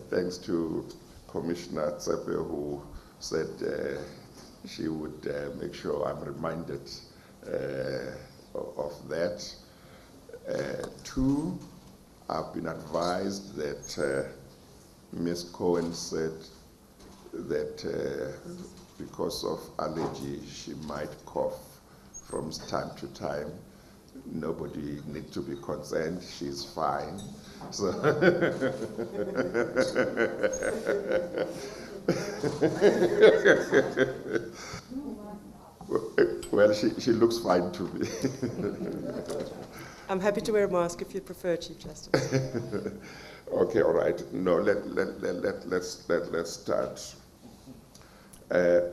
thanks to Commissioner Tsepe, who said she would make sure I'm reminded of that. Two, I've been advised that Ms. Cohen said that because of allergy, she might cough from time to time. Nobody needs to be concerned, she's fine. So well, she looks fine to me. I'm happy to wear a mask if you prefer, Chief Justice. Okay, all right. No, let's start.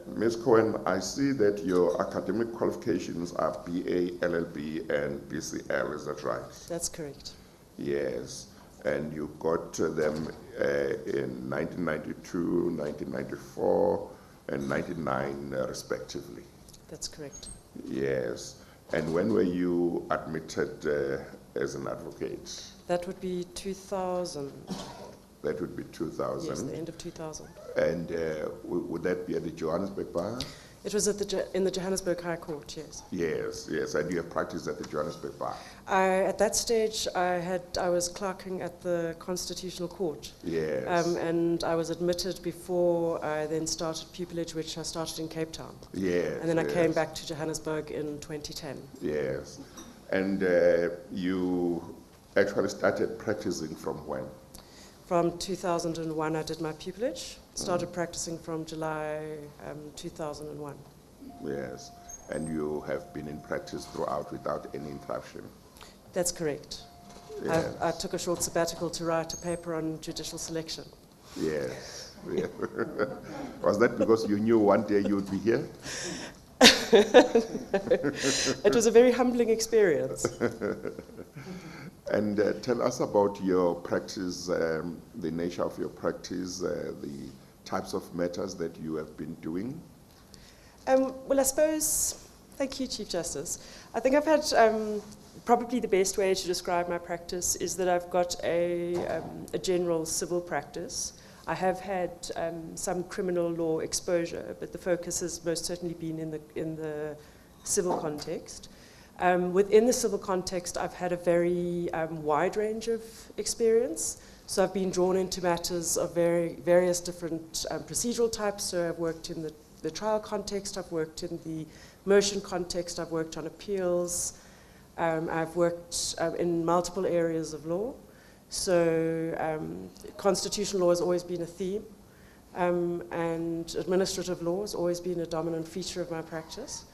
Ms. Cohen, I see that your academic qualifications are BA, LLB, and BCL, is that right? That's correct. Yes, and you got them in 1992, 1994, and 99 respectively. That's correct. Yes, and when were you admitted as an advocate? That would be 2000. That would be 2000. Yes, the end of 2000. And would that be at the Johannesburg Bar? It was at in the Johannesburg High Court, yes. Yes, yes, and you have practiced at the Johannesburg Bar. At that stage, I was clerking at the Constitutional Court. Yes. And I was admitted before I then started pupillage, which I started in Cape Town. Yes. And then I came back to Johannesburg in 2010. Yes. And you actually started practicing from when? From 2001, I did my pupillage. Started practicing from July 2001. Yes, and you have been in practice throughout without any interruption. That's correct. Yes. I took a short sabbatical to write a paper on judicial selection. Yes. Yeah. Was that because you knew one day you would be here? It was a very humbling experience. And tell us about your practice, the nature of your practice, the types of matters that you have been doing. Well, I suppose, thank you, Chief Justice. I think I've had, probably the best way to describe my practice is that I've got a general civil practice. I have had some criminal law exposure, but the focus has most certainly been in the civil context. Within the civil context, I've had a very wide range of experience. So I've been drawn into matters of various different procedural types. So I've worked in the trial context, I've worked in the motion context, I've worked on appeals, I've worked in multiple areas of law. So constitutional law has always been a theme, and administrative law has always been a dominant feature of my practice.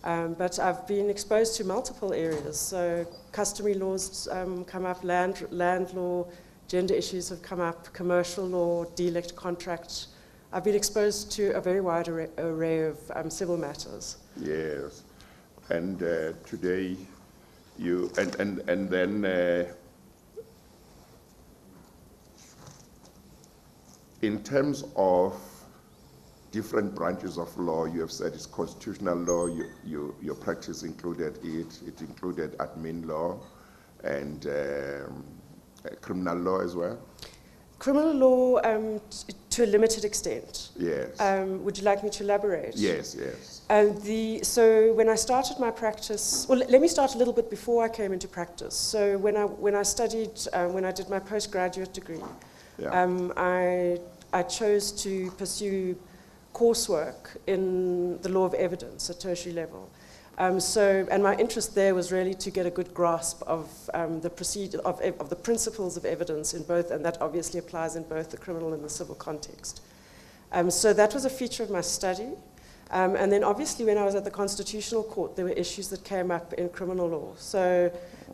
But I've been exposed to multiple areas. So customary laws come up, land law, gender issues have come up, commercial law, delect contract. I've been exposed to a very wide array of civil matters. Yes, and today you, and then in terms of different branches of law, you have said it's constitutional law, your practice included it included admin law and criminal law as well? Criminal law to a limited extent. Yes. Would you like me to elaborate? Yes, yes. So when I started my practice, well, let me start a little bit before I came into practice. So when I studied, when I did my postgraduate degree, yeah. I chose to pursue coursework in the law of evidence at tertiary level. And my interest there was really to get a good grasp of the procedure of the principles of evidence in both, and that obviously applies in both the criminal and the civil context. So that was a feature of my study. And then obviously when I was at the Constitutional Court, there were issues that came up in criminal law. So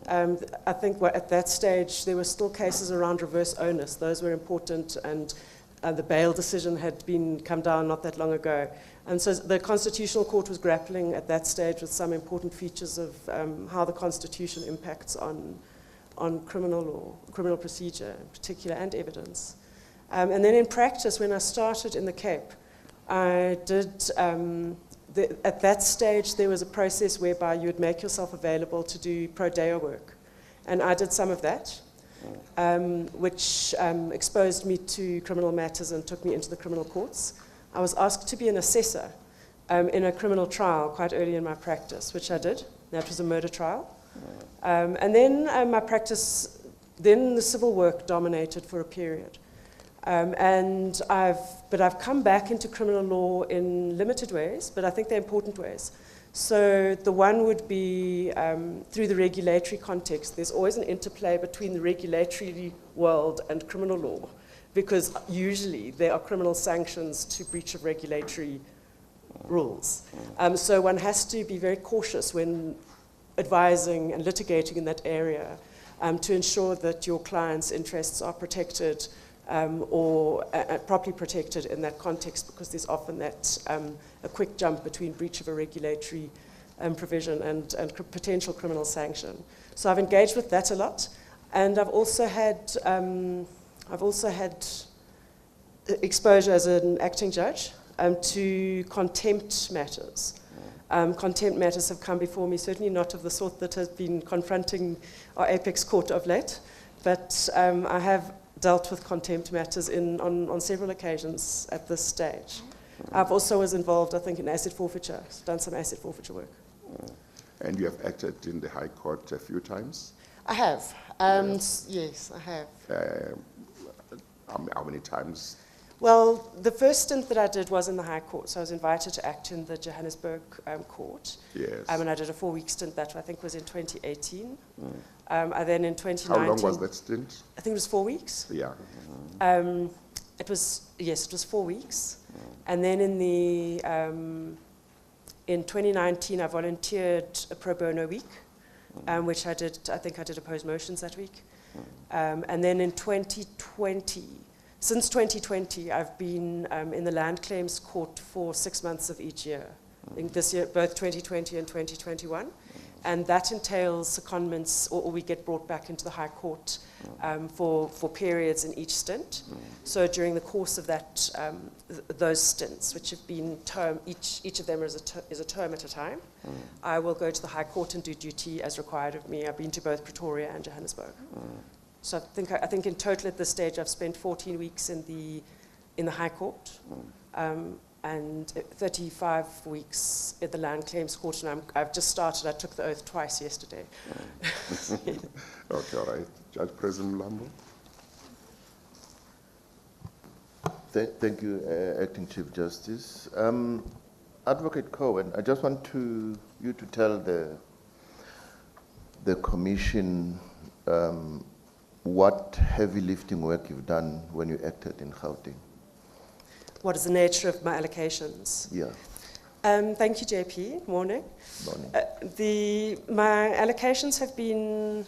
I think at that stage, there were still cases around reverse onus. Those were important, and the bail decision had come down not that long ago. And so the Constitutional Court was grappling at that stage with some important features of how the Constitution impacts on criminal law, criminal procedure in particular, and evidence. And then in practice, when I started in the Cape, I did, at that stage, there was a process whereby you would make yourself available to do pro deo work. And I did some of that. which exposed me to criminal matters and took me into the criminal courts. I was asked to be an assessor in a criminal trial quite early in my practice, which I did. That was a murder trial. And then my practice, then the civil work dominated for a period. But I've come back into criminal law in limited ways, but I think they're important ways. So the one would be through the regulatory context. There's always an interplay between the regulatory world and criminal law, because usually there are criminal sanctions to breach of regulatory rules. So one has to be very cautious when advising and litigating in that area to ensure that your client's interests are protected or properly protected in that context, because there's often that a quick jump between breach of a regulatory provision and potential criminal sanction. So I've engaged with that a lot, and I've also had exposure as an acting judge to contempt matters. Contempt matters have come before me, certainly not of the sort that has been confronting our apex court of late, but I have dealt with contempt matters on several occasions at this stage. I've also was involved, I think, in asset forfeiture, done some asset forfeiture work. And you have acted in the High Court a few times? I have. Yes, I have. How many times? Well, the first stint that I did was in the High Court, so I was invited to act in the Johannesburg court. Yes. And I did a 4-week stint that I think was in 2018. And then in 2019... How long was that stint? I think it was 4 weeks. Yeah. It was 4 weeks. And then in 2019, I volunteered a pro bono week, which I think I did oppose motions that week. And then in 2020, since 2020, I've been in the land claims court for 6 months of each year. I think this year, both 2020 and 2021. And that entails secondments, or we get brought back into the High Court for periods in each stint. So during the course of that, those stints, which have been term, each of them is a term at a time, I will go to the High Court and do duty as required of me. I've been to both Pretoria and Johannesburg. So I think in total at this stage I've spent 14 weeks in the High Court. And 35 weeks at the Land Claims Court, and I've just started. I took the oath twice yesterday. Okay, all right. Judge President Mlambo. Thank you, Acting Chief Justice. Advocate Cohen, I just want you to tell the Commission what heavy lifting work you've done when you acted in Gauteng. What is the nature of my allocations? Yeah. Thank you, JP. Morning. Morning. My allocations have been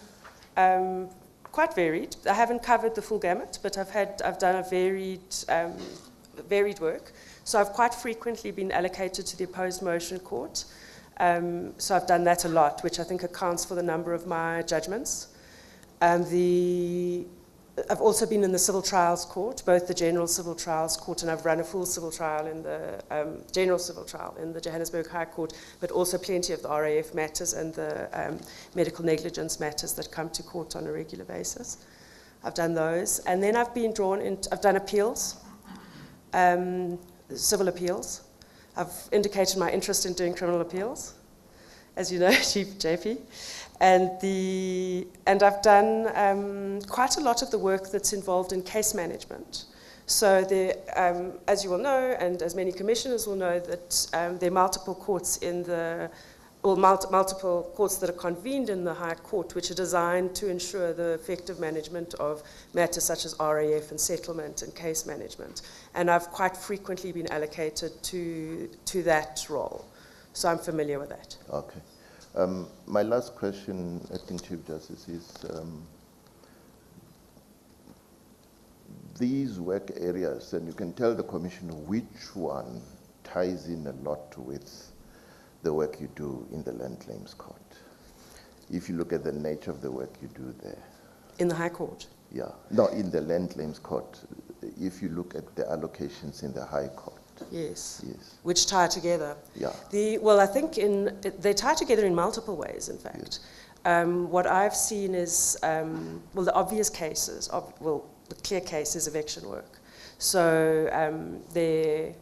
quite varied. I haven't covered the full gamut, but I've done a varied work. So I've quite frequently been allocated to the opposed motion court. So I've done that a lot, which I think accounts for the number of my judgments. I've also been in the civil trials court, both the general civil trials court, and I've run a full civil trial in the general civil trial in the Johannesburg High Court, but also plenty of the RAF matters and the medical negligence matters that come to court on a regular basis. I've done those. And then I've been drawn into, I've done appeals, civil appeals. I've indicated my interest in doing criminal appeals, as you know, Chief JP. And I've done quite a lot of the work that's involved in case management. So there, as you will know, and as many commissioners will know, that there are multiple courts multiple courts that are convened in the High Court, which are designed to ensure the effective management of matters such as RAF and settlement and case management. And I've quite frequently been allocated to that role. So I'm familiar with that. Okay. My last question, Acting Chief Justice, is these work areas, and you can tell the Commission which one ties in a lot with the work you do in the Land Claims Court. If you look at the nature of the work you do there. In the High Court? Yeah. No, in the Land Claims Court. If you look at the allocations in the High Court. Yes. Yes. Which tie together. Yeah. Well, I think they tie together in multiple ways, in fact. what I've seen is, well, the obvious cases, the clear case is eviction work. So their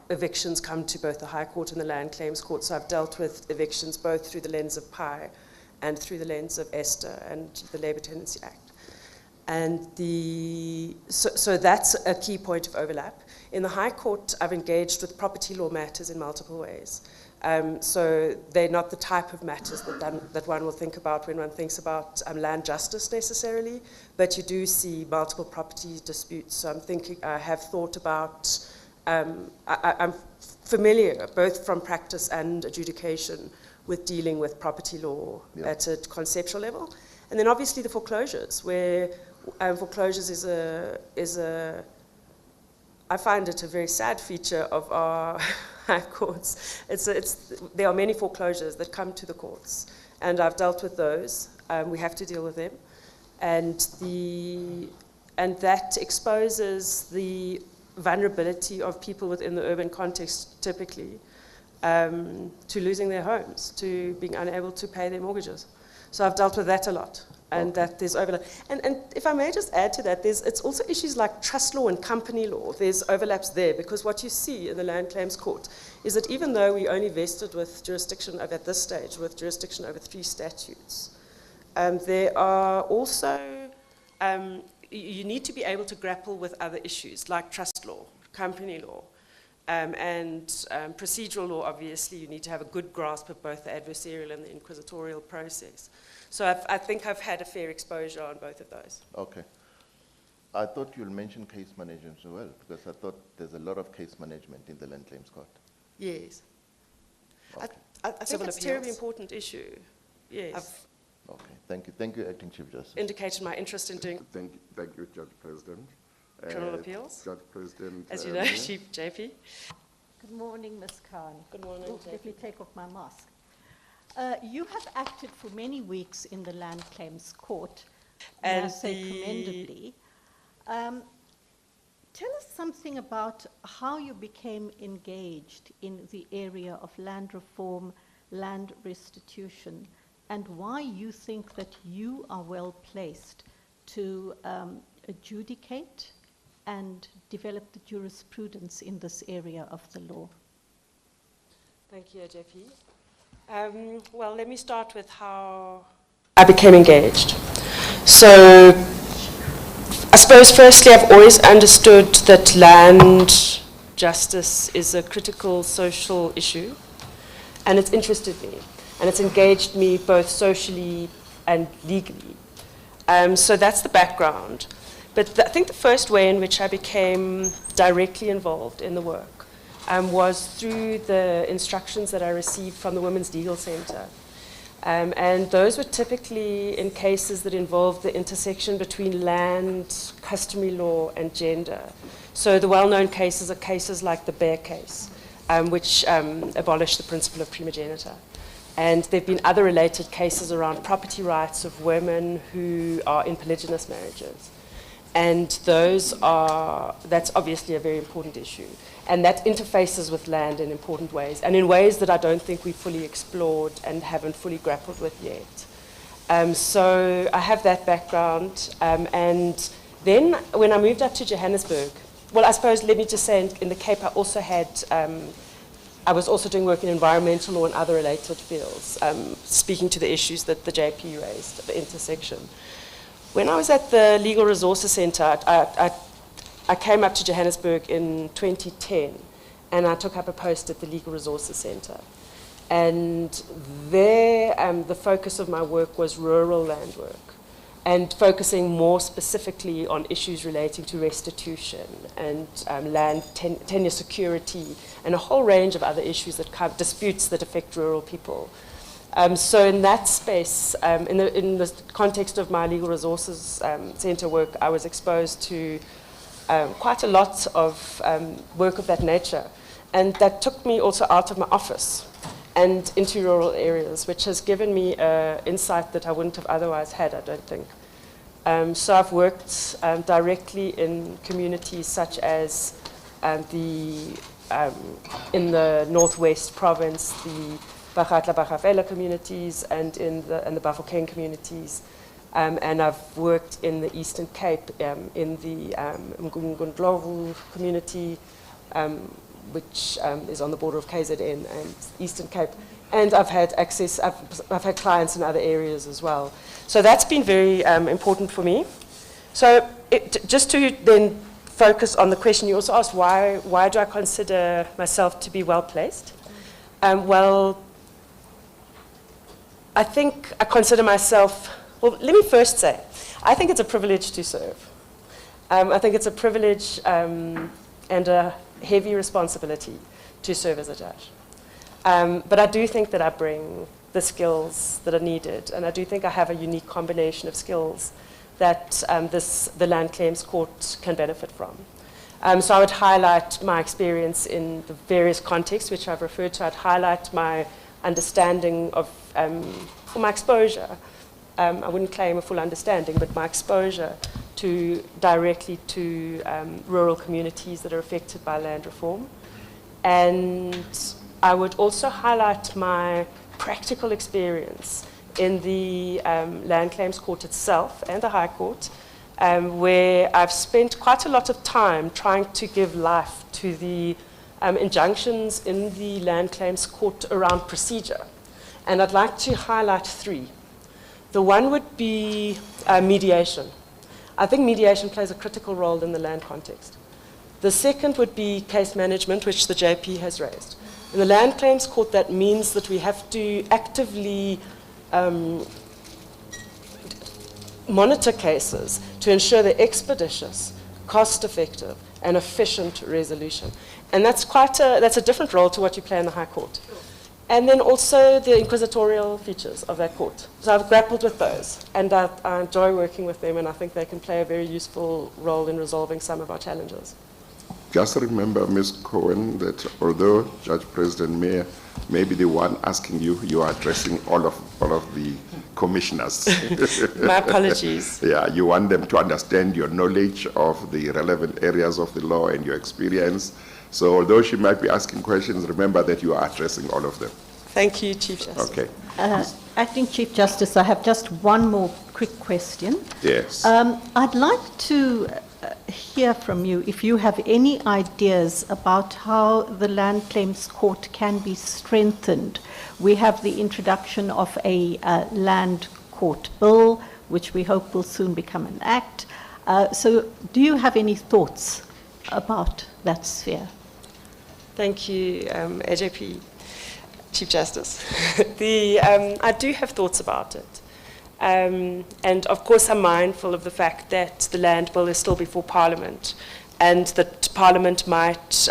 evictions come to both the High Court and the Land Claims Court. So I've dealt with evictions both through the lens of PI and through the lens of Esther and the Labour Tenancy Act. And so that's a key point of overlap. In the High Court, I've engaged with property law matters in multiple ways. So they're not the type of matters that one will think about when one thinks about land justice necessarily, but you do see multiple property disputes. So I have thought about, I'm familiar, both from practice and adjudication, with dealing with property law at a conceptual level. And then obviously the foreclosures, where foreclosures is a I find it a very sad feature of our high courts. There are many foreclosures that come to the courts, and I've dealt with those. We have to deal with them, and that exposes the vulnerability of people within the urban context, typically, to losing their homes, to being unable to pay their mortgages. So I've dealt with that a lot. And that there's overlap. And if I may just add to that, it's also issues like trust law and company law. There's overlaps there, because what you see in the Land Claims Court is that even though we only vested with jurisdiction at this stage, with jurisdiction over 3 statutes, there are also, you need to be able to grapple with other issues like trust law, company law, and procedural law. Obviously, you need to have a good grasp of both the adversarial and the inquisitorial process. So I think I've had a fair exposure on both of those. Okay. I thought you'll mention case management as well, because I thought there's a lot of case management in the Land Claims Court. Yes. Okay. I think it's a terribly important issue. Yes. Okay. Thank you. Thank you, Acting Chief Justice. Indicated my interest in doing Thank you, Judge President. criminal appeals. Judge President. As you know, Chief JP. Good morning, Ms. Khan. Good morning, Oh, JP. let me take off my mask. You have acted for many weeks in the Land Claims Court, and I say commendably. Tell us something about how you became engaged in the area of land reform, land restitution, and why you think that you are well placed to adjudicate and develop the jurisprudence in this area of the law. Thank you, JP. Well, let me start with how I became engaged. So, I suppose firstly I've always understood that land justice is a critical social issue, and it's interested me, and it's engaged me both socially and legally. So that's the background. But I think the first way in which I became directly involved in the work was through the instructions that I received from the Women's Legal Centre. And those were typically in cases that involved the intersection between land, customary law, and gender. So the well-known cases are cases like the Bear case, which abolished the principle of primogeniture. And there have been other related cases around property rights of women who are in polygynous marriages. And that's obviously a very important issue. And that interfaces with land in important ways, and in ways that I don't think we fully explored and haven't fully grappled with yet. So I have that background. And then when I moved up to Johannesburg, well, I suppose, let me just say, in the Cape, I also had, I was also doing work in environmental law and other related fields, speaking to the issues that the JP raised, the intersection. When I was at the Legal Resources Centre, I came up to Johannesburg in 2010, and I took up a post at the Legal Resources Centre. And there, the focus of my work was rural land work, and focusing more specifically on issues relating to restitution and land tenure security, and a whole range of other issues that disputes that affect rural people. So in that space, in the context of my Legal Resources Centre work, I was exposed to quite a lot of work of that nature. And that took me also out of my office and into rural areas, which has given me insight that I wouldn't have otherwise had, I don't think. So I've worked directly in communities such as in the Northwest Province, the Bafokeng communities and in the Bafokeng communities. And I've worked in the Eastern Cape, in the Mngundlovu community, which is on the border of KZN and Eastern Cape. And I've had access, I've had clients in other areas as well. So that's been very important for me. So just to then focus on the question you also asked, why do I consider myself to be well placed? Well, I think I consider myself, well, let me first say, I think it's a privilege to serve. I think it's a privilege and a heavy responsibility to serve as a judge. But I do think that I bring the skills that are needed, and I do think I have a unique combination of skills that the Land Claims Court can benefit from. So I would highlight my experience in the various contexts which I've referred to. I'd highlight my understanding of, or my exposure. I wouldn't claim a full understanding, but my exposure directly to rural communities that are affected by land reform. And I would also highlight my practical experience in the Land Claims Court itself and the High Court, where I've spent quite a lot of time trying to give life to the injunctions in the Land Claims Court around procedure. And I'd like to highlight three. The one would be mediation. I think mediation plays a critical role in the land context. The second would be case management, which the JP has raised. In the Land Claims Court, that means that we have to actively monitor cases to ensure they're expeditious, cost-effective, and efficient resolution. And that's a different role to what you play in the High Court. And then also the inquisitorial features of that court. So I've grappled with those, and I enjoy working with them, and I think they can play a very useful role in resolving some of our challenges. Just remember, Ms. Cohen, that although Judge President may be the one asking you, you are addressing all of the commissioners. My apologies. Yeah, you want them to understand your knowledge of the relevant areas of the law and your experience. So although she might be asking questions, remember that you are addressing all of them. Thank you, Chief Justice. Okay. Acting Chief Justice, I have just one more quick question. Yes. I'd like to hear from you if you have any ideas about how the Land Claims Court can be strengthened. We have the introduction of a land court bill, which we hope will soon become an act. So do you have any thoughts about that sphere? Thank you, AJP, Chief Justice. I do have thoughts about it. And of course, I'm mindful of the fact that the land bill is still before Parliament, and that Parliament might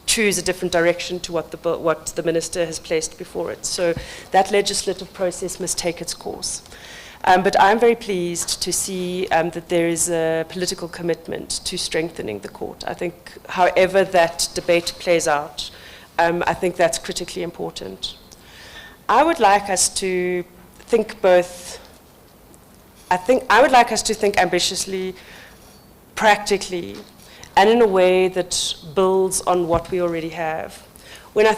choose a different direction to what the Minister has placed before it. So that legislative process must take its course. But I'm very pleased to see that there is a political commitment to strengthening the court. I think however that debate plays out, I think that's critically important. I would like us to think ambitiously, practically, and in a way that builds on what we already have. When I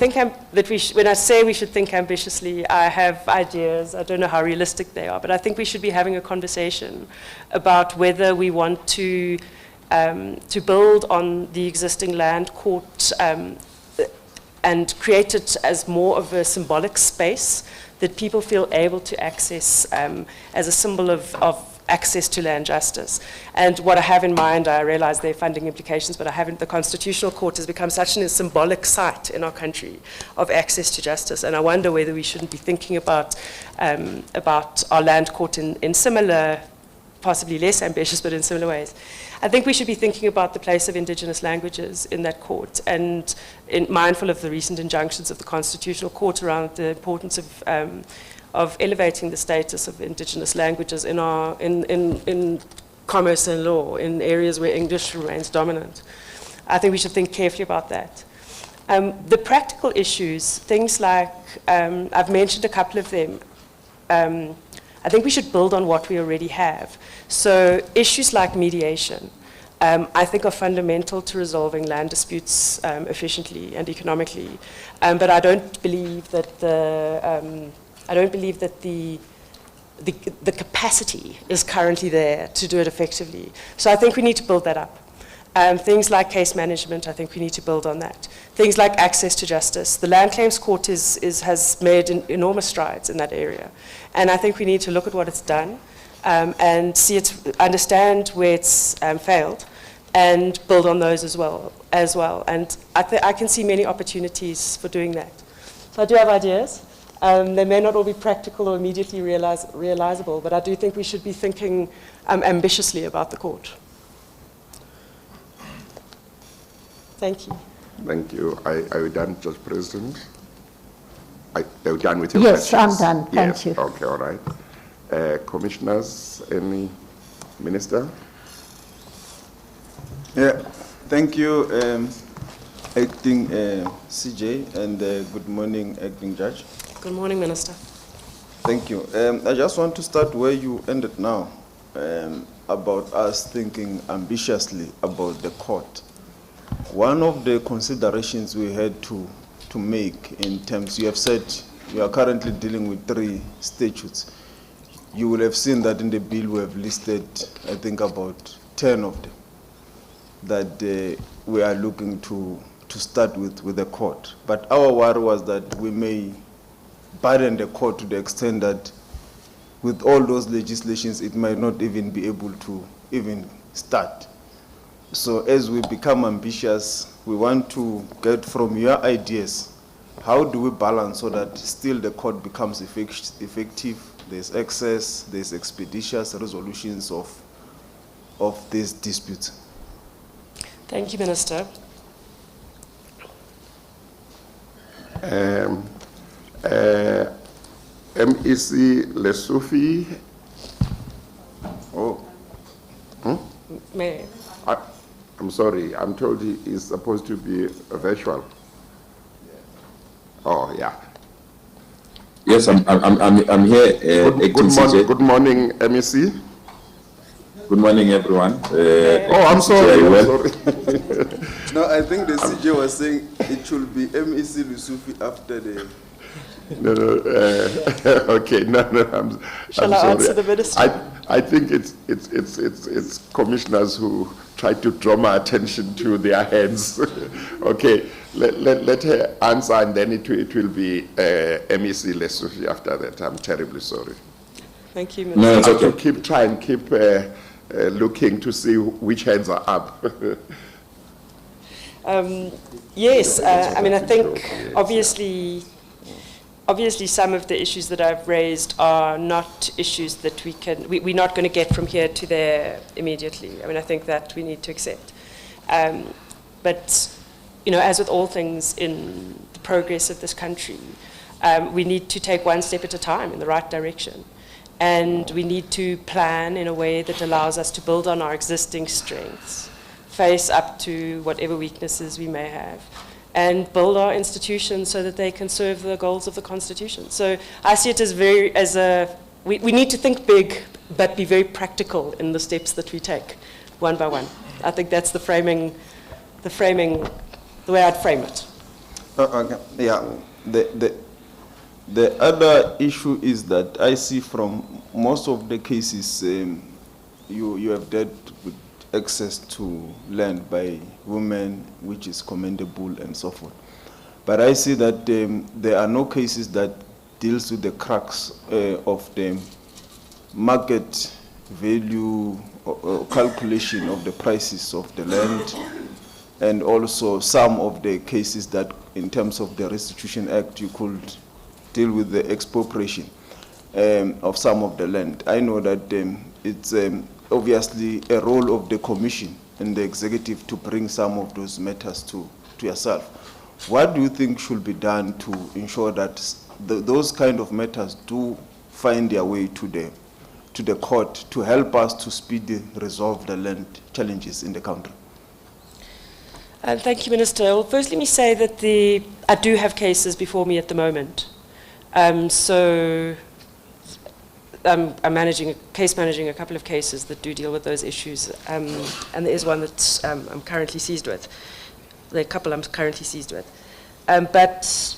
say we should think ambitiously, I have ideas. I don't know how realistic they are, but I think we should be having a conversation about whether we want to build on the existing land court and create it as more of a symbolic space that people feel able to access as a symbol of access to land justice. And what I have in mind, I realize there are funding implications, but the Constitutional Court has become such a symbolic site in our country of access to justice. And I wonder whether we shouldn't be thinking about our land court in similar, possibly less ambitious, but in similar ways. I think we should be thinking about the place of indigenous languages in that court, and mindful of the recent injunctions of the Constitutional Court around the importance of elevating the status of indigenous languages in commerce and law, in areas where English remains dominant. I think we should think carefully about that. The practical issues, things like, I've mentioned a couple of them, I think we should build on what we already have. So issues like mediation. I think are fundamental to resolving land disputes efficiently and economically. But I don't believe that the capacity is currently there to do it effectively. So I think we need to build that up. Things like case management, I think we need to build on that. Things like access to justice. The Land Claims Court has made enormous strides in that area. And I think we need to look at what it's done and understand where it's failed and build on those as well. And I can see many opportunities for doing that. So I do have ideas. They may not all be practical or immediately realizable, but I do think we should be thinking ambitiously about the court. Thank you. Thank you. Are you done, Judge President? Are you done with your Yes, questions? I'm done. Thank Yes. you. Okay, all right. Commissioners, any minister? Yeah, thank you, Acting CJ, and good morning, Acting Judge. Good morning, Minister. Thank you. I just want to start where you ended now, about us thinking ambitiously about the court. One of the considerations we had to make in terms, you have said you are currently dealing with 3 statutes. You will have seen that in the bill we have listed, I think, about 10 of them that we are looking to start with the court. But our worry was that we may burden the court to the extent that with all those legislations, it might not even be able to even start. So as we become ambitious, we want to get from your ideas, how do we balance so that still the court becomes effective, there's access, there's expeditious resolutions of these disputes? Thank you, Minister. MEC Lesufi. Oh, May. I'm sorry, I'm told he is supposed to be virtual. Oh, yeah. Yes, I'm here. Good morning, MEC. Good morning, everyone. I'm sorry. no, I think the CJ was saying it should be MEC Lusufi after the... No, okay, no, I'm Shall I sorry. answer the minister? I think it's commissioners who try to draw my attention to their hands. Okay, let her answer, and then it will be MEC Lesufi after that. I'm terribly sorry. Thank you, Minister. No, it's okay. Keep looking to see which hands are up. Yes, I mean, I think obviously some of the issues that I've raised are not issues that we're not going to get from here to there immediately. I mean, I think that we need to accept. But, you know, as with all things in the progress of this country, we need to take one step at a time in the right direction. And we need to plan in a way that allows us to build on our existing strengths, face up to whatever weaknesses we may have, and build our institutions so that they can serve the goals of the Constitution. So I see it we need to think big, but be very practical in the steps that we take, one by one. I think that's the way I'd frame it. Okay. Yeah, the other issue is that I see from most of the cases you have dealt with access to land by women, which is commendable and so forth. But I see that there are no cases that deals with the crux of the market value or calculation of the prices of the land, and also some of the cases that in terms of the Restitution Act you could deal with the expropriation of some of the land. I know that it's obviously a role of the Commission and the Executive to bring some of those matters to yourself. What do you think should be done to ensure that those kind of matters do find their way to the court to help us to speedily resolve the land challenges in the country? Thank you, Minister. Well, first let me say that I do have cases before me at the moment. So I'm case managing a couple of cases that do deal with those issues, and there is one that I'm currently seized with. There are a couple I'm currently seized with. But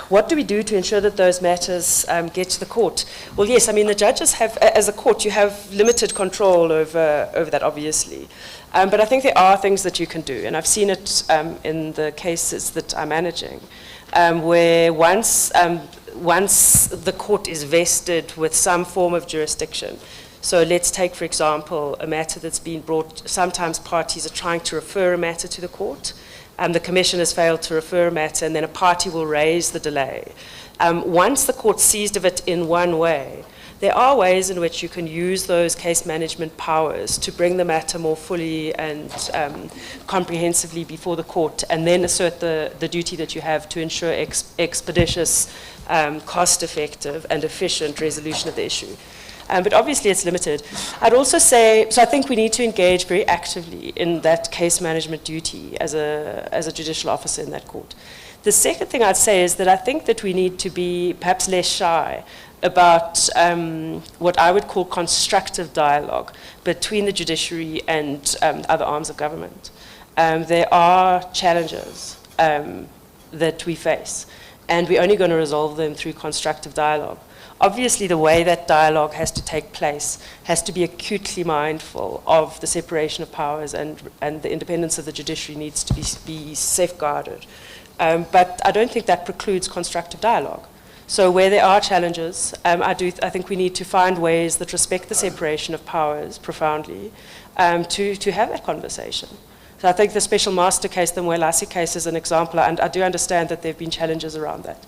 what do we do to ensure that those matters get to the court? Well, yes, I mean, the judges have, as a court, you have limited control over that, obviously. But I think there are things that you can do, and I've seen it in the cases that I'm managing, where once the court is vested with some form of jurisdiction, so let's take, for example, a matter that's been brought, sometimes parties are trying to refer a matter to the court, the commission has failed to refer a matter, and then a party will raise the delay. Once the court seized of it in one way, there are ways in which you can use those case management powers to bring the matter more fully and comprehensively before the court, and then assert the duty that you have to ensure expeditious, cost-effective, and efficient resolution of the issue. But obviously it's limited. I'd also say, so I think we need to engage very actively in that case management duty as a judicial officer in that court. The second thing I'd say is that I think that we need to be perhaps less shy about what I would call constructive dialogue between the judiciary and other arms of government. There are challenges that we face, and we're only going to resolve them through constructive dialogue. Obviously, the way that dialogue has to take place has to be acutely mindful of the separation of powers, and the independence of the judiciary needs to be safeguarded. But I don't think that precludes constructive dialogue. So where there are challenges, I think we need to find ways that respect the separation of powers profoundly to have that conversation. So I think the special master case, the Mwelasi case, is an example, and I do understand that there have been challenges around that.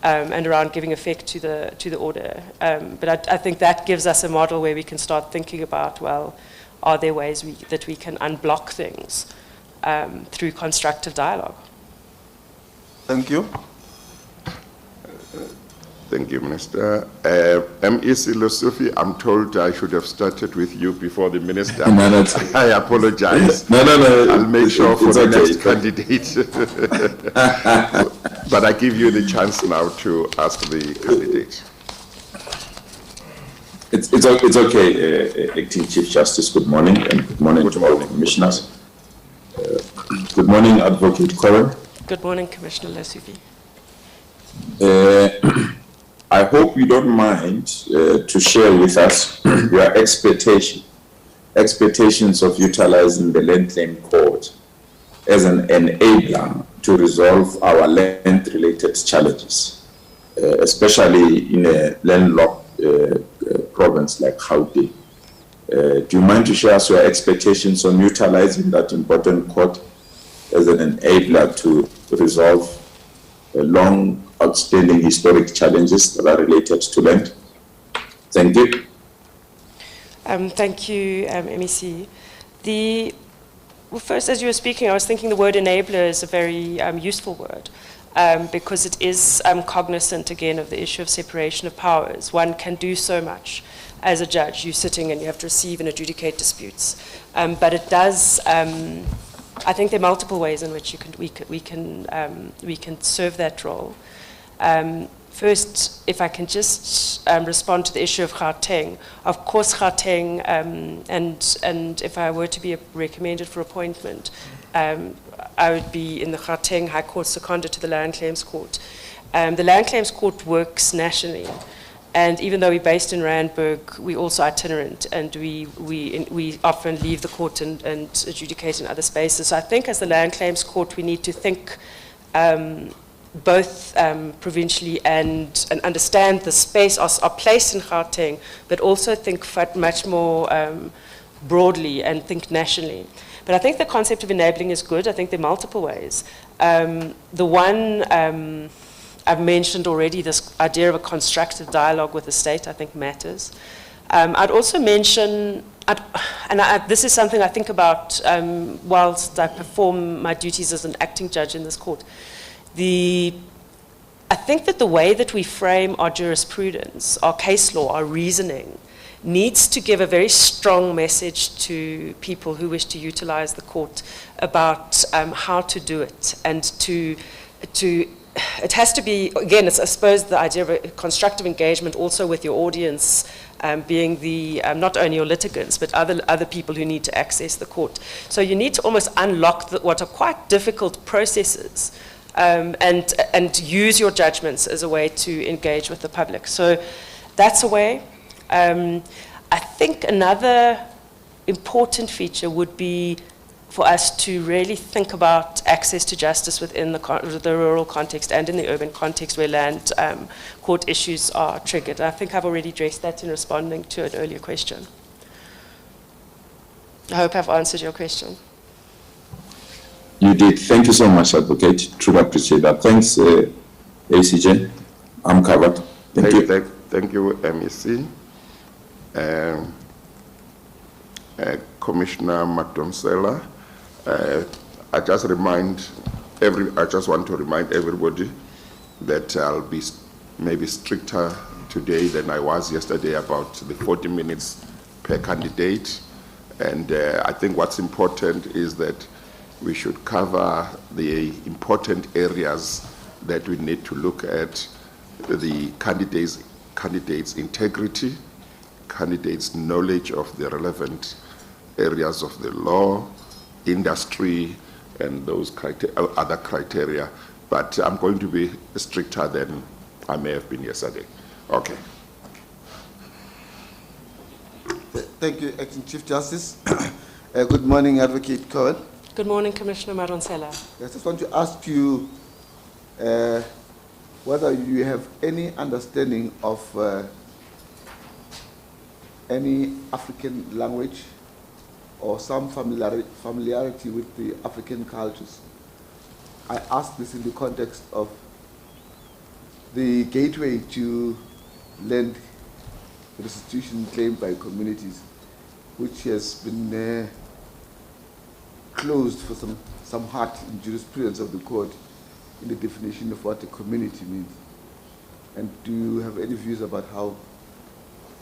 And around giving effect to the order. But I think that gives us a model where we can start thinking about, well, are there ways that we can unblock things through constructive dialogue? Thank you. Thank you, Minister. MEC Lesufi, I'm told I should have started with you before the Minister. No, I apologize. No. I'll make sure for the okay. next candidate. But I give you the chance now to ask the candidate. It's okay, Acting Chief Justice. Good morning, and good morning to all the commissioners. Good morning, Advocate Coren. Good morning, Commissioner Lesufi. I hope you don't mind to share with us your expectations of utilizing the land claim court as an enabler to resolve our land-related challenges, especially in a landlocked province like Gauteng. Do you mind to share us your expectations on utilizing that important court as an enabler to resolve long outstanding historic challenges that are related to land? Thank you. Thank you, MEC. Well, first, as you were speaking, I was thinking the word enabler is a very useful word because it is cognizant, again, of the issue of separation of powers. One can do so much as a judge. You're sitting and you have to receive and adjudicate disputes. But it does, I think there are multiple ways in which we can serve that role. First, if I can just respond to the issue of Gauteng. Of course, Gauteng, and if I were to be recommended for appointment, I would be in the Gauteng High Court seconded to the Land Claims Court. The Land Claims Court works nationally, and even though we're based in Randburg, we're also itinerant, and we often leave the court and adjudicate in other spaces. So I think as the Land Claims Court, we need to think both provincially and understand the space, our place in Gauteng, but also think much more broadly and think nationally. But I think the concept of enabling is good. I think there are multiple ways. The one I've mentioned already, this idea of a constructive dialogue with the state, I think matters. I'd also mention, this is something I think about whilst I perform my duties as an acting judge in this court. I think that the way that we frame our jurisprudence, our case law, our reasoning, needs to give a very strong message to people who wish to utilize the court about how to do it, and to it has to be, again, it's, I suppose, the idea of a constructive engagement also with your audience, being the, not only your litigants, but other people who need to access the court. So you need to almost unlock what are quite difficult processes, and use your judgments as a way to engage with the public. So that's a way. I think another important feature would be for us to really think about access to justice within the rural context and in the urban context where land court issues are triggered. I think I've already addressed that in responding to an earlier question. I hope I've answered your question. You did. Thank you so much, Advocate. Truly appreciate that. Thanks, ACJ. I'm covered. Thank you. Thank you, MEC. Commissioner Madonsela. I just want to remind everybody that I'll be maybe stricter today than I was yesterday about the 40 minutes per candidate. And I think what's important is that we should cover the important areas that we need to look at: the candidates' integrity, candidates' knowledge of the relevant areas of the law, industry, and those other criteria. But I'm going to be stricter than I may have been yesterday. Okay. Thank you, Acting Chief Justice. Good morning, Advocate Cohen. Good morning, Commissioner Madonsela. I just want to ask you whether you have any understanding of any African language or some familiarity with the African cultures. I ask this in the context of the gateway to land restitution claimed by communities, which has been closed for some heart in jurisprudence of the court in the definition of what a community means. And do you have any views about how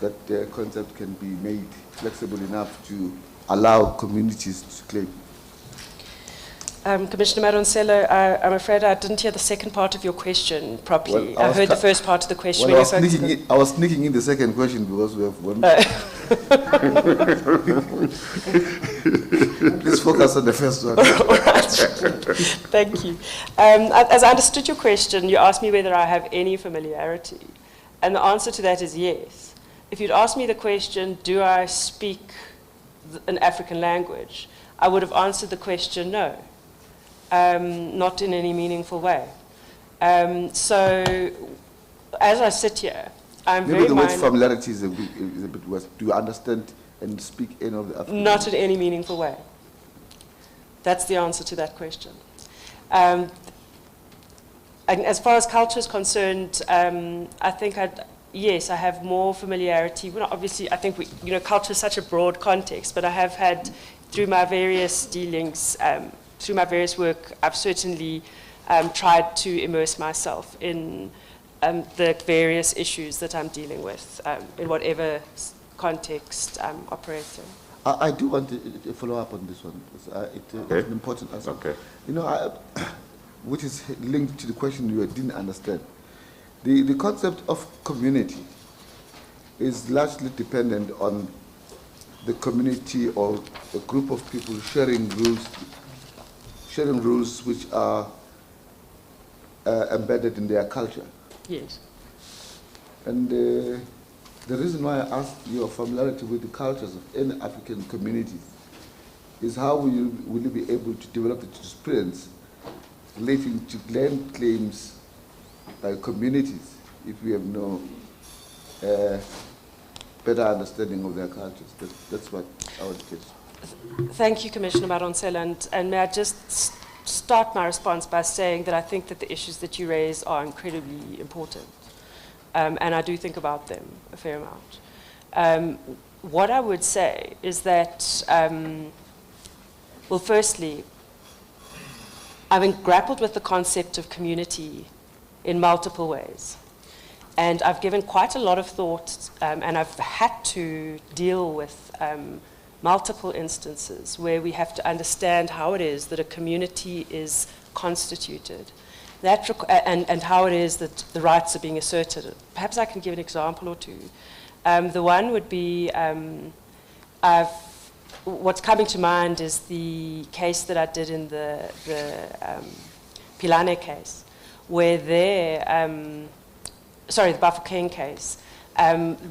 that concept can be made flexible enough to allow communities to claim? Commissioner Madonsela, I'm afraid I didn't hear the second part of your question properly. Well, I heard the first part of the question. Well, I was sneaking in the second question because we have one. Please focus on the first one. All right. Thank you. As I understood your question, you asked me whether I have any familiarity. And the answer to that is yes. If you'd asked me the question, do I speak an African language, I would have answered the question no. Not in any meaningful way. So, as I sit here, I'm Maybe very the word mindful. familiarity is a bit worse. Do you understand and speak any of the African Not in any meaningful way. That's the answer to that question. And as far as culture is concerned, I think yes, I have more familiarity. Well, obviously, I think culture is such a broad context, but I have had, through my various dealings, through my various work, I've certainly tried to immerse myself in the various issues that I'm dealing with, in whatever context I'm operating. I do want to follow up on this one. It's an important aspect. Okay. Which is linked to the question you didn't understand. The concept of community is largely dependent on the community or a group of people sharing rules which are embedded in their culture. Yes. And the reason why I asked your familiarity with the cultures of any African communities is how will you be able to develop the jurisprudence relating to land claims by communities if we have no better understanding of their cultures. That's what I would guess. Thank you, Commissioner Madonsela, and may I just start my response by saying that I think that the issues that you raise are incredibly important, and I do think about them a fair amount. What I would say is that, well, firstly, I've grappled with the concept of community in multiple ways. And I've given quite a lot of thought, and I've had to deal with multiple instances where we have to understand how it is that a community is constituted and how it is that the rights are being asserted. Perhaps I can give an example or two. The one would be, what's coming to mind is the case that I did in the Pilane case, where the Bafokeng case,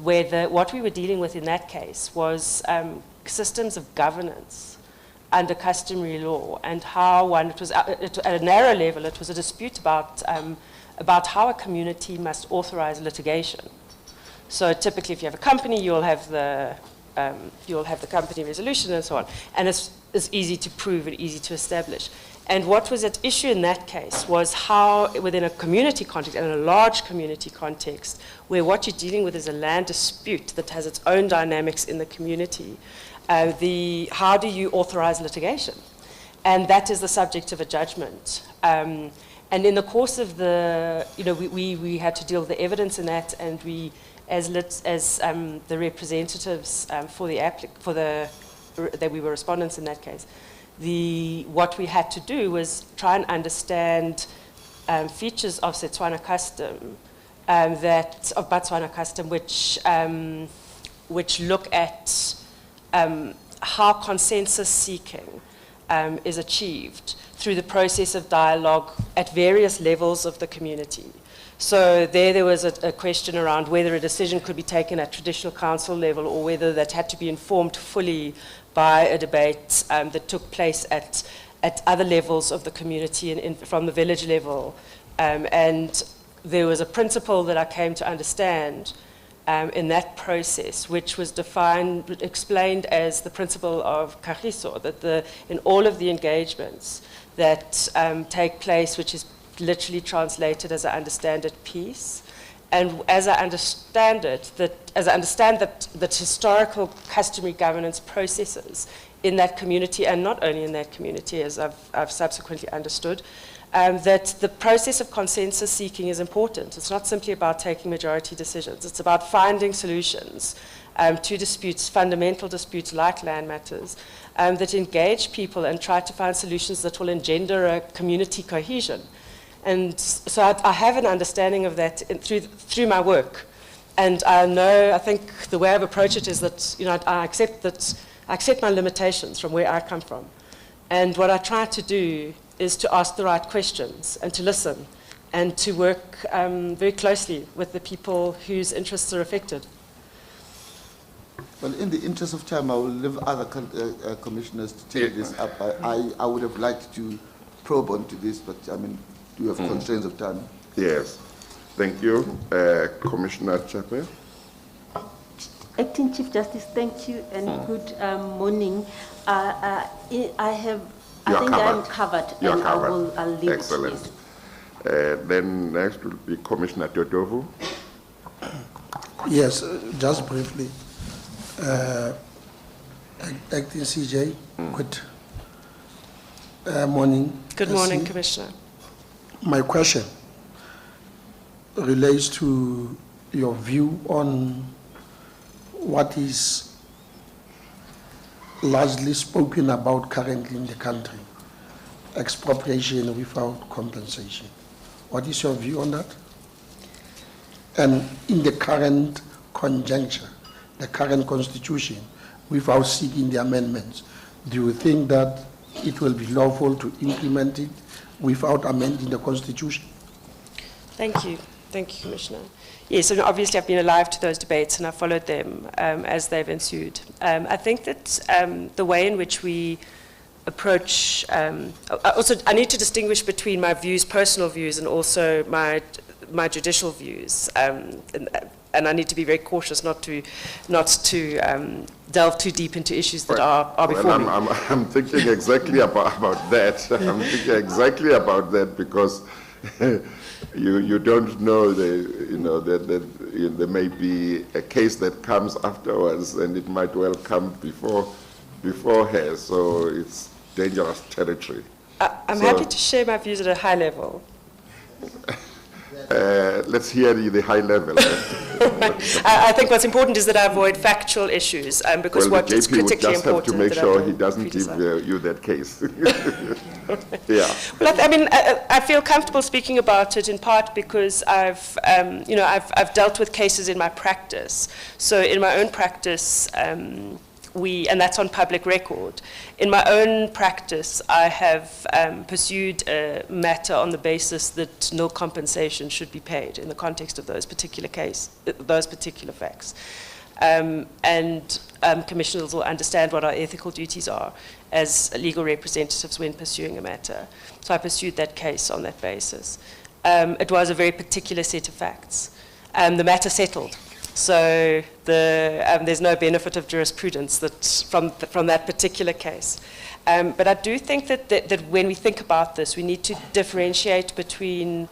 where what we were dealing with in that case was systems of governance under customary law, and how it was at a narrow level, it was a dispute about how a community must authorize litigation. So typically, if you have a company, you'll have the company resolution and so on, and it's easy to prove and easy to establish. And what was at issue in that case was how, within a community context, and a large community context, where what you're dealing with is a land dispute that has its own dynamics in the community, how do you authorize litigation? And that is the subject of a judgment. And in the course of we had to deal with the evidence in that, and we, as the representatives that we were respondents in that case, what we had to do was try and understand features of Setswana custom, of Botswana custom, which look at how consensus seeking is achieved through the process of dialogue at various levels of the community. So there was a question around whether a decision could be taken at traditional council level, or whether that had to be informed fully by a debate that took place at other levels of the community and from the village level. And there was a principle that I came to understand in that process, which was explained as the principle of kagiso, that in all of the engagements that take place, which is literally translated, as I understand it, peace. And as I understand it, that historical customary governance processes in that community, and not only in that community, as I've subsequently understood, that the process of consensus seeking is important. It's not simply about taking majority decisions. It's about finding solutions to disputes, fundamental disputes like land matters, that engage people and try to find solutions that will engender a community cohesion. And so I have an understanding of that through my work. And I think the way I've approached it is that, I accept my limitations from where I come from. And what I try to do is to ask the right questions and to listen and to work very closely with the people whose interests are affected. Well, in the interest of time, I will leave other commissioners to take this up. I would have liked to probe onto this, but do you have constraints of time? Yes. Thank you. Commissioner Chape. Acting Chief Justice, thank you and good morning. I think I'm covered. You're covered. I'll leave Excellent. it. Then next will be Commissioner Totovu. Yes, just briefly. Acting CJ, good morning. Good morning, Commissioner. My question relates to your view on what is largely spoken about currently in the country, expropriation without compensation. What is your view on that? And in the current conjuncture, the current constitution, without seeking the amendments, do you think that it will be lawful to implement it without amending the constitution? Thank you. Thank you, Commissioner. Yes, and obviously I've been alive to those debates and I've followed them as they've ensued. I think that the way in which we approach, I need to distinguish between my views, personal views, and also my judicial views. And I need to be very cautious not to delve too deep into issues that are before me. I'm thinking exactly about that. I'm thinking exactly about that because you don't know that there may be a case that comes afterwards, and it might well come before her. So it's dangerous territory. I'm happy to share my views at a high level. Let's hear the high level. I think what's important is that I avoid factual issues, because Well, what the is JP would critically just have important to make that I sure don't he doesn't give criticize. you that case. Yeah. Well, I mean, I feel comfortable speaking about it in part because I've dealt with cases in my practice. So in my own practice, and that's on public record. In my own practice, I have pursued a matter on the basis that no compensation should be paid in the context of those particular facts. Commissioners will understand what our ethical duties are as legal representatives when pursuing a matter. So I pursued that case on that basis. It was a very particular set of facts. The matter settled. So there's no benefit of jurisprudence from that particular case. But I do think that when we think about this, we need to differentiate between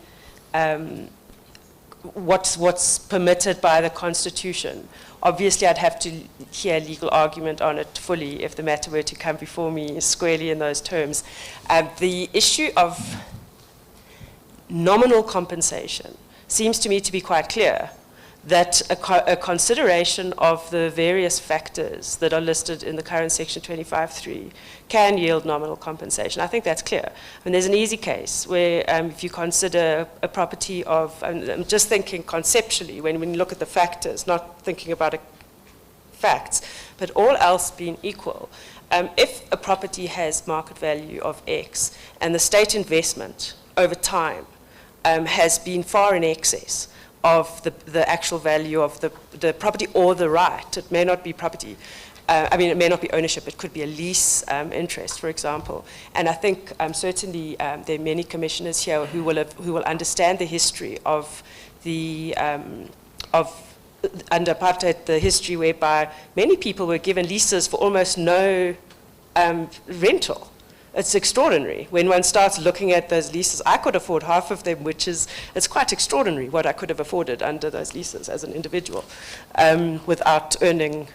what's permitted by the Constitution. Obviously, I'd have to hear legal argument on it fully if the matter were to come before me squarely in those terms. The issue of nominal compensation seems to me to be quite clear, that a consideration of the various factors that are listed in the current Section 25(3) can yield nominal compensation. I think that's clear. I mean, there's an easy case where if you consider a property of, I'm just thinking conceptually, when you look at the factors, not thinking about facts, but all else being equal, if a property has market value of X and the state investment over time has been far in excess of the actual value of the property or the right. It may not be property. It may not be ownership. It could be a lease interest, for example. And I think certainly there are many commissioners here who will understand the history of under apartheid, the history whereby many people were given leases for almost no rental. It's extraordinary. When one starts looking at those leases, I could afford half of them, it's quite extraordinary what I could have afforded under those leases as an individual without earning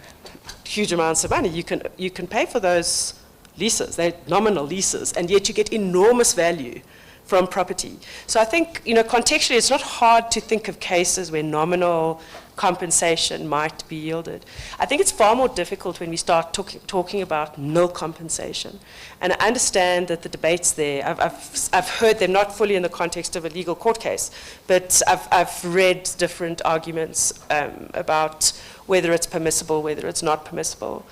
huge amounts of money. You can pay for those leases, they're nominal leases, and yet you get enormous value from property. So I think, contextually, it's not hard to think of cases where nominal compensation might be yielded. I think it's far more difficult when we start talking about nil compensation. And I understand that the debates there, I've heard them not fully in the context of a legal court case, but I've read different arguments about whether it's permissible, whether it's not permissible.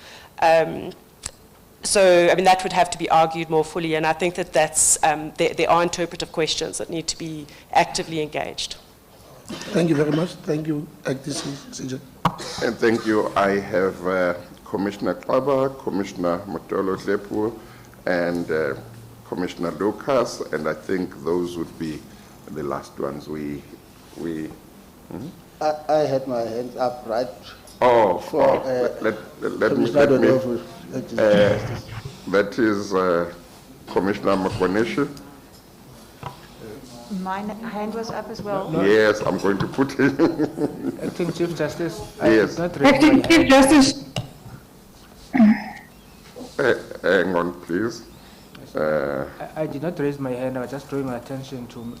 So, that would have to be argued more fully, and I think that's, there are interpretive questions that need to be actively engaged. Thank you very much. Thank you, Acting CJ. And thank you. I have Commissioner Klaba, Commissioner Motolo Tlepu, and Commissioner Lucas, and I think those would be the last ones I had my hands up right. Let me. That is Commissioner Makwaneshi. My hand was up as well. Yes, I'm going to put it. Acting Chief Justice, Yes. Acting Chief Justice. Hang on, please. I did not raise my hand. I was just drawing my attention to.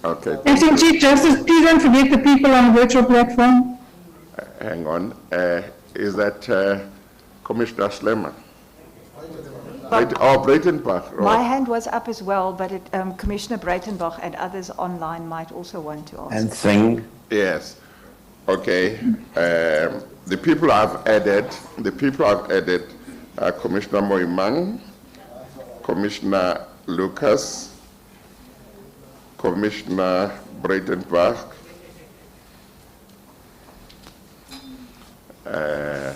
Okay. Acting Chief Justice, please don't forget the people on the virtual platform. Hang on. Is that Commissioner Schlemmer? Breitenbach. My hand was up as well, but Commissioner Breitenbach and others online might also want to ask. And Singh. Yes. Okay. The people I've added are Commissioner Moimang, Commissioner Lucas, Commissioner Breitenbach,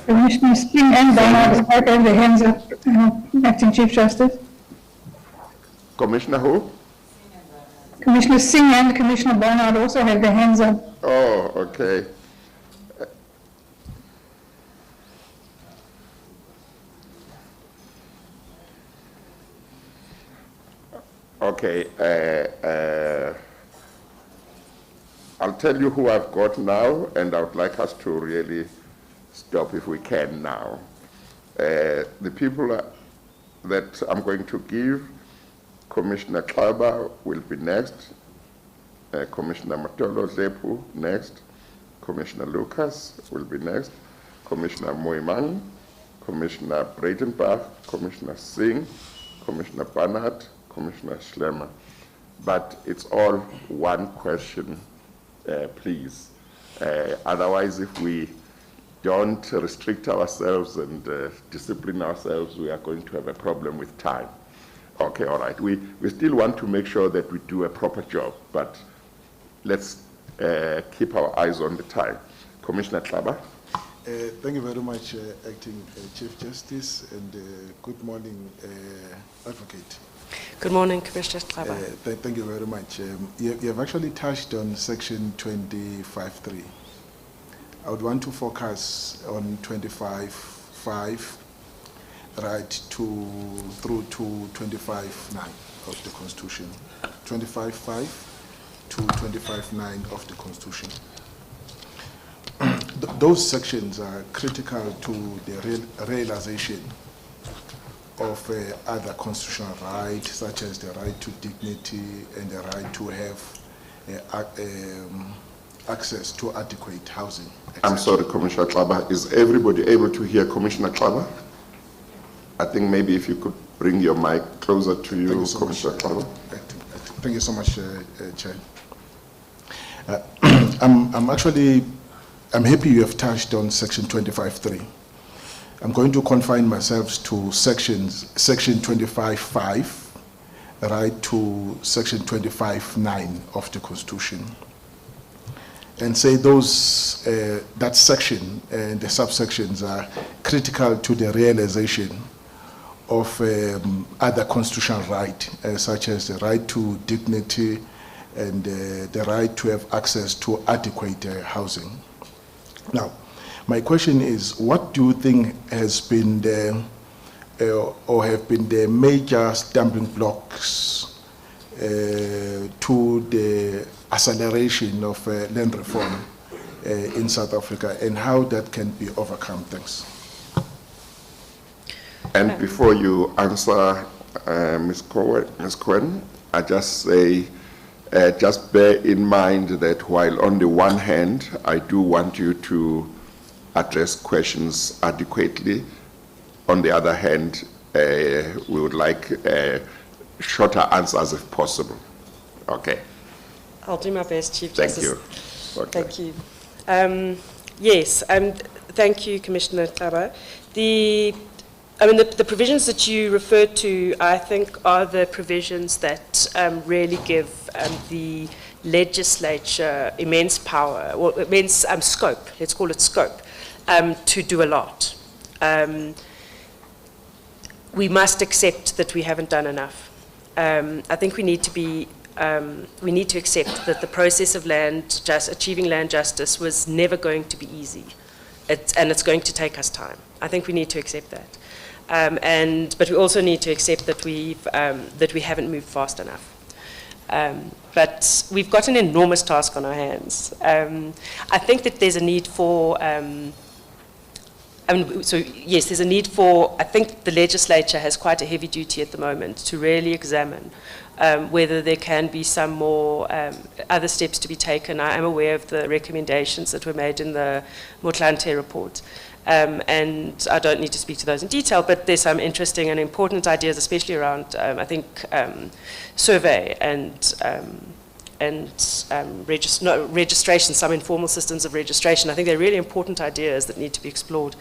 Commissioner Singh and Barnard both have their hands up, Acting Chief Justice. Commissioner who? Commissioner Singh and Commissioner Barnard also have their hands up. Oh, okay. Okay. I'll tell you who I've got now, and I would like us to really stop if we can now. The people that I'm going to give Commissioner Klaba will be next. Commissioner Matolo Zepu next. Commissioner Lucas will be next. Commissioner Moimang, Commissioner Breitenbach, Commissioner Singh, Commissioner Barnard, Commissioner Schlemmer. But it's all one question, please. Otherwise, if we don't restrict ourselves and discipline ourselves, we are going to have a problem with time. Okay, all right. We still want to make sure that we do a proper job, but let's keep our eyes on the time. Commissioner Klaba. Thank you very much, Acting Chief Justice, and good morning, Advocate. Good morning, Commissioner Klaba. Thank you very much. You have actually touched on Section 25.3. I would want to focus on 25.5 right through to 25.9 of the Constitution. 25.5 to 25.9 of the Constitution. Those sections are critical to the realization of other constitutional rights, such as the right to dignity and the right to have access to adequate housing. I'm sorry, Commissioner Klaba. Is everybody able to hear Commissioner Klaba? I think maybe if you could bring your mic closer to you, Commissioner Klaba. Thank you so much, Chair. I'm happy you have touched on Section 25.3. I'm going to confine myself to Section 25.5, right to Section 25.9 of the Constitution, and say those that section and the subsections are critical to the realization of other constitutional rights, such as the right to dignity and the right to have access to adequate housing. Now, my question is, what do you think has been or have been the major stumbling blocks to the acceleration of land reform in South Africa, and how that can be overcome? Thanks. And before you answer, Ms. Cohen, I just say, just bear in mind that while on the one hand, I do want you to address questions adequately, on the other hand, we would like shorter answers if possible. Okay. I'll do my best, Chief Thank Justice. you. Okay. Thank you. Yes, thank you, Commissioner Klaba. The provisions that you referred to, I think, are the provisions that really give the legislature immense power, or immense scope, let's call it scope, to do a lot. We must accept that we haven't done enough. I think we need to accept that the process of achieving land justice was never going to be easy, and it's going to take us time. I think we need to accept that. But we also need to accept that we haven't moved fast enough. But we've got an enormous task on our hands. I think that there's a need for, there's a need for, I think the legislature has quite a heavy duty at the moment to really examine whether there can be some more other steps to be taken. I am aware of the recommendations that were made in the Motlanthe report. And I don't need to speak to those in detail, but there's some interesting and important ideas, especially around, I think, survey and registration, some informal systems of registration. I think they're really important ideas that need to be explored.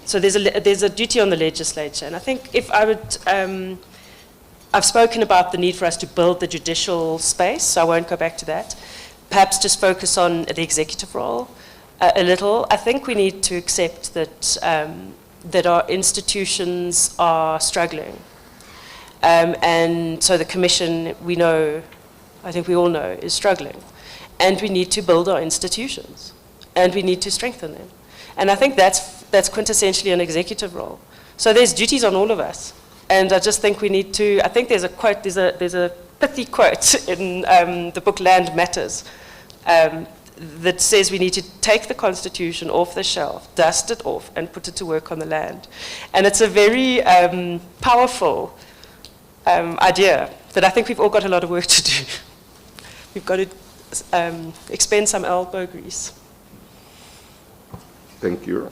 So there's a duty on the legislature, and I think if I would, I've spoken about the need for us to build the judicial space, so I won't go back to that. Perhaps just focus on the executive role a little. I think we need to accept that that our institutions are struggling, and so the Commission, we know, I think we all know, is struggling, and we need to build our institutions, and we need to strengthen them, and I think that's quintessentially an executive role. So there's duties on all of us, and I just think we need to. I think there's a quote, there's a pithy quote in the book Land Matters. That says we need to take the Constitution off the shelf, dust it off, and put it to work on the land. And it's a very powerful idea that I think we've all got a lot of work to do. We've got to expend some elbow grease. Thank you.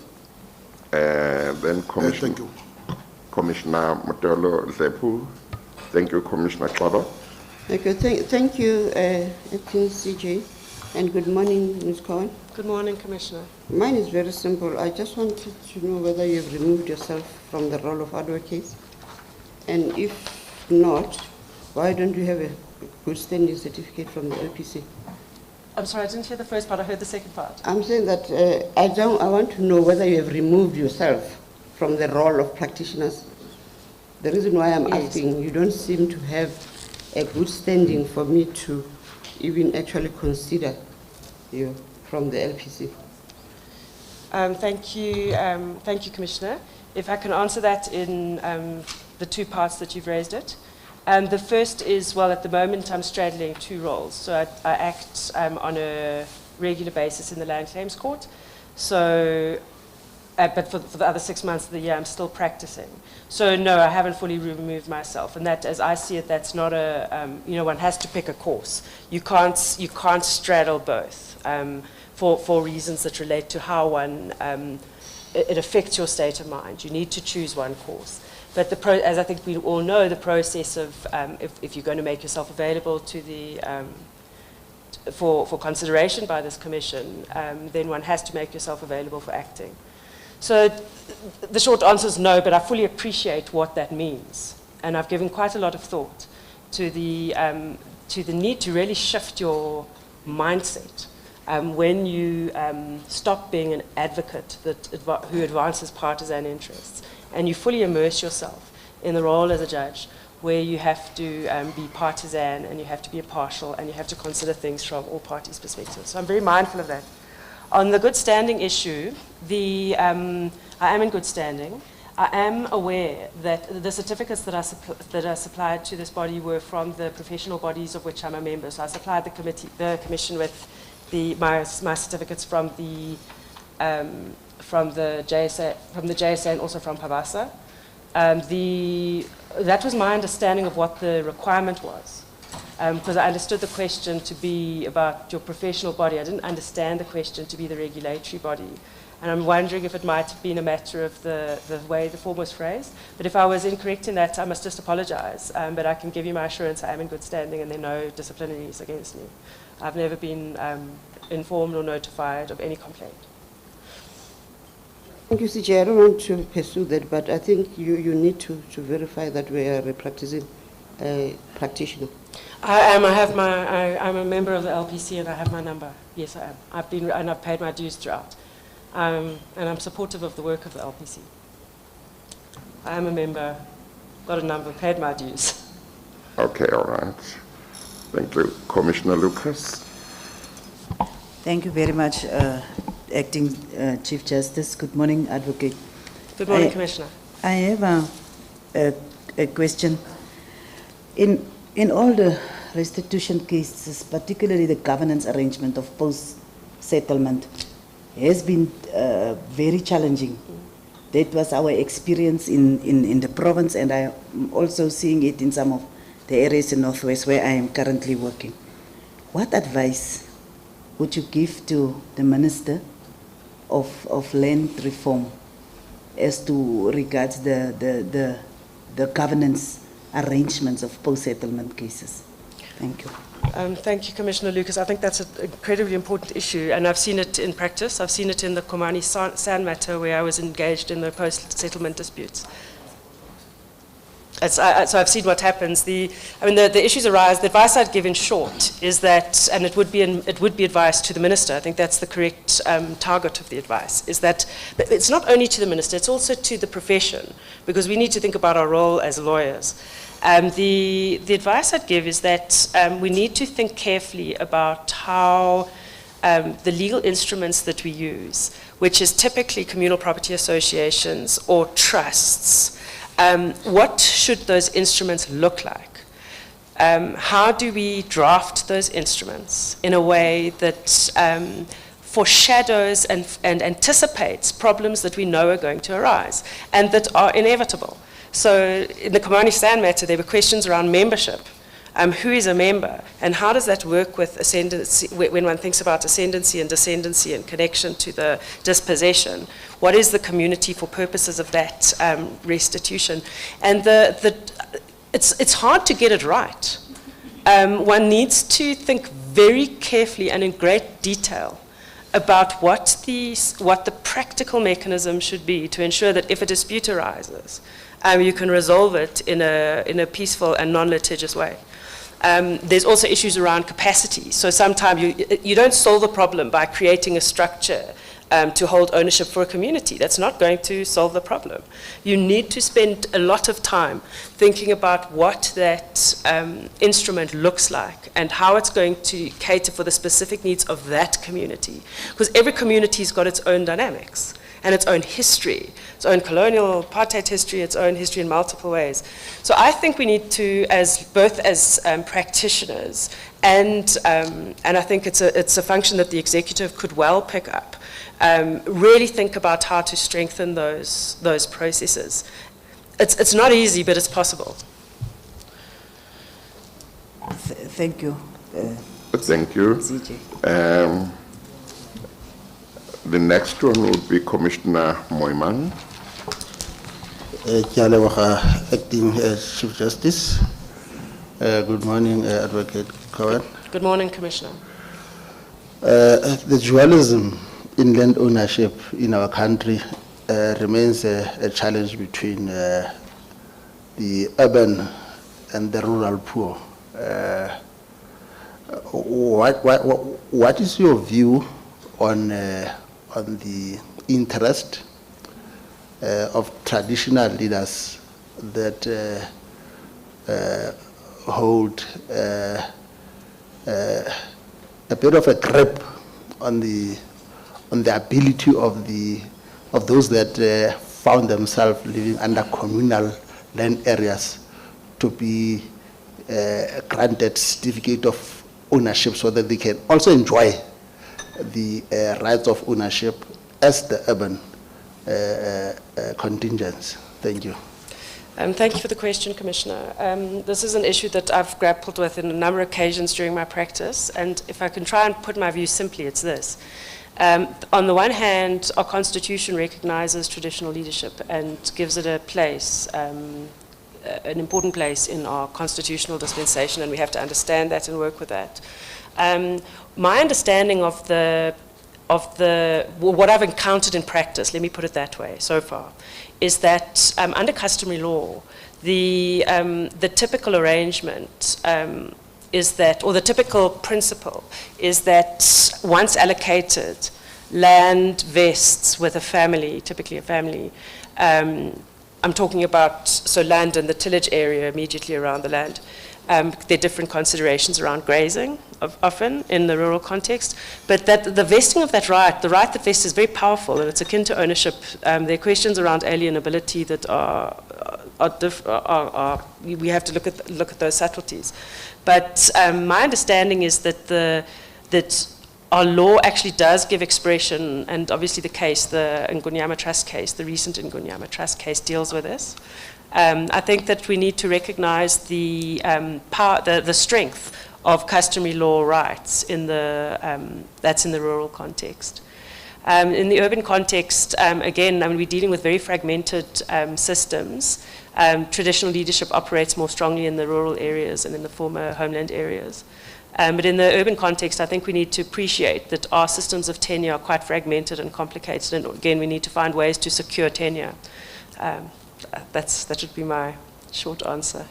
Then thank you. Commissioner Motolo Lepu. Thank you, Commissioner Klaba. Okay, thank you, Acting CJ, and good morning, Ms. Cohen. Good morning, Commissioner. Mine is very simple. I just wanted to know whether you've removed yourself from the role of advocate, and if not, why don't you have a good standing certificate from the LPC? I'm sorry, I didn't hear the first part. I heard the second part. I'm saying that I want to know whether you have removed yourself from the role of practitioners. The reason why I'm asking, you don't seem to have a good standing for me to even actually consider you from the LPC. Thank you, Commissioner. If I can answer that in the two parts that you've raised it. The first is, well, at the moment I'm straddling two roles. So I act on a regular basis in the Land Claims Court. So, but for the other 6 months of the year, I'm still practicing. So no, I haven't fully removed myself. And that, as I see it, that's not a, one has to pick a course. You can't straddle both for reasons that relate to how one, it affects your state of mind. You need to choose one course. But as I think we all know, the process of if you're going to make yourself available to the for consideration by this commission, then one has to make yourself available for acting. So the short answer is no, but I fully appreciate what that means, and I've given quite a lot of thought to the need to really shift your mindset when you stop being an advocate who advances partisan interests, and you fully immerse yourself in the role as a judge, where you have to be partisan and you have to be impartial and you have to consider things from all parties' perspectives. So I'm very mindful of that. On the good standing issue, I am in good standing. I am aware that the certificates that I supplied to this body were from the professional bodies of which I'm a member. So I supplied the commission with my certificates from the JSA and also from PAVASA. That was my understanding of what the requirement was, because I understood the question to be about your professional body. I didn't understand the question to be the regulatory body. And I'm wondering if it might have been a matter of the way the form was phrased. But if I was incorrect in that, I must just apologize. But I can give you my assurance I am in good standing and there are no disciplinaries against me. I've never been informed or notified of any complaint. Thank you, CJ. I don't want to pursue that, but I think you need to verify that we are a practicing practitioner. I am. I'm a member of the LPC and I have my number. Yes, I am. I've paid my dues throughout. And I'm supportive of the work of the LPC. I am a member, got a number, paid my dues. Okay, all right. Thank you. Commissioner Lucas. Thank you very much, Acting Chief Justice. Good morning, Advocate. Good morning, Commissioner. I have a question. In all the restitution cases, particularly the governance arrangement of post-settlement, has been very challenging. That was our experience in the province, and I'm also seeing it in some of the areas in Northwest where I am currently working. What advice would you give to the Minister of Land Reform as to regards the governance arrangements of post-settlement cases? Thank you. Thank you, Commissioner Lucas. I think that's an incredibly important issue, and I've seen it in practice. I've seen it in the Komani Sand matter where I was engaged in the post-settlement disputes. So I've seen what happens. The issues arise. The advice I'd give in short is that, and it would be advice to the Minister, I think that's the correct target of the advice, is that it's not only to the Minister, it's also to the profession, because we need to think about our role as lawyers. The advice I'd give is that we need to think carefully about how the legal instruments that we use, which is typically communal property associations or trusts, what should those instruments look like? How do we draft those instruments in a way that foreshadows and anticipates problems that we know are going to arise and that are inevitable? So in the Komani Sand matter, there were questions around membership. Who is a member, and how does that work with ascendancy, when one thinks about ascendancy and descendancy in connection to the dispossession? What is the community for purposes of that restitution? And it's hard to get it right. One needs to think very carefully and in great detail about what the practical mechanism should be to ensure that if a dispute arises, you can resolve it in a peaceful and non-litigious way. There's also issues around capacity. So sometimes you don't solve the problem by creating a structure to hold ownership for a community. That's not going to solve the problem. You need to spend a lot of time thinking about what that instrument looks like and how it's going to cater for the specific needs of that community. Because every community's got its own dynamics and its own history, its own colonial apartheid history, its own history in multiple ways. So I think we need to, both as practitioners, and I think it's a function that the executive could well pick up, really think about how to strengthen those processes. It's not easy, but it's possible. Thank you. Thank you. CJ. The next one would be Commissioner Moiman. Acting Chief Justice. Good morning, Advocate Cohen. Good morning, Commissioner. The dualism in land ownership in our country remains a challenge between the urban and the rural poor. What is your view on the interest of traditional leaders that hold a bit of a grip on the ability of those that found themselves living under communal land areas to be granted certificate of ownership so that they can also enjoy the rights of ownership as the urban contingents. Thank you. Thank you for the question, Commissioner. This is an issue that I've grappled with on a number of occasions during my practice, and if I can try and put my view simply, it's this. On the one hand, our Constitution recognizes traditional leadership and gives it a place, an important place in our constitutional dispensation, and we have to understand that and work with that. My understanding of what I've encountered in practice, let me put it that way, so far, is that under customary law, the typical arrangement is that, or the typical principle is that once allocated, land vests with a family, typically a family. I'm talking about, so land in the tillage area immediately around the land. There are different considerations around grazing, often in the rural context, but that the vesting of that right, the right that vests is very powerful, and it's akin to ownership. There are questions around alienability that we have to look at those subtleties. But my understanding is that our law actually does give expression, and obviously the case, the Ngunyama Trust case, the recent Ngunyama Trust case deals with this. I think that we need to recognize the power, the strength of customary law rights that's in the rural context. In the urban context, again, we're dealing with very fragmented systems. Traditional leadership operates more strongly in the rural areas and in the former homeland areas. But in the urban context, I think we need to appreciate that our systems of tenure are quite fragmented and complicated, and again, we need to find ways to secure tenure. That should be my short answer.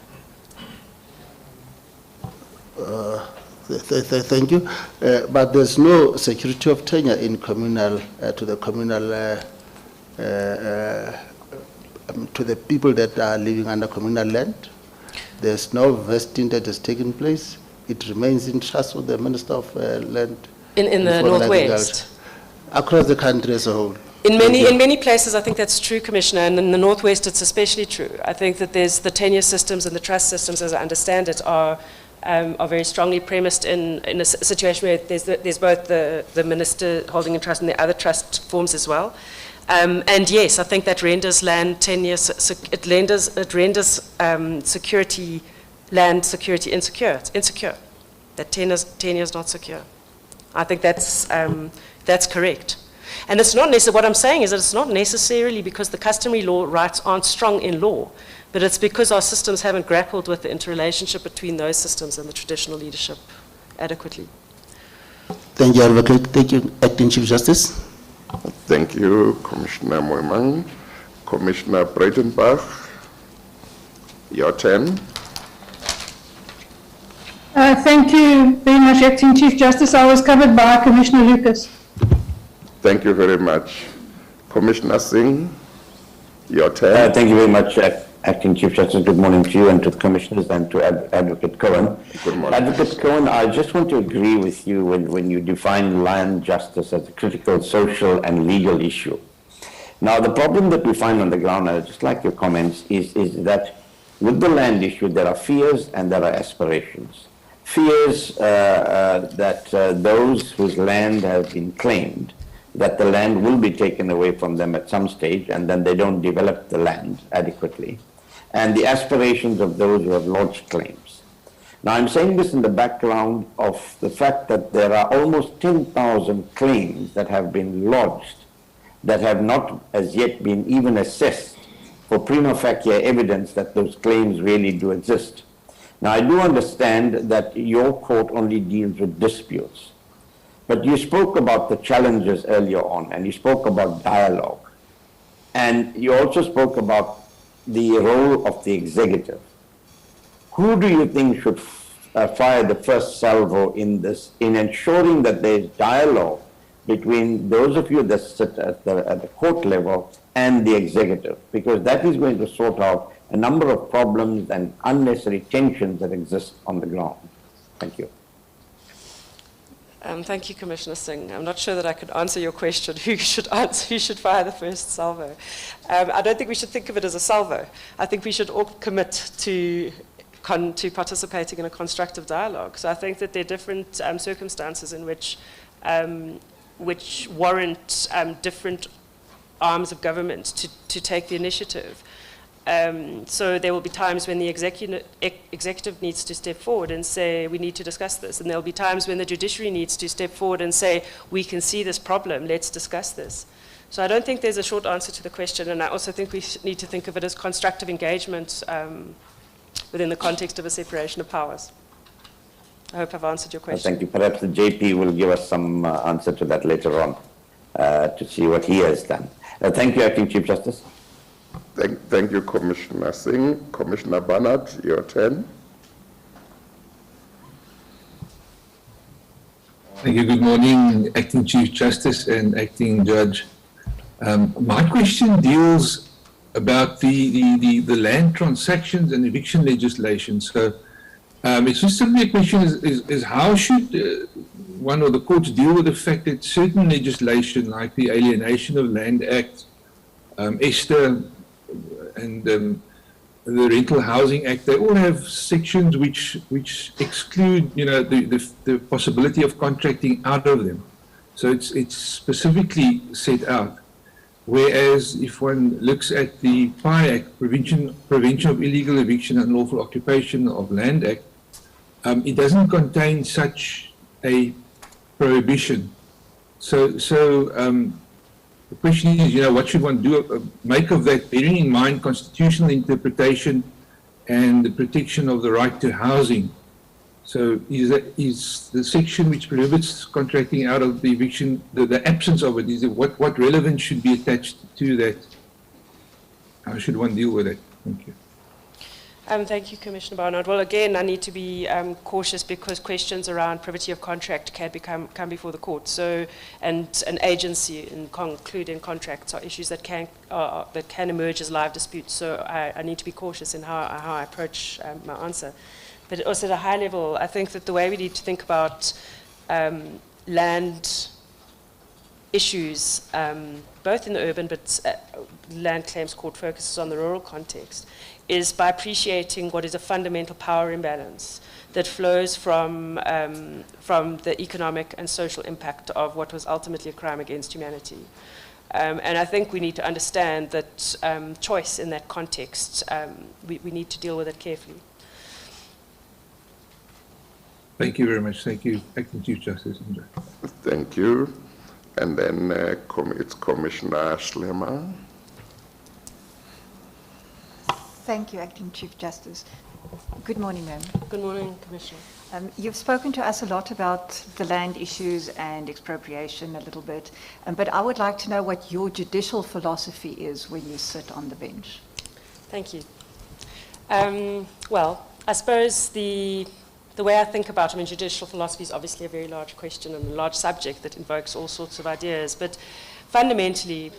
Thank you. But there's no security of tenure in communal to the communal to the people that are living under communal land. There's no vesting that has taken place. It remains in trust with the Minister of Land. In the Northwest? Across the country as a whole. In many places, I think that's true, Commissioner, and in the Northwest, it's especially true. I think that there's the tenure systems and the trust systems, as I understand it, are very strongly premised in a situation where there's both the minister holding a trust and the other trust forms as well. And yes, I think that renders land tenure, it renders security, land security insecure. It's insecure. That tenure is not secure. I think that's correct. And it's not necessarily, what I'm saying is that it's not necessarily because the customary law rights aren't strong in law, but it's because our systems haven't grappled with the interrelationship between those systems and the traditional leadership adequately. Thank you, Advocate. Thank you, Acting Chief Justice. Thank you, Commissioner Moimang. Commissioner Breitenbach, your turn. Thank you very much, Acting Chief Justice. I was covered by Commissioner Lucas. Thank you very much. Commissioner Singh, your turn. Thank you very much, Acting Chief Justice. Good morning to you and to the Commissioners and to Advocate Cohen. Good morning. Advocate Cohen, I just want to agree with you when you define land justice as a critical social and legal issue. Now, the problem that we find on the ground, and I just like your comments, is that with the land issue, there are fears and there are aspirations. Fears that those whose land has been claimed, that the land will be taken away from them at some stage, and then they don't develop the land adequately, and the aspirations of those who have lodged claims. Now, I'm saying this in the background of the fact that there are almost 10,000 claims that have been lodged that have not as yet been even assessed for prima facie evidence that those claims really do exist. Now, I do understand that your court only deals with disputes, but you spoke about the challenges earlier on, and you spoke about dialogue, and you also spoke about the role of the executive. Who do you think should fire the first salvo in this, in ensuring that there is dialogue between those of you that sit at the court level and the executive? Because that is going to sort out a number of problems and unnecessary tensions that exist on the ground. Thank you. Thank you, Commissioner Singh. I'm not sure that I could answer your question, who should fire the first salvo. I don't think we should think of it as a salvo. I think we should all commit to participating in a constructive dialogue. So I think that there are different circumstances in which warrant different arms of government to take the initiative. So there will be times when the executive needs to step forward and say, we need to discuss this. And there will be times when the judiciary needs to step forward and say, we can see this problem, let's discuss this. So I don't think there's a short answer to the question. And I also think we need to think of it as constructive engagement within the context of a separation of powers. I hope I've answered your question. Thank you. Perhaps the JP will give us some answer to that later on to see what he has done. Thank you, Acting Chief Justice. Thank you, Commissioner Singh. Commissioner Barnard, your turn. Thank you. Good morning, Acting Chief Justice and Acting Judge. My question deals about the land transactions and eviction legislation. So it's just simply a question is how should one or the courts deal with the fact that certain legislation like the Alienation of Land Act, ESTER, and the Rental Housing Act, they all have sections which exclude, the possibility of contracting out of them. So it's specifically set out. Whereas if one looks at the PI Act, Prevention of Illegal Eviction and Unlawful Occupation of Land Act, it doesn't contain such a prohibition. So the question is, what should one do, make of that, bearing in mind constitutional interpretation and the protection of the right to housing? So is the section which prohibits contracting out of the eviction, the absence of it, what relevance should be attached to that? How should one deal with it? Thank you. Thank you, Commissioner Barnard. Well, again, I need to be cautious because questions around privity of contract can come before the court. So, and an agency including contracts are issues that can emerge as live disputes. So I need to be cautious in how I approach my answer. But also at a high level, I think that the way we need to think about land issues, both in the urban, but land claims court focuses on the rural context, is by appreciating what is a fundamental power imbalance that flows from the economic and social impact of what was ultimately a crime against humanity. And I think we need to understand that choice in that context, we need to deal with it carefully. Thank you very much. Thank you, Acting Chief Justice. Thank you. And then it's Commissioner Schlemmer. Thank you, Acting Chief Justice. Good morning, ma'am. Good morning, Commissioner. You've spoken to us a lot about the land issues and expropriation a little bit, but I would like to know what your judicial philosophy is when you sit on the bench. Thank you. Well, I suppose the way I think about judicial philosophy is obviously a very large question and a large subject that invokes all sorts of ideas, but fundamentally,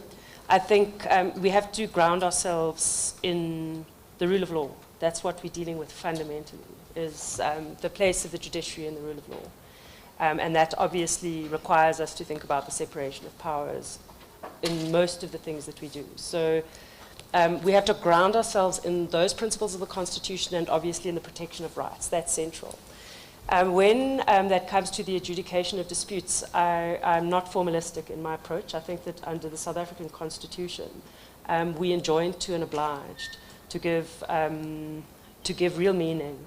I think we have to ground ourselves in the rule of law. That's what we're dealing with fundamentally, is the place of the judiciary in the rule of law. And that obviously requires us to think about the separation of powers in most of the things that we do. So we have to ground ourselves in those principles of the Constitution and obviously in the protection of rights. That's central. When that comes to the adjudication of disputes, I'm not formalistic in my approach. I think that under the South African Constitution, we enjoined to and obliged to give real meaning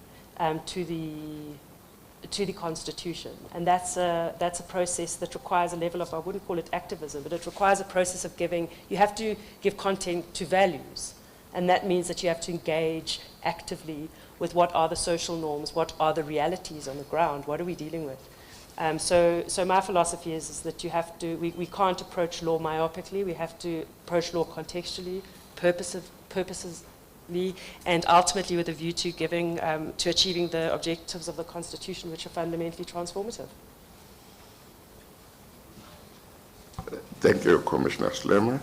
to the Constitution. And that's a process that requires a level of, I wouldn't call it activism, but it requires a process of you have to give content to values. And that means that you have to engage actively with what are the social norms, what are the realities on the ground, what are we dealing with. So my philosophy is that you have to, we can't approach law myopically, we have to approach law contextually, purposely, and ultimately with a view to to achieving the objectives of the Constitution, which are fundamentally transformative. Thank you, Commissioner Schlemmer.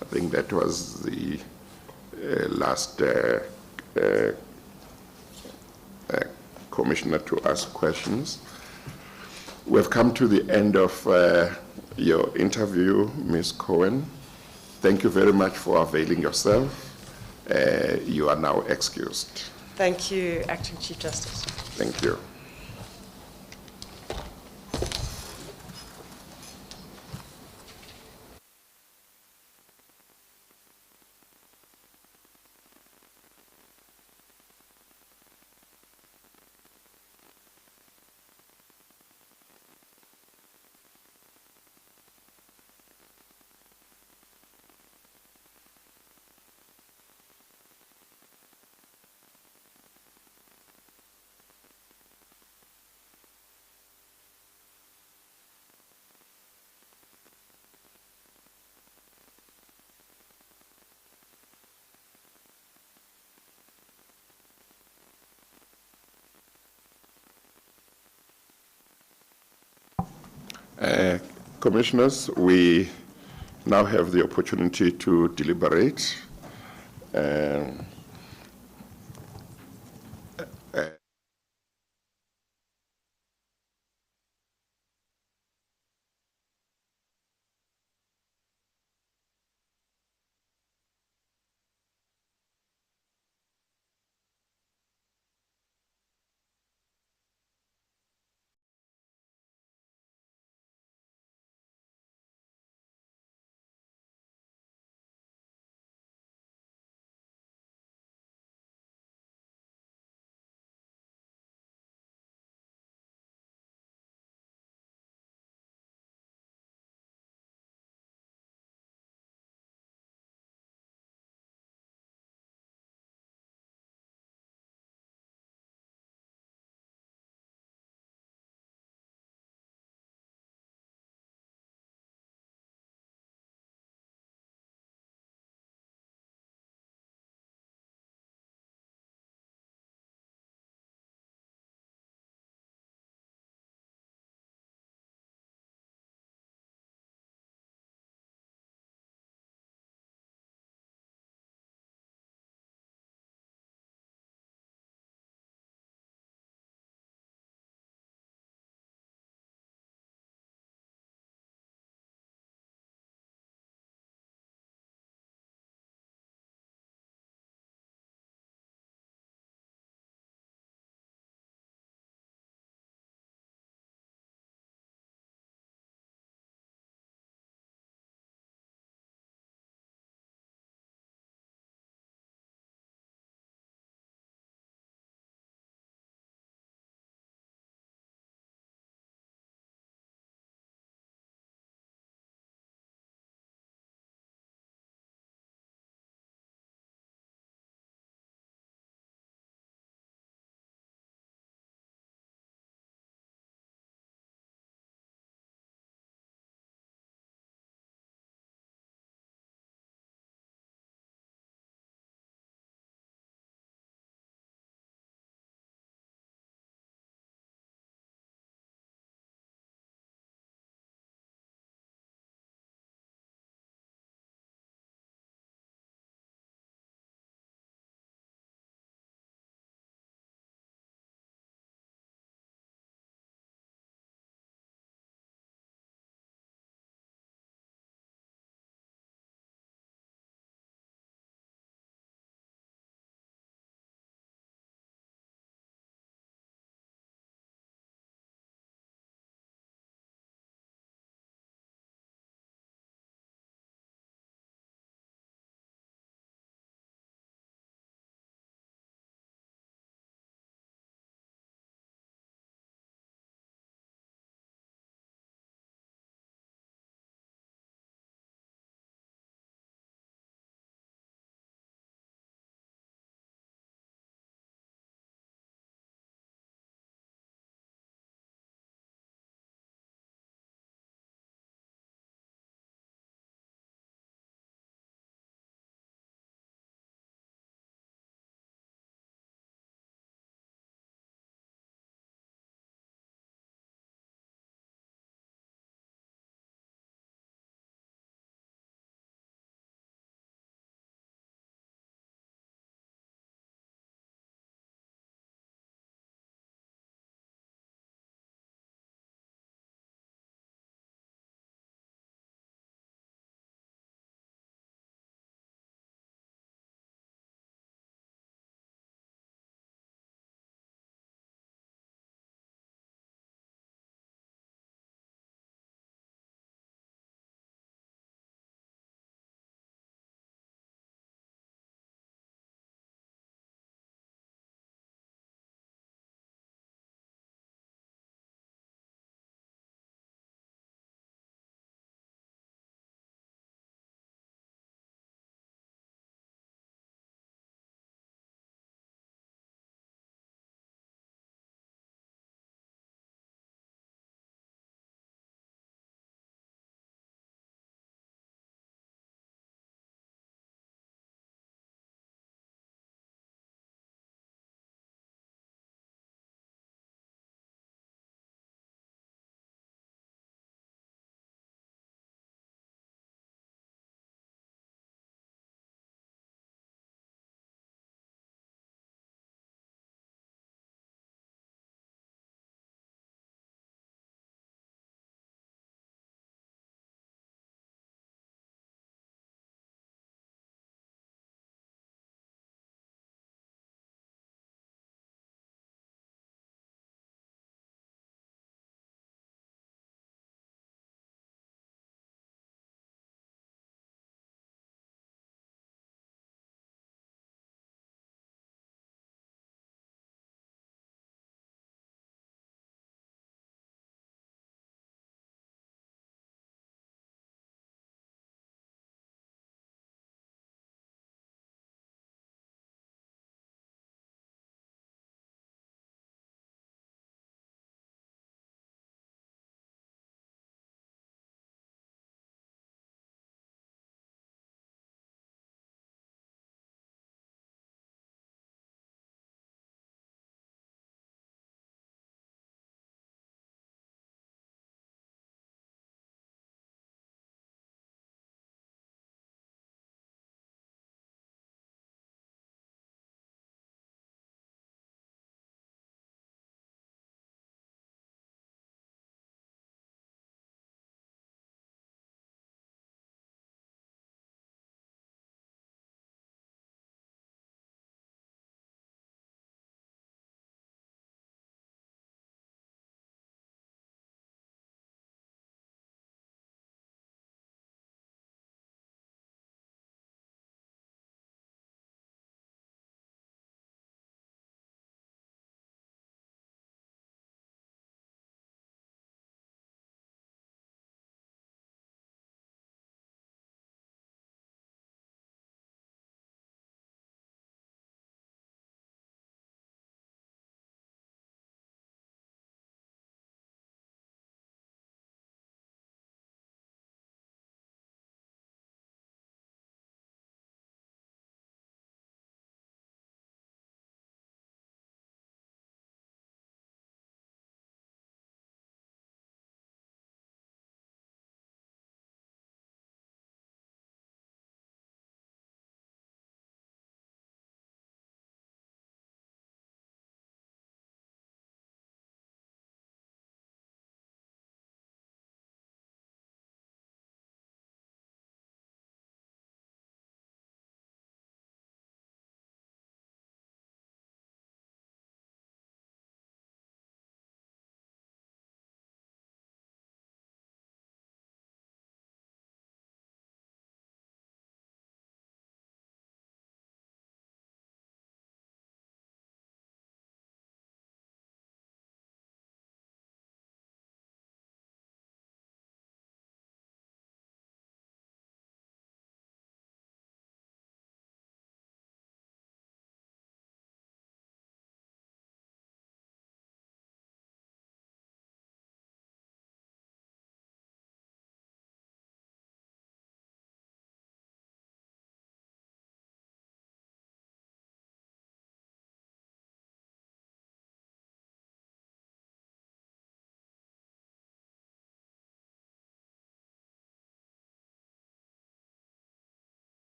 I think that was the last commissioner to ask questions. We've come to the end of your interview, Ms. Cohen. Thank you very much for availing yourself. You are now excused. Thank you, Acting Chief Justice. Thank you. Commissioners, we now have the opportunity to deliberate.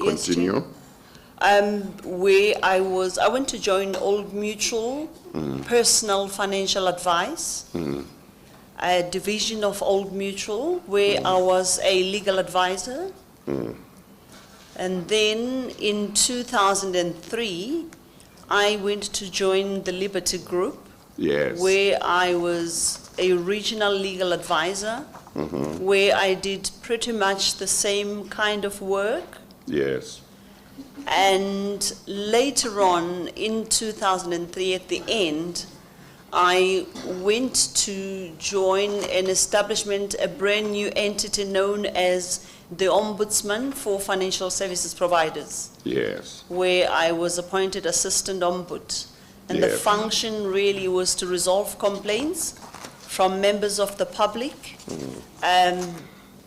Continue. Where I went to join Old Mutual, personal financial advice, a division of Old Mutual, where I was a legal advisor. And then in 2003, I went to join the Liberty Group, Yes. where I was a regional legal advisor, where I did pretty much the same kind of work. Yes. And later on, in 2003, at the end, I went to join an establishment, a brand new entity known as the Ombudsman for Financial Services Providers, Yes. where I was appointed Assistant Ombud. And the Yes. function really was to resolve complaints from members of the public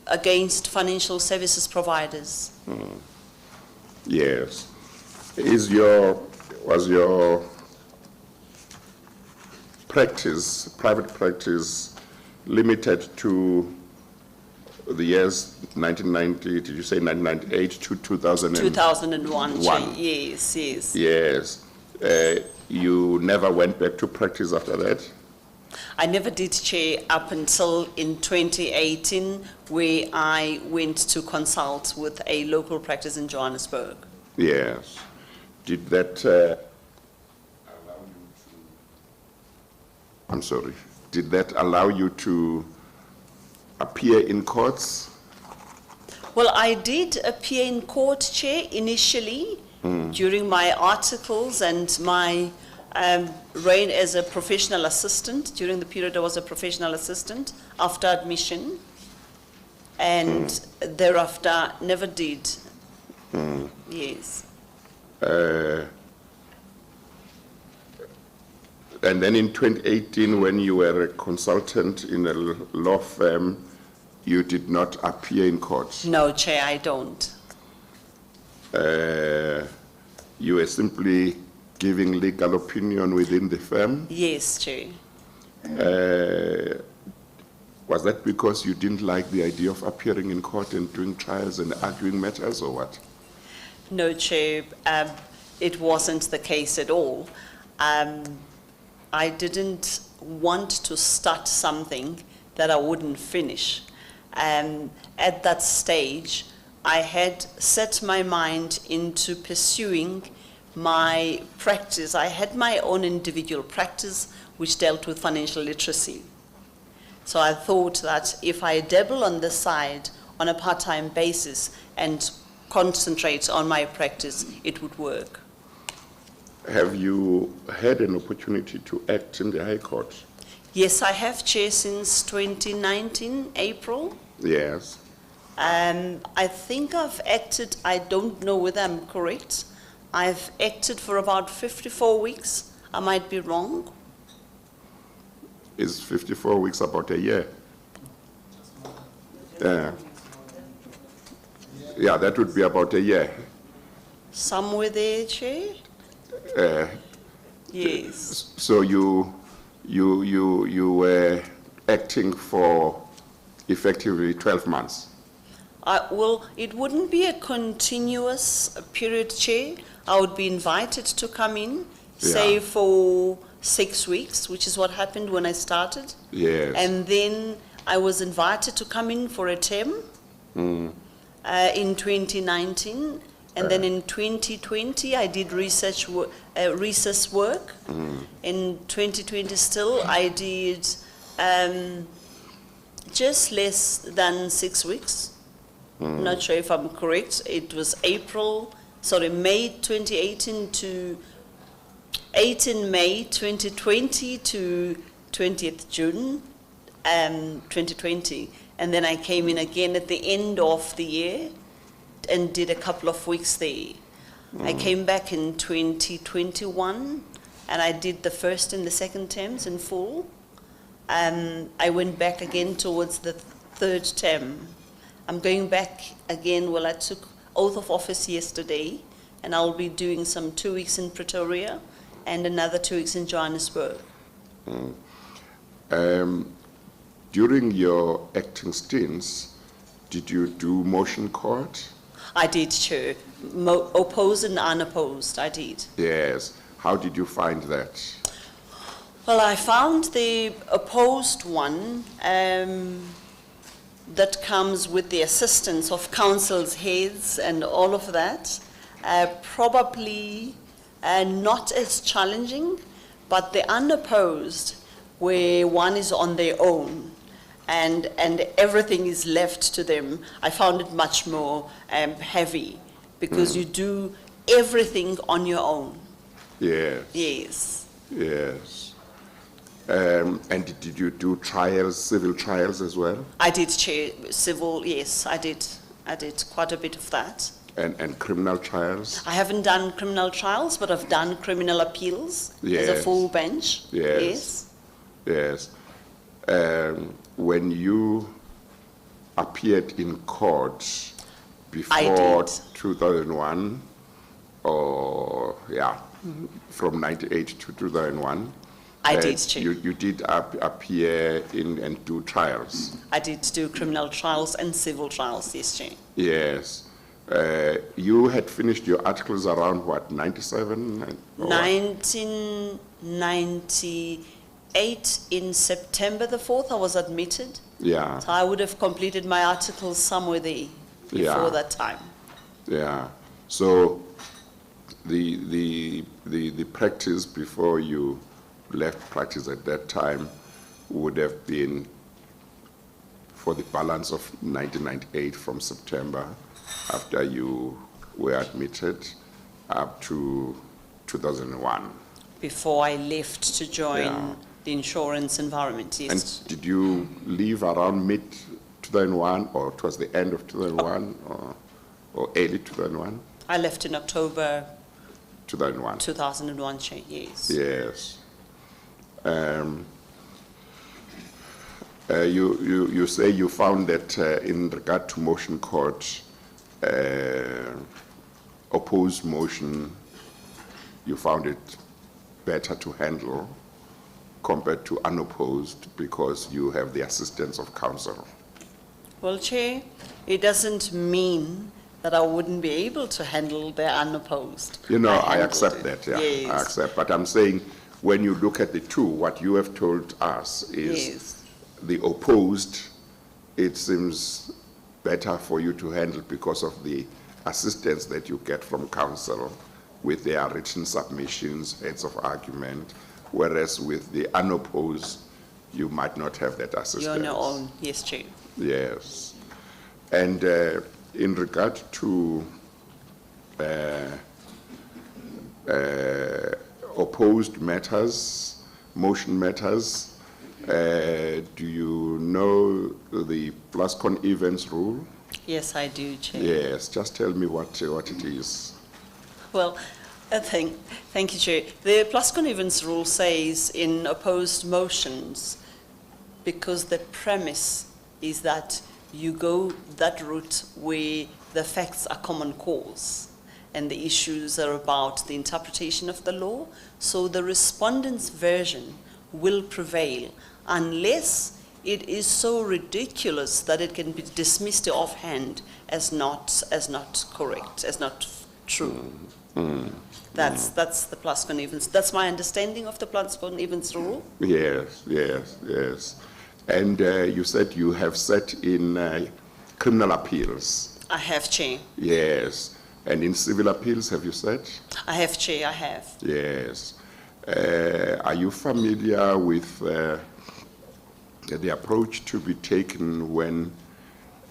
against financial services providers. Yes. Was your practice, private practice, limited to the years 1990, did you say 1998 to 2000? 2001, One. yes, yes. Yes. You never went back to practice after that? I never did, Chair, up until in 2018, where I went to consult with a local practice in Johannesburg. Yes. Did that allow you to... I'm sorry. Did that allow you to appear in courts? Well, I did appear in court, Chair, initially, during my articles and my reign as a professional assistant. During the period I was a professional assistant after admission, and thereafter never did. Yes. And then in 2018, when you were a consultant in a law firm, you did not appear in court? No, Chair, I don't. You were simply giving legal opinion within the firm? Yes, Chair. Was that because you didn't like the idea of appearing in court and doing trials and arguing matters, or what? No, Chair, it wasn't the case at all. I didn't want to start something that I wouldn't finish. At that stage, I had set my mind into pursuing my practice. I had my own individual practice which dealt with financial literacy. So I thought that if I dabble on the side on a part-time basis and concentrate on my practice, it would work. Have you had an opportunity to act in the High Court? Yes, I have, Chair, since 2019, April. Yes. I think I've acted, I don't know whether I'm correct, I've acted for about 54 weeks. I might be wrong. Is 54 weeks about a year? Yeah, that would be about a year. Somewhere there, Chair? Yes. So you were acting for effectively 12 months? Well, it wouldn't be a continuous period, Chair. I would be invited to come in, say for 6 weeks, which is what happened when I started. Yes. And then I was invited to come in for a term in 2019. And then in 2020, I did recess work. In 2020 still, I did just less than 6 weeks. I'm not sure if I'm correct. It was May 2018 to 18 May 2020 to 20th June 2020. And then I came in again at the end of the year and did a couple of weeks there. I came back in 2021 and I did the first and the second terms in full. I went back again towards the third term. I'm going back again. Well, I took oath of office yesterday and I'll be doing some 2 weeks in Pretoria and another 2 weeks in Johannesburg. During your acting stints, did you do motion court? I did, Chair. opposed and unopposed, I did. Yes. How did you find that? Well, I found the opposed one that comes with the assistance of council's heads and all of that, probably not as challenging, but the unopposed, where one is on their own and everything is left to them, I found it much more heavy, because you do everything on your own. Yes. Yes. Yes. And did you do trials, civil trials as well? I did chair civil, yes, I did quite a bit of that. And criminal trials? I haven't done criminal trials, but I've done criminal appeals as a full bench. Yes. Yes. When you appeared in court before 2001, or from 98 to 2001, I did, Chair. You did appear in and do trials. I did do criminal trials and civil trials, yes, Chair. Yes. You had finished your articles around what, 97? 1998, in September the 4th, I was admitted. Yeah. So I would have completed my articles somewhere there before that time. Yeah. So the practice before you left practice at that time would have been for the balance of 1998 from September, after you were admitted, up to 2001. Before I left to join the insurance environment, yes. And did you leave around mid-2001 or towards the end of 2001 or early 2001? I left in October 2001. 2001, Chair, yes. Yes. You say you found that in regard to motion court, opposed motion, you found it better to handle compared to unopposed because you have the assistance of counsel. Well, Chair, it doesn't mean that I wouldn't be able to handle the unopposed. You know, I accept that, Yes. I accept. But I'm saying, when you look at the two, what you have told us is the opposed, it seems better for you to handle because of the assistance that you get from counsel with their written submissions, heads of argument, whereas with the unopposed, you might not have that assistance. You're on your own, yes, Chair. Yes. And in regard to opposed matters, motion matters, do you know the pluscon events rule? Yes, I do, Chair. Yes, just tell me what it is. Well, thank you, Chair. The pluscon events rule says in opposed motions, because the premise is that you go that route where the facts are common cause and the issues are about the interpretation of the law, so the respondent's version will prevail unless it is so ridiculous that it can be dismissed offhand as not correct, as not true. That's the pluscon events. That's my understanding of the pluscon events rule. Yes, yes, yes. And you said you have sat in criminal appeals. I have, Chair. Yes. And in civil appeals, have you sat? I have, Chair, I have. Yes. Are you familiar with the approach to be taken when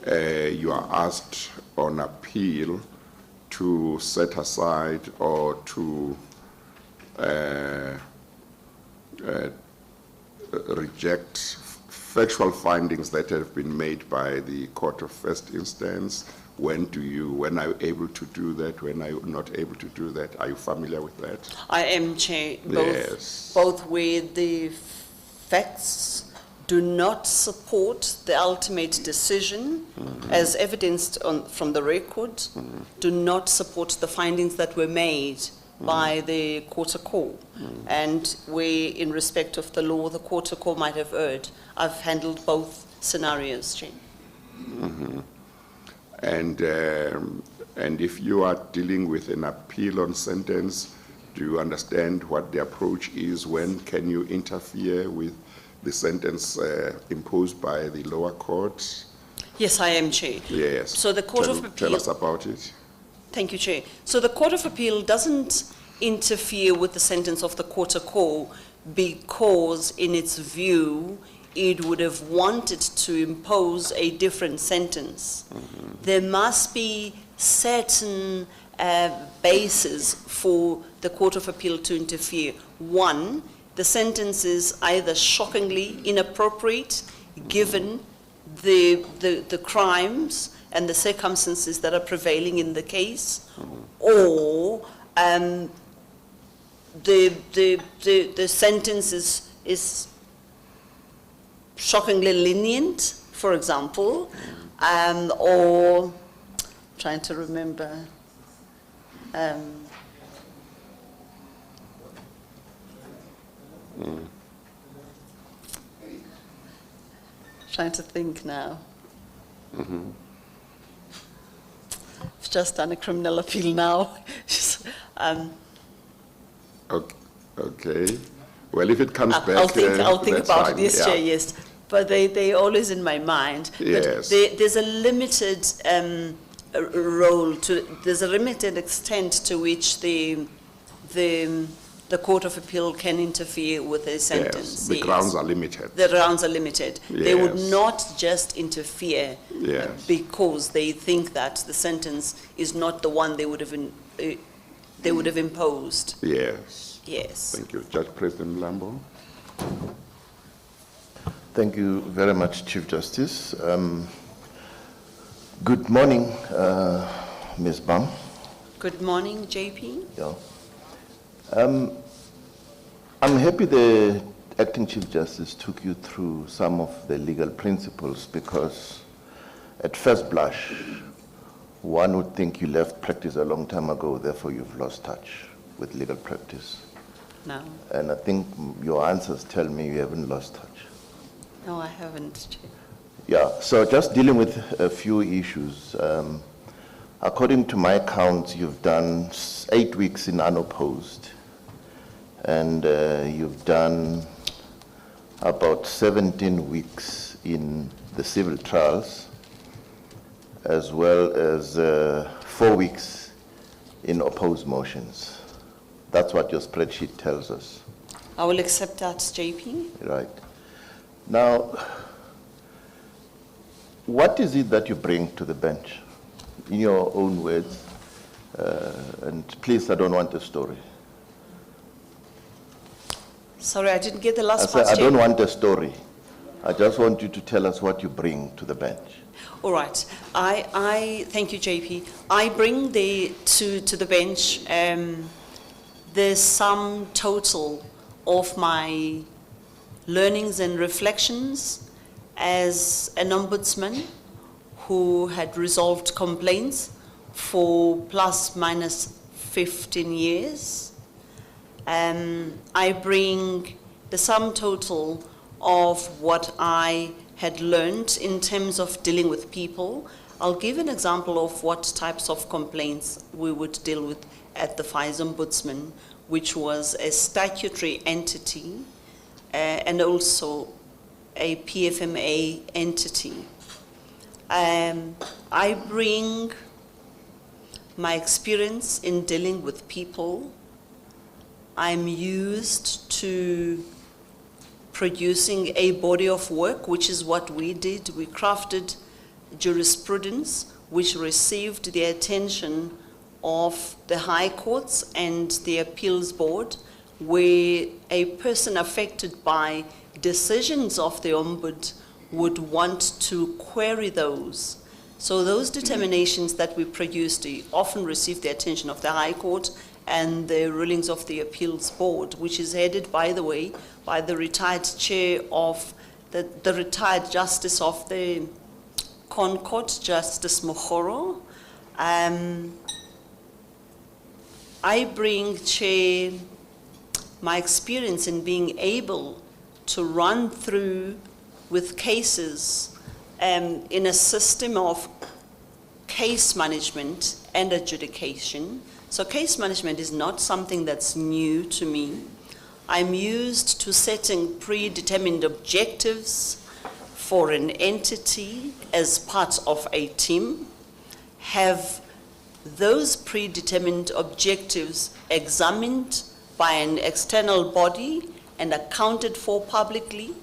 you are asked on appeal to set aside or to reject factual findings that have been made by the court of first instance? When are you able to do that? When are you not able to do that? Are you familiar with that? I am, Chair. Yes. Both where the facts do not support the ultimate decision, as evidenced from the record, do not support the findings that were made by the court of call, and where, in respect of the law, the court of call might have erred. I've handled both scenarios, Chair. And And if you are dealing with an appeal on sentence, do you understand what the approach is? When can you interfere with the sentence imposed by the lower court? Yes, I am, Chair. Yes. So the Court of Appeal... Tell us about it. Thank you, Chair. So the Court of Appeal doesn't interfere with the sentence of the Court of Call because, in its view, it would have wanted to impose a different sentence. There must be certain basis for the Court of Appeal to interfere. One, the sentence is either shockingly inappropriate given the crimes and the circumstances that are prevailing in the case, or the sentence is shockingly lenient, for example, or trying to remember. Trying to think now. I've just done a criminal appeal now. Okay. Well, if it comes back, I'll think that's about fine. it. Yes, Yeah. Chair, yes. But they're always in my mind. Yes. But there's a limited there's a limited extent to which the Court of Appeal can interfere with a sentence. Yes, the grounds are limited. The grounds are limited. They would Yes. not just interfere Yes. because they think that the sentence is not the one they would have imposed. Yes. Yes. Thank you. Judge President Lambo. Thank you very much, Chief Justice. Good morning, Ms. Bang. Good morning, JP. Yeah. I'm happy the Acting Chief Justice took you through some of the legal principles, because at first blush, one would think you left practice a long time ago, therefore you've lost touch with legal practice. No. And I think your answers tell me you haven't lost touch. No, I haven't, Chair. Yeah, so just dealing with a few issues. According to my count, you've done 8 weeks in unopposed, and you've done about 17 weeks in the civil trials, as well as 4 weeks in opposed motions. That's what your spreadsheet tells us. I will accept that, JP. Right. Now, what is it that you bring to the bench, in your own words? And please, I don't want a story. Sorry, I didn't get the last I part, said, I don't JP. want a story. I just want you to tell us what you bring to the bench. All right. I thank you, JP. I bring to the bench the sum total of my learnings and reflections as an ombudsman who had resolved complaints for plus minus 15 years. I bring the sum total of what I had learned in terms of dealing with people. I'll give an example of what types of complaints we would deal with at the Vice Ombudsman, which was a statutory entity and also a PFMA entity. I bring my experience in dealing with people. I'm used to producing a body of work, which is what we did. We crafted jurisprudence which received the attention of the High Courts and the Appeals Board, where a person affected by decisions of the Ombud would want to query those. So those determinations that we produced often received the attention of the High Court and the rulings of the Appeals Board, which is headed, by the way, by the retired chair of the retired justice of the Concord, Justice Mohoro. I bring, Chair, my experience in being able to run through with cases in a system of case management and adjudication. So case management is not something that's new to me. I'm used to setting predetermined objectives for an entity as part of a team, have those predetermined objectives examined by an external body and accounted for publicly.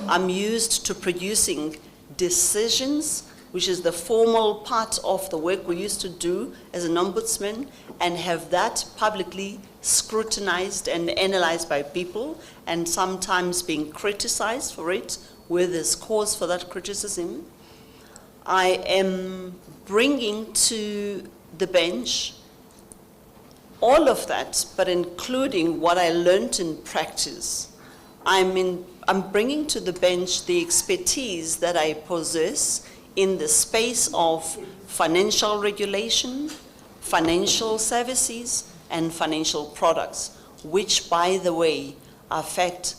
I'm used to producing decisions, which is the formal part of the work we used to do as an ombudsman, and have that publicly scrutinized and analyzed by people, and sometimes being criticized for it, where there's cause for that criticism. I am bringing to the bench all of that, but including what I learned in practice. I'm bringing to the bench the expertise that I possess in the space of financial regulation, financial services, and financial products, which, by the way, affect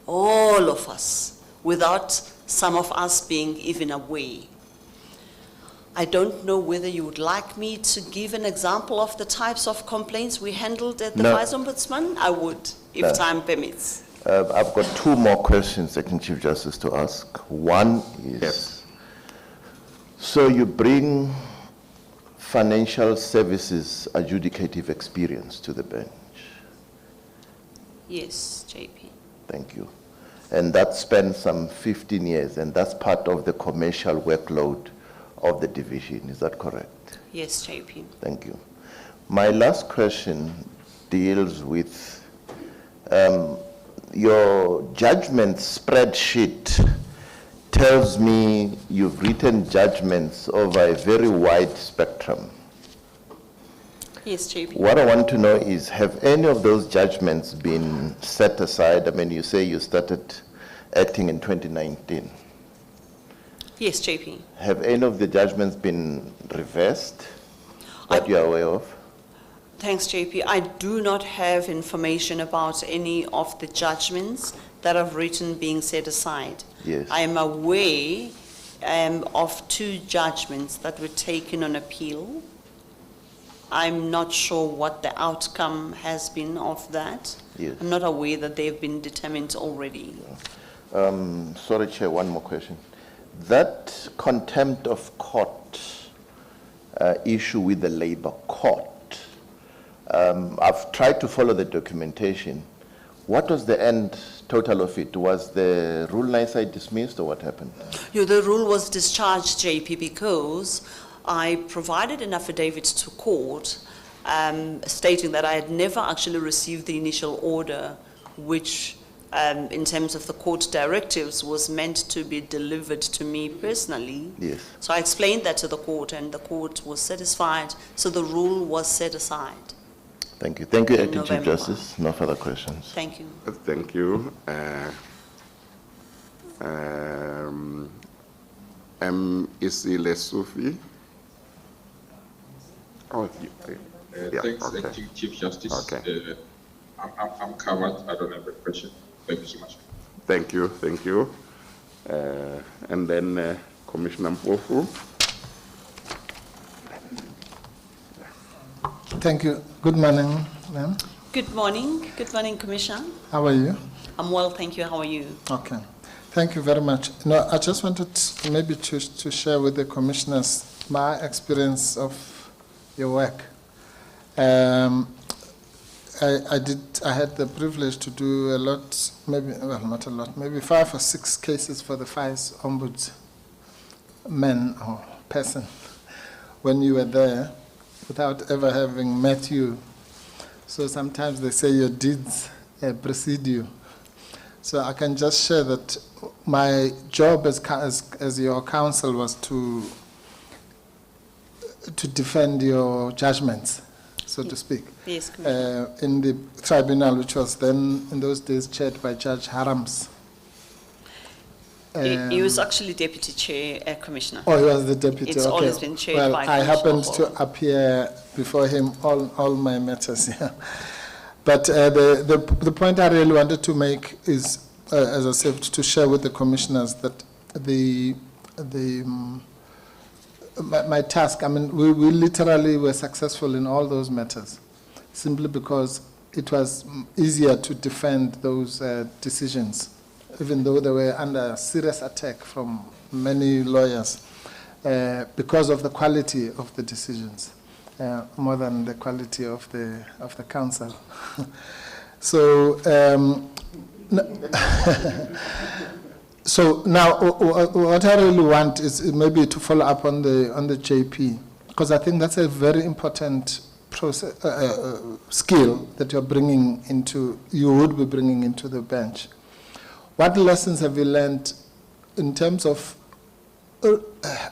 all of us without some of us being even aware. I don't know whether you would like me to give an example of the types of complaints we handled at the Vice Ombudsman. I would, if time permits. I've got two more questions, Acting Chief Justice, to ask. One is, so you bring financial services adjudicative experience to the bench? Yes, JP. Thank you. And that spans some 15 years, and that's part of the commercial workload of the division, is that correct? Yes, JP. Thank you. My last question deals with your judgment spreadsheet. Tells me you've written judgments over a very wide spectrum. Yes, JP. What I want to know is, have any of those judgments been set aside? I mean, you say you started acting in 2019. Yes, JP. Have any of the judgments been reversed that you are aware of? Thanks, JP. I do not have information about any of the judgments that I've written being set aside. Yes. I am aware of 2 judgments that were taken on appeal. I'm not sure what the outcome has been of that. Yes. I'm not aware that they've been determined already. Sorry, Chair, one more question. That contempt of court issue with the Labour Court, I've tried to follow the documentation. What was the end total of it? Was the rule 9 dismissed, or what happened? The rule was discharged, JP, because I provided an affidavit to court stating that I had never actually received the initial order, which in terms of the court directives was meant to be delivered to me personally. Yes. So I explained that to the court, and the court was satisfied, so the rule was set aside. Thank you. Thank you, Acting Chief Justice. No further questions. Thank you. Thank you. Isile Sufi. Oh, Thanks, Acting Chief Justice. Okay. I'm covered. I don't have a question. Thank you so much. Thank you. Thank you. And then Commissioner Mpofu. Thank you. Good morning, ma'am. Good morning. Good morning, Commissioner. How are you? I'm well, thank you. How are you? Okay. Thank you very much. No, I just wanted maybe to share with the commissioners my experience of your work. I had the privilege to do a lot, maybe, well, not a lot, maybe 5 or 6 cases for the Vice Ombudsman or person when you were there, without ever having met you. So sometimes they say your deeds precede you. So I can just share that my job as your counsel was to defend your judgments, so to speak. Yes, in the tribunal, which was then, in those days, chaired by Judge Harams. He was actually Deputy Chair, Commissioner. Oh, he was the Deputy, It's okay. always been chaired by I happened Commissioner to appear before him all my matters, yeah. But the point I really wanted to make is, as I said, to share with the commissioners that the my task. I mean, we literally were successful in all those matters, simply because it was easier to defend those decisions, even though they were under serious attack from many lawyers, because of the quality of the decisions, more than the quality of the counsel. So. So now, what I really want is maybe to follow up on the JP, because I think that's a very important process, skill that you would be bringing into the bench. What lessons have you learned in terms of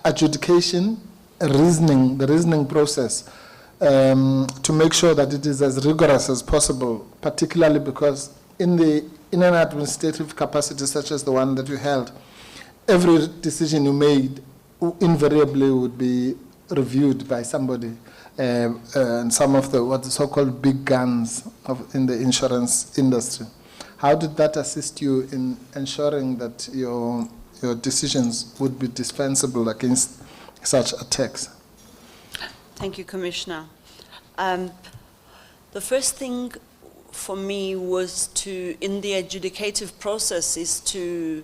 adjudication, reasoning, the reasoning process, to make sure that it is as rigorous as possible, particularly because in an administrative capacity such as the one that you held, every decision you made invariably would be reviewed by somebody, and some of the so-called big guns in the insurance industry. How did that assist you in ensuring that your decisions would be dispensable against such attacks? Thank you, Commissioner. The first thing for me was in the adjudicative process, is to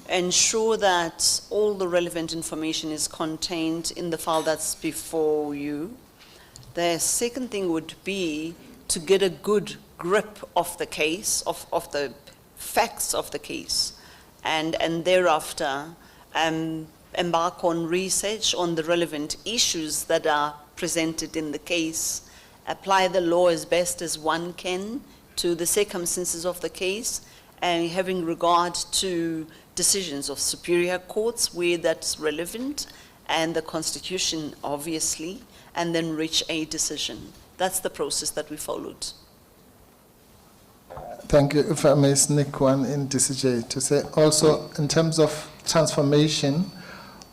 ensure that all the relevant information is contained in the file that's before you. The second thing would be to get a good grip of the case, of the facts of the case, and thereafter embark on research on the relevant issues that are presented in the case, apply the law as best as one can to the circumstances of the case, and having regard to decisions of superior courts where that's relevant, and the Constitution, obviously, and then reach a decision. That's the process that we followed. Thank you. If I may sneak one in, DCJ, to say also, in terms of transformation,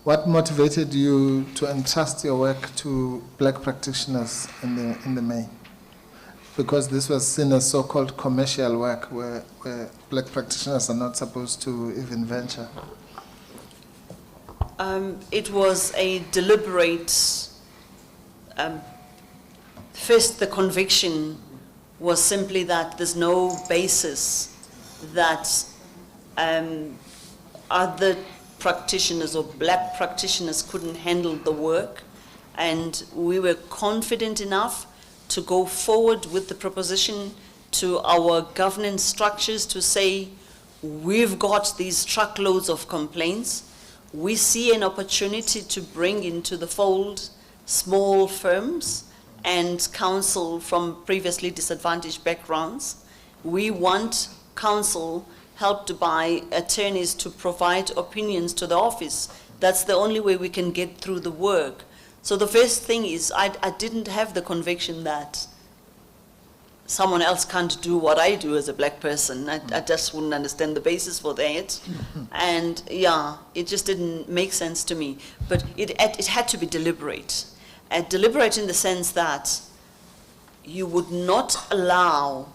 what motivated you to entrust your work to black practitioners in the main? Because this was seen as so-called commercial work where black practitioners are not supposed to even venture. It was a deliberate, first the conviction was simply that there's no basis that other practitioners or black practitioners couldn't handle the work, and we were confident enough to go forward with the proposition to our governance structures to say, we've got these truckloads of complaints. We see an opportunity to bring into the fold small firms and counsel from previously disadvantaged backgrounds. We want counsel helped by attorneys to provide opinions to the office. That's the only way we can get through the work. So the first thing is I didn't have the conviction that someone else can't do what I do as a black person. I just wouldn't understand the basis for that. And yeah, it just didn't make sense to me. But it had to be deliberate. Deliberate in the sense that you would not allow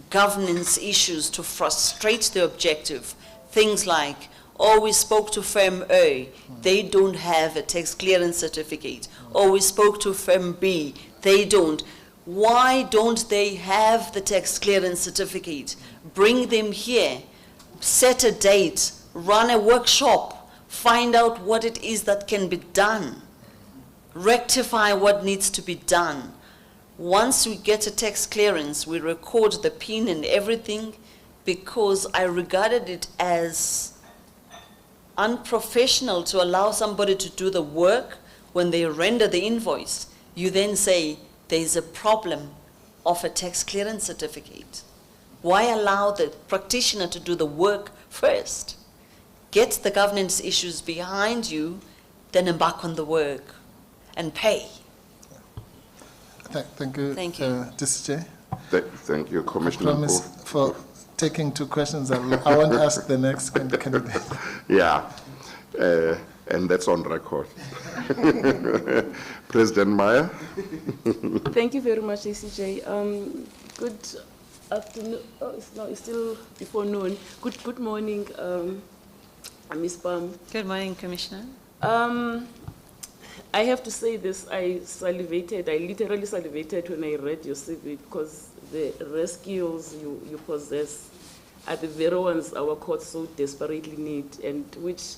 governance issues to frustrate the objective. Things like, oh, we spoke to firm A, they don't have a tax clearance certificate. Or we spoke to firm B, they don't. Why don't they have the tax clearance certificate? Bring them here, set a date, run a workshop, find out what it is that can be done, rectify what needs to be done. Once we get a tax clearance, we record the PIN and everything, because I regarded it as unprofessional to allow somebody to do the work. When they render the invoice, you then say, there's a problem of a tax clearance certificate. Why allow the practitioner to do the work first? Get the governance issues behind you, then embark on the work and pay. Thank you. Thank you. DCJ. Thank you, Commissioner. I promise for taking 2 questions. I won't ask the next candidate. Yeah, and that's on record. President Meyer. Thank you very much, DCJ. Good afternoon. It's still before noon. Good morning, Ms. Bam. Good morning, Commissioner. I have to say this, I literally salivated when I read your CV, because the rare skills you possess are the very ones our courts so desperately need, and which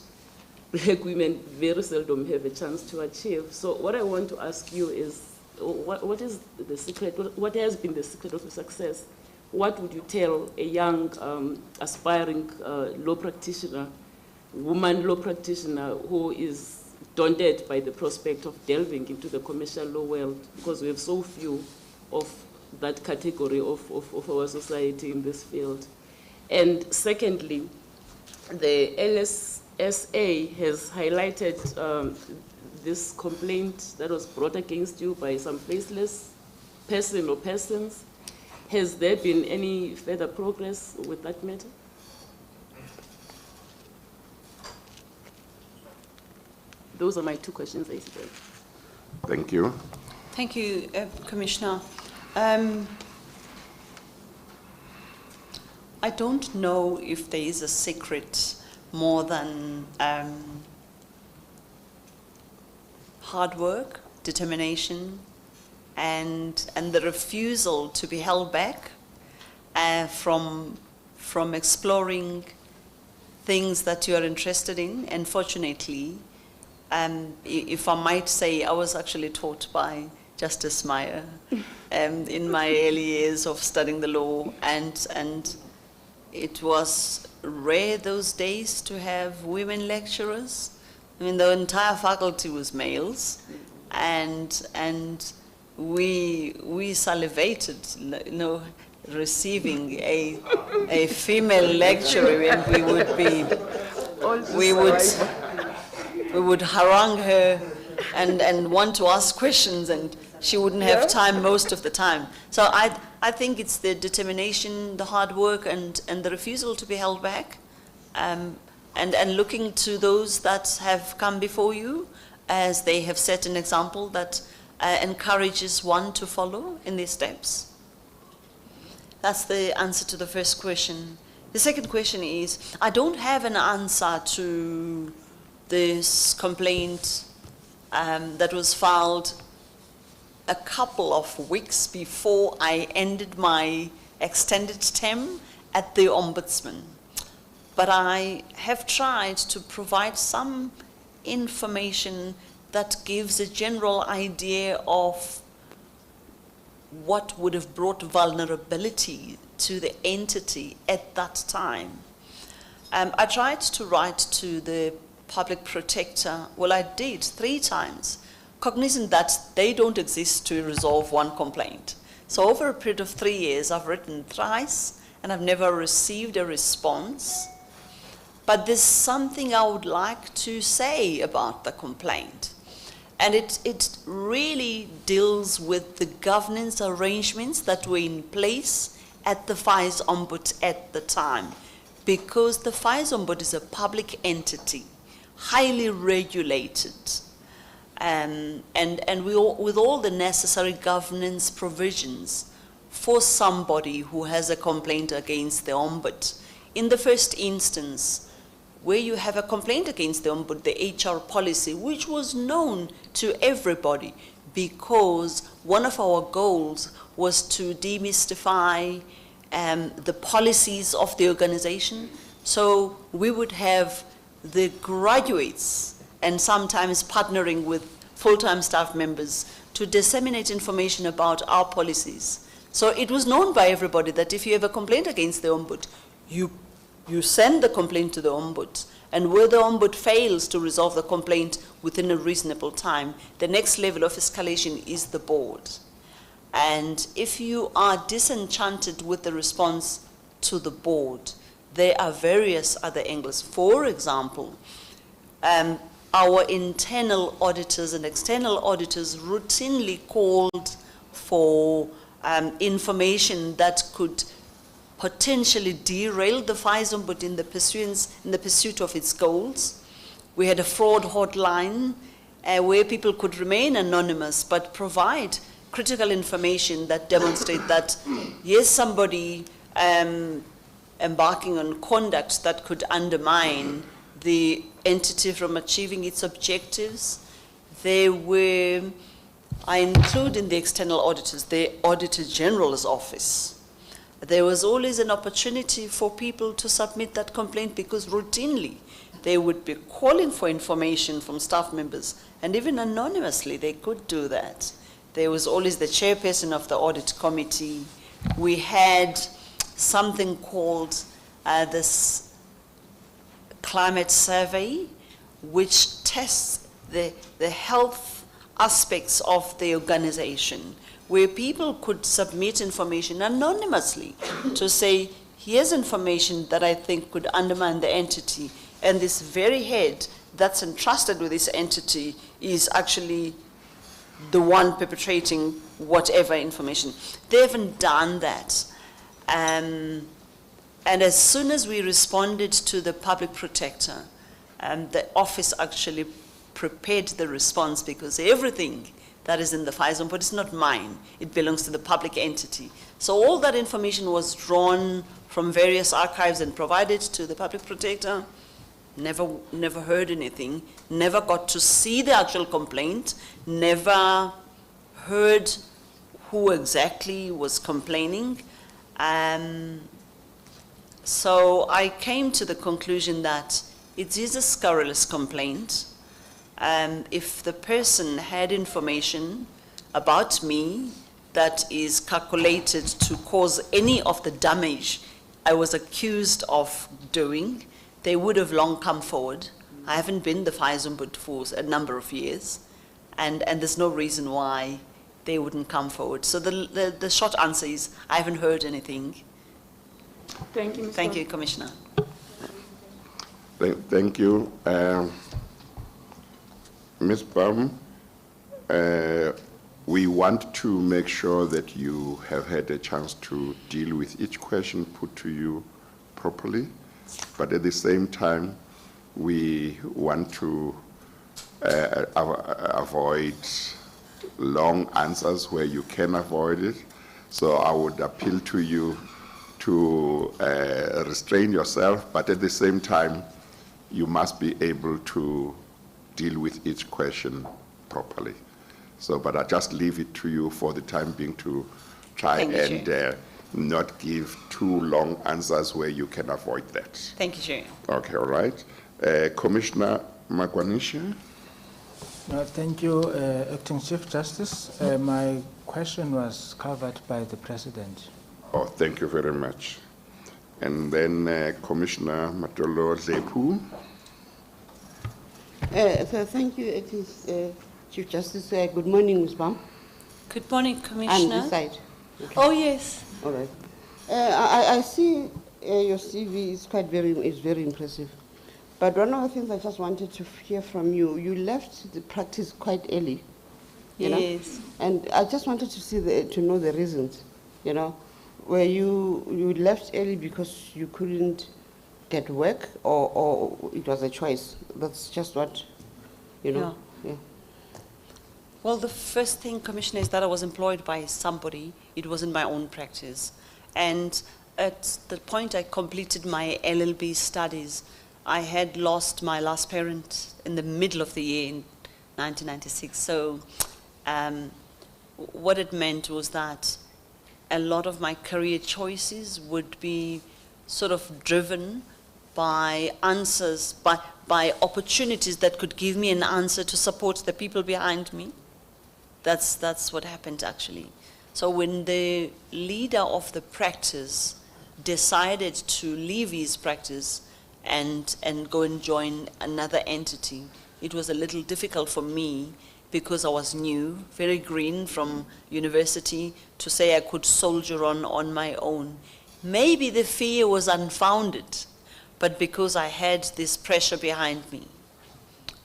black women very seldom have a chance to achieve. So what I want to ask you is, what is the secret, what has been the secret of success? What would you tell a young aspiring law practitioner, woman law practitioner, who is daunted by the prospect of delving into the commercial law world, because we have so few of that category of our society in this field? And secondly, the LSSA has highlighted this complaint that was brought against you by some faceless person or persons. Has there been any further progress with that matter? Those are my two questions, ACJ. Thank you. Thank you, Commissioner. I don't know if there is a secret more than hard work, determination, and the refusal to be held back from exploring things that you are interested in. And fortunately, if I might say, I was actually taught by Justice Meyer in my early years of studying the law, and it was rare those days to have women lecturers. I mean, the entire faculty was males, and we salivated, you know, receiving a female lecturer, and we would harangue her and want to ask questions, and she wouldn't have time most of the time. So I think it's the determination, the hard work, and the refusal to be held back, and looking to those that have come before you, as they have set an example that encourages one to follow in these steps. That's the answer to the first question. The second question is, I don't have an answer to this complaint that was filed a couple of weeks before I ended my extended term at the Ombudsman. But I have tried to provide some information that gives a general idea of what would have brought vulnerability to the entity at that time. I tried to write to the public protector. Well, I did 3 times, cognizant that they don't exist to resolve one complaint. So over a period of 3 years, I've written thrice, and I've never received a response. But there's something I would like to say about the complaint. And it really deals with the governance arrangements that were in place at the Vice Ombud at the time. Because the Vice Ombud is a public entity, highly regulated, and with all the necessary governance provisions for somebody who has a complaint against the Ombud. In the first instance, where you have a complaint against the Ombud, the HR policy, which was known to everybody, because one of our goals was to demystify the policies of the organization. So we would have the graduates, and sometimes partnering with full-time staff members, to disseminate information about our policies. So it was known by everybody that if you have a complaint against the Ombud, you send the complaint to the Ombud, and where the Ombud fails to resolve the complaint within a reasonable time, the next level of escalation is the board. And if you are disenchanted with the response to the board, there are various other angles. For example, our internal auditors and external auditors routinely called for information that could potentially derail the Vice Ombud in the pursuit of its goals. We had a fraud hotline where people could remain anonymous but provide critical information that demonstrate that, yes, somebody embarking on conduct that could undermine the entity from achieving its objectives. I include in the external auditors the Auditor General's office. There was always an opportunity for people to submit that complaint because routinely they would be calling for information from staff members, and even anonymously they could do that. There was always the chairperson of the audit committee. We had something called this climate survey, which tests the health aspects of the organization, where people could submit information anonymously to say, here's information that I think could undermine the entity, and this very head that's entrusted with this entity is actually the one perpetrating whatever information. They haven't done that. And as soon as we responded to the public protector, the office actually prepared the response, because everything that is in the FISA report is not mine. It belongs to the public entity. So all that information was drawn from various archives and provided to the public protector. Never heard anything, never got to see the actual complaint, never heard who exactly was complaining. So I came to the conclusion that it is a scurrilous complaint. If the person had information about me that is calculated to cause any of the damage I was accused of doing, they would have long come forward. I haven't been the FISA ombudsman for a number of years, and there's no reason why they wouldn't come forward. So the short answer is, I haven't heard anything. Thank you, Thank you, Commissioner. Thank you. Ms. Baum, we want to make sure that you have had a chance to deal with each question put to you properly, but at the same time, we want to avoid long answers where you can avoid it. So I would appeal to you to restrain yourself, but at the same time, you must be able to deal with each question properly. So, but I just leave it to you for the time being to try and not give too long answers where you can avoid that. Thank you, Chair. Okay, all right. Commissioner Magwanisha. Thank you, Acting Chief Justice. My question was covered by the President. Oh, thank you very much. And then Commissioner Matolo Zepu. So thank you, Acting Chief Justice. Good morning, Ms. Baum. Good morning, Commissioner. And this side. Okay. Oh, yes. All right. I see your CV is very impressive. But one of the things I just wanted to hear from you, you left the practice quite early. You know? And I just wanted to see to know the reasons, you know, where you left early because you couldn't get work, or it was a choice. That's just what, you know. Yeah. Well, the first thing, Commissioner, is that I was employed by somebody. It wasn't my own practice. And at the point I completed my LLB studies, I had lost my last parent in the middle of the year in 1996. So what it meant was that a lot of my career choices would be sort of driven by answers, by opportunities that could give me an answer to support the people behind me. That's what happened, actually. So when the leader of the practice decided to leave his practice and go and join another entity, it was a little difficult for me because I was new, very green from university, to say I could soldier on my own. Maybe the fear was unfounded, but because I had this pressure behind me.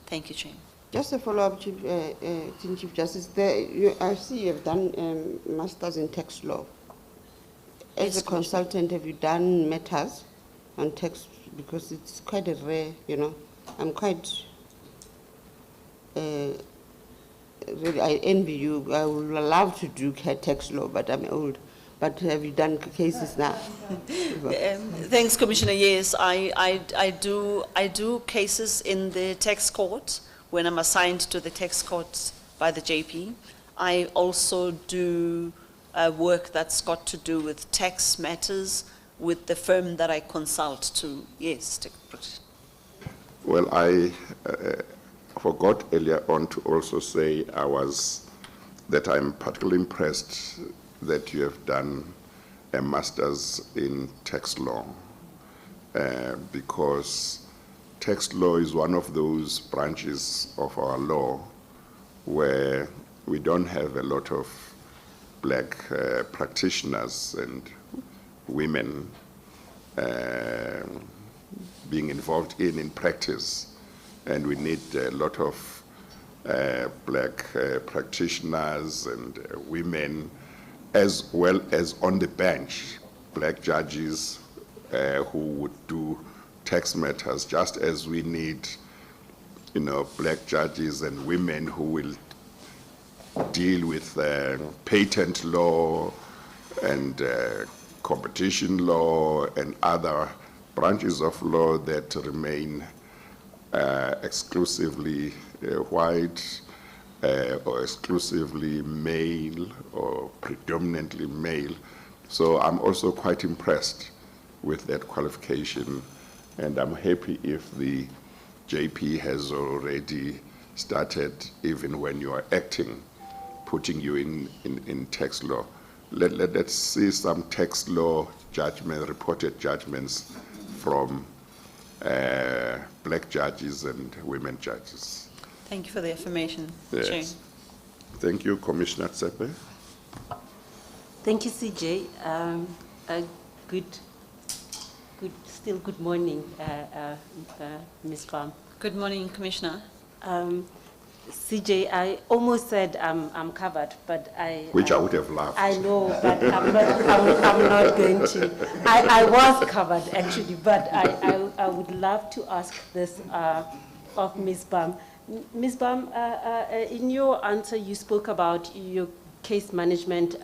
Thank you, Chair. Just a follow-up, Chief Justice. I see you have done Masters in Tax Law. As a consultant, have you done matters on tax? Because it's quite a rare, you know. I'm quite, really, I envy you. I would love to do tax law, but I'm old. But have you done cases now? Thanks, Commissioner. Yes, I do cases in the tax court when I'm assigned to the tax court by the JP. I also do work that's got to do with tax matters with the firm that I consult to. Yes, Well, I forgot earlier on to also say that I'm particularly impressed that you have done a master's in tax law, because tax law is one of those branches of our law where we don't have a lot of black practitioners and women being involved in practice, and we need a lot of black practitioners and women, as well as on the bench, black judges who would do tax matters, just as we need, black judges and women who will deal with patent law and competition law and other branches of law that remain exclusively white or exclusively male or predominantly male. So I'm also quite impressed with that qualification, and I'm happy if the JP has already started, even when you are acting, putting you in tax law. Let's see some tax law judgment, reported judgments from black judges and women judges. Thank you for the affirmation, Yes. Chair. Thank you, Commissioner Tsepe. Thank you, CJ. Good morning, Ms. Baum. Good morning, Commissioner. CJ, I almost said I'm covered, but Which I would have loved. I know, but I'm not going to. I was covered, actually, but I would love to ask this of Ms. Baum. Ms. Baum, in your answer, you spoke about your case management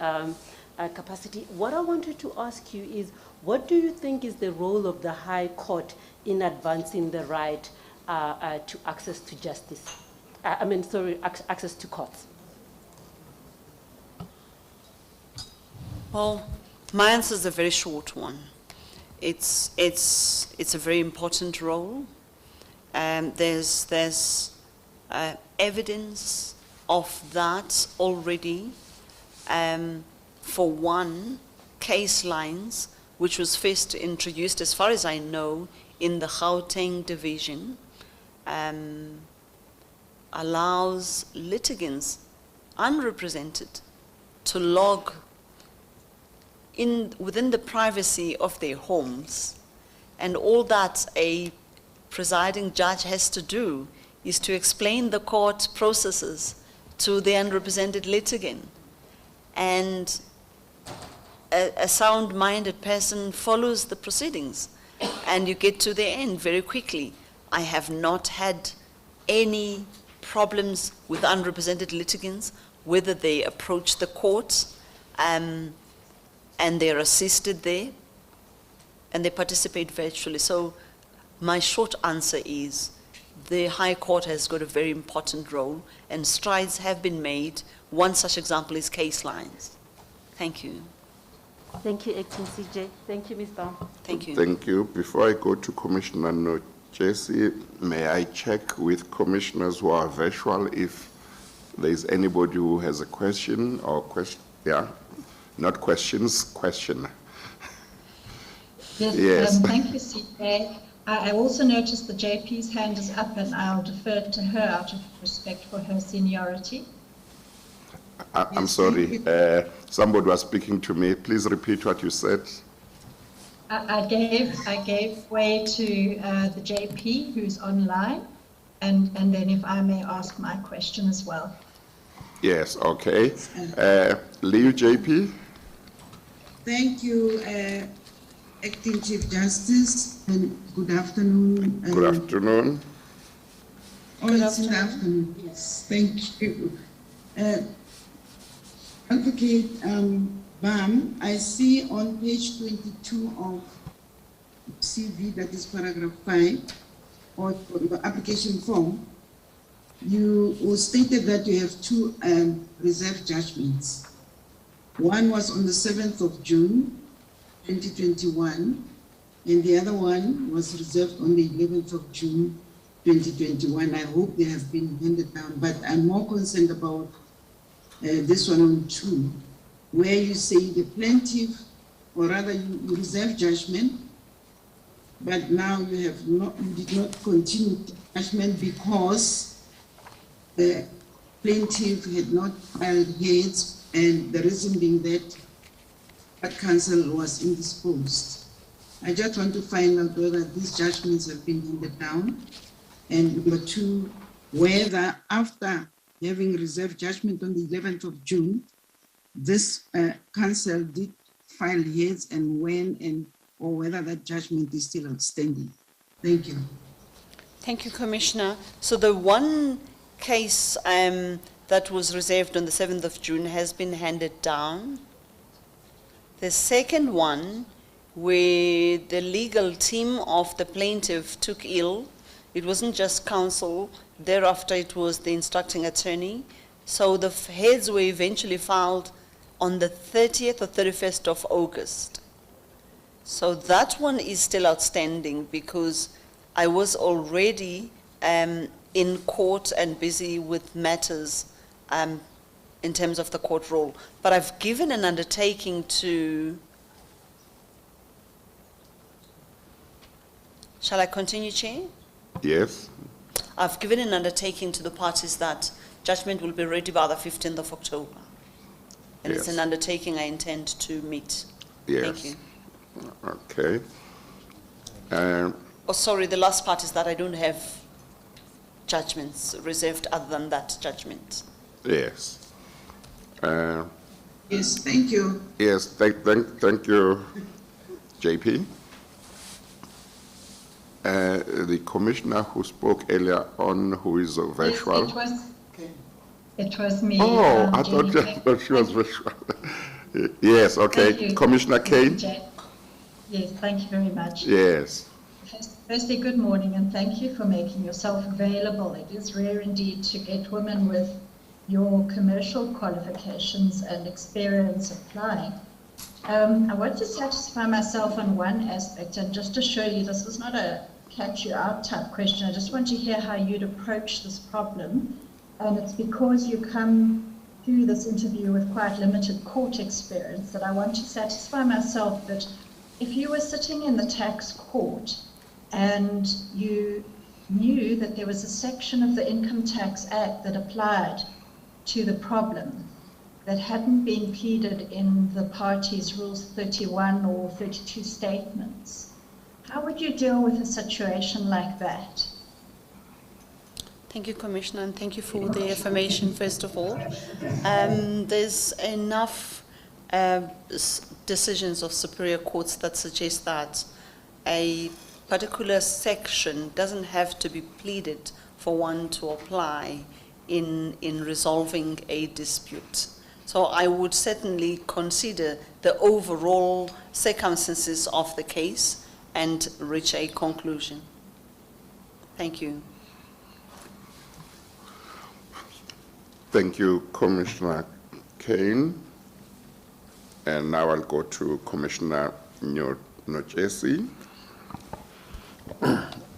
capacity. What I wanted to ask you is, what do you think is the role of the High Court in advancing the right to access to justice? Access to courts? Well, my answer is a very short one. It's a very important role. There's evidence of that already. For one, case lines, which was first introduced, as far as I know, in the Gauteng division, allows litigants unrepresented to log within the privacy of their homes, and all that a presiding judge has to do is to explain the court processes to the unrepresented litigant, and a sound-minded person follows the proceedings, and you get to the end very quickly. I have not had any problems with unrepresented litigants, whether they approach the courts and they're assisted there, and they participate virtually. So my short answer is the High Court has got a very important role, and strides have been made. One such example is case lines. Thank you. Thank you, Acting CJ. Thank you, Ms. Baum. Thank you. Thank you. Before I go to Commissioner Jesse, may I check with commissioners who are virtual if there's anybody who has a question or question? Yeah, not questions, question. Yes. Thank you, CJ. I also noticed the JP's hand is up, and I'll defer to her out of respect for her seniority. I'm sorry, somebody was speaking to me. Please repeat what you said. I gave way to the JP who's online, and then if I may ask my question as well. Yes, okay. Liu JP. Thank you, Acting Chief Justice, and good afternoon. Good afternoon. It's in the afternoon, yes, thank you. Advocate Baum, I see on page 22 of CV, that is paragraph 5, or the application form, you stated that you have two reserve judgments. One was on the 7th of June, 2021, and the other one was reserved on the 11th of June, 2021. I hope they have been handed down, but I'm more concerned about this one on 2, where you say the plaintiff, or rather you reserve judgment, but now you did not continue judgment because the plaintiff had not filed heads, and the reason being that counsel was indisposed. I just want to find out whether these judgments have been handed down, and number 2, whether after having reserved judgment on the 11th of June, this counsel did file heads, and when, or whether that judgment is still outstanding. Thank you. Thank you, Commissioner. So the one case that was reserved on the 7th of June has been handed down. The second one, where the legal team of the plaintiff took ill, it wasn't just counsel, thereafter it was the instructing attorney. So the heads were eventually filed on the 30th or 31st of August. So that one is still outstanding because I was already in court and busy with matters in terms of the court role. But I've given an undertaking to... Shall I continue, Chair? Yes. I've given an undertaking to the parties that judgment will be ready by the 15th of October. And Yes. it's an undertaking I intend to meet. Yes. Thank you. Okay. Oh, sorry, the last part is that I don't have judgments reserved other than that judgment. Yes. Yes, thank you. Yes, thank you, JP. The commissioner who spoke earlier on, who is virtual. It was me. Oh, I thought she was virtual. Yes, okay. Thank you. Commissioner Kane. Yes, thank you very much. Yes. Firstly, good morning, and thank you for making yourself available. It is rare indeed to get women with your commercial qualifications and experience applying. I want to satisfy myself on one aspect, and just to show you this is not a catch you out type question. I just want to hear how you'd approach this problem, and it's because you come through this interview with quite limited court experience that I want to satisfy myself that if you were sitting in the tax court and you knew that there was a section of the Income Tax Act that applied to the problem that hadn't been pleaded in the parties' Rules 31 or 32 statements, how would you deal with a situation like that? Thank you, Commissioner, and thank you for the information, first of all. There's enough decisions of superior courts that suggest that a particular section doesn't have to be pleaded for one to apply in resolving a dispute. So I would certainly consider the overall circumstances of the case and reach a conclusion. Thank you. Thank you, Commissioner Kane. And now I'll go to Commissioner Nochesi.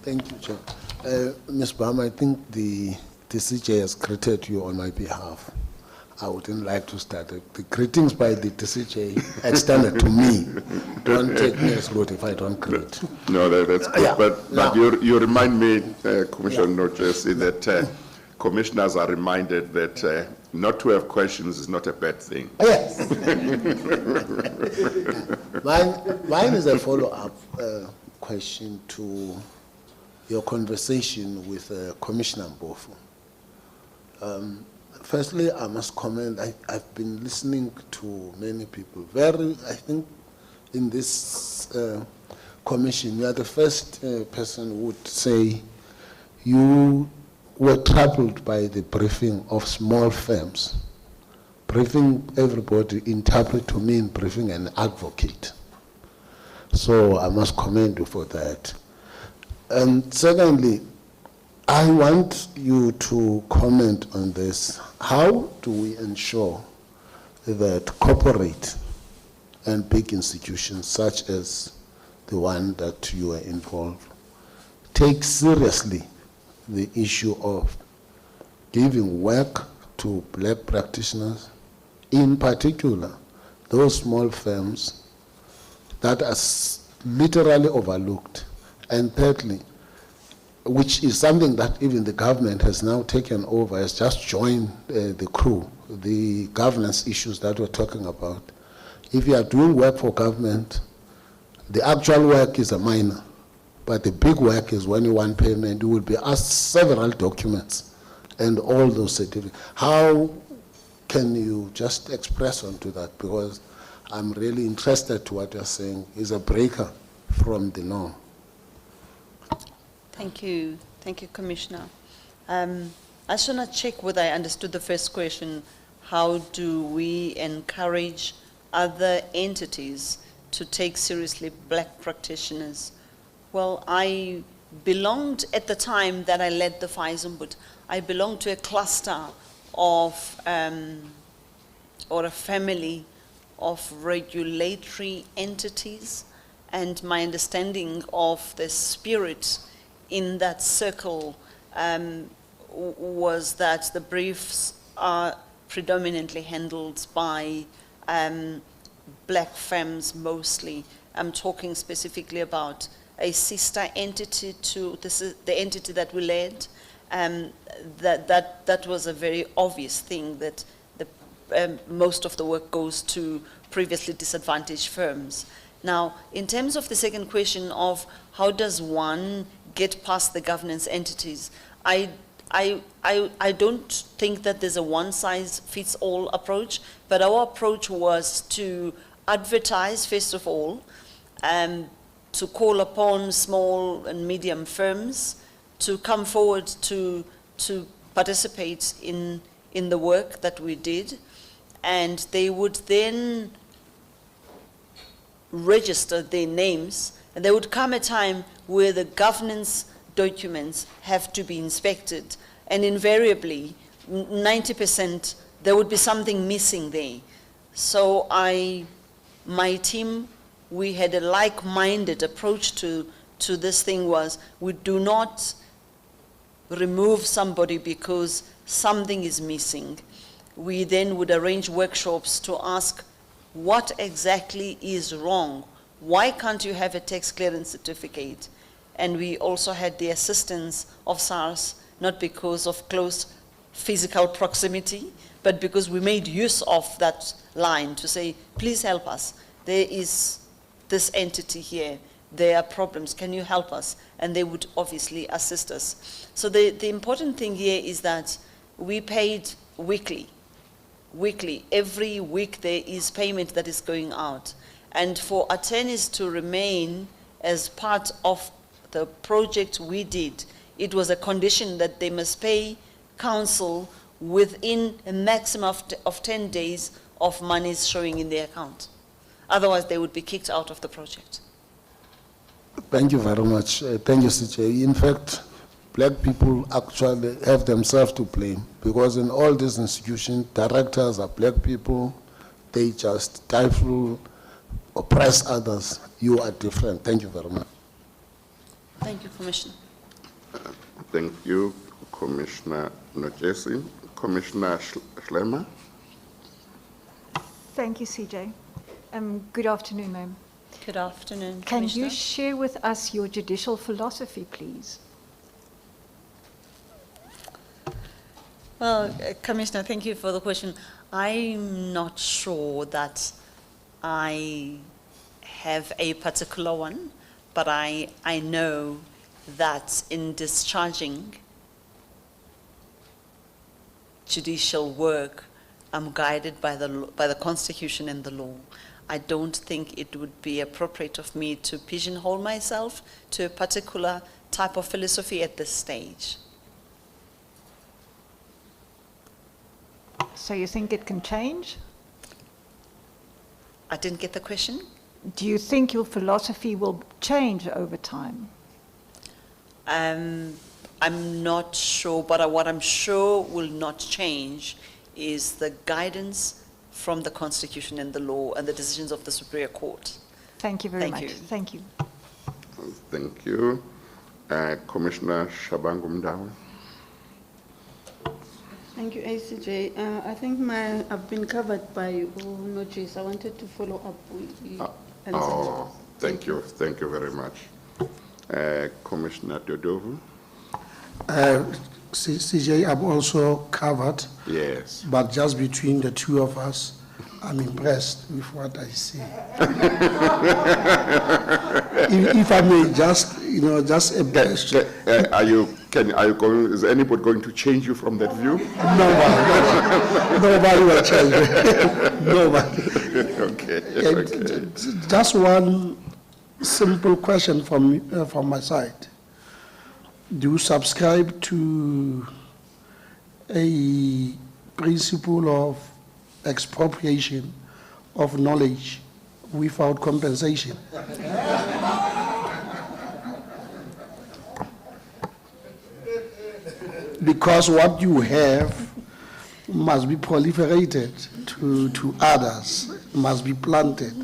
Thank you, Chair. Ms. Bam, I think the TCJ has greeted you on my behalf. I wouldn't like to start it. The greetings by the TCJ extended to me. Don't take me as rude if I don't greet. No, that's good. Yeah. But you remind me, Commissioner Nochesi, that commissioners are reminded that not to have questions is not a bad thing. Yes. Mine is a follow-up question to your conversation with Commissioner Mbofu. Firstly, I must comment, I've been listening to many people. I think in this commission, you are the first person who would say you were troubled by the briefing of small firms. Briefing everybody interpret to mean briefing an advocate. So I must commend you for that. And secondly, I want you to comment on this. How do we ensure that corporate and big institutions such as the one that you are involved take seriously the issue of giving work to black practitioners, in particular those small firms that are literally overlooked, and thirdly, which is something that even the government has now taken over, has just joined the crew, the governance issues that we're talking about. If you are doing work for government, the actual work is a minor, but the big work is when you want payment, you will be asked several documents and all those certificates. How can you just express onto that? Because I'm really interested to what you're saying is a breaker from the norm. Thank you, Commissioner. I just want to check whether I understood the first question. How do we encourage other entities to take seriously black practitioners? Well, I belonged, at the time that I led the Faizumbut, I belonged to a cluster of, or a family of regulatory entities, and my understanding of the spirit in that circle was that the briefs are predominantly handled by black firms mostly. I'm talking specifically about a sister entity to this is the entity that we led. That was a very obvious thing, that most of the work goes to previously disadvantaged firms. Now, in terms of the second question of how does one get past the governance entities, I don't think that there's a one-size-fits-all approach, but our approach was to advertise, first of all, to call upon small and medium firms to come forward to participate in the work that we did, and they would then register their names, and there would come a time where the governance documents have to be inspected, and invariably 90% there would be something missing there. So my team, we had a like-minded approach to this thing. Was we do not remove somebody because something is missing. We then would arrange workshops to ask what exactly is wrong. Why can't you have a tax clearance certificate? And we also had the assistance of SARS, not because of close physical proximity, but because we made use of that line to say, please help us. There is this entity here. There are problems. Can you help us? And they would obviously assist us. So the important thing here is that we paid weekly. Every week there is payment that is going out. And for attorneys to remain as part of the project we did, it was a condition that they must pay counsel within a maximum of 10 days of monies showing in their account. Otherwise, they would be kicked out of the project. Thank you very much. Thank you, CJ. In fact, black people actually have themselves to blame, because in all these institutions, directors are black people. They just stifle, oppress others. You are different. Thank you very much. Thank you, Commissioner. Thank you, Commissioner Nojesi. Commissioner Schlemmer. Thank you, CJ. Good afternoon, ma'am. Good afternoon, Can Commissioner. you share with us your judicial philosophy, please? Well, Commissioner, thank you for the question. I'm not sure that I have a particular one, but I know that in discharging judicial work, I'm guided by the Constitution and the law. I don't think it would be appropriate of me to pigeonhole myself to a particular type of philosophy at this stage. So you think it can change? I didn't get the question. Do you think your philosophy will change over time? I'm not sure, but what I'm sure will not change is the guidance from the Constitution and the law and the decisions of the Superior Court. Thank you very Thank much. you. Thank you. Thank you. Commissioner Shabangu Mdawi. Thank you, ACJ. I think I've been covered by notice. I wanted to follow up with Thank you very much. Commissioner Dodovu. CJ, I'm also covered. Yes. But just between the two of us, I'm impressed with what I see. if I may just, just a bit. Is anybody going to change you from that view? Nobody will change me. Nobody. Okay. Just one simple question from my side. Do you subscribe to a principle of expropriation of knowledge without compensation? Because what you have must be proliferated to others, must be planted,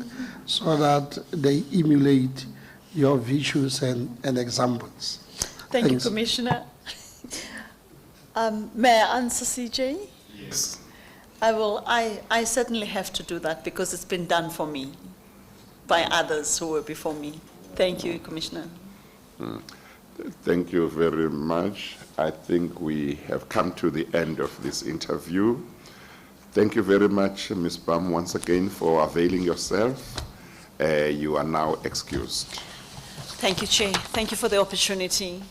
so that they emulate your virtues and examples. Thank you, Commissioner. May I answer, CJ? Yes. I certainly have to do that because it's been done for me by others who were before me. Thank you, Commissioner. Thank you very much. I think we have come to the end of this interview. Thank you very much, Ms. Bam, once again for availing yourself. You are now excused. Thank you, Chair. Thank you for the opportunity.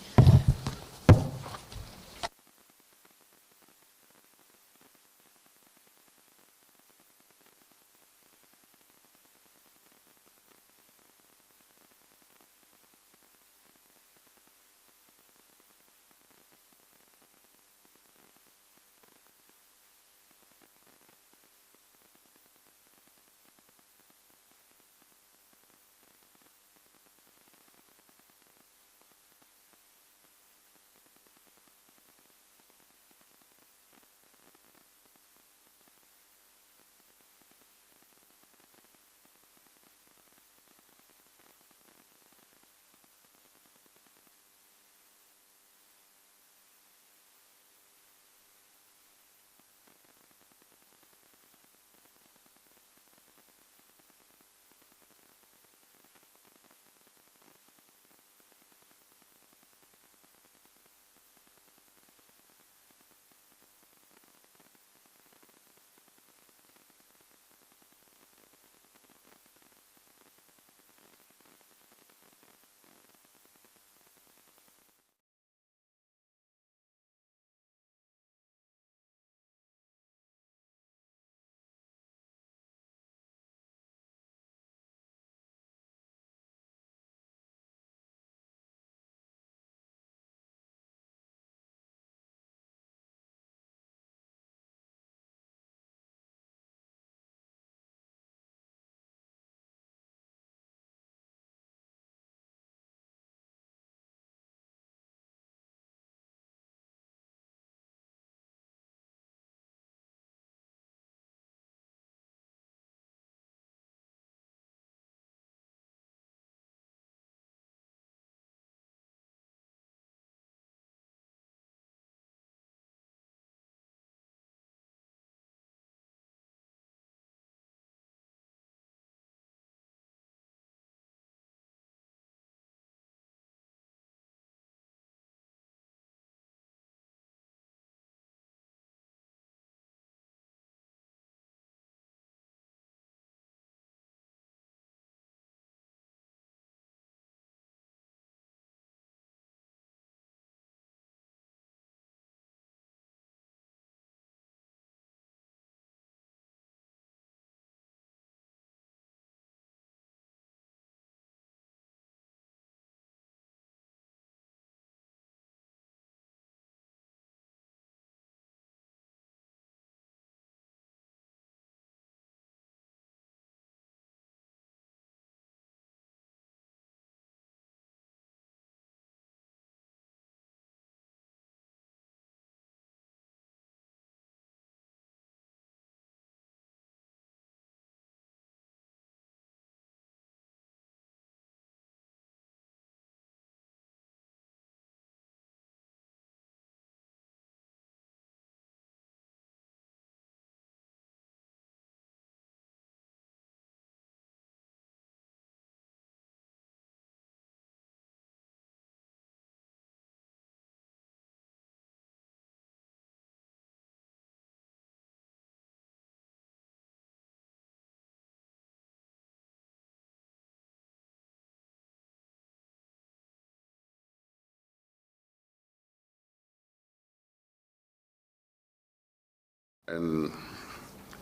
And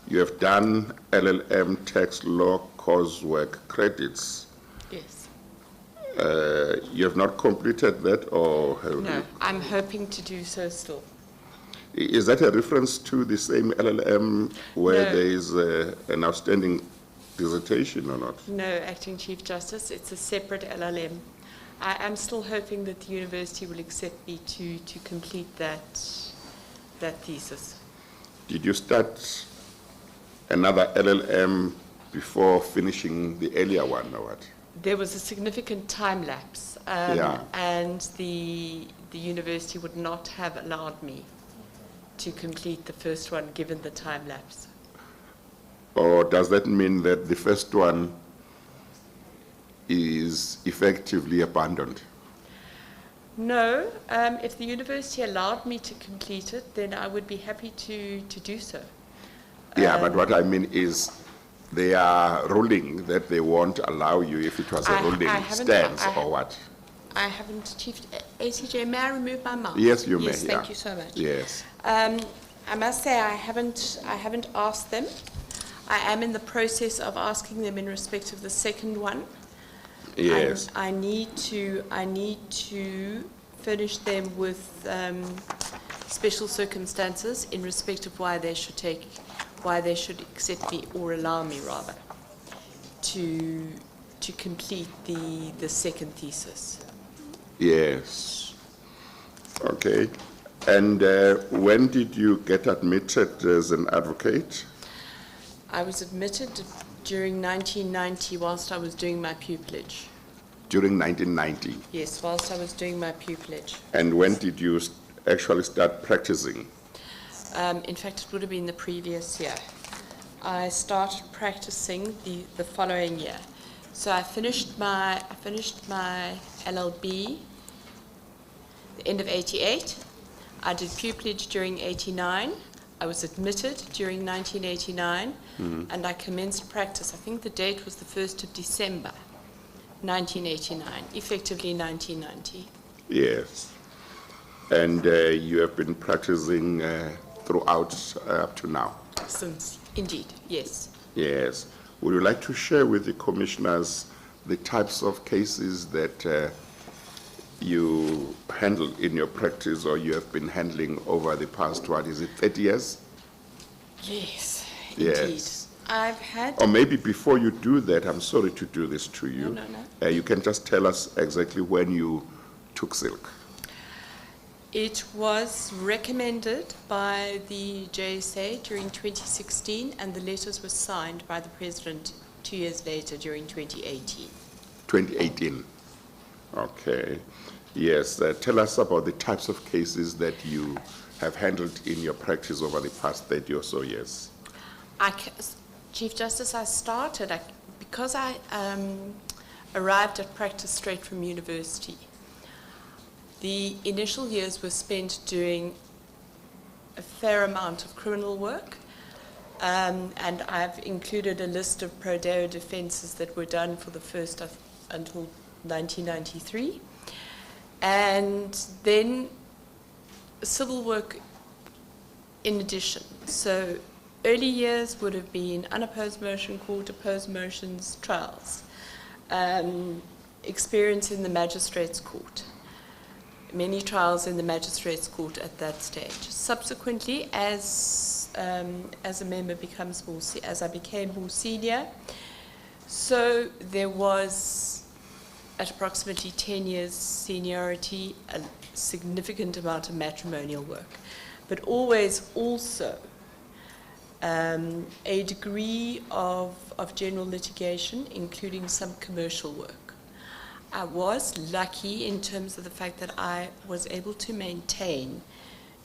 you have done LLM tax law coursework credits. Yes. You have not completed that, or have No, you? I'm hoping to do so still. Is that a reference to the same LLM where No. there is an outstanding dissertation or not? No, Acting Chief Justice, it's a separate LLM. I am still hoping that the university will accept me to complete that thesis. Did you start another LLM before finishing the earlier one or what? There was a significant time lapse, and the university would not have allowed me to complete the first one given the time lapse. Or does that mean that the first one is effectively abandoned? No, if the university allowed me to complete it, then I would be happy to do so. Yeah, but what I mean is they are ruling that they won't allow you if it was a ruling stance or what? I haven't, Chief ACJ, may I remove my mouse? Yes, you may. Yes, thank you so much. Yes. I must say I haven't asked them. I am in the process of asking them in respect of the second one. Yes. I need to furnish them with special circumstances in respect of why they should accept me or allow me rather to complete the second thesis. Yes. Okay. And when did you get admitted as an advocate? I was admitted during 1990 whilst I was doing my pupillage. During 1990? Yes, whilst I was doing my pupillage. And when did you actually start practicing? In fact, it would have been the previous year. I started practicing the following year. So I finished my LLB the end of 88. I did pupillage during 89. I was admitted during 1989, and I commenced practice. I think the date was the 1st of December, 1989, effectively 1990. Yes. And you have been practicing throughout up to now? Since, indeed, yes. Yes. Would you like to share with the commissioners the types of cases that you handle in your practice or you have been handling over the past, what is it, 30 years? Yes, Yes. indeed. I've had... Or maybe before you do that, I'm sorry to do this to you. No. You can just tell us exactly when you took silk. It was recommended by the JSA during 2016, and the letters were signed by the President 2 years later during 2018. 2018. Okay. Yes. Tell us about the types of cases that you have handled in your practice over the past 30 or so years. Chief Justice, I started, because I arrived at practice straight from university. The initial years were spent doing a fair amount of criminal work, and I've included a list of pro deo defences that were done for the first until 1993, and then civil work in addition. So early years would have been unopposed motion court, opposed motions, trials, experience in the magistrates court. Many trials in the magistrates court at that stage. Subsequently, as a member becomes more, as I became more senior, so there was, at approximately 10 years seniority, a significant amount of matrimonial work, but always also a degree of general litigation, including some commercial work. I was lucky in terms of the fact that I was able to maintain,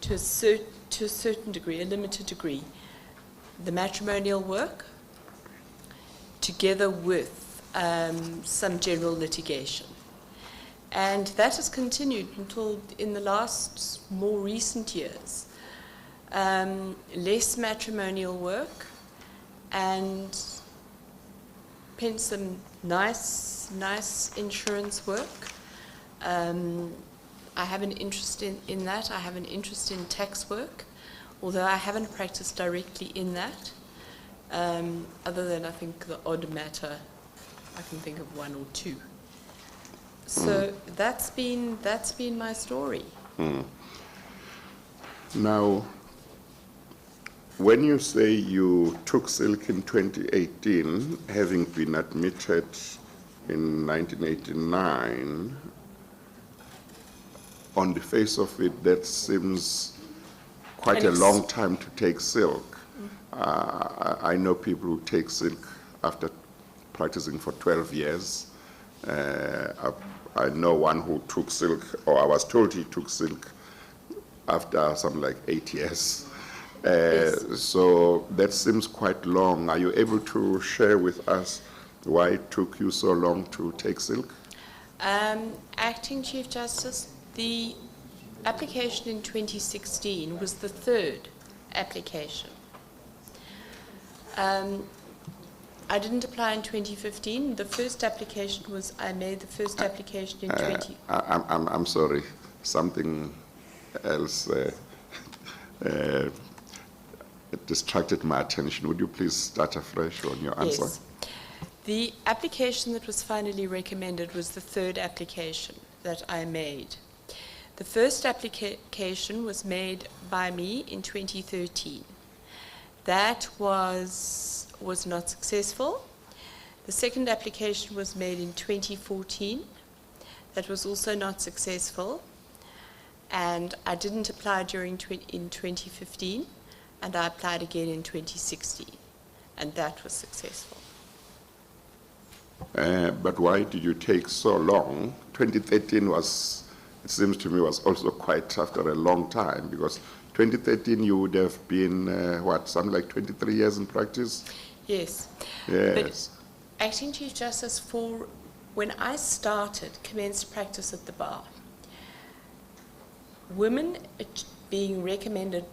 to a certain degree, a limited degree, the matrimonial work, together with some general litigation. And that has continued until in the last more recent years. Less matrimonial work and some nice insurance work. I have an interest in that. I have an interest in tax work, although I haven't practiced directly in that, other than I think the odd matter, I can think of one or two. So that's been my story. Now, when you say you took silk in 2018, having been admitted in 1989, on the face of it, that seems quite a long time to take silk. I know people who take silk after practicing for 12 years. I know one who took silk, or I was told he took silk after something like 8 years. So that seems quite long. Are you able to share with us why it took you so long to take silk? Acting Chief Justice, the application in 2016 was the third application. I didn't apply in 2015. The first application was, I made the first application in 20... I'm sorry, something else distracted my attention. Would you please start afresh on your answer? Yes. The application that was finally recommended was the third application that I made. The first application was made by me in 2013. That was not successful. The second application was made in 2014. That was also not successful. And I didn't apply in 2015, and I applied again in 2016, and that was successful. But why did you take so long? 2013 was, it seems to me, was also quite after a long time, because 2013 you would have been, something like 23 years in practice? Yes. Yes. But Acting Chief Justice, when I commenced practice at the bar, women being recommended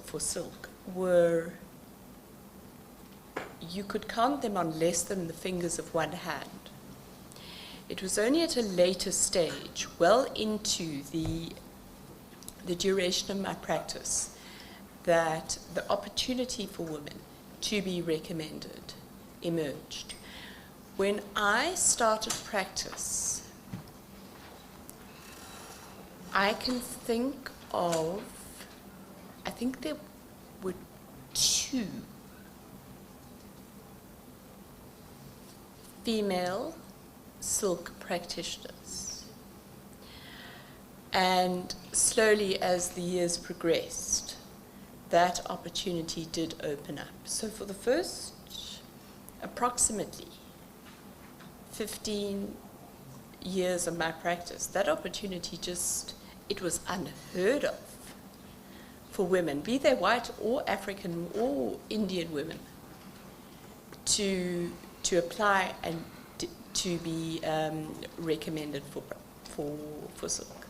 for silk were, you could count them on less than the fingers of one hand. It was only at a later stage, well into the duration of my practice, that the opportunity for women to be recommended emerged. When I started practice, I can think of, I think there were 2 female silk practitioners. And slowly as the years progressed, that opportunity did open up. So for the first approximately 15 years of my practice, that opportunity it was unheard of for women, be they white or African or Indian women, to apply and to be recommended for silk.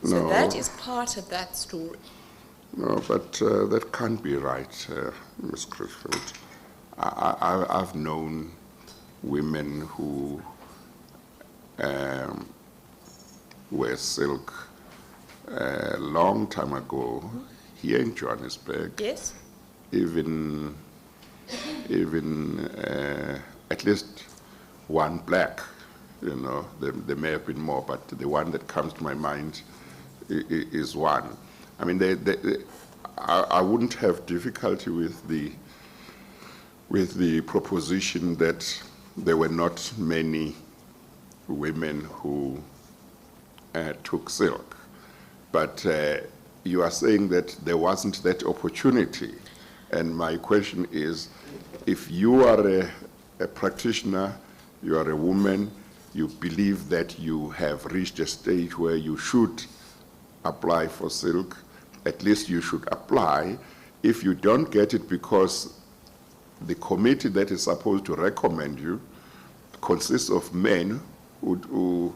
So that is part of that story. No, but that can't be right, Ms. Crisfield. I've known women who wear silk a long time ago here in Johannesburg. Yes. Even at least one black, there may have been more, but the one that comes to my mind is one. I mean, I wouldn't have difficulty with the proposition that there were not many women who took silk, but you are saying that there wasn't that opportunity. And my question is, if you are a practitioner, you are a woman, you believe that you have reached a stage where you should apply for silk, at least you should apply. If you don't get it because the committee that is supposed to recommend you consists of men who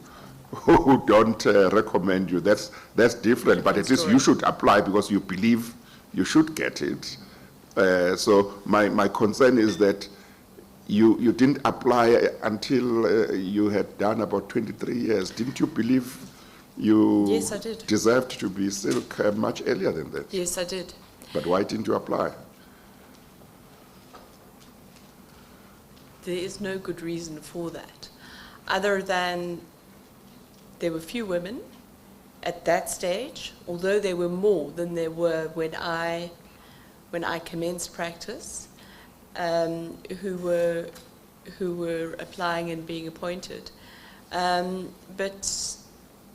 don't recommend you, that's different. But at least you should apply because you believe you should get it. So my concern is that you didn't apply until you had done about 23 years. Didn't you believe You Yes, I did. deserved to be silk much earlier than that. Yes, I did. But why didn't you apply? There is no good reason for that, other than there were few women at that stage, although there were more than there were when I commenced practice, who were applying and being appointed. But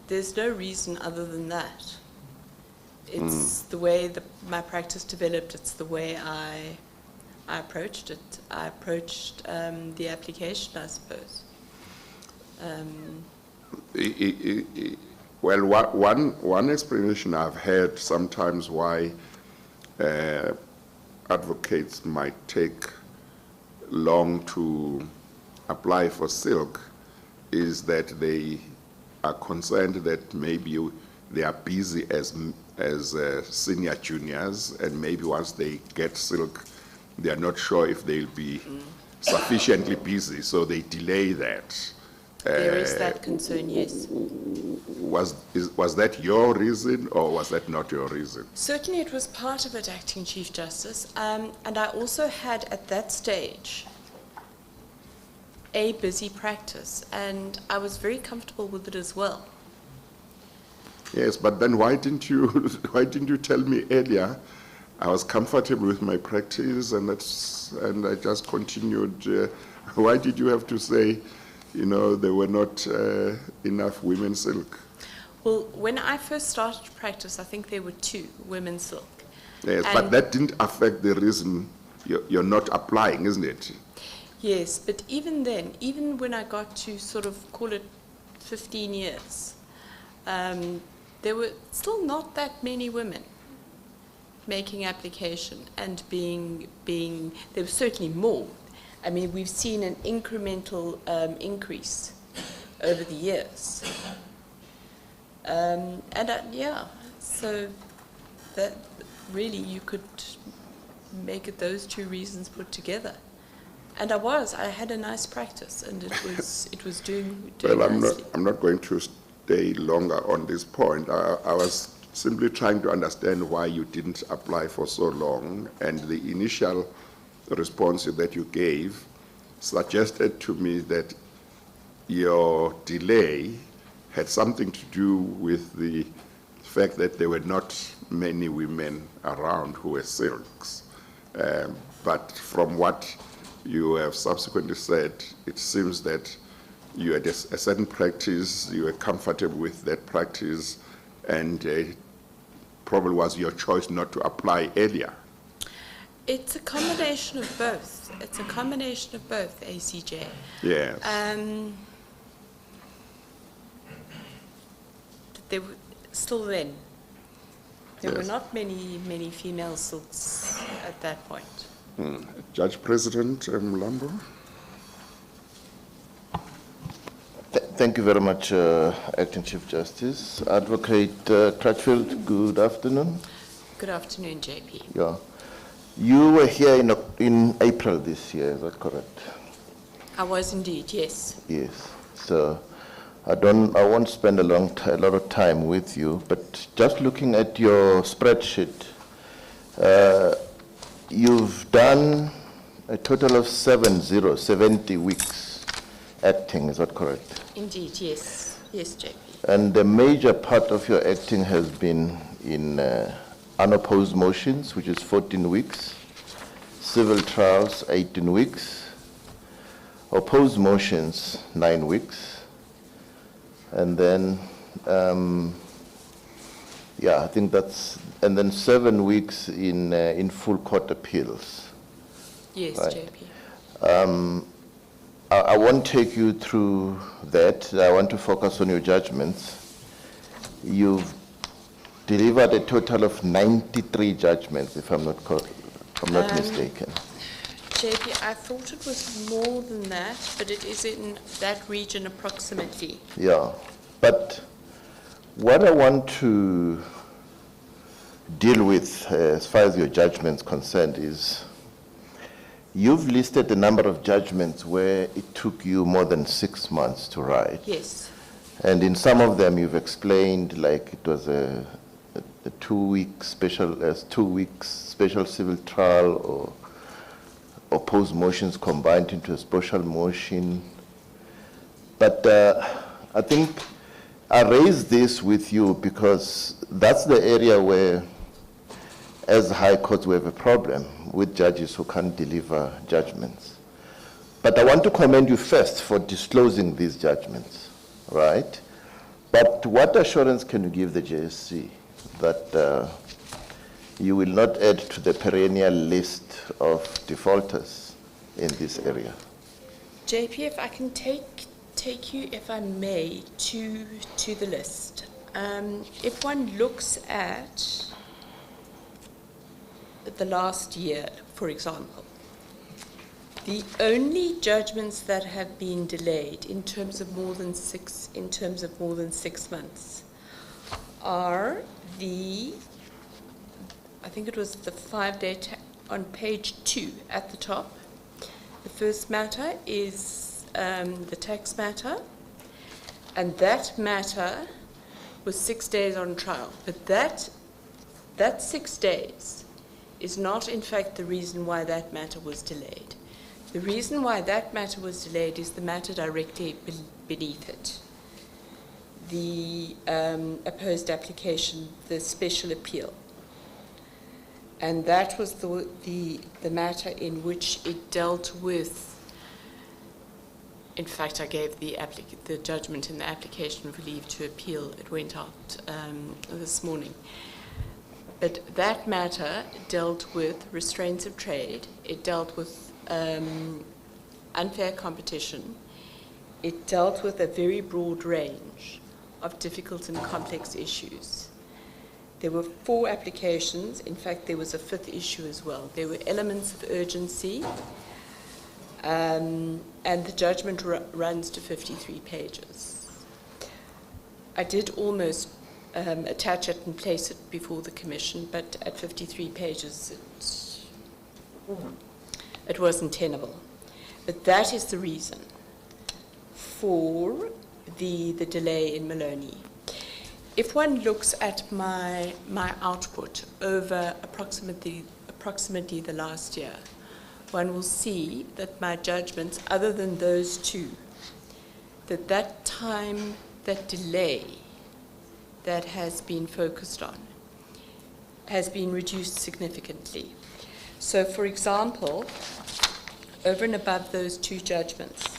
there's no reason other than that. It's the way my practice developed. It's the way I approached it. I approached the application, I suppose. Well, one explanation I've heard sometimes why advocates might take long to apply for silk is that they are concerned that maybe they are busy as senior juniors, and maybe once they get silk, they are not sure if they'll be sufficiently busy, so they delay that. There is that concern, yes. Was that your reason, or was that not your reason? Certainly it was part of it, Acting Chief Justice, and I also had at that stage a busy practice, and I was very comfortable with it as well. Yes, but then why didn't you tell me earlier? I was comfortable with my practice, and I just continued. Why did you have to say, there were not enough women silk? Well, when I first started practice, I think there were 2 women silk. Yes, but that didn't affect the reason you're not applying, isn't it? Yes, but even then, even when I got to sort of call it 15 years, there were still not that many women making application and being there were certainly more. I mean, we've seen an incremental increase over the years. So that really you could make it those 2 reasons put together. And I had a nice practice, and it was doing well, nicely. I'm not going to stay longer on this point. I was simply trying to understand why you didn't apply for so long, and the initial response that you gave suggested to me that your delay had something to do with the fact that there were not many women around who were silks. But from what you have subsequently said, it seems that you had a certain practice, you were comfortable with that practice, and it probably was your choice not to apply earlier. It's a combination of both. It's a combination of both, ACJ. Yes. There were still then. There were Yes. not many female silks at that point. Judge President Mlambo. Thank you very much, Acting Chief Justice. Advocate Crutchfield, good afternoon. Good afternoon, JP. Yeah. You were here in April this year, is that correct? I was indeed, yes. Yes. So I won't spend a lot of time with you, but just looking at your spreadsheet, you've done a total of 70 weeks acting, is that correct? Indeed, yes. Yes, JP. And the major part of your acting has been in unopposed motions, which is 14 weeks, civil trials, 18 weeks, opposed motions, 9 weeks, and then, I think that's, and then 7 weeks in full court appeals. Yes, Right. JP. I won't take you through that. I want to focus on your judgments. You've delivered a total of 93 judgments, if I'm not mistaken. JP, I thought it was more than that, but it is in that region approximately. Yeah, but what I want to deal with as far as your judgment's concerned is you've listed the number of judgments where it took you more than 6 months to write. Yes. And in some of them, you've explained like it was a 2-week special, 2 weeks special civil trial, or opposed motions combined into a special motion. But I think I raise this with you because that's the area where, as High Courts, we have a problem with judges who can't deliver judgments. But I want to commend you first for disclosing these judgments, right? But what assurance can you give the JSC that you will not add to the perennial list of defaulters in this area? JP, if I can take you, if I may, to the list. If one looks at the last year, for example, the only judgments that have been delayed in terms of more than 6 months are I think it was the 5-day on page 2 at the top. The first matter is the tax matter, and that matter was 6 days on trial. But that 6 days is not, in fact, the reason why that matter was delayed. The reason why that matter was delayed is the matter directly beneath it. The opposed application, the special appeal. And that was the matter in which it dealt with. In fact, I gave the judgment in the application for leave to appeal. It went out this morning. But that matter dealt with restraints of trade. It dealt with unfair competition. It dealt with a very broad range of difficult and complex issues. There were 4 applications. In fact, there was a 5th issue as well. There were elements of urgency, and the judgment runs to 53 pages. I did almost attach it and place it before the Commission, but at 53 pages, it wasn't tenable. But that is the reason for the delay in Maloney. If one looks at my output over approximately the last year, one will see that my judgments, other than those 2, that time, that delay that has been focused on has been reduced significantly. So, for example, over and above those 2 judgments,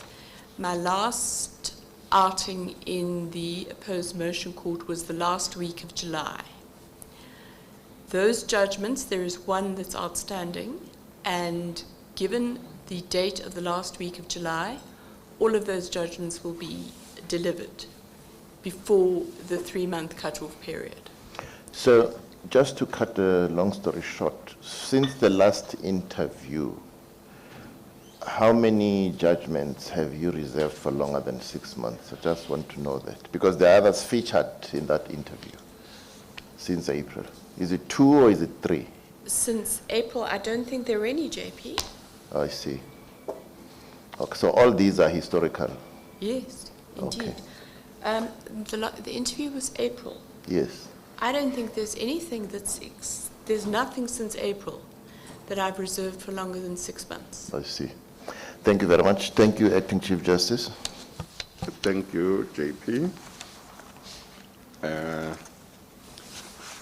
my last outing in the opposed motion court was the last week of July. Those judgments, there is one that's outstanding, and given the date of the last week of July, all of those judgments will be delivered before the 3-month cut-off period. So, just to cut a long story short, since the last interview, how many judgments have you reserved for longer than 6 months? I just want to know that, because there are others featured in that interview since April. Is it 2 or is it 3? Since April, I don't think there are any, JP. I see. Okay, so all these are historical? Yes, indeed. Okay. The interview was April. Yes. I don't think there's anything there's nothing since April that I've reserved for longer than 6 months. I see. Thank you very much. Thank you, Acting Chief Justice. Thank you, JP.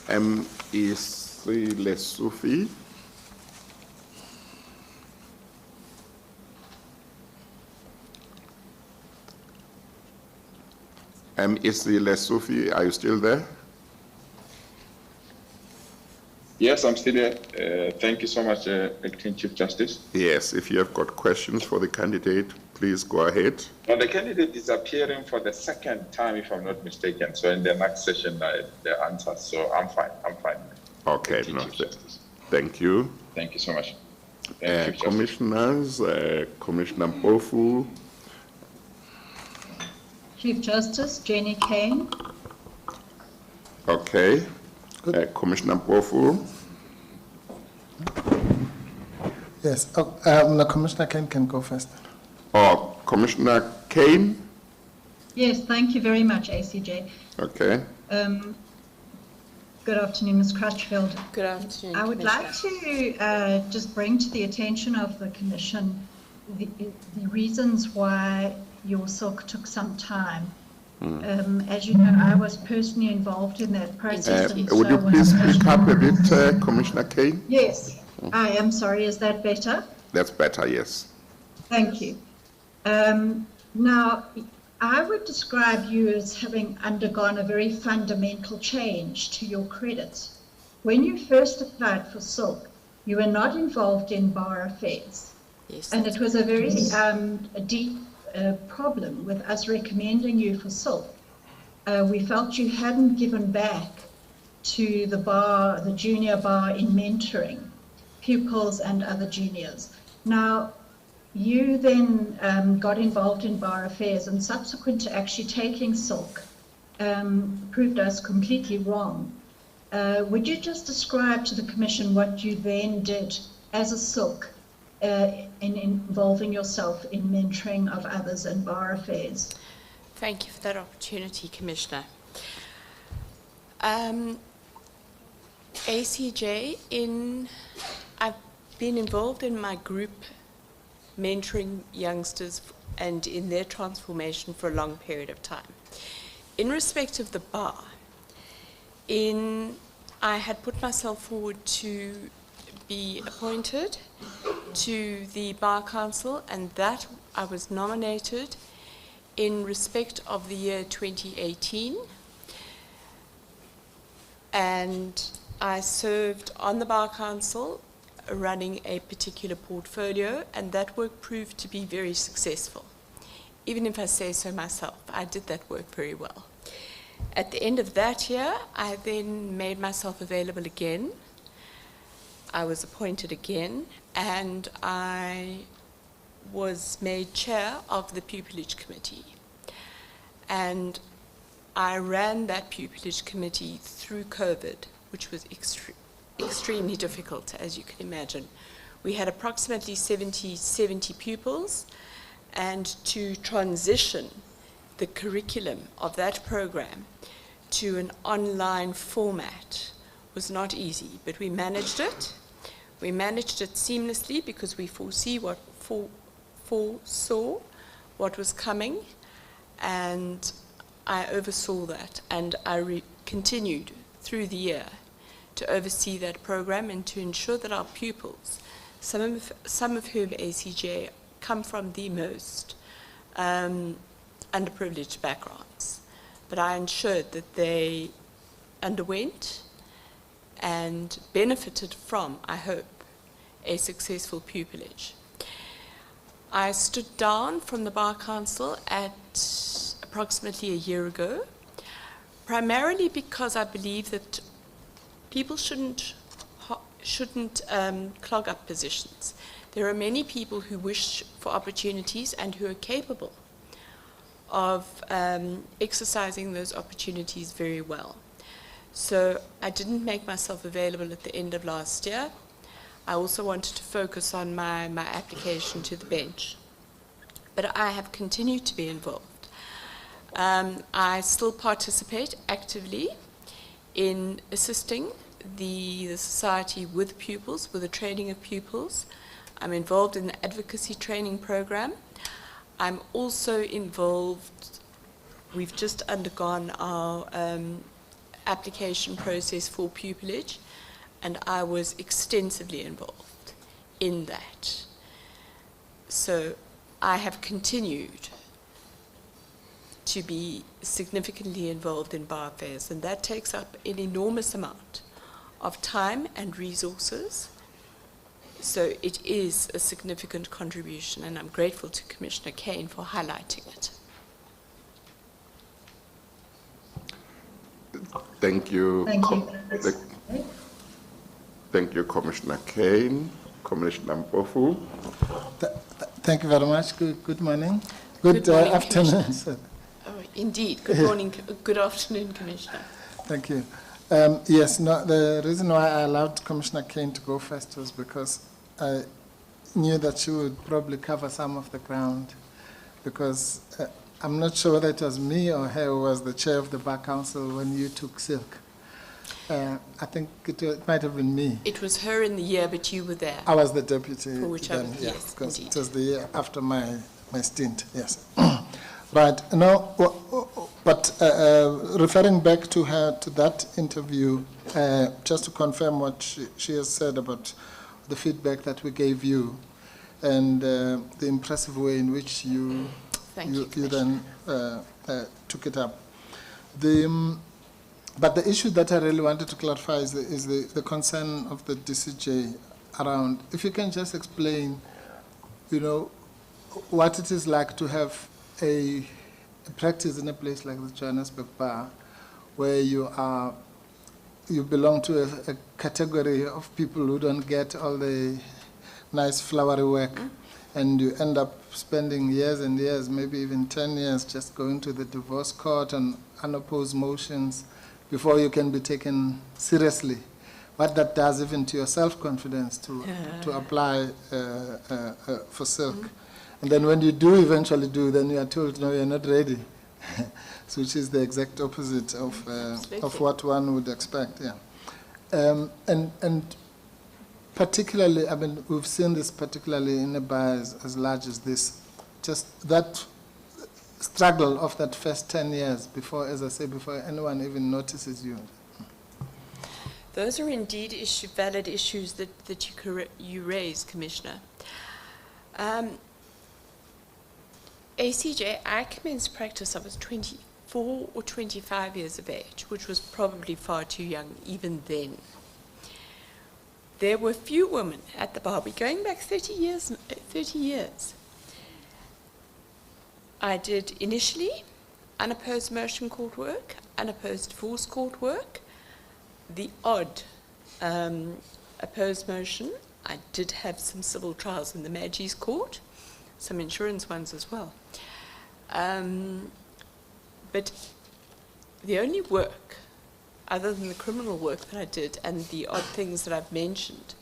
M.E.C. Lesufi. M.E.C. Lesufi, are you still there? Yes, I'm still here. Thank you so much, Acting Chief Justice. Yes, if you have got questions for the candidate, please go ahead. Now, the candidate is appearing for the 2nd time, if I'm not mistaken. So in the next session, the answers. So I'm fine. Okay, no, thank you. Thank you so much. Commissioners, Commissioner Mpofu. Chief Justice Jenny Kane. Okay. Commissioner Mpofu. Yes, the Commissioner Kane can go first. Oh, Commissioner Kane? Yes, thank you very much, ACJ. Okay. Good afternoon, Ms. Crutchfield. Good afternoon, I would like to just bring to the attention of the Commission the reasons why your silk took some time. As you know, I was personally involved in that process. Would you please speak up a bit, Commissioner Kane? Yes, I am sorry. Is that better? That's better, yes. Thank you. Now, I would describe you as having undergone a very fundamental change to your credits. When you first applied for silk, you were not involved in bar affairs. Yes, and it was a very deep problem with us recommending you for silk. We felt you hadn't given back to the bar, the junior bar, in mentoring pupils and other juniors. Now, you then got involved in bar affairs, and subsequent to actually taking silk, proved us completely wrong. Would you just describe to the Commission what you then did as a silk in involving yourself in mentoring of others in bar affairs? Thank you for that opportunity, Commissioner. ACJ, I've been involved in my group mentoring youngsters and in their transformation for a long period of time. In respect of the bar, I had put myself forward to be appointed to the Bar Council, and that I was nominated in respect of the year 2018, and I served on the Bar Council running a particular portfolio, and that work proved to be very successful. Even if I say so myself, I did that work very well. At the end of that year, I then made myself available again. I was appointed again, and I was made chair of the pupillage committee. And I ran that pupillage committee through COVID, which was extremely difficult, as you can imagine. We had approximately 70 pupils, and to transition the curriculum of that program to an online format was not easy, but we managed it. We managed it seamlessly because we foresaw what was coming, and I oversaw that, and I continued through the year to oversee that program and to ensure that our pupils, some of whom ACJ come from the most underprivileged backgrounds, but I ensured that they underwent and benefited from, I hope, a successful pupillage. I stood down from the Bar Council at approximately a year ago, primarily because I believe that people shouldn't clog up positions. There are many people who wish for opportunities and who are capable of exercising those opportunities very well. So I didn't make myself available at the end of last year. I also wanted to focus on my application to the bench. But I have continued to be involved. I still participate actively in assisting the society with pupils, with the training of pupils. I'm involved in the advocacy training program. I'm also involved, we've just undergone our application process for pupillage, and I was extensively involved in that. So I have continued to be significantly involved in bar affairs, and that takes up an enormous amount of time and resources. So it is a significant contribution, and I'm grateful to Commissioner Kane for highlighting it. Thank you. Thank you. Thank you, Commissioner Kane. Commissioner Mpofu. Thank you very much. Good morning. Good morning, afternoon. Oh, indeed. Good morning. Good afternoon, Commissioner. Thank you. Yes, no, the reason why I allowed Commissioner Kane to go first was because I knew that she would probably cover some of the ground, because I'm not sure whether it was me or her who was the chair of the Bar Council when you took silk. I think it might have been me. It was her in the year, but you were there. I was the deputy For whichever, then, yeah, yes, because indeed. it was the year after my stint, yes. Right, no, but referring back to her, to that interview, just to confirm what she has said about the feedback that we gave you and the impressive way in which you then took it up. But the issue that I really wanted to clarify is the concern of the DCJ around, if you can just explain, what it is like to have a practice in a place like the Johannesburg Bar, where you belong to a category of people who don't get all the nice flowery work, and you end up spending years and years, maybe even 10 years, just going to the divorce court and unopposed motions before you can be taken seriously. What that does even to your self-confidence to apply for silk. And then when you do eventually do, then you are told, no, you're not ready, so which is the exact opposite of what one would expect, yeah. And particularly, I mean, we've seen this particularly in a bar as large as this, just that struggle of that first 10 years before, as I say, before anyone even notices you. Those are indeed valid issues that you raise, Commissioner. ACJ, I commenced practice, I was 24 or 25 years of age, which was probably far too young even then. There were few women at the bar. We're going back 30 years. I did initially unopposed motion court work, unopposed divorce court work, the odd opposed motion. I did have some civil trials in the Majees Court, some insurance ones as well. But the only work, other than the criminal work that I did and the odd things that I've mentioned,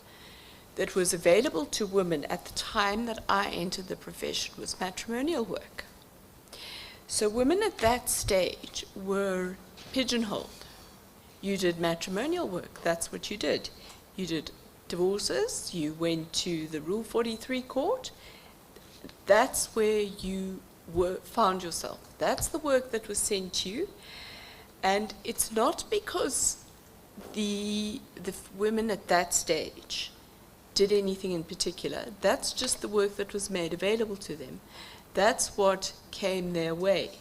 that was available to women at the time that I entered the profession was matrimonial work. So women at that stage were pigeonholed. You did matrimonial work, that's what you did. You did divorces, you went to the Rule 43 court, that's where you found yourself. That's the work that was sent to you. And it's not because the women at that stage did anything in particular. That's just the work that was made available to them. That's what came their way.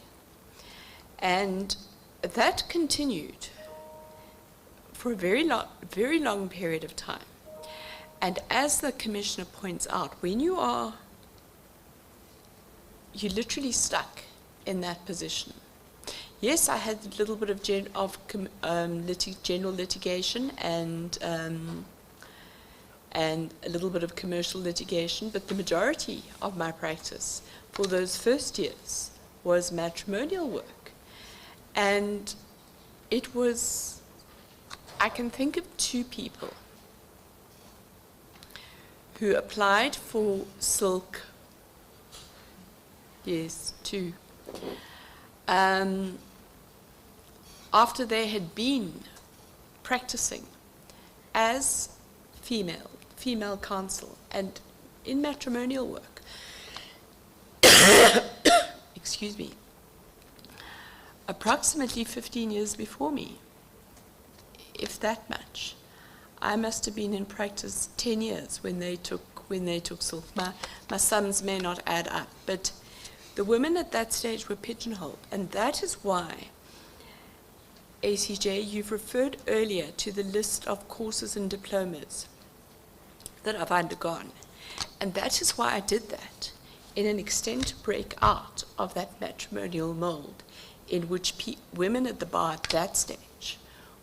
And that continued for a very long period of time. And as the Commissioner points out, when you're literally stuck in that position. Yes, I had a little bit of general litigation and a little bit of commercial litigation, but the majority of my practice for those first years was matrimonial work. And it was, I can think of two people who applied for silk. Yes, two. After they had been practicing as female counsel and in matrimonial work, excuse me, approximately 15 years before me, if that much. I must have been in practice 10 years when they took silk. My sums may not add up, but the women at that stage were pigeonholed, and that is why, ACJ, you've referred earlier to the list of courses and diplomas that I've undergone, and that is why I did that, in an extent to break out of that matrimonial mold in which women at the bar at that stage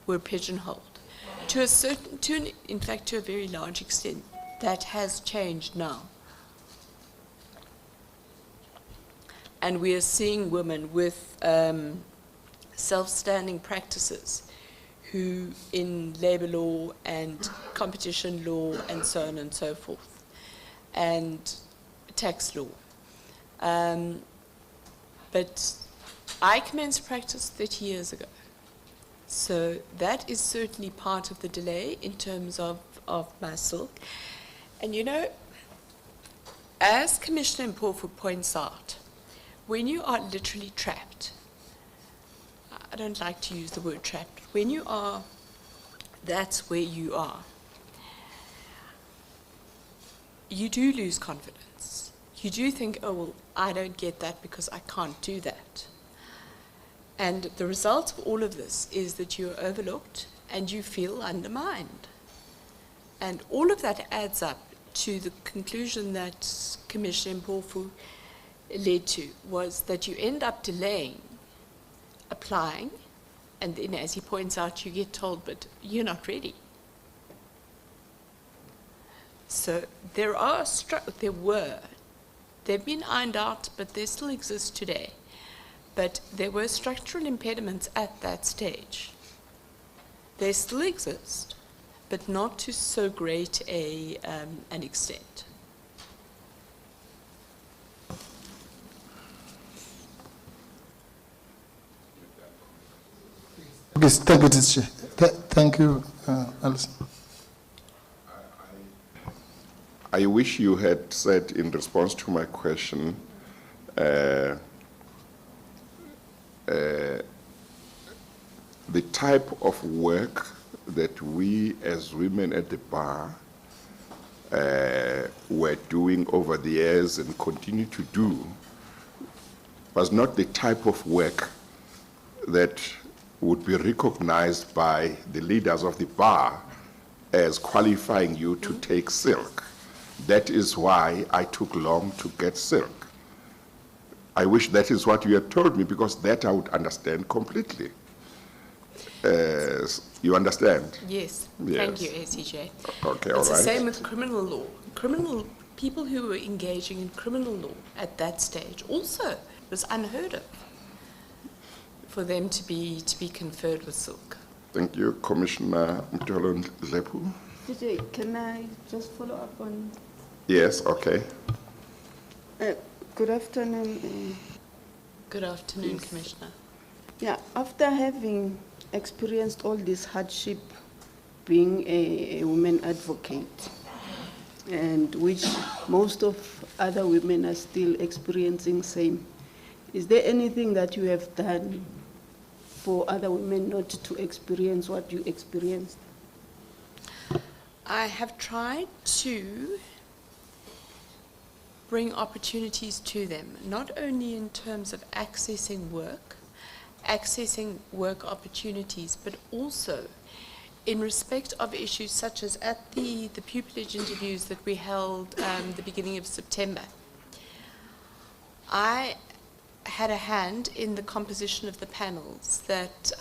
were pigeonholed. To a very large extent, that has changed now. And we are seeing women with self-standing practices who in labor law and competition law and so on and so forth, and tax law, But I commenced practice 30 years ago. So that is certainly part of the delay in terms of my silk. And you know, as Commissioner Mpofu points out, when you are literally trapped, I don't like to use the word trapped, when you are, that's where you are. You do lose confidence. You do think, oh, well, I don't get that because I can't do that. And the result of all of this is that you're overlooked and you feel undermined. And all of that adds up to the conclusion that Commissioner Mpofu led to, was that you end up delaying applying, and then, as he points out, you get told, but you're not ready. So they've been ironed out, but they still exist today. But there were structural impediments at that stage. They still exist, but not to so great an extent. Yes, thank you, Teacher. Thank you, Alison. I wish you had said in response to my question the type of work that we as women at the bar were doing over the years and continue to do was not the type of work that would be recognized by the leaders of the bar as qualifying you to take silk. That is why I took long to get silk. I wish that is what you had told me, because that I would understand completely. You understand? Yes. Yes. Thank you, ACJ. Okay, it's all the right. same with criminal law. People who were engaging in criminal law at that stage also was unheard of for them to be conferred with silk. Thank you, Commissioner Mtolo Lepu. DJ, can I just follow up on? Yes, okay. Good afternoon. Good afternoon, Yes. Commissioner. Yeah, after having experienced all this hardship being a woman advocate, and which most of other women are still experiencing same, is there anything that you have done for other women not to experience what you experienced? I have tried to bring opportunities to them, not only in terms of accessing work opportunities, but also in respect of issues such as at the pupillage interviews that we held the beginning of September. I had a hand in the composition of the panels that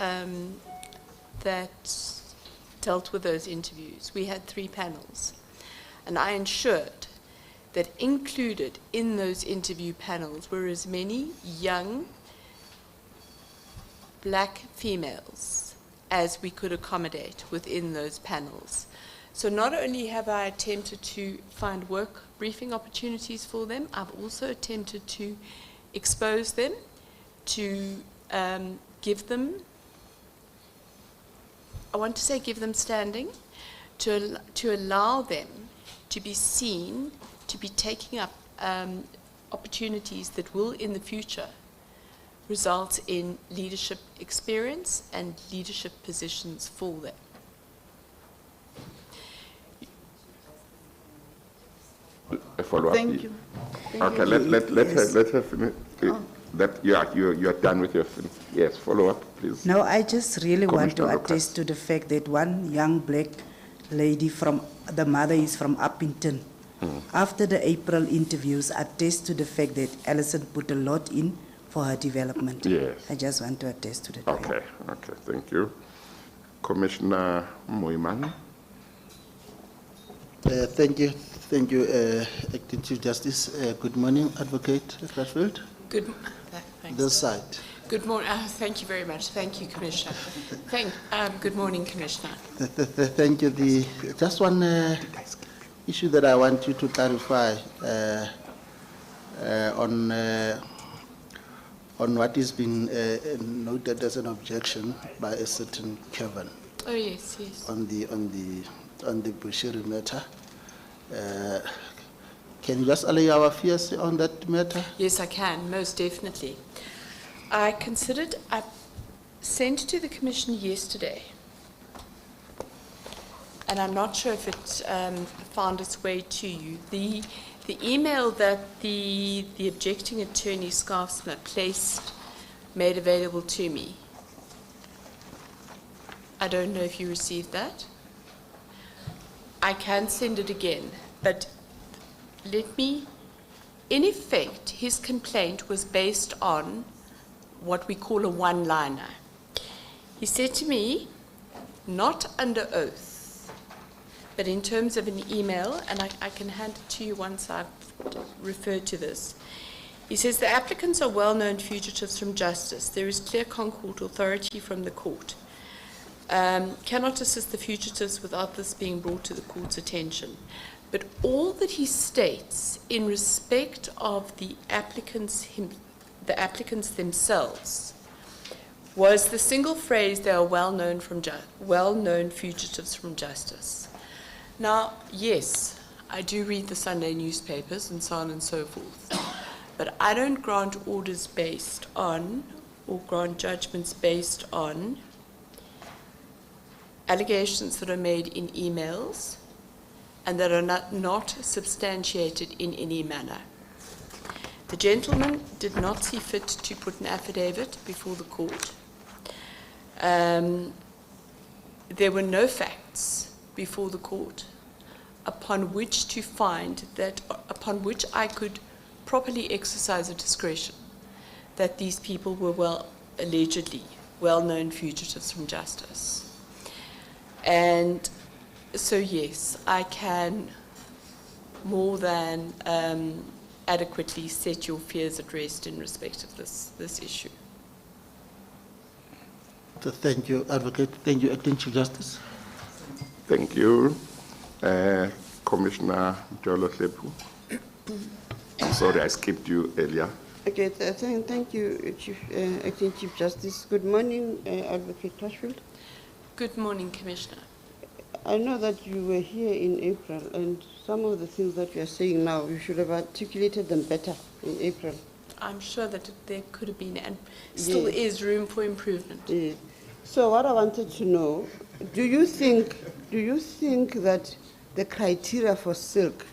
dealt with those interviews. We had 3 panels, and I ensured that included in those interview panels were as many young black females as we could accommodate within those panels. So not only have I attempted to find work briefing opportunities for them, I've also attempted to expose them, to give them, I want to say give them standing, to allow them to be seen, to be taking up opportunities that will in the future result in leadership experience and leadership positions for them. A follow-up. Thank you. Okay, let her finish. That you are done with your yes. Follow up, please. No, I just really want to Commissioner attest to the fact that one young black lady from the mother is from Uppington. After the April interviews, attest to the fact that Alison put a lot in for her development. Yes. I just want to attest to that. Okay, thank you. Commissioner Moiman. Thank you, Acting Chief Justice. Good morning, Advocate Crutchfield. Good. Thanks. This side. Good morning. Thank you very much. Thank you, Commissioner. Good morning, Commissioner. Thank you. Just one issue that I want you to on what is being noted as an objection by a certain Kevin. Oh, yes, yes. On the Bushiri matter. Can you just allay our fears on that matter? Yes, I can, most definitely. I sent to the Commission yesterday, and I'm not sure if it found its way to you. The email that the objecting attorney, Scarfsma, made available to me. I don't know if you received that. I can send it again, but in effect, his complaint was based on what we call a one-liner. He said to me, not under oath, but in terms of an email, and I can hand it to you once I've referred to this. He says, the applicants are well-known fugitives from justice. There is clear concord authority from the court. Cannot assist the fugitives without this being brought to the court's attention. But all that he states in respect of the applicants themselves was the single phrase, they are well-known fugitives from justice. Now, yes, I do read the Sunday newspapers and so on and so forth, but I don't grant orders based on, or grant judgments based on, allegations that are made in emails and that are not substantiated in any manner. The gentleman did not see fit to put an affidavit before the court. There were no facts before the court upon which I could properly exercise a discretion that these people were allegedly well-known fugitives from justice. And so yes, I can more than adequately set your fears at rest in respect of this issue. So thank you, Advocate. Thank you, Acting Chief Justice. Thank you, Commissioner Jolo Lepu. Sorry, I skipped you earlier. Okay, thank you, Acting Chief Justice. Good morning, Advocate Crashfield. Good morning, Commissioner. I know that you were here in April, and some of the things that you are saying now, you should have articulated them better in April. I'm sure that there could have been, and still is, room for improvement. Yeah. So what I wanted to know, do you think that the criteria for silk,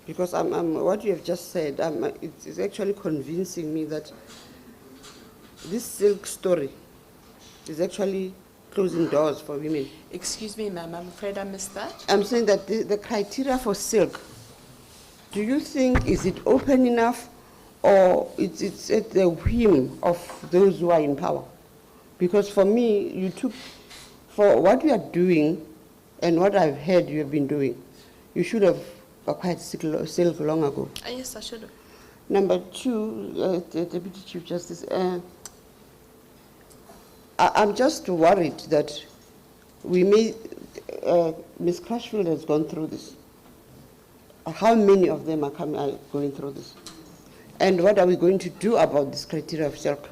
because what you have just said, it's actually convincing me that this silk story is actually closing doors for women. Excuse me, ma'am, I'm afraid I missed that. I'm saying that the criteria for silk, do you think, is it open enough, or it's at the whim of those who are in power? Because for me, for what you are doing and what I've heard you have been doing, you should have acquired silk long ago. Yes, I should have. Number two, Deputy Chief Justice, I'm just worried that Ms. Crashfield has gone through this. How many of them are going through this? And what are we going to do about this criteria of silk?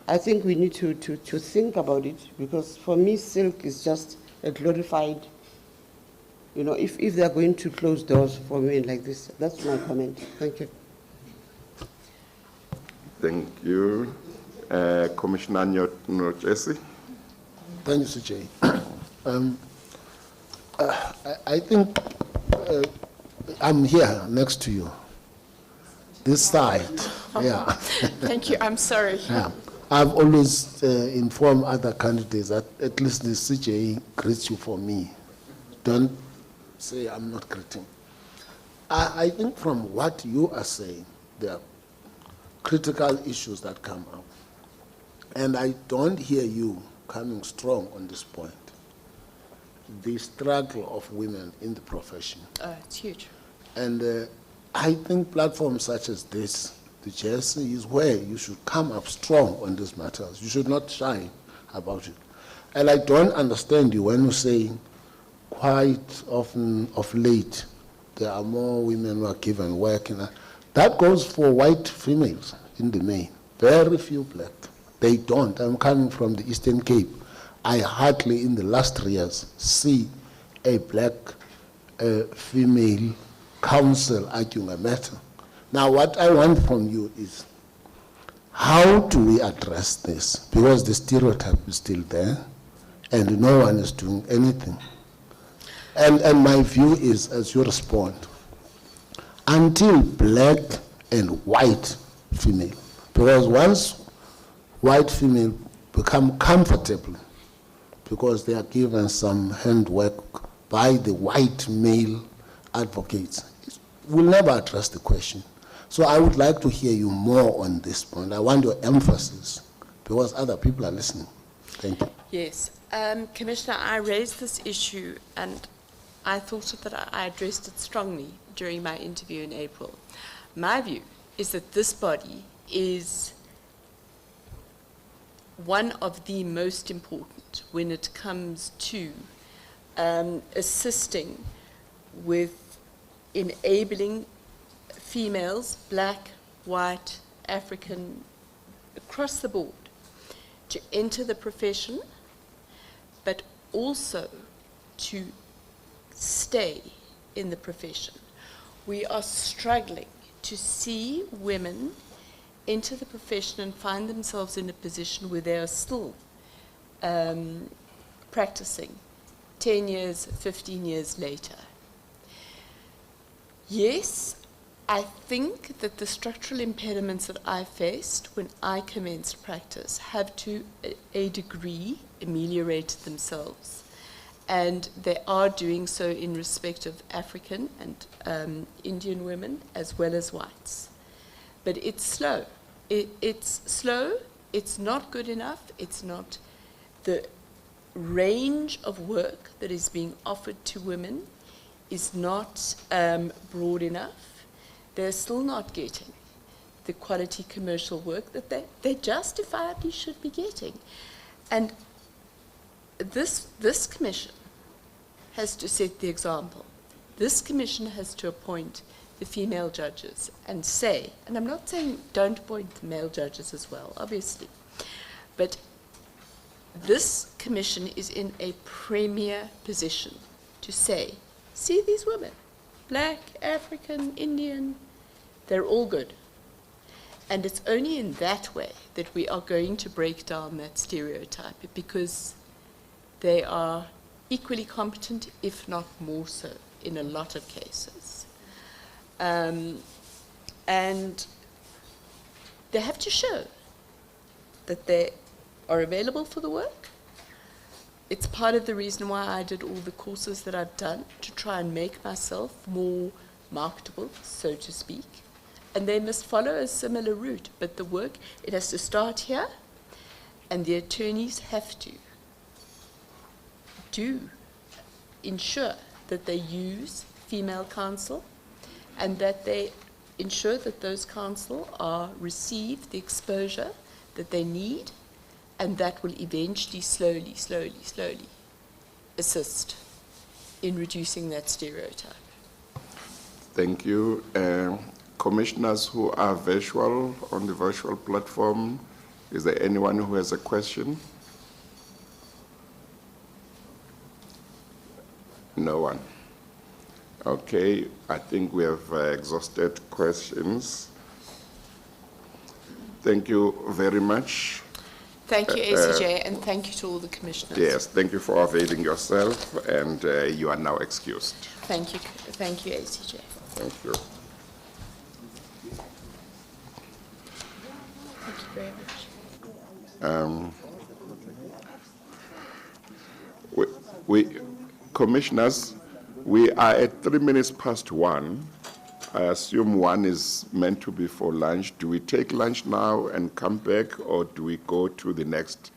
I think we need to think about it, because for me, silk is just a glorified, if they are going to close doors for women like this. That's my comment. Thank you. Thank you. Commissioner Nojesi. Thank you, CJ. I think I'm here next to you. This side, yeah. Thank you, I'm sorry. Yeah. I've always informed other candidates that at least the CJ greets you for me. Don't say I'm not greeting. I think from what you are saying, there are critical issues that come up. And I don't hear you coming strong on this point. The struggle of women in the profession. It's huge. And I think platforms such as this, the JSC, is where you should come up strong on these matters. You should not shy about it. And I don't understand you when you say quite often of late there are more women who are given work. That goes for white females in the main. Very few black. They don't. I'm coming from the Eastern Cape. I hardly in the last 3 years see a black female counsel arguing a matter. Now what I want from you is, how do we address this? Because the stereotype is still there and no one is doing anything. And my view is, as you respond, until black and white female, because once white female become comfortable because they are given some handwork by the white male advocates, we'll never address the question. So I would like to hear you more on this point. I want your emphasis because other people are listening. Thank you. Yes. Commissioner, I raised this issue and I thought that I addressed it strongly during my interview in April. My view is that this body is one of the most important when it comes to assisting with enabling females, black, white, African, across the board, to enter the profession, but also to stay in the profession. We are struggling to see women enter the profession and find themselves in a position where they are still practicing 10 years, 15 years later. Yes, I think that the structural impediments that I faced when I commenced practice have to a degree ameliorated themselves. And they are doing so in respect of African and Indian women as well as whites. But it's slow. It's slow, it's not good enough, it's not the range of work that is being offered to women is not broad enough. They're still not getting the quality commercial work that they justifiably should be getting. And this commission has to set the example. This commission has to appoint the female judges and say, and I'm not saying don't appoint the male judges as well, obviously, but this commission is in a premier position to say, see these women, black, African, Indian, they're all good. And it's only in that way that we are going to break down that stereotype, because they are equally competent, if not more so, in a lot of cases. And they have to show that they are available for the work. It's part of the reason why I did all the courses that I've done, to try and make myself more marketable, so to speak. And they must follow a similar route, but the work, it has to start here, and the attorneys have to ensure that they use female counsel, and that they ensure that those counsel receive the exposure that they need, and that will eventually slowly assist in reducing that stereotype. Thank you. Commissioners who are virtual on the virtual platform, is there anyone who has a question? No one. Okay, I think we have exhausted questions. Thank you very much. Thank you, ACJ, and thank you to all the commissioners. Yes, thank you for availing yourself, and you are now excused. Thank you, ACJ. Thank you. Thank you very much. Commissioners, we are at 3 minutes past 1. I assume 1 is meant to be for lunch. Do we take lunch now and come back, or do we go to the next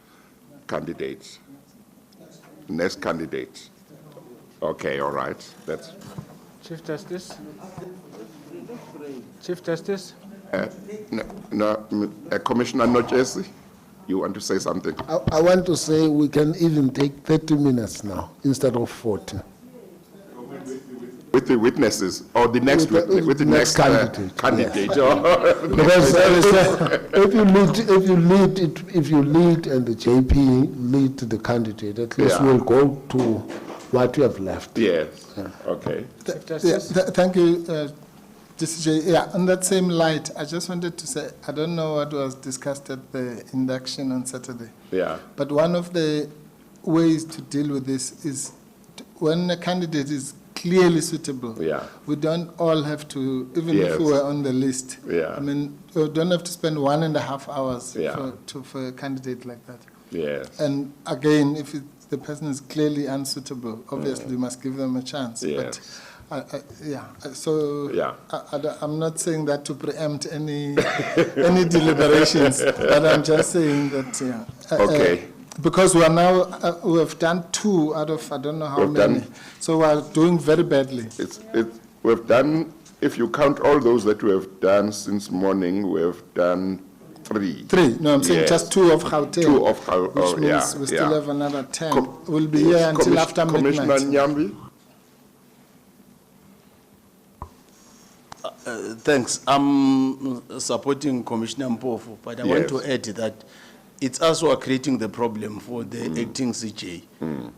candidate? Next candidate. Okay, all right. That's Chief Justice? Chief Justice? Commissioner Nochesi, you want to say something? I want to say we can even take 30 minutes now instead of 40. With the witnesses, or the next with the next candidate. candidate. Yes. Because if you lead and the JP lead the candidate, at least Yeah. we'll go to what we have left. Yes. Okay. Thank you, DCJ. Yeah, on that same light, I just wanted to say, I don't know what was discussed at the induction on Saturday. Yeah. But one of the ways to deal with this is when a candidate is clearly suitable, we don't all have to, even if we were on the list, I mean, we don't have to spend 1.5 hours for a candidate like that. Yes. And again, if the person is clearly unsuitable, obviously you must give them a chance. Yes. But I'm not saying that to preempt any deliberations, but I'm just saying that, okay. Because we are now, we have done 2 out of I don't know how many. So we are doing very badly. We've done, if you count all those that we have done since morning, we have done 3. 3? No, I'm saying just 2 of Gauteng. 2 of Gauteng, which means we still have another 10. We'll be here until after midnight. Commissioner Nyambi? Thanks. I'm supporting Commissioner Mpofu, but I want to add that it's us who are creating the problem for the acting CJ.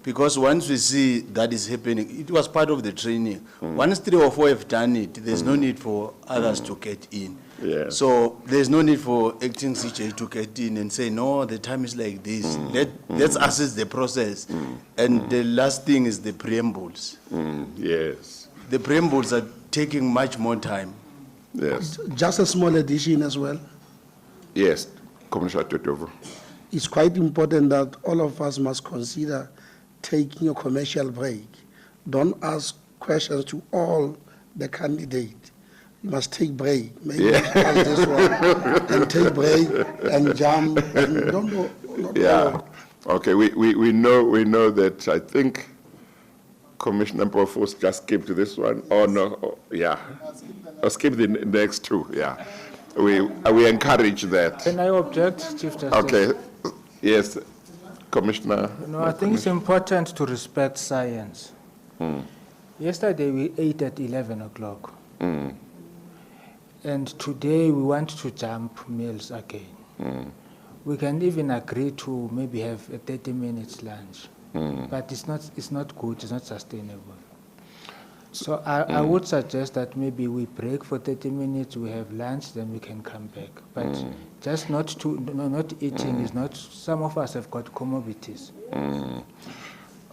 Because once we see that is happening, it was part of the training. Once 3 or 4 have done it, there's no need for others to get in. So there's no need for acting CJ to get in and say, no, the time is like this. Let's assess the process. And the last thing is the preambles. Yes. The preambles are taking much more time. Yes. Just a small addition as well. Yes, Commissioner Totovo. It's quite important that all of us must consider taking a commercial break. Don't ask questions to all the candidates. You must take break. Maybe ask this one and take break and jump and don't know. Okay, we know that. I think Commissioner Mpofu just skip to this one. Oh no, I'll skip the next 2. Yeah. We encourage that. Can I object, Chief Justice? Okay. Yes, Commissioner. No, I think it's important to respect science. Yesterday we ate at 11 o'clock. And today we want to jump meals again. We can even agree to maybe have a 30 minutes lunch. But it's not good, it's not sustainable. So I would suggest that maybe we break for 30 minutes, we have lunch, then we can come back. But just not eating is not, some of us have got comorbidities.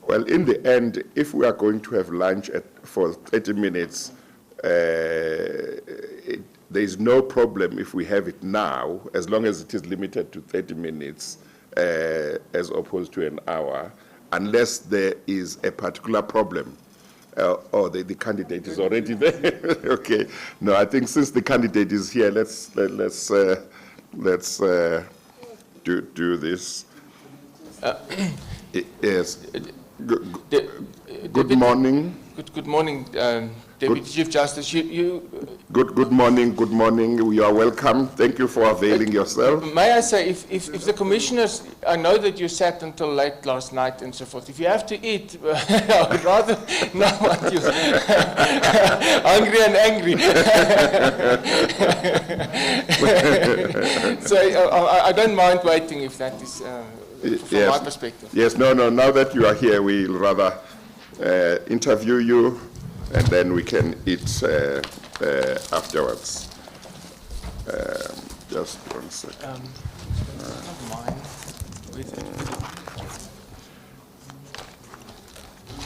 Well, in the end, if we are going to have lunch for 30 minutes, there is no problem if we have it now, as long as it is limited to 30 minutes, as opposed to an hour, unless there is a particular problem. Or the candidate is already there. Okay. No, I think since the candidate is here, let's do this. Yes. Good morning. Good morning, Deputy Chief Justice. Good morning. Good morning. You are welcome. Thank you for availing yourself. May I say, if the commissioners, I know that you sat until late last night and so forth. If you have to eat, I would rather not want you hungry and angry. So I don't mind waiting if that is from my perspective. Yes. No. Now that you are here, we'll rather interview you, and then we can eat afterwards. Just 1 second.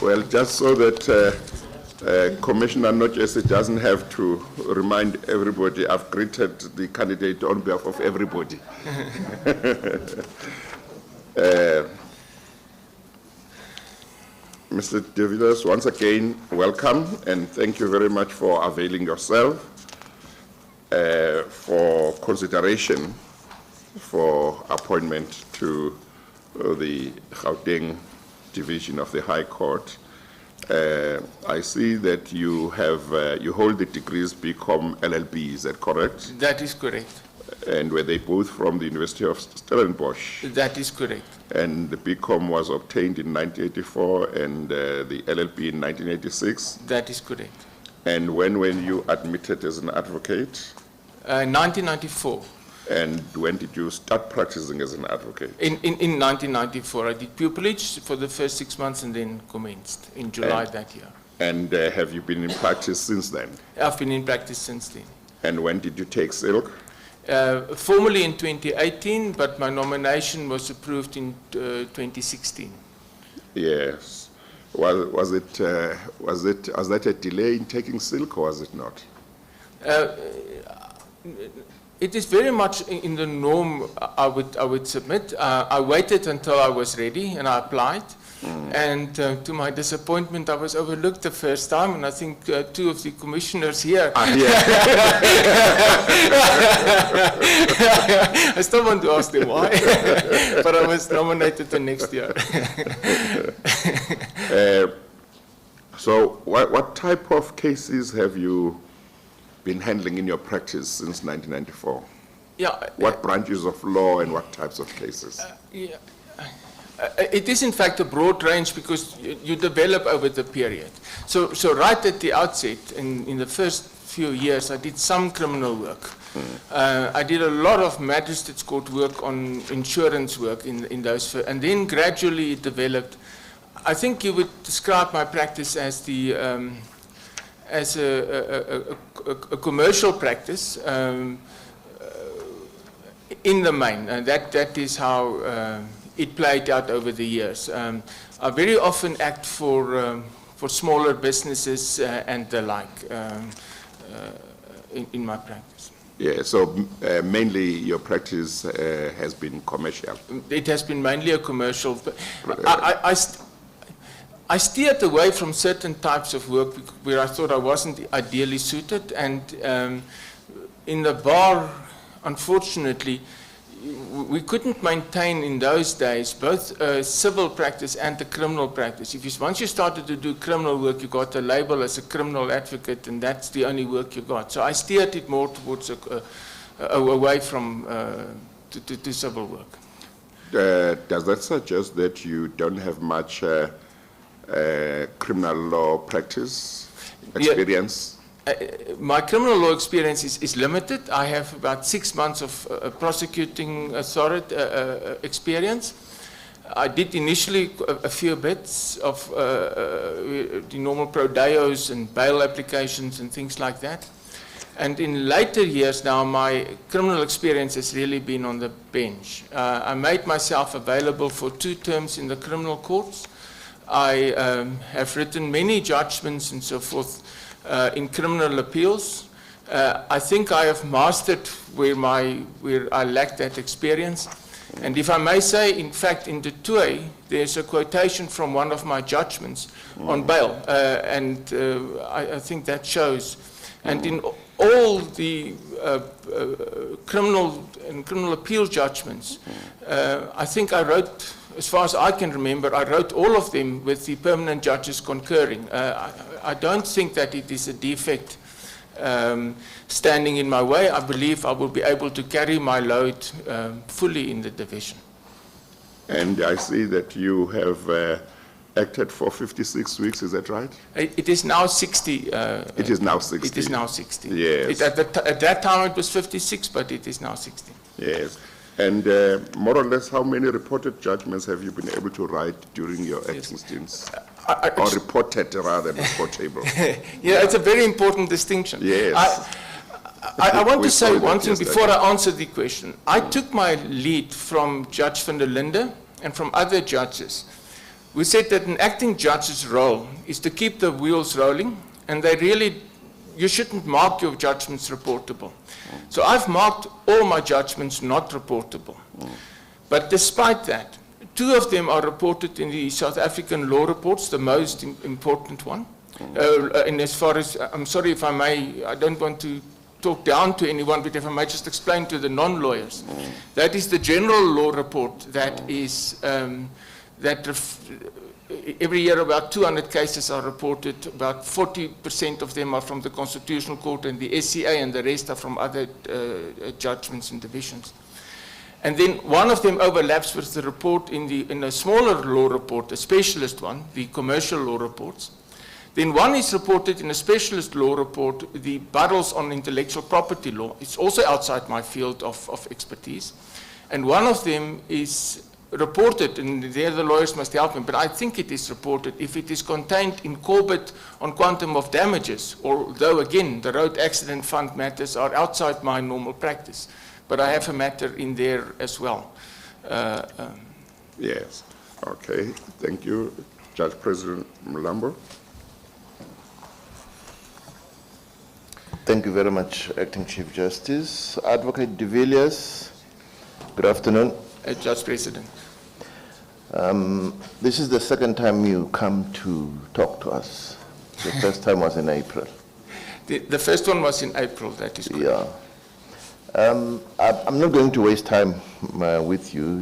Well, just so that Commissioner Nochese doesn't have to remind everybody, I've greeted the candidate on behalf of everybody. Mr. Davidas, once again, welcome, and thank you very much for availing yourself for consideration for appointment to the Gauteng Division of the High Court. I see that you have you hold the degrees BCom LLB. Is that correct? That is correct. And were they both from the University of Stellenbosch? That is correct. And the BCom was obtained in 1984 and the LLB in 1986? That is correct. And when were you admitted as an advocate? 1994. And when did you start practicing as an advocate? In 1994, I did pupillage for the first 6 months and then commenced in July that year. And have you been in practice since then? I've been in practice since then. And when did you take silk? Formally in 2018, but my nomination was approved in 2016. Yes. Was that a delay in taking silk, or was it not? It is very much in the norm, I would submit. I waited until I was ready and I applied. And to my disappointment, I was overlooked the first time, and I think two of the commissioners here. I still want to ask them why, but I was nominated the next year. So what type of cases have you been handling in your practice since 1994? Yeah. What branches of law and what types of cases? Yeah. It is in fact a broad range because you develop over the period. So right at the outset, in the first few years, I did some criminal work. I did a lot of magistrates court work on insurance work in those, and then gradually it developed. I think you would describe my practice as the as a commercial practice in the main, and that is how it played out over the years. I very often act for smaller businesses and the like in my practice. Yeah, so mainly your practice has been commercial. It has been mainly a commercial. I steered away from certain types of work where I thought I wasn't ideally suited, and in the bar, unfortunately, we couldn't maintain in those days both civil practice and the criminal practice. Once you started to do criminal work, you got a label as a criminal advocate, and that's the only work you got. So I steered it more towards away from to civil work. Does that suggest that you don't have much criminal law practice experience? My criminal law experience is limited. I have about 6 months of prosecuting authority experience. I did initially a few bits of the normal pro deos and bail applications and things like that. And in later years now, my criminal experience has really been on the bench. I made myself available for 2 terms in the criminal courts. I have written many judgments and so forth in criminal appeals. I think I have mastered where I lacked that experience. And if I may say, in fact, in the TUE, there's a quotation from one of my judgments on bail, and I think that shows. And in all the criminal and criminal appeal judgments, I think I wrote, as far as I can remember, I wrote all of them with the permanent judges concurring. I don't think that it is a defect standing in my way. I believe I will be able to carry my load fully in the division. And I see that you have acted for 56 weeks, is that right? It is now 60. It is now 60. It is now 60. Yes. At that time it was 56, but it is now 60. Yes. And more or less, how many reported judgments have you been able to write during your acting stints? Or reported rather than reportable? Yeah, it's a very important distinction. Yes. I want to say one thing before I answer the question. I took my lead from Judge van der Linde and from other judges. We said that an acting judge's role is to keep the wheels rolling, and you shouldn't mark your judgments reportable. So I've marked all my judgments not reportable. But despite that, 2 of them are reported in the South African law reports, the most important one. And as far as, I'm sorry if I may, I don't want to talk down to anyone, but if I may just explain to the non-lawyers. That is the general law report that is, every year about 200 cases are reported. About 40% of them are from the Constitutional Court and the SCA, and the rest are from other judgments and divisions. And then one of them overlaps with the report in a smaller law report, a specialist one, the commercial law reports. Then one is reported in a specialist law report, the Barrels on Intellectual Property Law. It's also outside my field of expertise. And one of them is reported, and there the lawyers must help me, but I think it is reported if it is contained in Corbett on quantum of damages, although again, the road accident fund matters are outside my normal practice. But I have a matter in there as well. Yes, okay, thank you. Judge President Mlambo. Thank you very much, Acting Chief Justice. Advocate de Villiers, good afternoon. Judge President. This is the second time you come to talk to us. The first time was in April. The first one was in April, that is correct. Yeah. I'm not going to waste time with you.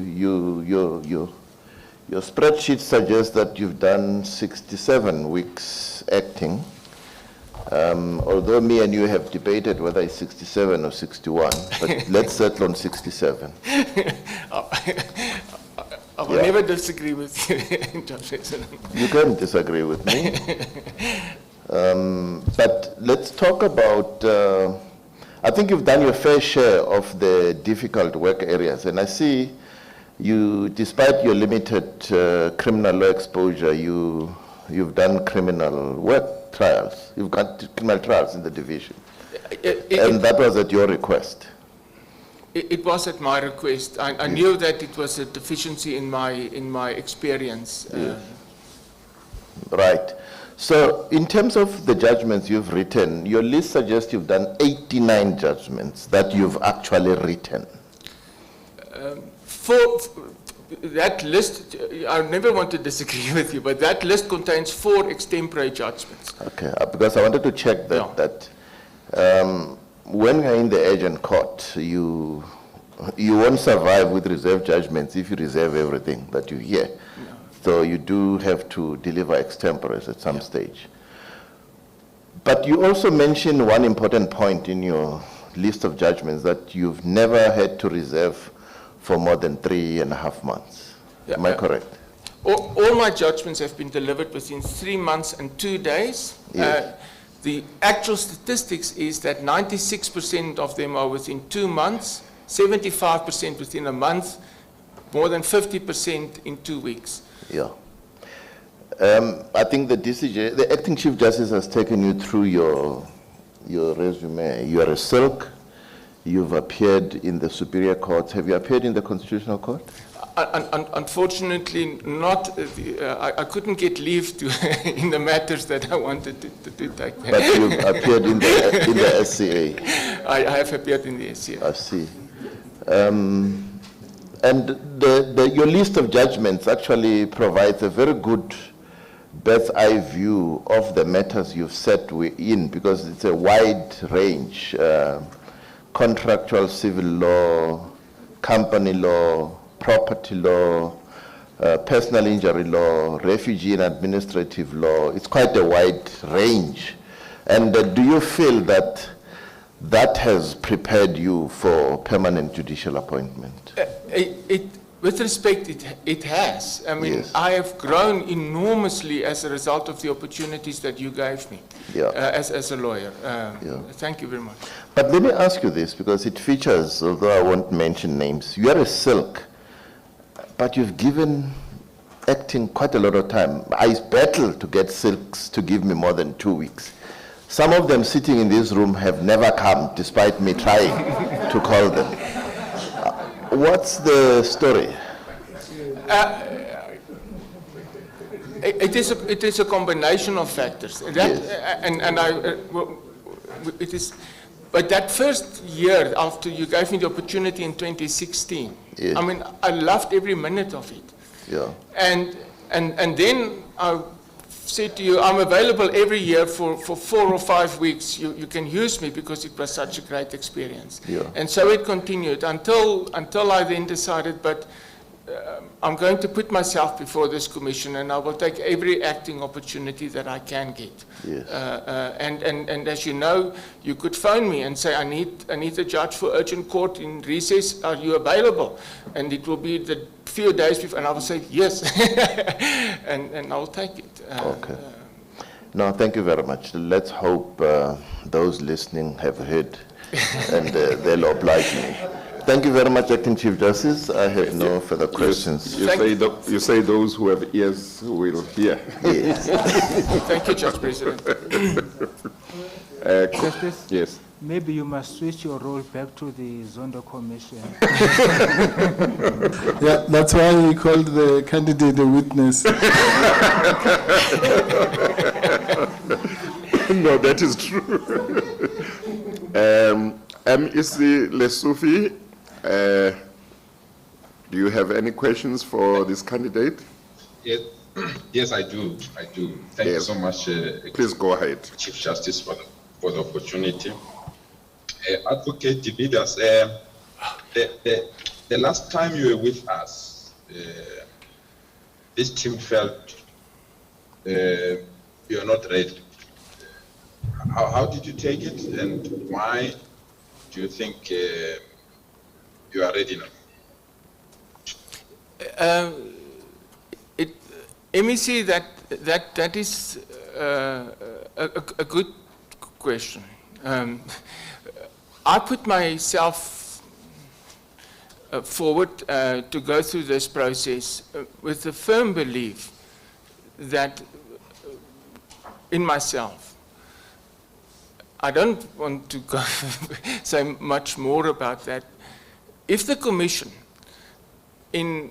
Your spreadsheet suggests that you've done 67 weeks acting. Although me and you have debated whether it's 67 or 61, but let's settle on 67. I will never disagree with you, Judge President. You can disagree with me. But let's talk about, I think you've done your fair share of the difficult work areas. And I see you, despite your limited criminal law exposure, you've done criminal work trials. You've got criminal trials in the division. And that was at your request. It was at my request. I knew that it was a deficiency in my experience. Right. So in terms of the judgments you've written, your list suggests you've done 89 judgments that you've actually written. For that list, I never want to disagree with you, but that list contains 4 extempore judgments. Okay, because I wanted to check that, when you're in the agent court, you won't survive with reserve judgments if you reserve everything that you hear. No. So you do have to deliver extempores at some stage. But you also mentioned one important point in your list of judgments, that you've never had to reserve for more than 3.5 months. Yeah, Am I correct? All my judgments have been delivered within 3 months and 2 days. Yes. The actual statistics is that 96% of them are within 2 months, 75% within a month, more than 50% in 2 weeks. Yeah. I think the Acting Chief Justice has taken you through your resume. You are a silk. You've appeared in the Superior Court. Have you appeared in the Constitutional Court? Unfortunately, not. I couldn't get leave to in the matters that I wanted to take. But you've appeared in the SCA. I have appeared in the SCA. I see. And your list of judgments actually provides a very good bird's eye view of the matters you've set in, because it's a wide range. Contractual civil law, company law, property law, personal injury law, refugee and administrative law. It's quite a wide range. And do you feel that that has prepared you for permanent judicial appointment? With respect, it has. I mean, yes. I have grown enormously as a result of the opportunities that you gave me as a lawyer. Thank you very much. But let me ask you this, because it features, although I won't mention names. You are a silk, but you've given acting quite a lot of time. I battle to get silks to give me more than 2 weeks. Some of them sitting in this room have never come, despite me trying to call them. What's the story? It is a combination of factors. But that first year after you gave me the opportunity in 2016, yes. I mean, I loved every minute of it. Yeah. And then I said to you, I'm available every year for 4 or 5 weeks. You can use me because it was such a great experience. Yeah. And so it continued until I then decided, but I'm going to put myself before this commission, and I will take every acting opportunity that I can get. Yes. And as you know, you could phone me and say, I need a judge for urgent court in recess. Are you available? And it will be the few days before, and I will say yes, and I'll take it. Okay. No, thank you very much. Let's hope those listening have heard and they'll oblige me. Thank you very much, Acting Chief Justice. I have no further questions. You say those who have ears will hear. Yes. Thank you, Judge President. Justice? Yes. Maybe you must switch your role back to the Zondo Commission. Yeah, that's why we called the candidate a witness. No, that is true. MEC Lesufi, do you have any questions for this candidate? Yes, yes, I do. Thank you so much. Please go ahead. Chief Justice, for the opportunity. Advocate Dividas, the last time you were with us, this team felt you are not ready. How did you take it, and why do you think you are ready now? MEC, that is a good question. I put myself forward to go through this process with the firm belief that in myself. I don't want to go say much more about that. If the Commission, in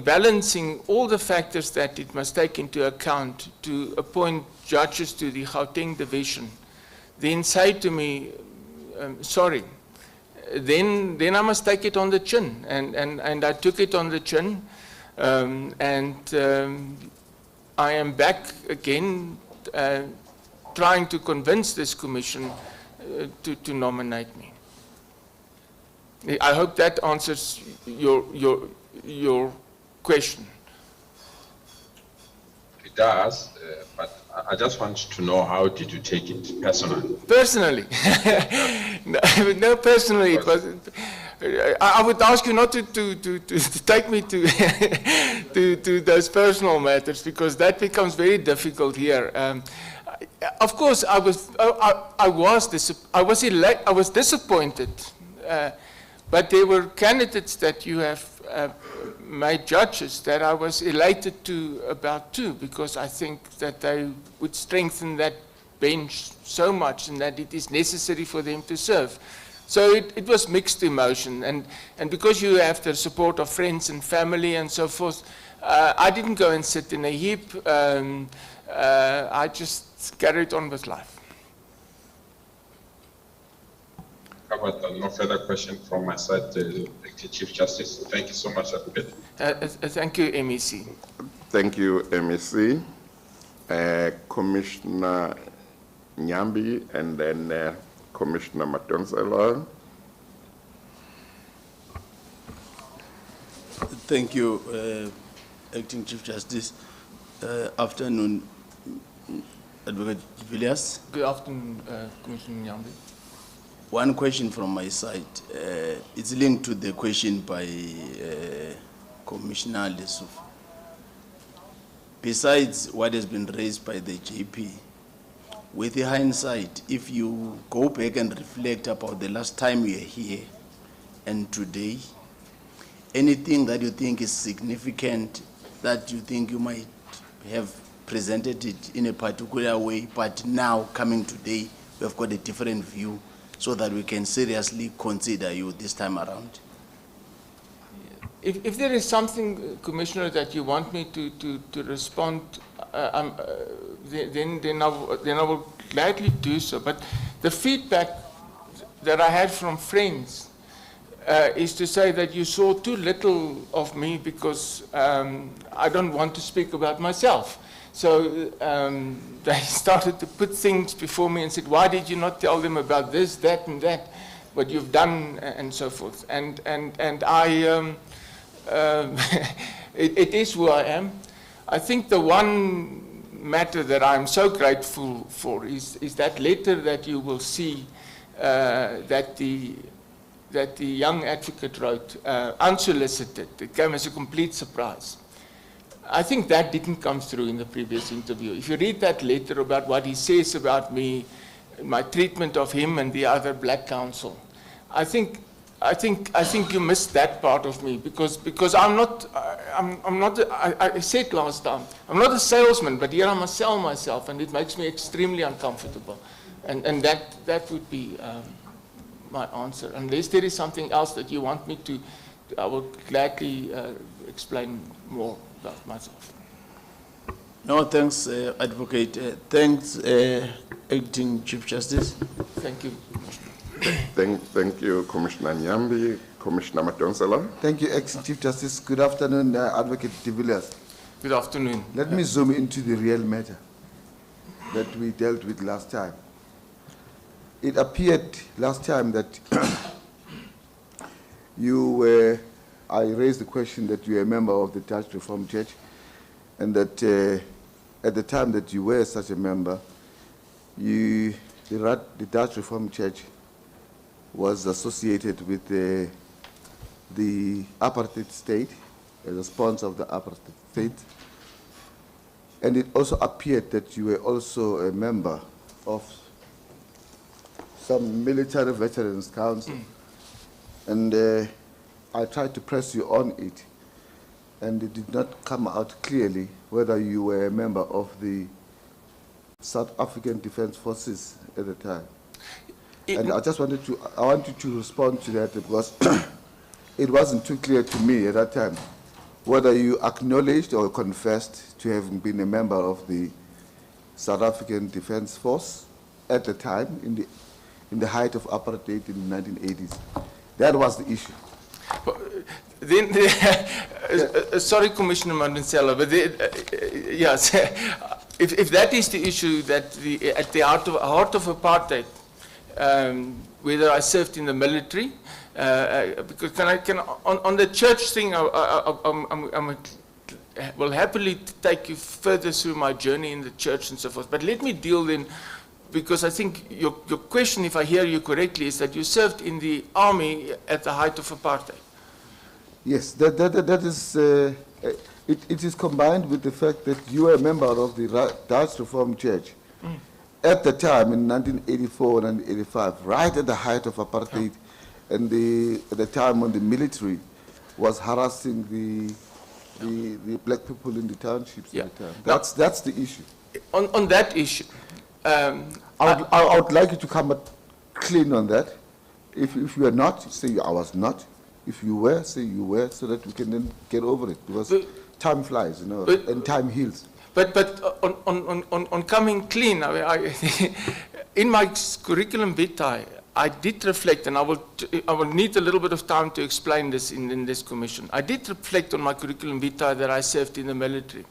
balancing all the factors that it must take into account to appoint judges to the Gauteng division, then say to me, sorry, then I must take it on the chin. And I took it on the chin, I am back again trying to convince this commission to nominate me. I hope that answers your question. It does, but I just want to know, how did you take it personally? Personally? No, personally, it was. I would ask you not to take me to those personal matters, because that becomes very difficult here. Of course, I was disappointed, but there were candidates that you have made judges that I was elated about too, because I think that they would strengthen that bench so much, and that it is necessary for them to serve. So it was mixed emotion, and because you have the support of friends and family and so forth, I didn't go and sit in a heap. I just carried on with life. How about no further question from my side, Chief Justice? Thank you so much, Advocate. Thank you, MEC. Thank you, MEC. Commissioner Nyambi, and then Commissioner Matonsela. Thank you, Acting Chief Justice. Afternoon, Advocate Villiers. Good afternoon, Commissioner Nyambi. One question from my side. It's linked to the question by Commissioner Lesuf. Besides what has been raised by the JP, with the hindsight, if you go back and reflect about the last time we are here and today, anything that you think is significant, that you think you might have presented it in a particular way, but now coming today, we have got a different view, so that we can seriously consider you this time around? If there is something, Commissioner, that you want me to respond, then I will gladly do so. But the feedback that I had from friends is to say that you saw too little of me, because I don't want to speak about myself. So they started to put things before me and said, why did you not tell them about this, that, and that, what you've done, and so forth. And I it is who I am. I think the one matter that I'm so grateful for is that letter that you will see that the young advocate wrote, unsolicited. It came as a complete surprise. I think that didn't come through in the previous interview. If you read that letter about what he says about me, my treatment of him and the other black counsel, I think you missed that part of me because I said last time, I'm not a salesman, but here I must sell myself, and it makes me extremely uncomfortable. And that would be my answer. Unless there is something else that you want me to, I will gladly explain more about myself. No, thanks, Advocate. Thanks, Acting Chief Justice. Thank you. Thank you, Commissioner Nyambi. Commissioner Madonsela. Thank you, Chief Justice. Good afternoon, Advocate de Villiers. Good afternoon. Let me zoom into the real matter that we dealt with last time. It appeared last time that I raised the question that you were a member of the Dutch Reformed Church, and that at the time that you were such a member, the Dutch Reformed Church was associated with the apartheid state, as a sponsor of the apartheid state. And it also appeared that you were also a member of some military veterans council. And I tried to press you on it, and it did not come out clearly whether you were a member of the South African Defence Forces at the time. And I want you to respond to that, because it wasn't too clear to me at that time whether you acknowledged or confessed to having been a member of the South African Defence Force at the time, in the height of apartheid in the 1980s. That was the issue. Sorry, Commissioner Mandensela, but yes, if that is the issue, that at the heart of apartheid, whether I served in the military, because on the church thing, I will happily take you further through my journey in the church and so forth. But let me deal then, because I think your question, if I hear you correctly, is that you served in the army at the height of apartheid. Yes, that is, it is combined with the fact that you were a member of the Dutch Reformed Church at the time in 1984 and 1985, right at the height of apartheid, and at the time when the military was harassing the black people in the townships at the time. That's the issue. On that issue, I would like you to come out clean on that. If you are not, say I was not. If you were, say you were, so that we can then get over it, because time flies, and time heals. But on coming clean, in my curriculum vitae, I did reflect, and I will need a little bit of time to explain this in this commission. I did reflect on my curriculum vitae that I served in the military.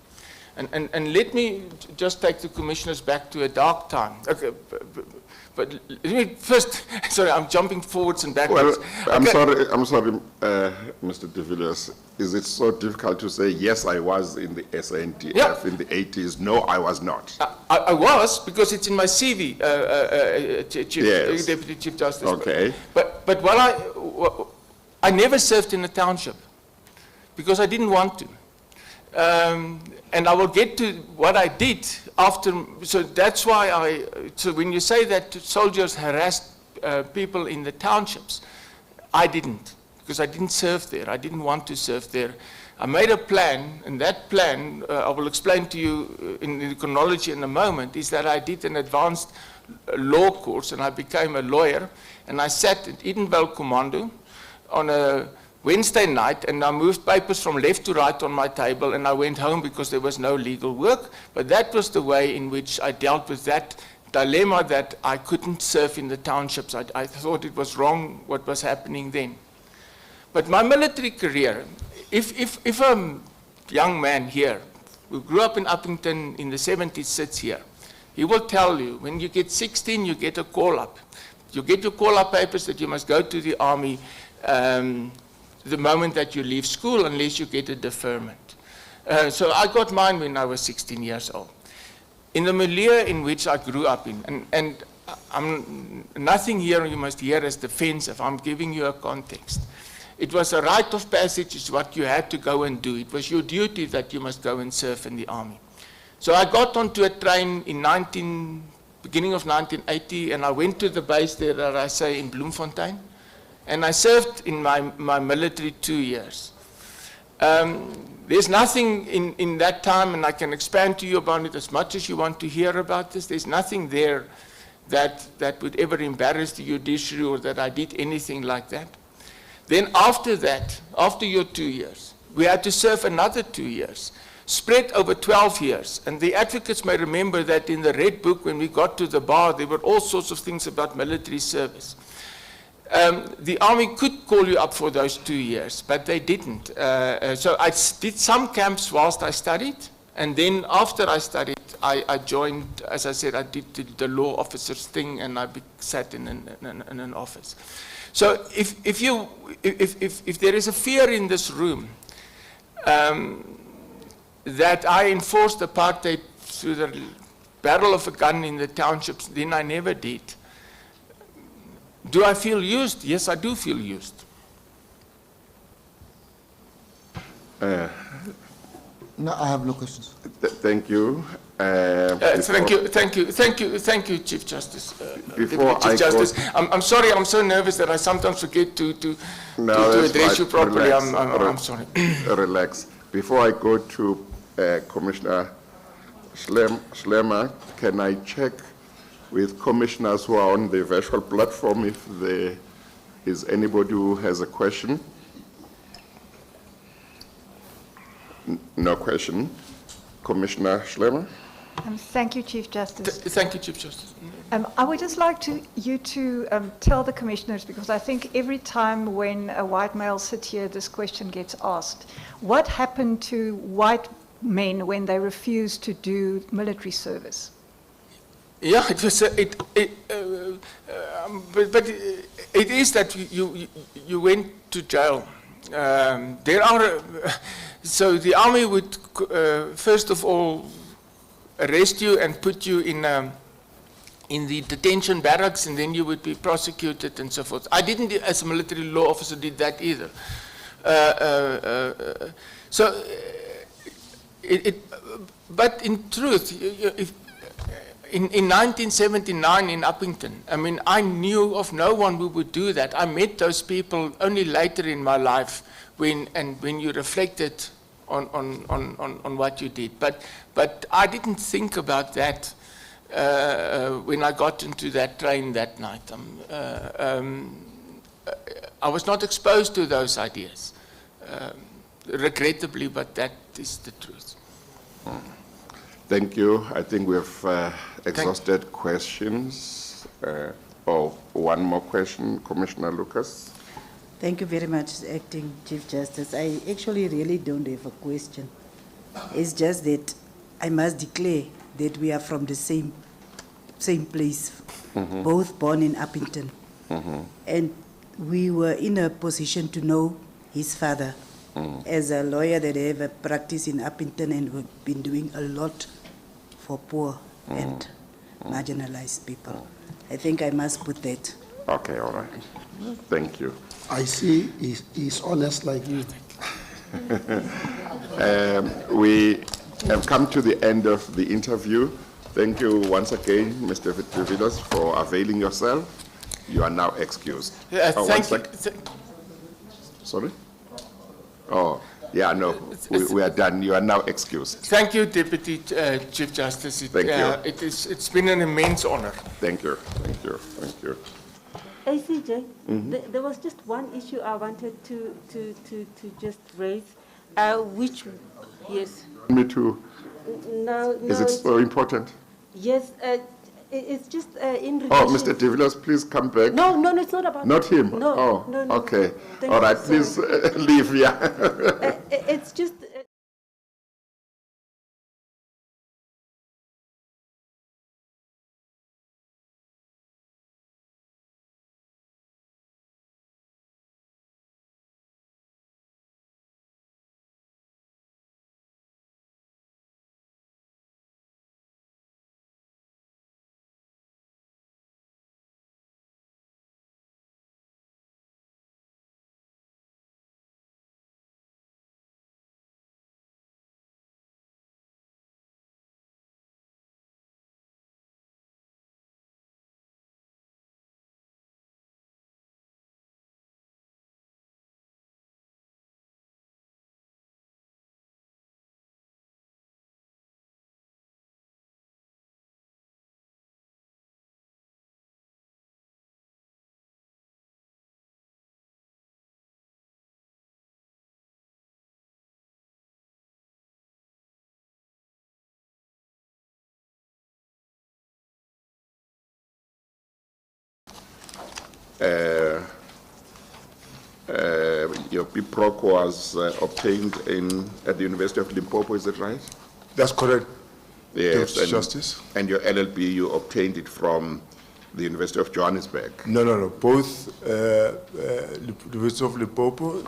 And let me just take the commissioners back to a dark time. Okay, but let me first, sorry, I'm jumping forwards and backwards. Well, I'm sorry, Mr. de Villiers. Is it so difficult to say, yes, I was in the SANDF in the 80s? No, I was not. I was, because it's in my CV, Yes. Deputy Chief Justice. Okay. But what I never served in a township, because I didn't want to. And I will get to what I did after, so that's why so when you say that soldiers harassed people in the townships, I didn't, because I didn't serve there. I didn't want to serve there. I made a plan, and that plan, I will explain to you in the chronology in a moment, is that I did an advanced law course, and I became a lawyer, and I sat at Edenvale Commando on a Wednesday night, and I moved papers from left to right on my table, and I went home because there was no legal work. But that was the way in which I dealt with that dilemma, that I couldn't serve in the townships. I thought it was wrong what was happening then. But my military career, if a young man here who grew up in Uppington in the 70s sits here, he will tell you, when you get 16, you get a call-up. You get your call-up papers that you must go to the army, the moment that you leave school unless you get a deferment. So I got mine when I was 16 years old. In the milieu in which I grew up in, and nothing here you must hear as defensive, I'm giving you a context. It was a rite of passage, it's what you had to go and do. It was your duty that you must go and serve in the army. So I got onto a train in beginning of 1980, and I went to the base there, that I say, in Bloemfontein, and I served in my military 2 years. There's nothing in that time, and I can expand to you about it as much as you want to hear about this, there's nothing there that would ever embarrass the judiciary or that I did anything like that. Then after that, after your 2 years, we had to serve another 2 years, spread over 12 years. And the advocates may remember that in the Red Book, when we got to the bar, there were all sorts of things about military service. The army could call you up for those 2 years, but they didn't. So I did some camps whilst I studied, and then after I studied, I joined, as I said, I did the law officers thing, and I sat in an office. So if there is a fear in this room that I enforced apartheid through the barrel of a gun in the townships, then I never did. Do I feel used? Yes, I do feel used. No, I have no questions. Thank you. Thank you, Chief Justice. Before Chief Justice, I'm sorry, I'm so nervous that I sometimes forget to address you properly. Relax. I'm sorry. Relax. Before I go to Commissioner Schlemmer, can I check with commissioners who are on the virtual platform if there is anybody who has a question? No question. Commissioner Schlemmer? Thank you, Chief Justice. Thank you, Chief Justice. I would just like you to tell the commissioners, because I think every time when a white male sits here, this question gets asked. What happened to white men when they refused to do military service? Yeah, it was. But it is that you went to jail. There are. So the army would first of all arrest you and put you in the detention barracks, and then you would be prosecuted and so forth. I didn't, as a military law officer, did that either. But in truth, in 1979 in Uppington, I mean, I knew of no one who would do that. I met those people only later in my life when you reflected on what you did. But I didn't think about that when I got into that train that night. I was not exposed to those ideas, regrettably, but that is the truth. Thank you. I think we have exhausted questions. One more question, Commissioner Lucas. Thank you very much, Acting Chief Justice. I actually really don't have a question. It's just that I must declare that we are from the same place, both born in Uppington. And we were in a position to know his father. As a lawyer that I have a practice in Uppington, and we've been doing a lot for poor and marginalized people. I think I must put that. Okay, all right. Thank you. I see he's honest like you. We have come to the end of the interview. Thank you once again, Mr. Vilas, for availing yourself. You are now excused. Thank you. Sorry? Oh, yeah, no, we are done. You are now excused. Thank you, Deputy Chief Justice. Thank you. It's been an immense honor. Thank you, thank you, thank you. ACJ, there was just one issue I wanted to just raise, which, yes. Me too. No, Is it so important? Yes, it's just in relation. Oh, Mr. De Villiers, please come back. No, it's not about Not him? No, oh, no. Okay. Thank All right, you, please leave, yeah. It's just your BProc was obtained at the University of Limpopo, is that right? That's correct. Yes, Deputy Justice. And your LLB, you obtained it from the University of Johannesburg? No. Both University of Limpopo,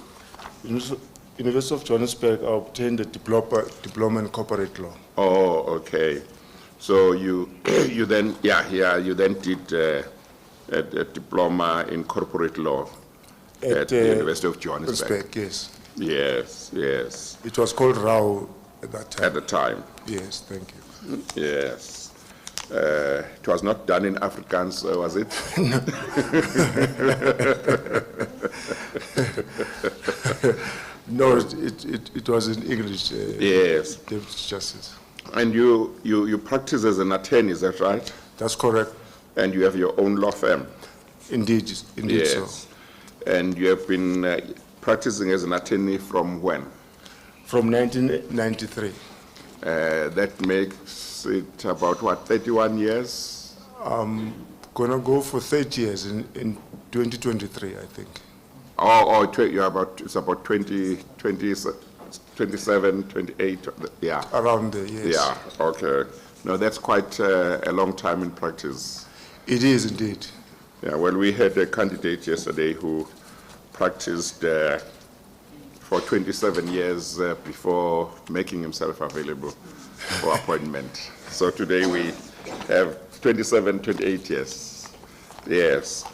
University of Johannesburg, I obtained a diploma in corporate law. Oh, okay. So you then did a diploma in corporate law at the University of Johannesburg. Yes. Yes. It was called RAU at that time. At the time. Yes, thank you. Yes. It was not done in Afrikaans, was it? No, it was in English. Yes. Deputy Justice. And you practice as an attorney, is that right? That's correct. And you have your own law firm? Indeed Yes. so. And you have been practicing as an attorney from when? From 1993. That makes it about, what, 31 years? I'm going to go for 30 years in 2023, I think. It's about 27, 28, yeah. Around there, yes. Yeah, okay. No, that's quite a long time in practice. It is indeed. Yeah, well, we had a candidate yesterday who practiced for 27 years before making himself available for appointment. So today we have 27, 28 years. Yes.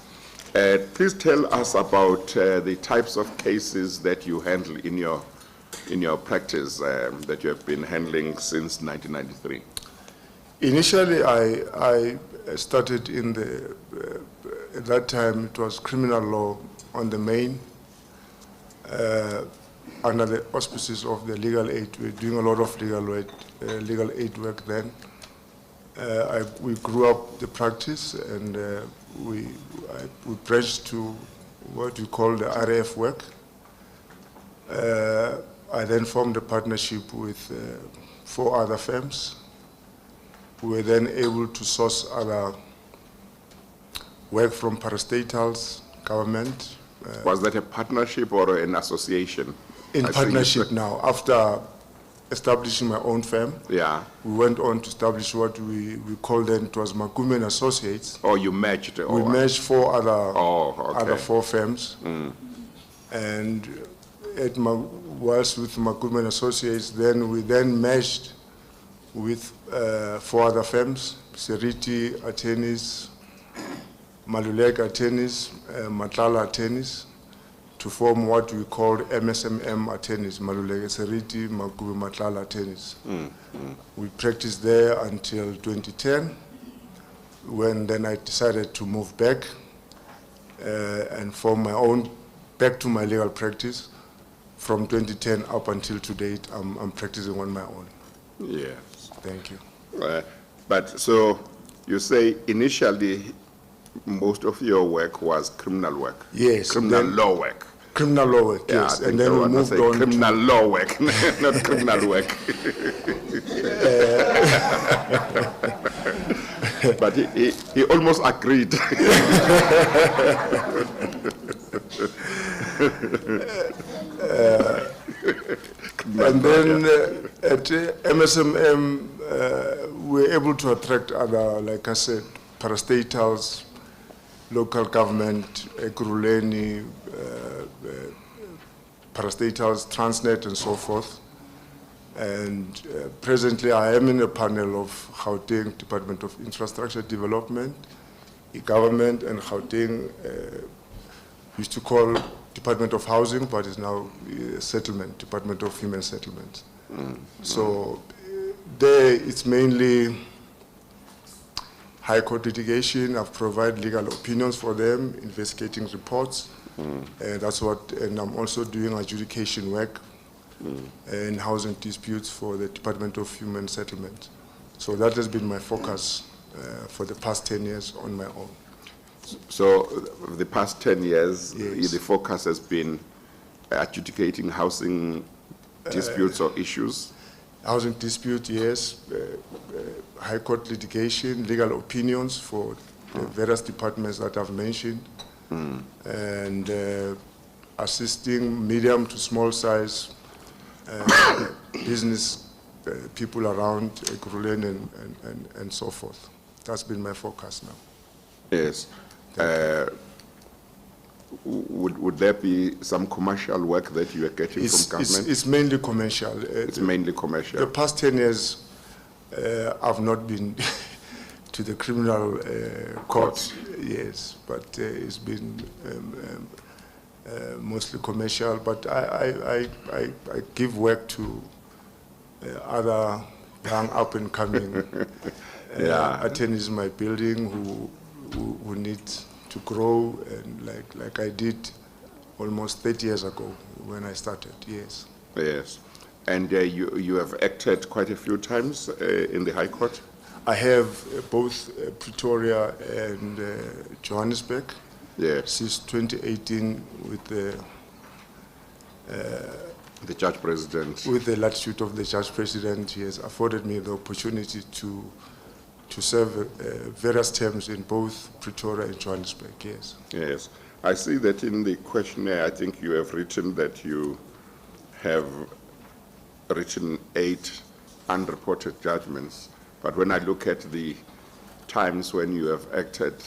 Please tell us about the types of cases that you handle in your practice that you have been handling since 1993. Initially, I started in at that time it was criminal law on the main, under the auspices of the legal aid. We were doing a lot of legal aid work then. We grew up the practice, and we branched to what we call the RAF work. I then formed a partnership with 4 other firms. We were then able to source other work from parastatals, government. Was that a partnership or an association? In partnership now. After establishing my own firm, yeah, we went on to establish what we called then, it was Makume and Associates. Oh, you merged? We merged 4 other 4 firms. Mm. And whilst with Makume and Associates, then we merged with 4 other firms, Seriti Attorneys, Maluleka Attorneys, Matlala Attorneys, to form what we called MSMM Attorneys, Maluleka Seriti, Makume, Matlala Attorneys. We practiced there until 2010, when then I decided to move back and form my own, back to my legal practice. From 2010 up until to date, I'm practicing on my own. Yes. Thank you. But so you say initially most of your work was criminal work? Yes. Criminal law work? Criminal law work, Yeah, yes. I And think then I we want to moved say on criminal to law work, not criminal work. But he almost agreed. And then at MSMM, we were able to attract other, like I said, parastatals, local government, Ekurhuleni, parastatals, Transnet, and so forth. And presently, I am in a panel of Gauteng Department of Infrastructure Development, government, and Gauteng used to call Department of Housing, but is now Settlement, Department of Human Settlements. So there, it's mainly High Court litigation. I've provided legal opinions for them, investigating reports, and that's what. And I'm also doing adjudication work in housing disputes for the Department of Human Settlement. So that has been my focus for the past 10 years on my own. So the past 10 years, the focus has been adjudicating housing disputes or issues? Housing dispute, yes. High Court litigation, legal opinions for the various departments that I've mentioned, and assisting medium to small size business people around Ekurhuleni and so forth. That's been my focus now. Yes. Would there be some commercial work that you are getting from government? It's mainly commercial. It's mainly commercial. The past 10 years, I've not been to the criminal court, yes, but it's been mostly commercial. But I give work to other young up-and-coming attorneys in my building who need to grow, and like I did almost 30 years ago when I started, yes. Yes. And you have acted quite a few times in the High Court? I have both Pretoria and Johannesburg. Yes. Since 2018 with the Judge President. With the latitude of the Judge President, he has afforded me the opportunity to serve various terms in both Pretoria and Johannesburg, yes. Yes. I see that in the questionnaire, I think you have written that you have written 8 unreported judgments. But when I look at the times when you have acted,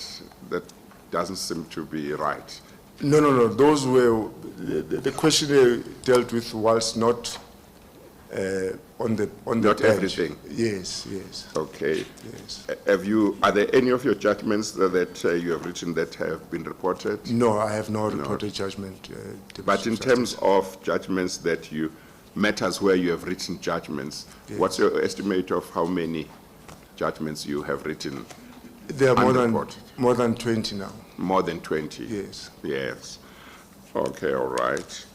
that doesn't seem to be right. No. Those were, the questionnaire dealt with whilst not on the Not everything. Yes. Okay. Yes. Are there any of your judgments that you have written that have been reported? No, I have no reported judgment. But in terms of judgments that you, matters where you have written judgments, yes. What's your estimate of how many judgments you have written? There are more than 20 now. More than 20? Yes. Yes. Okay, all right.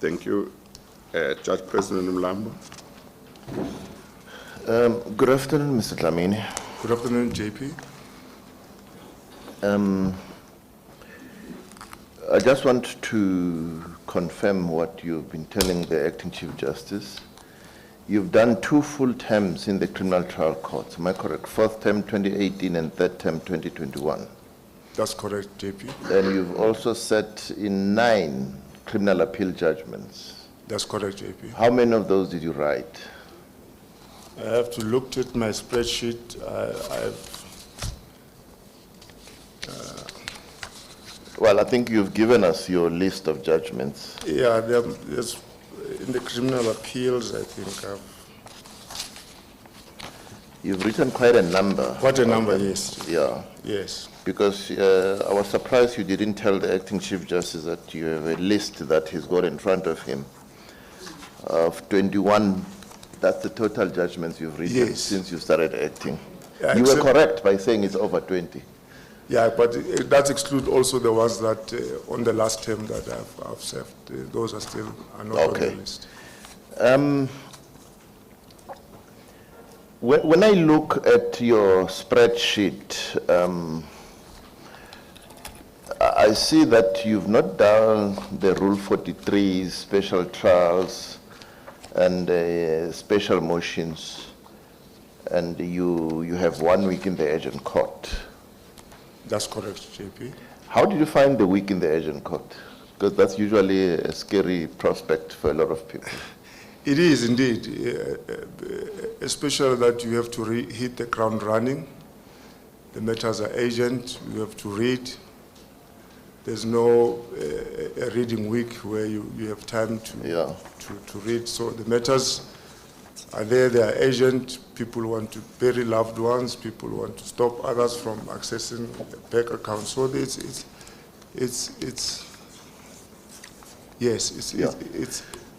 Thank you. Judge President Mlambo. Good afternoon, Mr. Dlamini. Good afternoon, JP. I just want to confirm what you've been telling the Acting Chief Justice. You've done 2 full terms in the criminal trial courts, am I correct? 4th term 2018 and 3rd term 2021. That's correct, JP. And you've also sat in 9 criminal appeal judgments. That's correct, JP. How many of those did you write? I have to look at my spreadsheet. Well, I think you've given us your list of judgments. Yeah, there's in the criminal appeals, I think You've written quite a number. Quite a number, yes. Yeah. Yes. Because I was surprised you didn't tell the Acting Chief Justice that you have a list that he's got in front of him of 21. That's the total judgments you've written since you started acting. Yeah, you were correct by saying it's over 20. Yeah, but that excludes also the ones that on the last term that I've served. Those are still not on the list. When I look at your spreadsheet, I see that you've not done the Rule 43 special trials and special motions, and you have 1 week in the agent court. That's correct, JP. How did you find the week in the agent court? Because that's usually a scary prospect for a lot of people. It is indeed, especially that you have to hit the ground running. The matters are urgent, you have to read. There's no a reading week where you have time to read. So the matters are there, they are urgent. People want to bury loved ones, people want to stop others from accessing bank accounts. So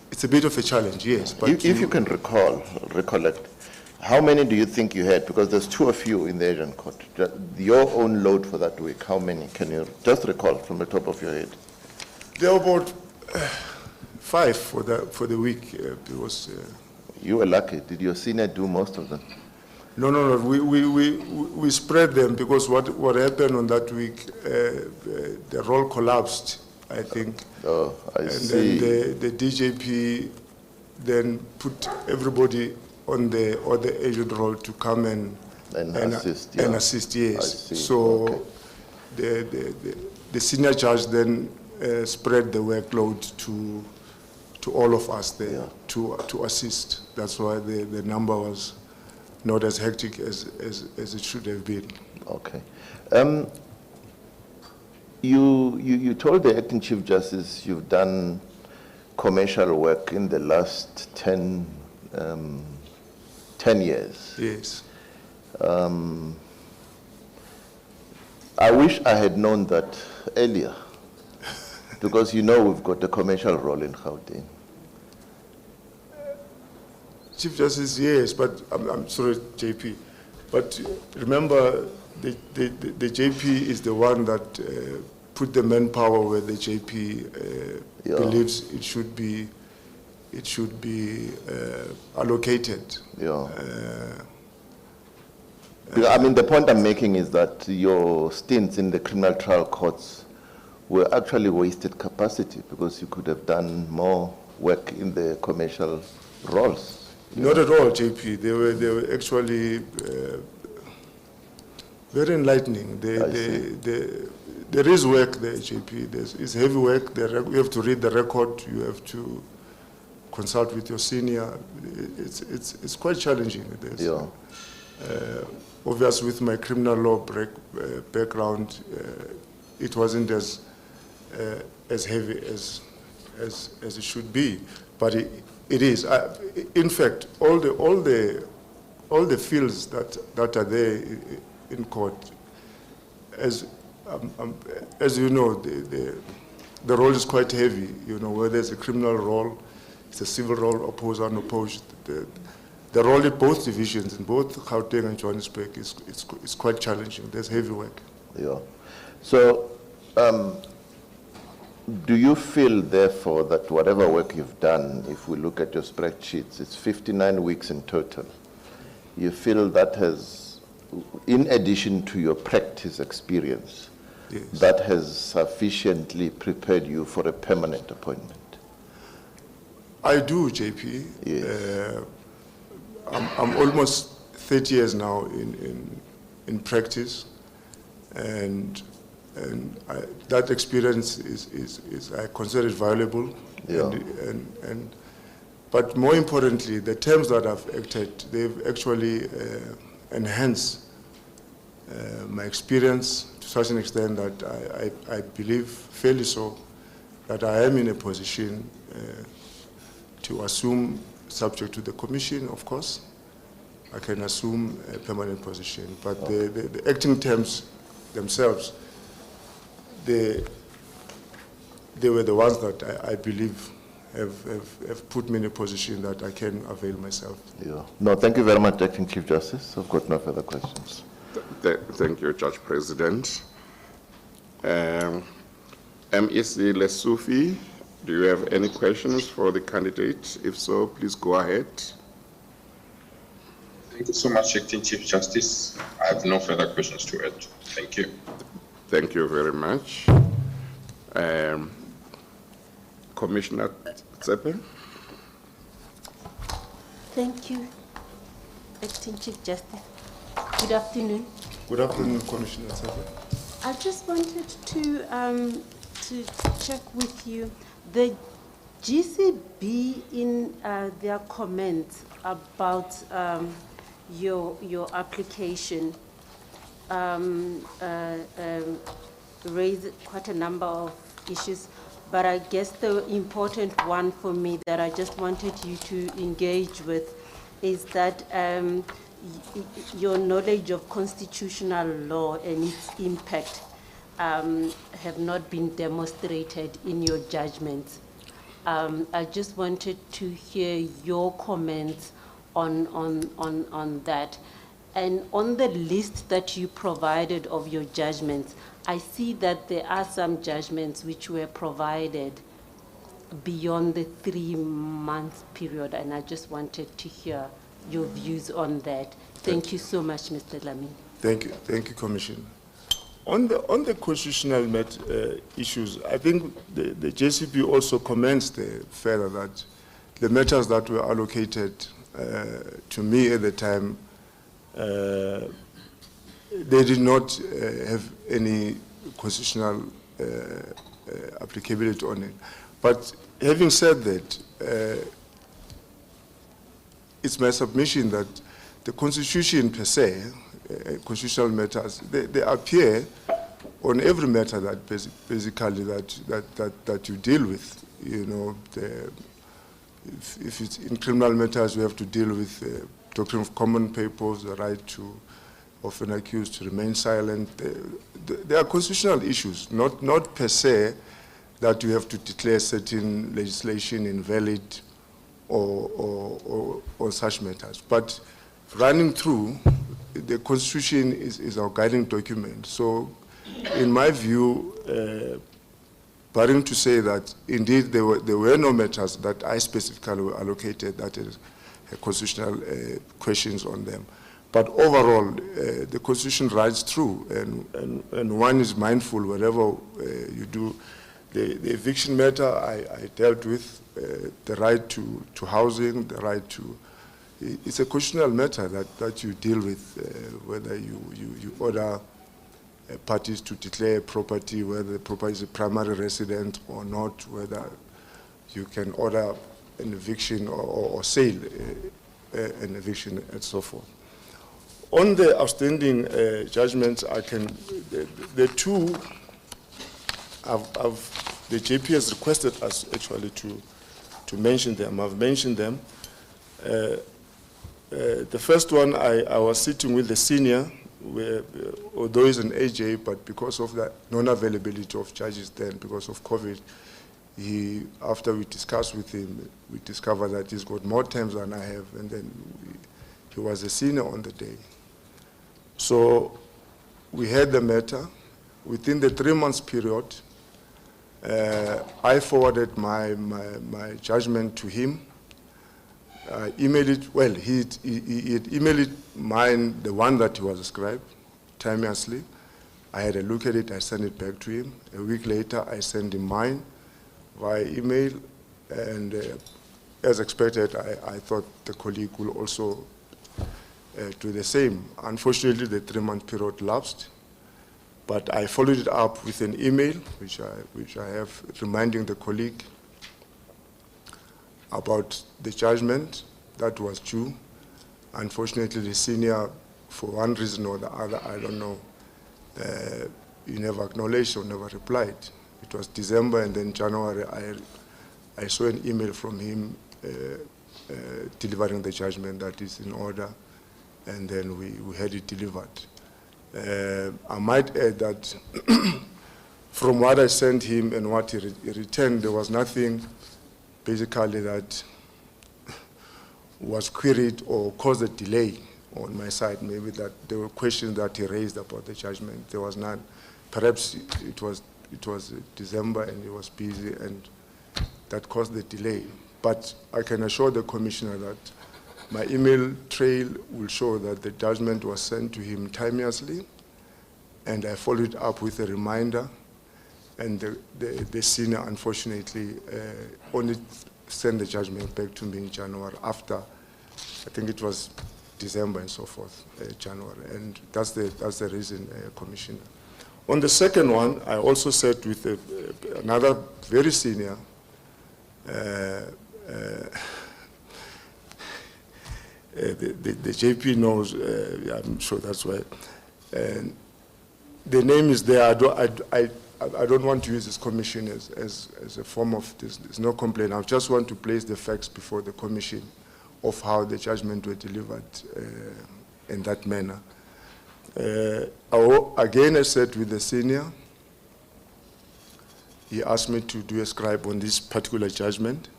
it's a bit of a challenge, yes. But if you can recollect, how many do you think you had? Because there's 2 of you in the agent court. Your own load for that week, how many can you just recall from the top of your head? There were about 5 for the week. Because you were lucky. Did your senior do most of them? No. We spread them because what happened on that week, the roll collapsed, I think. Oh, I see. Then the DJP then put everybody on the agent roll to come and assist. And assist, and assist, yes. I see. So the senior judge then spread the workload to all of us there to assist. That's why the number was not as hectic as it should have been. Okay. You told the acting Chief Justice you've done commercial work in the last 10 years. Yes. I wish I had known that earlier, because you know we've got a commercial role in Gauteng. Chief Justice, yes, but I'm sorry, JP. But remember, the JP is the one that put the manpower where the JP believes it should be allocated. Yeah. Because, I mean, the point I'm making is that your stints in the criminal trial courts were actually wasted capacity, because you could have done more work in the commercial roles. Not at all, JP. They were actually very enlightening. There is work there, JP. It's heavy work. You have to read the record. You have to consult with your senior. It's quite challenging. Obviously, with my criminal law background, it wasn't as heavy as it should be, but it is. In fact, all the fields that are there in court, as you know, the role is quite heavy. You know, whether it's a criminal role, it's a civil role, opposed, unopposed. The role in both divisions, in both Gauteng and Johannesburg, is quite challenging. There's heavy work. Yeah. So, do you feel, therefore, that whatever work you've done, if we look at your spreadsheets, it's 59 weeks in total, you feel that has, in addition to your practice experience, that has sufficiently prepared you for a permanent appointment? I do, JP. Yes. I'm almost 30 years now in practice, and that experience is I consider it valuable. Yeah. But more importantly, the terms that I've acted, they've actually enhanced my experience to such an extent that I believe, fairly so, that I am in a position to assume, subject to the commission, of course, I can assume a permanent position. But the acting terms themselves, they were the ones that I believe have put me in a position that I can avail myself. Yeah. No, thank you very much, Acting Chief Justice. I've got no further questions. Thank you, Judge President. MEC Lesufi, do you have any questions for the candidate? If so, please go ahead. Thank you so much, Acting Chief Justice. I have no further questions to add. Thank you. Thank you very much. Commissioner Tsepe. Thank you, Acting Chief Justice. Good afternoon. Good afternoon, Commissioner Tsepe. I just wanted to check with you. The GCB, in their comments about your application, raised quite a number of issues, but I guess the important one for me that I just wanted you to engage with is that your knowledge of constitutional law and its impact have not been demonstrated in your judgments. I just wanted to hear your comments on that. And on the list that you provided of your judgments, I see that there are some judgments which were provided beyond the 3-month period, and I just wanted to hear your views on that. Thank you so much, Mr. Lamin. Thank you, Commissioner. On the constitutional issues, I think the JCB also comments further that the matters that were allocated to me at the time, they did not have any constitutional applicability on it. But having said that, it's my submission that the Constitution per se, constitutional matters, they appear on every matter that basically that you deal with. You know, if it's in criminal matters, we have to deal with doctrine of common purpose, the right of an accused to remain silent. There are constitutional issues, not per se that you have to declare certain legislation invalid or such matters. But running through, the Constitution is our guiding document. So, in my view, barring to say that indeed there were no matters that I specifically allocated that is constitutional questions on them. But overall, the Constitution rides through, and one is mindful wherever you do. The eviction matter I dealt with, the right to housing, the right to, it's a constitutional matter that you deal with, whether you order parties to declare property, whether the property is a primary resident or not, whether you can order an eviction or sale an eviction and so forth. On the outstanding judgments, the two, the JP has requested us actually to mention them. I've mentioned them. The first one, I was sitting with the senior, although he's an AJ, but because of the non-availability of judges then, because of COVID, after we discussed with him, we discovered that he's got more terms than I have, and then he was a senior on the day. So we had the matter. Within the 3 months period, I forwarded my judgment to him. I emailed it, well, he had emailed mine, the one that he was ascribed, timelessly. I had a look at it, I sent it back to him. A week later, I sent him mine via email, and as expected, I thought the colleague will also do the same. Unfortunately, the 3-month period lapsed, but I followed it up with an email, which I have, reminding the colleague about the judgment that was due. Unfortunately, the senior, for one reason or the other, I don't know, he never acknowledged or never replied. It was December, and then January, I saw an email from him delivering the judgment that is in order, and then we had it delivered. I might add that from what I sent him and what he returned, there was nothing basically that was queried or caused a delay on my side. Maybe that there were questions that he raised about the judgment. There was none. Perhaps it was December and he was busy, and that caused the delay. But I can assure the commissioner that my email trail will show that the judgment was sent to him timelessly, and I followed up with a reminder, and the senior, unfortunately, only sent the judgment back to me in January after, I think it was December and so forth, January, and that's the reason, Commissioner. On the second one, I also sat with another very senior, the JP knows, I'm sure that's why. And the name is there. I don't want to use this commission as a form of this. There's no complaint. I just want to place the facts before the commission of how the judgment were delivered in that manner. Again, I sat with the senior. He asked me to do a scribe on this particular judgment.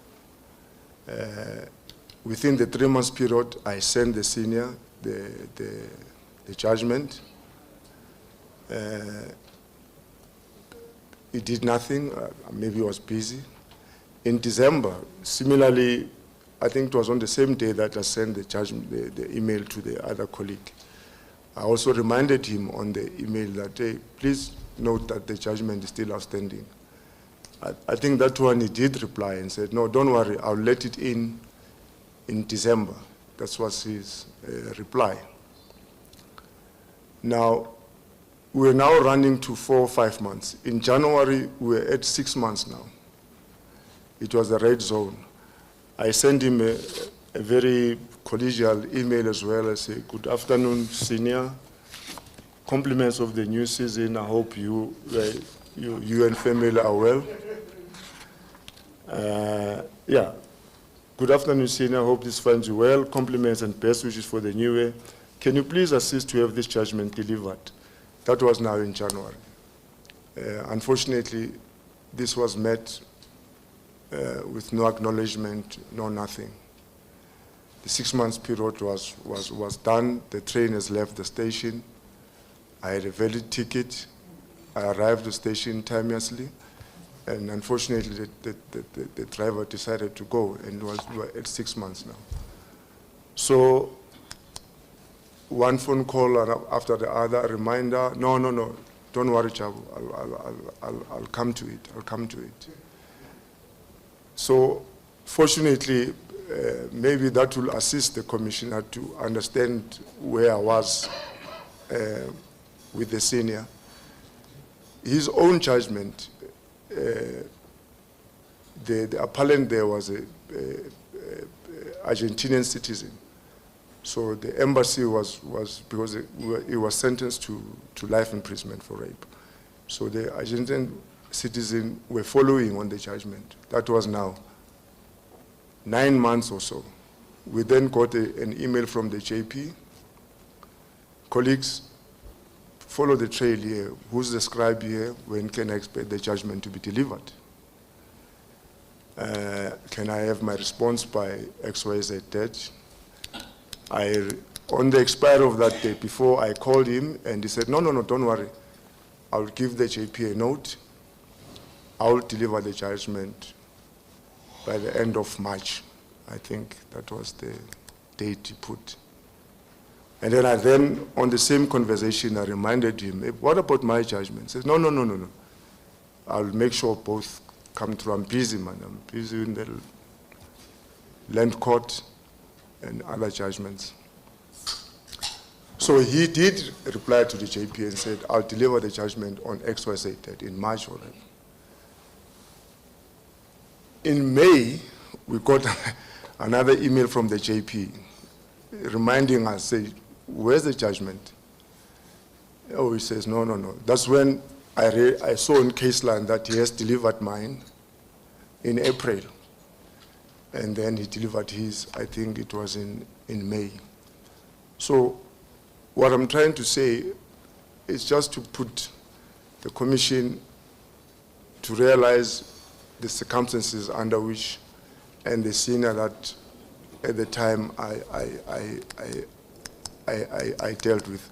Within the 3 months period, I sent the senior the judgment. He did nothing, maybe he was busy. In December, similarly, I think it was on the same day that I sent the judgment, the email to the other colleague. I also reminded him on the email that, hey, please note that the judgment is still outstanding. I think that one he did reply and said, no, don't worry, I'll let it in December. That was his reply. Now, we're now running to 4 or 5 months. In January, we're at 6 months now. It was a red zone. I sent him a very collegial email as well. I say, good afternoon, senior. Compliments of the new season. I hope you and family are well. Yeah. Good afternoon, senior. I hope this finds you well. Compliments and best wishes for the new year. Can you please assist to have this judgment delivered? That was now in January. Unfortunately, this was met with no acknowledgement, no nothing. The 6 months period was done. The train has left the station. I had a valid ticket. I arrived at the station timeously. And unfortunately, the driver decided to go, and we were at 6 months now. So one phone call after the other, a reminder, no, don't worry, Chabu, I'll come to it, I'll come to it. So fortunately, maybe that will assist the commissioner to understand where I was with the senior. His own judgment, the appellant there was a Argentinian citizen. So the embassy was because he was sentenced to life imprisonment for rape. So the Argentinian citizen were following on the judgment. That was now 9 months or so. We then got an email from the JP. Colleagues, follow the trail here. Who's the scribe here? When can I expect the judgment to be delivered? Can I have my response by XYZ date? On the expiry of that day, before I called him, and he said, no, don't worry. I'll give the JP a note. I'll deliver the judgment by the end of March. I think that was the date he put. And then on the same conversation, I reminded him, hey, what about my judgment? He says, no. I'll make sure both come through. I'm busy, man. I'm busy in the land court and other judgments. So he did reply to the JP and said, I'll deliver the judgment on XYZ date in March already. In May, we got another email from the JP reminding us, say, where's the judgment? Oh, he says, no. That's when I saw in case line that he has delivered mine in April. And then he delivered his, I think it was in May. So what I'm trying to say is just to put the commission to realize the circumstances under which, and the senior that at the time I dealt with.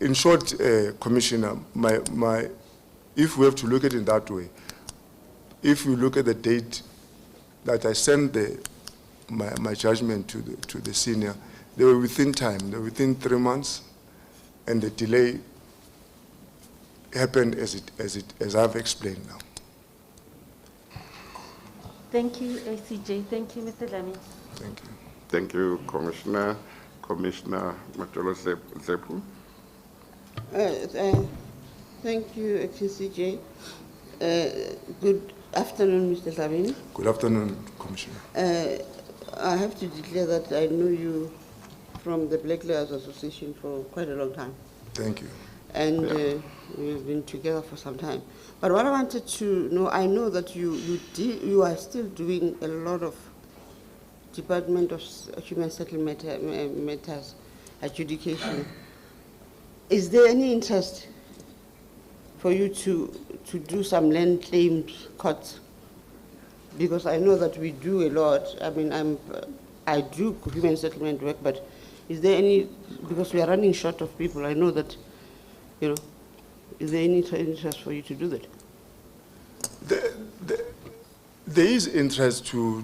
In short, Commissioner, if we have to look at it that way, if we look at the date that I sent my judgment to the senior, they were within time. They were within 3 months, and the delay happened as I've explained now. Thank you, ACJ. Thank you, Mr. Lamy. Thank you. Thank you, Commissioner. Commissioner Matolo Zepu. Thank you, ACJ. Good afternoon, Mr. Savini. Good afternoon, Commissioner. I have to declare that I know you from the Black Lawyers Association for quite a long time. Thank you. And we've been together for some time. But what I wanted to know, I know that you are still doing a lot of Department of Human Settlement matters, adjudication. Is there any interest for you to do some land claims courts? Because I know that we do a lot. I mean, I do human settlement work, but is there any, because we are running short of people, I know that, is there any interest for you to do that? There is interest to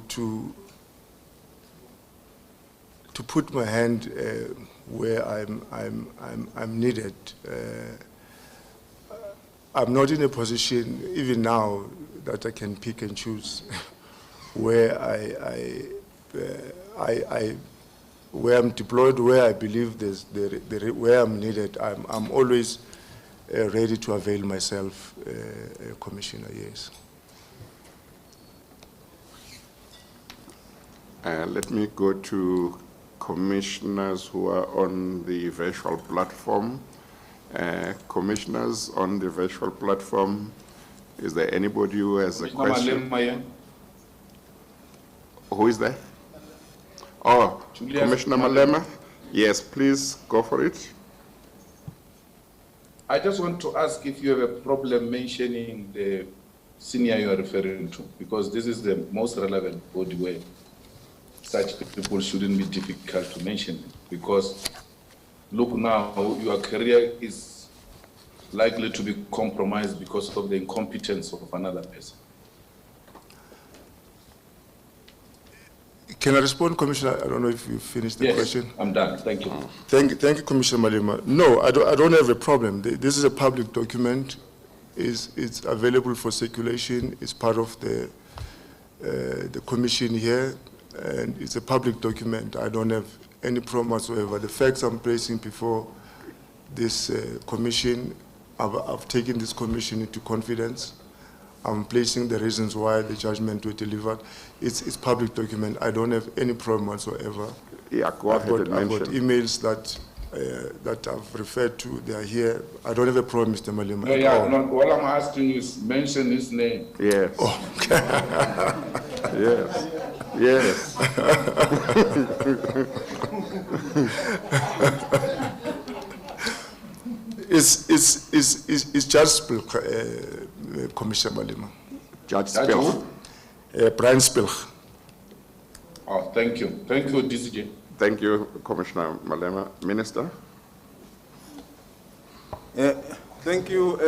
put my hand where I'm needed. I'm not in a position, even now, that I can pick and choose where where I'm deployed, where I believe where I'm needed. I'm always ready to avail myself, Commissioner, yes. Let me go to commissioners who are on the virtual platform. Commissioners on the virtual platform, is there anybody who has a question? Who is there? Oh, Commissioner Malema? Yes, please, go for it. I just want to ask if you have a problem mentioning the senior you are referring to, because this is the most relevant body where such people shouldn't be difficult to mention, because look now, your career is likely to be compromised because of the incompetence of another person. Can I respond, Commissioner? I don't know if you finished the question. I'm done. Thank you. Thank you, Commissioner Malema. No, I don't have a problem. This is a public document. It's available for circulation. It's part of the commission here, and it's a public document. I don't have any problem whatsoever. The facts I'm placing before this commission, I've taken this commission into confidence. I'm placing the reasons why the judgment were delivered. It's public document. I don't have any problem whatsoever. Yeah, go ahead and I've got mention. emails that I've referred to. They are here. I don't have a problem, Mr. Malema. No, yeah, no, all I'm asking you is mention his name. Yes. Oh, okay. Yes. Yes. It's Judge Spilch, Commissioner Malema. Judge Spilch. Brian Spilch. Oh, thank you. Thank you, DCJ. Thank you, Commissioner Malema. Minister? Thank you,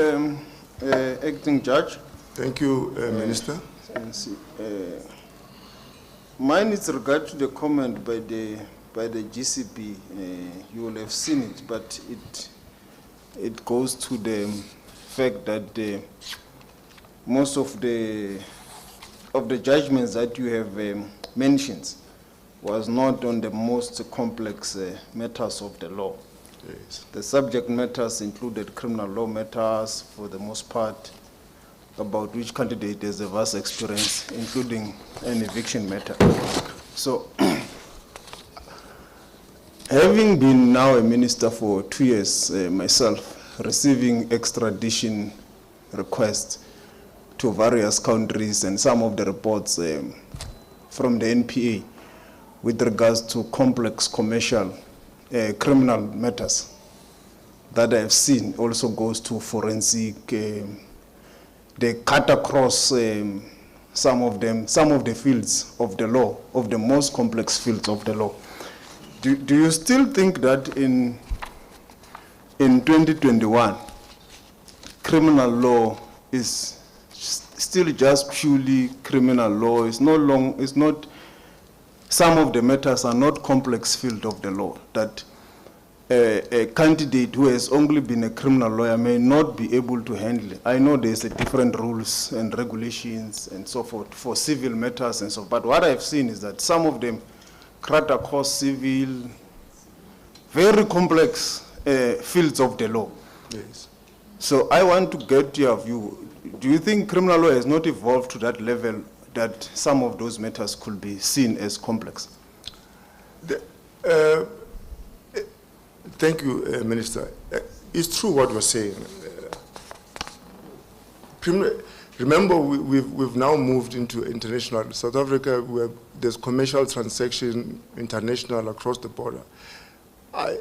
Acting Judge. Thank you, Minister. Mine is regard to the comment by the GCP. You will have seen it, but it goes to the fact that most of the judgments that you have mentioned was not on the most complex matters of the law. Yes. The subject matters included criminal law matters for the most part, about which candidate has a vast experience, including an eviction matter. So, having been now a minister for 2 years myself, receiving extradition requests to various countries and some of the reports from the NPA with regards to complex commercial criminal matters that I have seen also goes to forensic. They cut across some of the fields of the law, of the most complex fields of the law. Do you still think that in 2021, criminal law is still just purely criminal law? It's not, some of the matters are not complex field of the law, that a candidate who has only been a criminal lawyer may not be able to handle it. I know there's different rules and regulations and so forth for civil matters and so forth, but what I've seen is that some of them cut across civil, very complex fields of the law. Yes. So I want to get your view. Do you think criminal law has not evolved to that level that some of those matters could be seen as complex? Thank you, Minister. It's true what we're saying. Remember, we've now moved into international. South Africa, where there's commercial transaction international across the border. I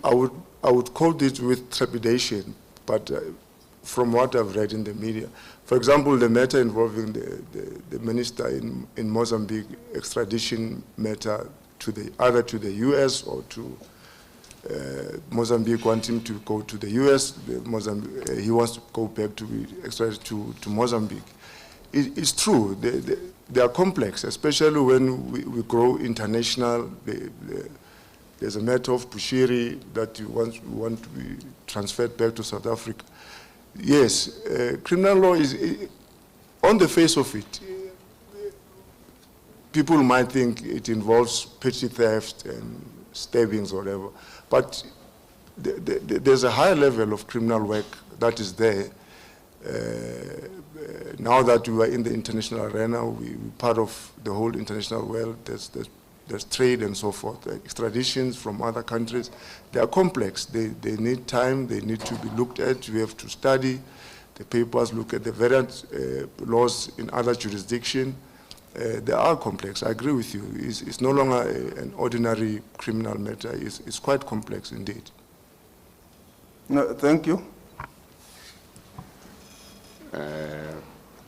would quote it with trepidation, but from what I've read in the media, for example, the matter involving the minister in Mozambique, extradition matter either to the U.S. or to Mozambique want him to go to the U.S. He wants to go back to be extradited to Mozambique. It's true. They are complex, especially when we grow international. There's a matter of Bushiri that you want to be transferred back to South Africa. Yes, criminal law is, on the face of it, people might think it involves petty theft and stabbings or whatever. But there's a high level of criminal work that is there. Now that we are in the international arena, we're part of the whole international world. There's trade and so forth. Extraditions from other countries, they are complex. They need time. They need to be looked at. We have to study the papers, look at the various laws in other jurisdictions. They are complex. I agree with you. It's no longer an ordinary criminal matter. It's quite complex indeed. No, thank you.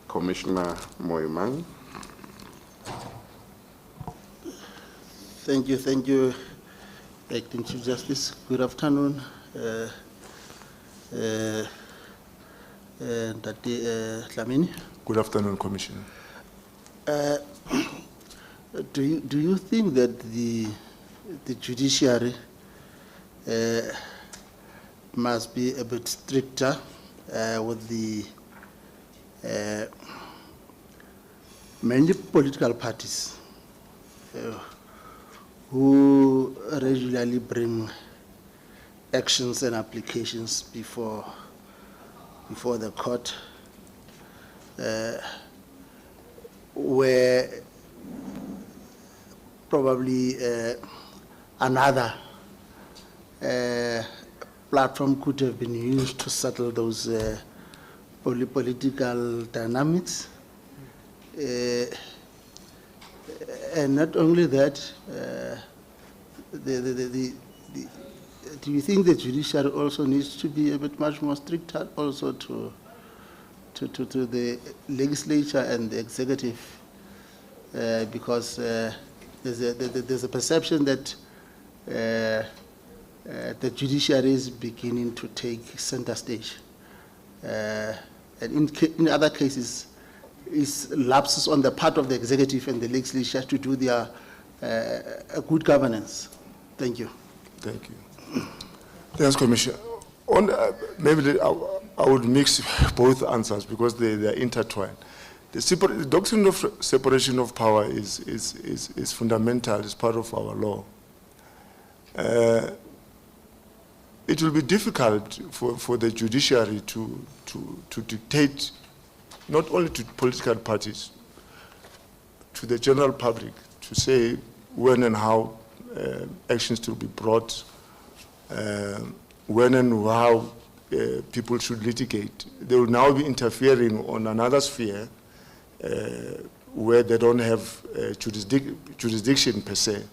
Commissioner Moimang. Thank you, Acting Chief Justice. Good afternoon, Dr. Dlamini. Good afternoon, Commissioner. Do you think that the judiciary must be a bit stricter with the mainly political parties who regularly bring actions and applications before the court, where probably another platform could have been used to settle those political dynamics. And not only that, do you think the judiciary also needs to be a bit much more stricter also to the legislature and the executive? Because there's a perception that the judiciary is beginning to take center stage. And in other cases, is lapses on the part of the executive and the legislature to do their good governance. Thank you. Thank you. Thanks, Commissioner. Maybe I would mix both answers because they are intertwined. The doctrine of separation of power is fundamental, it's part of our law. It will be difficult for the judiciary to dictate not only to political parties, to the general public, to say when and how actions to be brought, when and how people should litigate. They will now be interfering on another sphere where they don't have jurisdiction per se.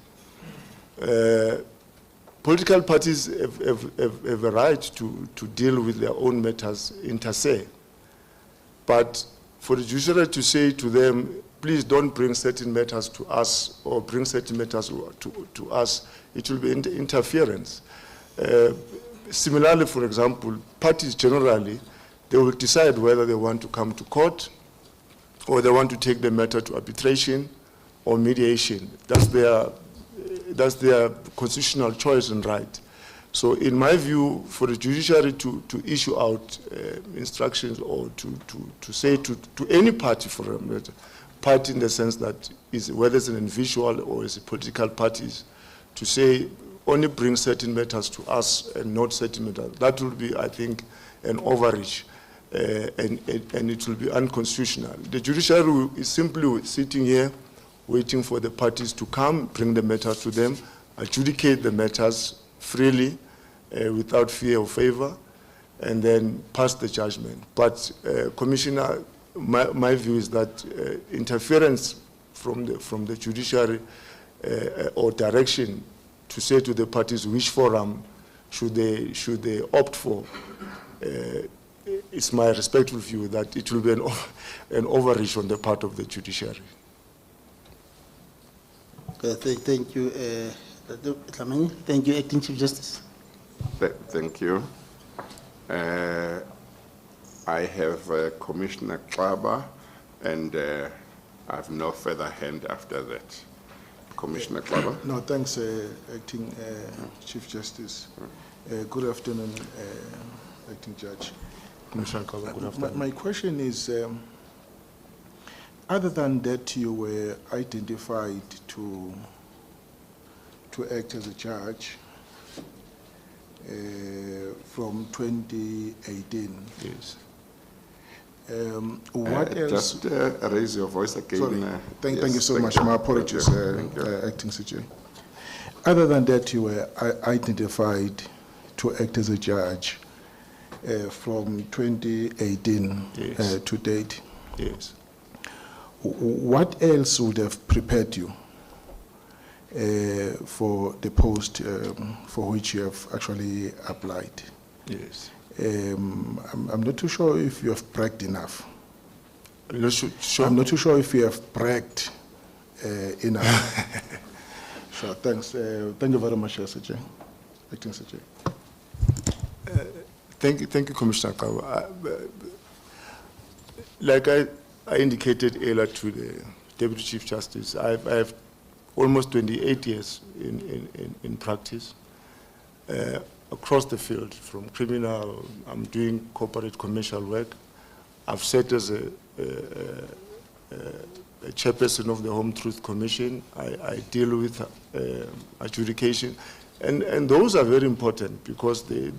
Political parties have a right to deal with their own matters inter se. But for the judiciary to say to them, please don't bring certain matters to us or bring certain matters to us, it will be interference. Similarly, for example, parties generally, they will decide whether they want to come to court or they want to take the matter to arbitration or mediation. That's their constitutional choice and right. So in my view, for the judiciary to issue out instructions or to say to any party, for a matter, party in the sense that is whether it's an individual or it's a political parties, to say only bring certain matters to us and not certain matters, that will be, I think, an overreach and it will be unconstitutional. The judiciary is simply sitting here waiting for the parties to come, bring the matters to them, adjudicate the matters freely, without fear or favor, and then pass the judgment. But, Commissioner, my view is that interference from the judiciary or direction to say to the parties which forum should they opt for, it's my respectful view that it will be an overreach on the part of the judiciary. Thank you, Dr. Dlamini. Thank you, Acting Chief Justice. Thank you. I have Commissioner Klaba, and I have no further hand after that. Commissioner Klaba. No, thanks, Acting Chief Justice. Good afternoon, Acting Judge. Commissioner Klaba, good afternoon. My question is, other than that you were identified to act as a judge, from 2018. Yes. What else? Just raise your voice again. Sorry. Thank you so much. You. My apologies, Thank you. Acting CJ. Other than that, you were identified to act as a judge from 2018 Yes. to date. Yes. What else would have prepared you for the post for which you have actually applied? Yes. I'm not too sure if you have bragged enough. You're not sure? I'm not too sure if you have bragged enough. Sure, thanks. Thank you very much, SJ. Acting SJ. Thank you, Commissioner Kawa. Like I indicated earlier to the Deputy Chief Justice, I have almost 28 years in practice across the field, from criminal, I'm doing corporate commercial work. I've served as a chairperson of the Home Truth Commission. I deal with adjudication, and those are very important because they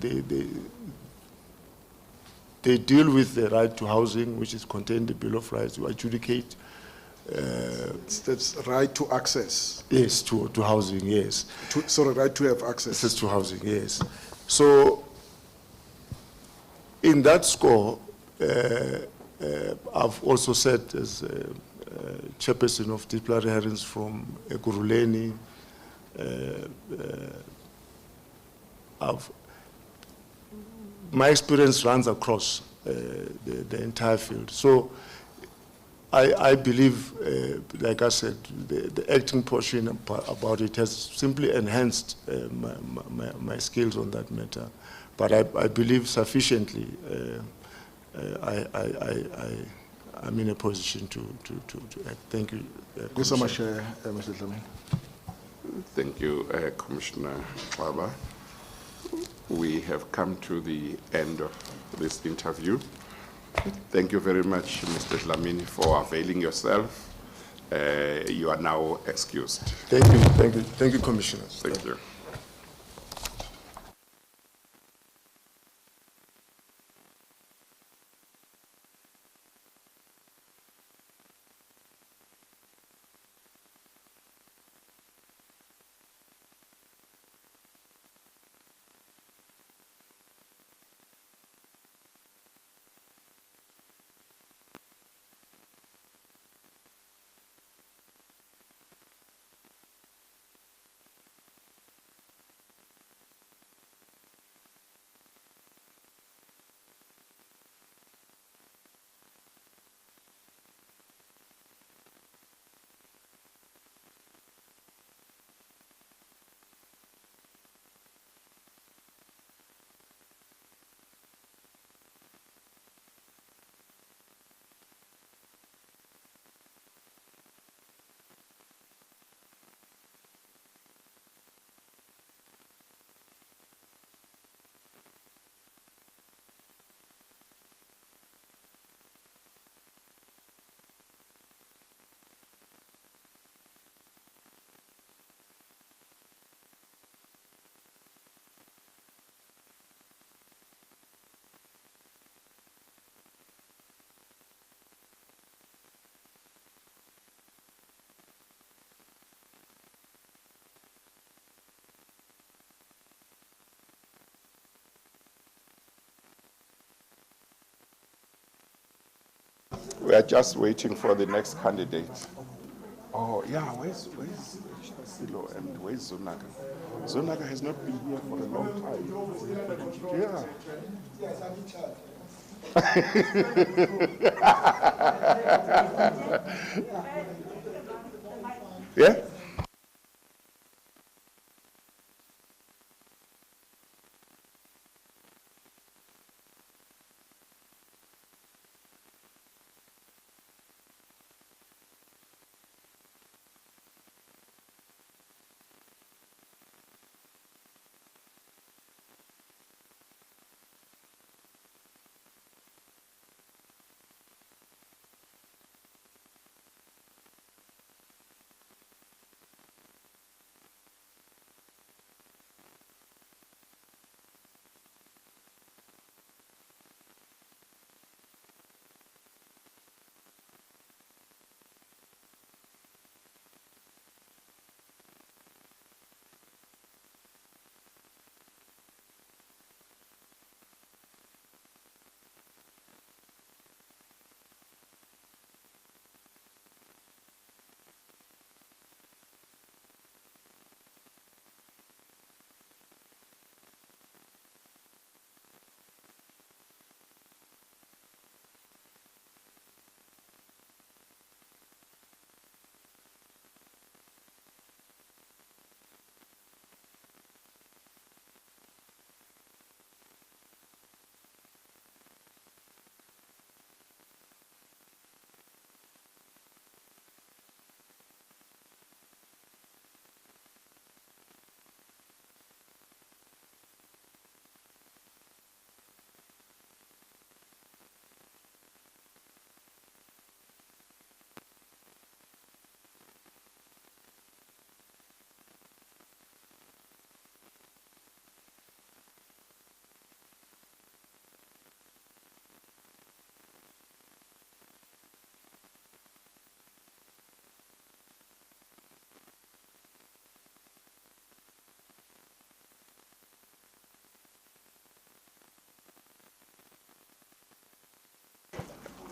deal with the right to housing, which is contained in the Bill of Rights. To adjudicate. That's right to access. Yes, to housing. Yes. Sorry, right to have access. Access to housing. Yes. So, in that score, I've also served as chairperson of disciplinary hearings from Ekurhuleni. My experience runs across the entire field. So I believe, like I said, the acting portion about it has simply enhanced my skills on that matter. But I believe sufficiently I'm in a position to act. Thank you. Thank you so much, Mr. Dlamini. Thank you, Commissioner Baba. We have come to the end of this interview. Thank you very much, Mr. Dlamini, for availing yourself. You are now excused. Thank you, Commissioners. Thank you. We are just waiting for the next candidate. Oh, yeah, where's Silo and where's Zonaga? Zonaga has not been here for a long time. Yeah? Yeah?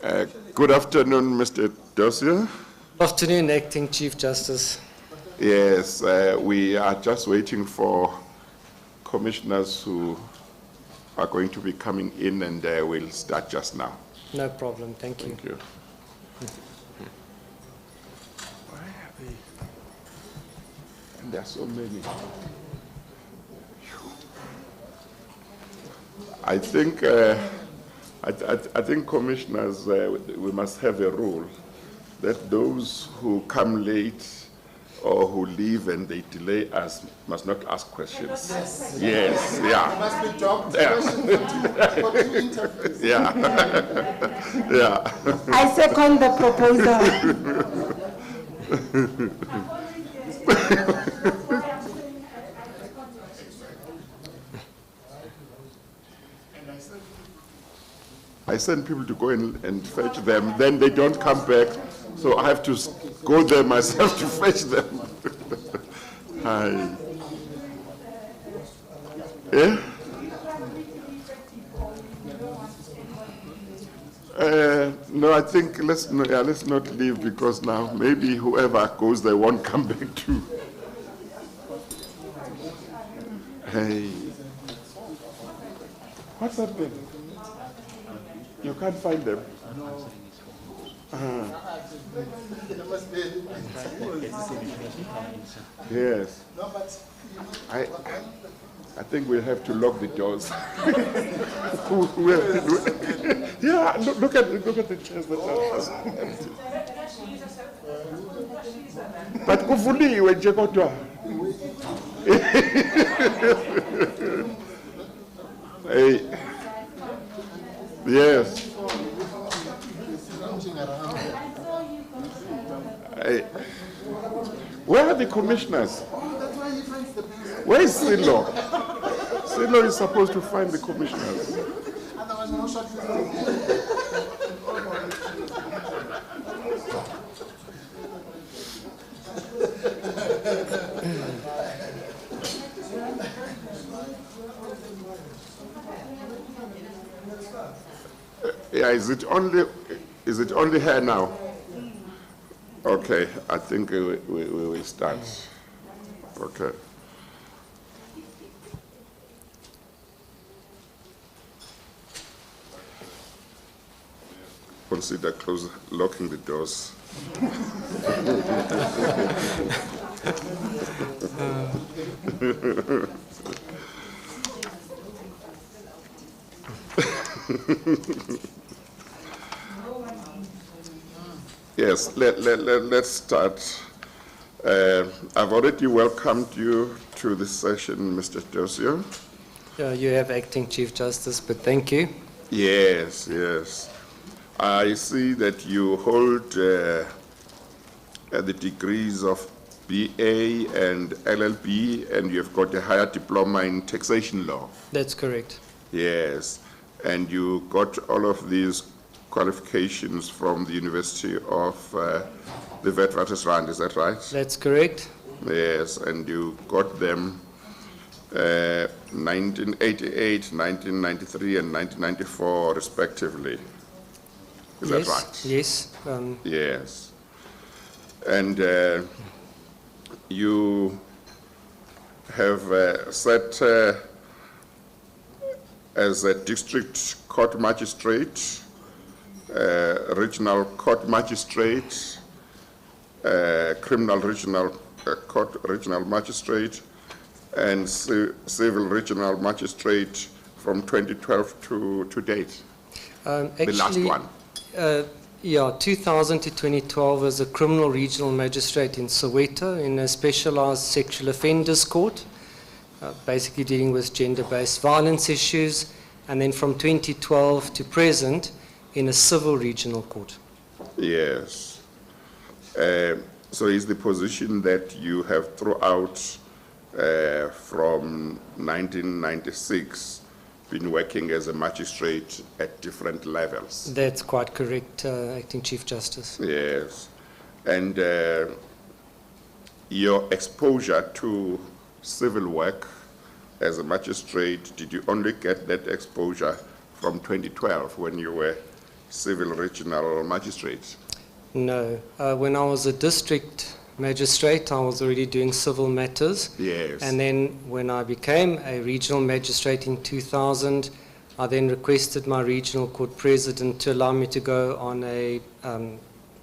Good afternoon, Mr. Dossier. Afternoon, Acting Chief Justice. Yes, we are just waiting for commissioners who are going to be coming in, and we'll start just now. No problem, thank you. Thank you. And there are so many. I think, I think commissioners, we must have a rule that those who come late or who leave and they delay us must not ask questions. Yes, yeah. Must be dogged Yeah. for 2 interviews. Yeah. Yeah. I second the proposal. I send people to go and fetch them, then they don't come back, so I have to go there myself to fetch them. Hi. Yeah? No, I think let's not leave, because now maybe whoever goes there won't come back too. Hey. What's happened? You can't find them? Yes. I think we'll have to lock the doors. Yeah, look at the chairs that are empty. But kuvuliwe nje kodwa. Hey. Yes. Hey. Where are the commissioners? Where is Silo? Silo is supposed to find the commissioners. Otherwise, no shortlisting. Yeah, is it only her now? Okay, I think we will start. Okay. Consider locking the doors. Yes, let's start. I've already welcomed you to this session, Mr. Dossier. You have Acting Chief Justice, but thank you. Yes, yes. I see that you hold the degrees of BA and LLB, and you've got a higher diploma in taxation law. That's correct. Yes, and you got all of these qualifications from the University of the Witwatersrand, is that right? That's correct. Yes, and you got them 1988, 1993, and 1994, respectively. Is that right? Yes. Yes. And you have sat as a district court magistrate, regional court magistrate, criminal regional court regional magistrate, and civil regional magistrate from 2012 to date. Actually, the last one. 2000 to 2012 as a criminal regional magistrate in Soweto in a specialized sexual offenders court, basically dealing with gender-based violence issues, and then from 2012 to present in a civil regional court. Yes. So is the position that you have throughout from 1996 been working as a magistrate at different levels? That's quite correct, Acting Chief Justice. Yes. And your exposure to civil work as a magistrate, did you only get that exposure from 2012 when you were civil regional magistrate? No. When I was a district magistrate, I was already doing civil matters. Yes. And then when I became a regional magistrate in 2000, I then requested my regional court president to allow me to go on a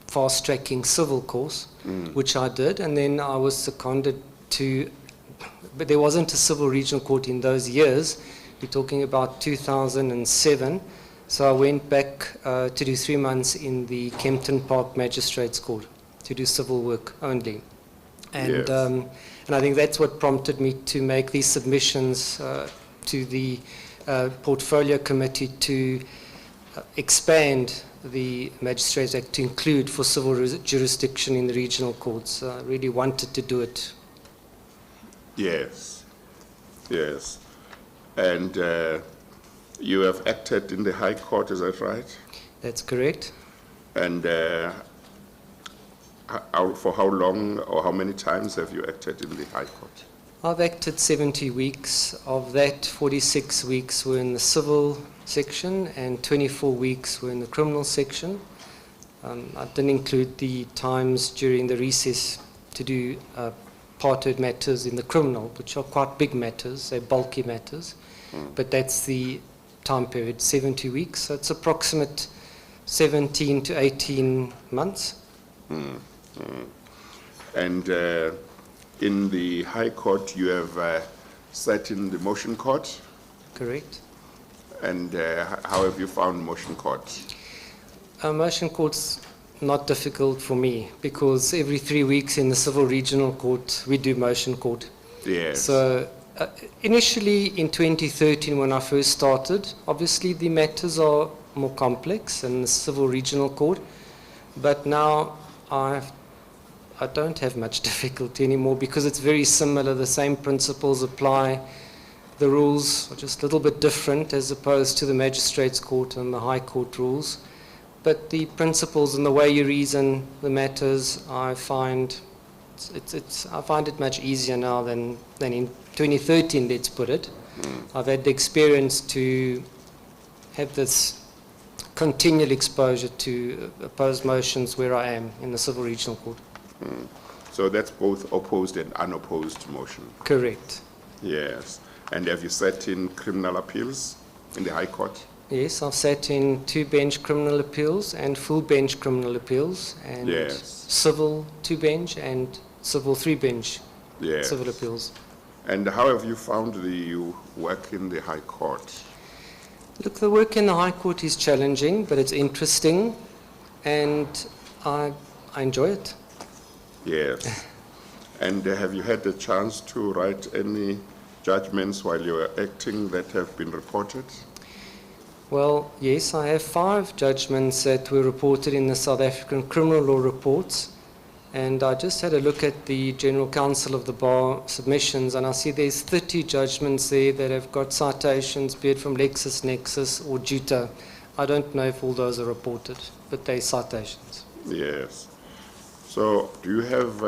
fast-tracking civil course, which I did. And then I was seconded to, but there wasn't a civil regional court in those years. We're talking about 2007. So I went back to do 3 months in the Kempton Park Magistrates Court to do civil work only. And, Yes. and I think that's what prompted me to make these submissions to the Portfolio Committee to expand the Magistrates Act to include for civil jurisdiction in the regional courts. I really wanted to do it. Yes, yes. And you have acted in the High Court, is that right? That's correct. And for how long or how many times have you acted in the High Court? I've acted 70 weeks. Of that, 46 weeks were in the civil section and 24 weeks were in the criminal section. I didn't include the times during the recess to do parted matters in the criminal, which are quite big matters, they're bulky matters. But that's the time period, 70 weeks. So it's approximate 17 to 18 months. And in the High Court, you have sat in the motion court? Correct. And how have you found motion court? Motion court's not difficult for me because every 3 weeks in the civil regional court, we do motion court. Yes. So initially in 2013 when I first started, obviously the matters are more complex in the civil regional court, but now I don't have much difficulty anymore because it's very similar, the same principles apply. The rules are just a little bit different as opposed to the magistrates court and the high court rules. But the principles and the way you reason the matters, I find it much easier now than in 2013, let's put it. I've had the experience to have this continual exposure to opposed motions where I am in the civil regional court. So that's both opposed and unopposed motion? Correct. Yes. And have you sat in criminal appeals in the High Court? Yes, I've sat in 2-bench criminal appeals and full-bench criminal appeals, and Yes. civil 2-bench and civil 3-bench Yes. civil appeals. And how have you found the work in the High Court? Look, the work in the High Court is challenging, but it's interesting, and I enjoy it. Yes. And have you had the chance to write any judgments while you were acting that have been reported? Well, yes, I have 5 judgments that were reported in the South African criminal law reports, and I just had a look at the General Counsel of the Bar submissions, and I see there's 30 judgments there that have got citations, be it from LexisNexis or JUTA. I don't know if all those are reported, but they're citations. Yes. So do you have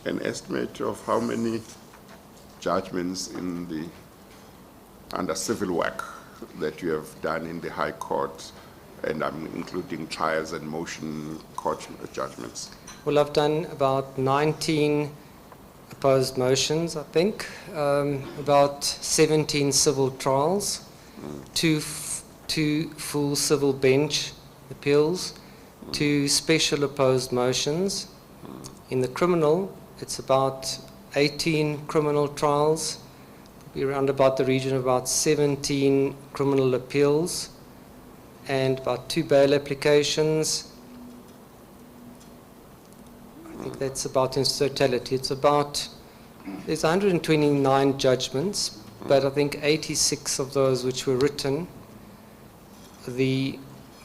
an estimate of how many judgments under civil work that you have done in the High Court, and I'm including trials and motion court judgments? Well, I've done about 19 opposed motions, I think, about 17 civil trials, two full civil bench appeals, 2 special opposed motions. In the criminal, it's about 18 criminal trials, probably around about the region of about 17 criminal appeals, and about 2 bail applications. I think that's about in totality. There's 129 judgments, but I think 86 of those which were written, the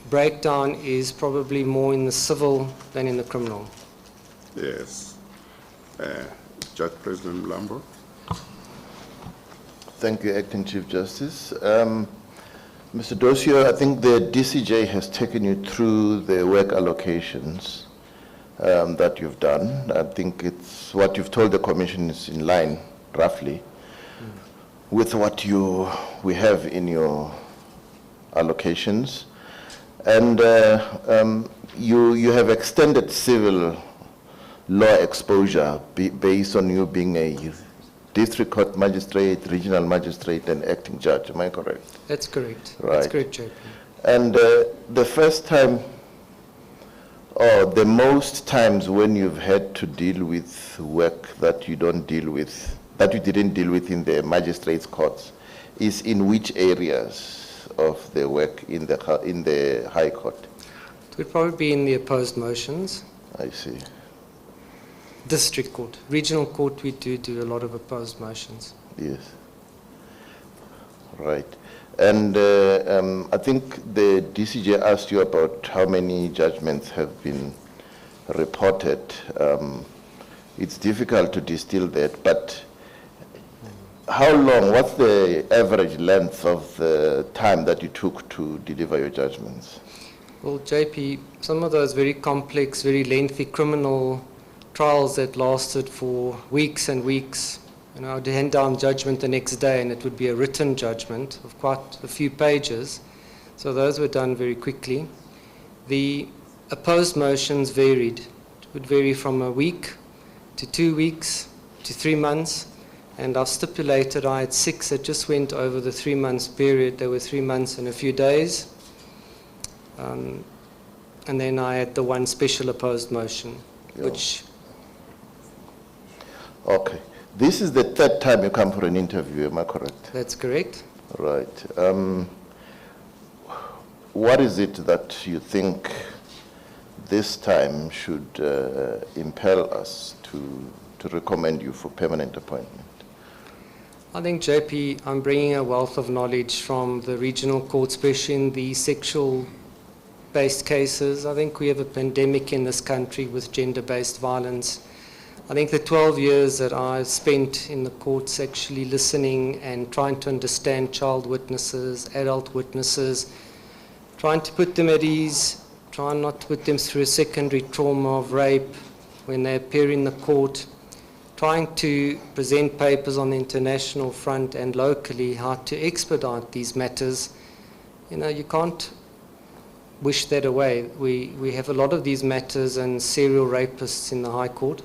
breakdown is probably more in the civil than in the criminal. Yes. Judge President Mlambo. Thank you, Acting Chief Justice. Mr. Dossio, I think the DCJ has taken you through the work allocations that you've done. I think it's what you've told the Commission is in line, roughly, with what we have in your allocations. And you have extended civil law exposure based on you being a district court magistrate, regional magistrate, and acting judge. Am I correct? That's correct. Right. That's correct, JP. And the first time, or the most times when you've had to deal with work that you don't deal with, that you didn't deal with in the magistrates' courts, is in which areas of the work in the High Court? It would probably be in the opposed motions. I see. District court. Regional court, we do a lot of opposed motions. Yes. Right. And I think the DCJ asked you about how many judgments have been reported. It's difficult to distill that, but how long, what's the average length of the time that you took to deliver your judgments? Well, JP, some of those very complex, very lengthy criminal trials that lasted for weeks and weeks. You know, I'd hand down judgment the next day and it would be a written judgment of quite a few pages. So those were done very quickly. The opposed motions varied. It would vary from a week to 2 weeks to 3 months. And I've stipulated I had 6 that just went over the 3 months period. They were 3 months and a few days. And then I had the 1 special opposed motion, which... Okay. This is the 3rd time you come for an interview, am I correct? That's correct. Right. What is it that you think this time should impel us to recommend you for permanent appointment? I think, JP, I'm bringing a wealth of knowledge from the regional court, especially in the sexual-based cases. I think we have a pandemic in this country with gender-based violence. I think the 12 years that I've spent in the courts actually listening and trying to understand child witnesses, adult witnesses, trying to put them at ease, trying not to put them through a secondary trauma of rape when they appear in the court, trying to present papers on the international front and locally how to expedite these matters. You know, you can't wish that away. We have a lot of these matters and serial rapists in the High Court.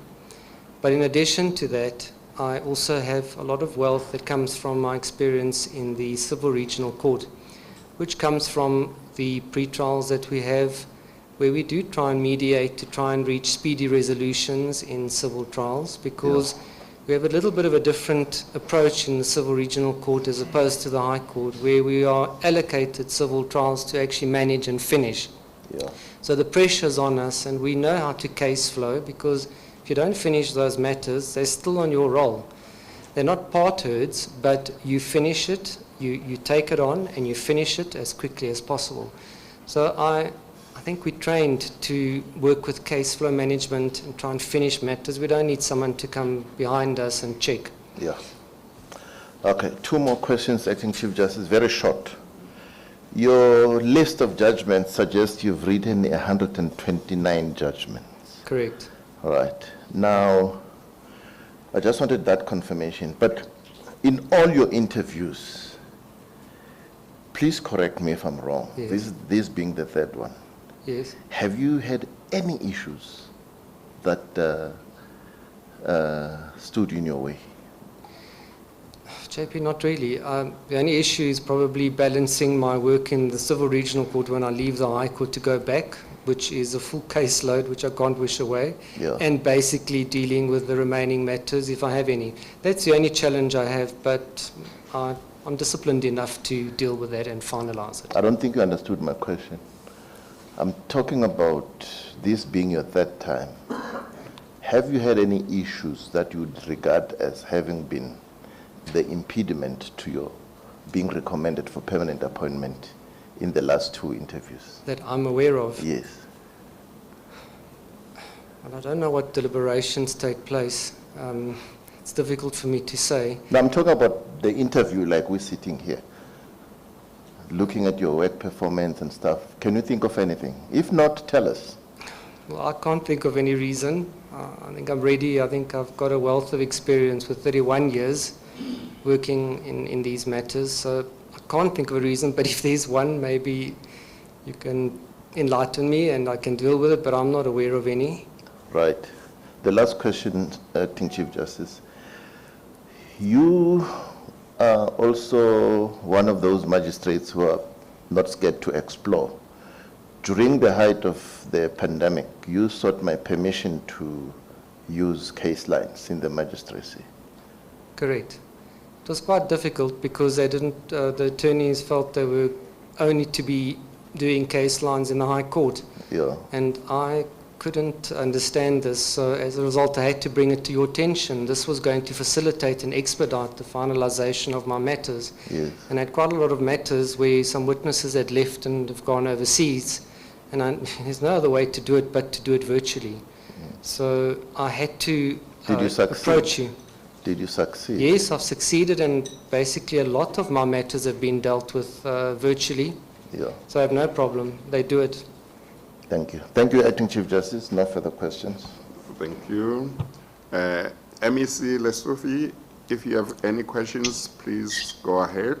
But in addition to that, I also have a lot of wealth that comes from my experience in the Civil Regional Court, which comes from the pre-trials that we have, where we do try and mediate to try and reach speedy resolutions in civil trials, because we have a little bit of a different approach in the Civil Regional Court as opposed to the High Court, where we are allocated civil trials to actually manage and finish. So the pressure's on us, and we know how to case flow, because if you don't finish those matters, they're still on your roll. They're not part herds, but you finish it, you take it on, and you finish it as quickly as possible. So I think we're trained to work with case flow management and try and finish matters. We don't need someone to come behind us and check. Yeah. Okay, 2 more questions, Acting Chief Justice, very short. Your list of judgments suggests you've written 129 judgments. Correct. All right. Now, I just wanted that confirmation. But in all your interviews, please correct me if I'm wrong. Yes. This being the 3rd one. Yes. Have you had any issues that stood in your way? JP, not really. The only issue is probably balancing my work in the Civil Regional Court when I leave the High Court to go back, which is a full caseload, which I can't wish away, and basically dealing with the remaining matters if I have any. That's the only challenge I have, but I'm disciplined enough to deal with that and finalize it. I don't think you understood my question. I'm talking about this being your 3rd time. Have you had any issues that you would regard as having been the impediment to your being recommended for permanent appointment in the last 2 interviews? That I'm aware of? Yes. And I don't know what deliberations take place. It's difficult for me to say. Now I'm talking about the interview like we're sitting here, looking at your work performance and stuff. Can you think of anything? If not, tell us. Well, I can't think of any reason. I think I'm ready. I think I've got a wealth of experience with 31 years working in these matters. So I can't think of a reason, but if there's one, maybe You can enlighten me and I can deal with it, but I'm not aware of any. Right. The last question, Acting Chief Justice. You are also one of those magistrates who are not scared to explore. During the height of the pandemic, you sought my permission to use case lines in the magistracy. Correct. It was quite difficult because they didn't, the attorneys felt they were only to be doing case lines in the High Court. Yeah. And I couldn't understand this, so as a result I had to bring it to your attention. This was going to facilitate and expedite the finalization of my matters. Yes. And I had quite a lot of matters where some witnesses had left and have gone overseas, and there's no other way to do it but to do it virtually. So I had to approach you. Did you succeed? Yes, I've succeeded, and basically a lot of my matters have been dealt with virtually. Yeah. So I have no problem. They do it. Thank you. Thank you, Acting Chief Justice. No further questions. Thank you. MEC Lesofi, if you have any questions, please go ahead.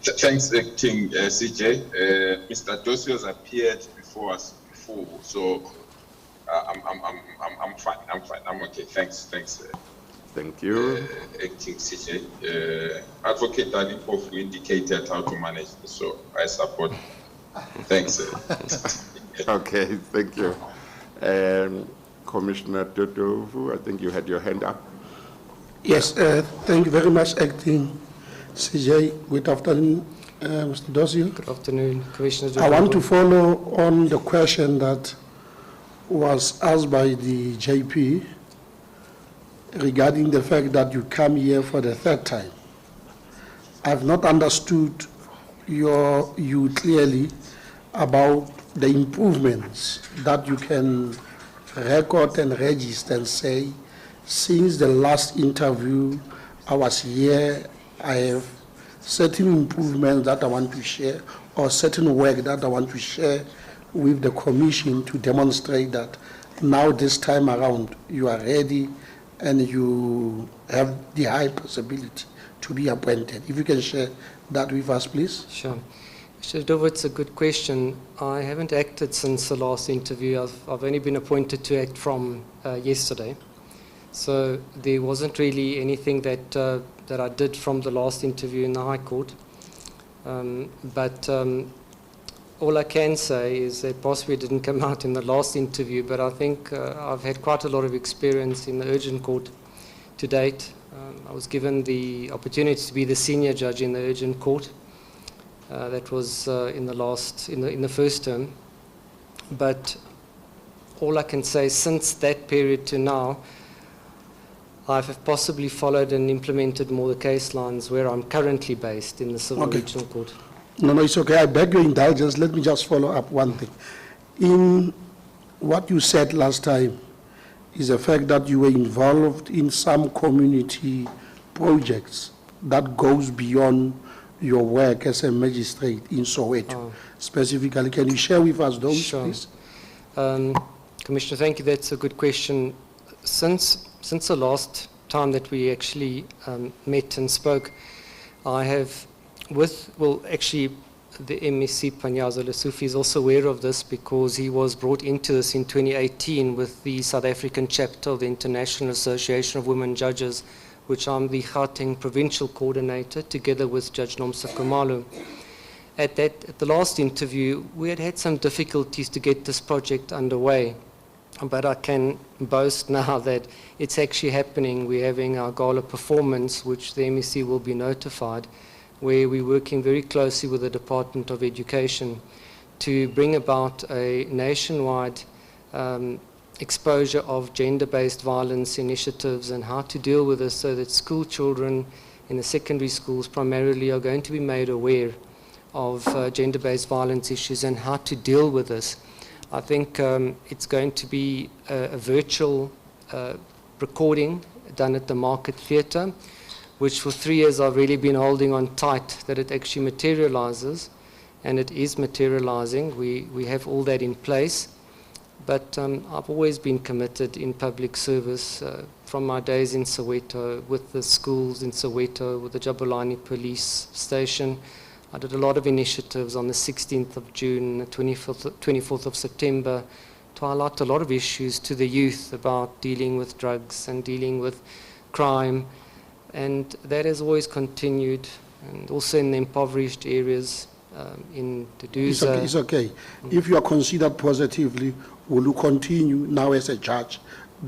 Thanks, Acting CJ. Mr. Dosios appeared before us before, so I'm fine. I'm okay. Thanks. Thank you. Acting CJ. Advocate Dalipoff indicated how to manage this, so I support. Thanks. Okay, thank you. Commissioner Dodovu, I think you had your hand up. Yes, thank you very much, Acting CJ. Good afternoon, Mr. Dosio. Good afternoon, Commissioner Dodovu. I want to follow on the question that was asked by the JP regarding the fact that you come here for the third time. I've not understood you clearly about the improvements that you can record and register and say, since the last interview I was here, I have certain improvements that I want to share, or certain work that I want to share with the Commission to demonstrate that now this time around you are ready and you have the high possibility to be appointed. If you can share that with us, please. Sure. Mr. Dovo, it's a good question. I haven't acted since the last interview. I've only been appointed to act from yesterday. So there wasn't really anything that I did from the last interview in the High Court. But all I can say is that possibly it didn't come out in the last interview, but I think I've had quite a lot of experience in the urgent court to date. I was given the opportunity to be the senior judge in the urgent court. That was in the first term. But all I can say, since that period to now, I have possibly followed and implemented more the case lines where I'm currently based in the Civil Regional Court. No, it's okay. I beg your indulgence. Let me just follow up one thing. In what you said last time is the fact that you were involved in some community projects that goes beyond your work as a magistrate in Soweto. Specifically, can you share with us those, please? Commissioner, thank you. That's a good question. Since the last time that we actually met and spoke, I have actually the MEC Panyazo Lesufi is also aware of this because he was brought into this in 2018 with the South African chapter of the International Association of Women Judges, which I'm the Gauteng Provincial Coordinator, together with Judge Nomsa Kumalo. At the last interview, we had some difficulties to get this project underway, but I can boast now that it's actually happening. We're having our gala performance, which the MEC will be notified, where we're working very closely with the Department of Education to bring about a nationwide exposure of gender-based violence initiatives and how to deal with this so that school children in the secondary schools primarily are going to be made aware of gender-based violence issues and how to deal with this. I think it's going to be a virtual recording done at the Market Theatre, which for 3 years I've really been holding on tight that it actually materializes, and it is materializing. We have all that in place. But I've always been committed in public service from my days in Soweto, with the schools in Soweto, with the Jabulani police station. I did a lot of initiatives on the 16th of June, the 24th of September, to highlight a lot of issues to the youth about dealing with drugs and dealing with crime, and that has always continued, and also in the impoverished areas in Duduza. It's okay. If you are considered positively, will you continue now as a judge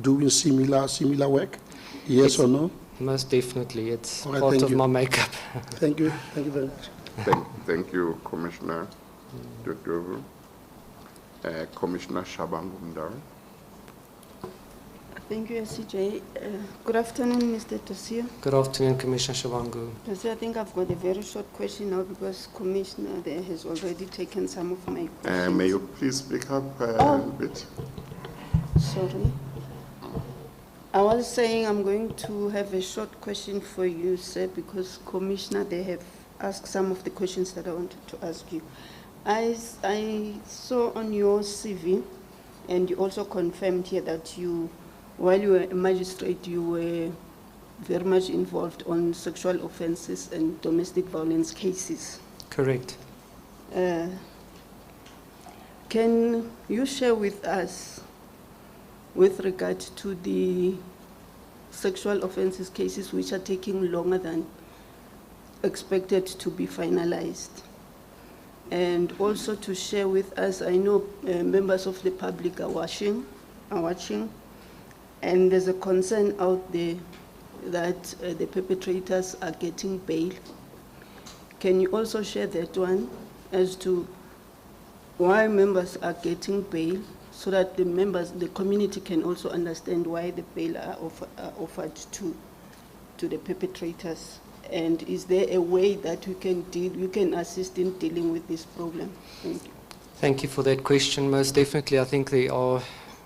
doing similar work? Yes or no? Most definitely. It's All right, part thank of you. my makeup. Thank you. Thank you very much. Thank you, Commissioner Dodovu. Commissioner Shabangu Mdaro. Thank you, SCJ. Good afternoon, Mr. Tosio. Good afternoon, Commissioner Shabangu. Tosio, I think I've got a very short question now because Commissioner there has already taken some of my questions. May you please speak up a little bit? Sorry. I was saying I'm going to have a short question for you, sir, because Commissioner, they have asked some of the questions that I wanted to ask you. I saw on your CV, and you also confirmed here that you, while you were a magistrate, you were very much involved on sexual offenses and domestic violence cases. Correct. Can you share with us, with regard to the sexual offenses cases which are taking longer than expected to be finalized? And also to share with us, I know members of the public are watching, and there's a concern out there that the perpetrators are getting bail. Can you also share that one as to why members are getting bail, so that the members, the community can also understand why the bail are offered to the perpetrators? And is there a way that we can assist in dealing with this problem? Thank you. Thank you for that question. Most definitely, I think there are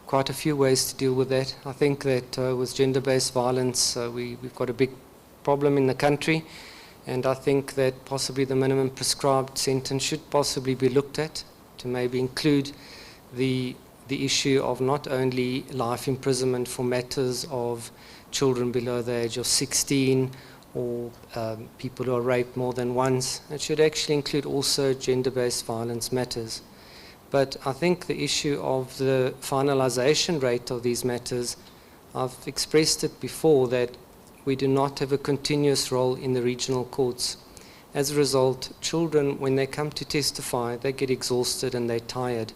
quite a few ways to deal with that. I think that with gender-based violence, we've got a big problem in the country, and I think that possibly the minimum prescribed sentence should possibly be looked at to maybe include the issue of not only life imprisonment for matters of children below the age of 16 or people who are raped more than once. It should actually include also gender-based violence matters. But I think the issue of the finalization rate of these matters, I've expressed it before that we do not have a continuous role in the regional courts. As a result, children, when they come to testify, they get exhausted and they're tired.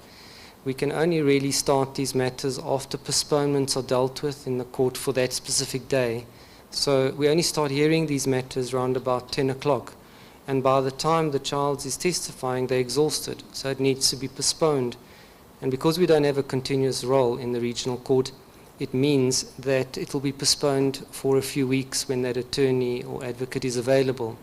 We can only really start these matters after postponements are dealt with in the court for that specific day. So we only start hearing these matters around about 10 o'clock. And by the time the child is testifying, they're exhausted. So it needs to be postponed. And because we don't have a continuous role in the regional court, it means that it will be postponed for a few weeks when that attorney or advocate is available.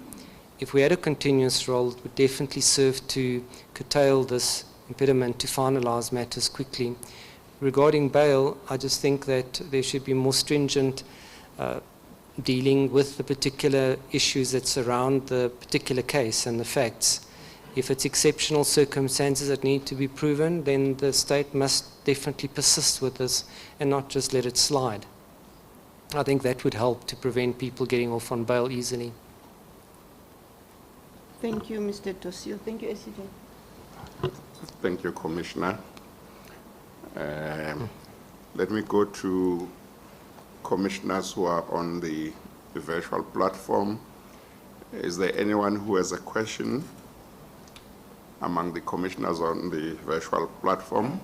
If we had a continuous role, it would definitely serve to curtail this impediment to finalize matters quickly. Regarding bail, I just think that there should be more stringent dealing with the particular issues that surround the particular case and the facts. If it's exceptional circumstances that need to be proven, then the state must definitely persist with this and not just let it slide. I think that would help to prevent people getting off on bail easily. Thank you, Mr. Tosio. Thank you, SCJ. Thank you, Commissioner. Let me go to commissioners who are on the virtual platform. Is there anyone who has a question among the commissioners on the virtual platform?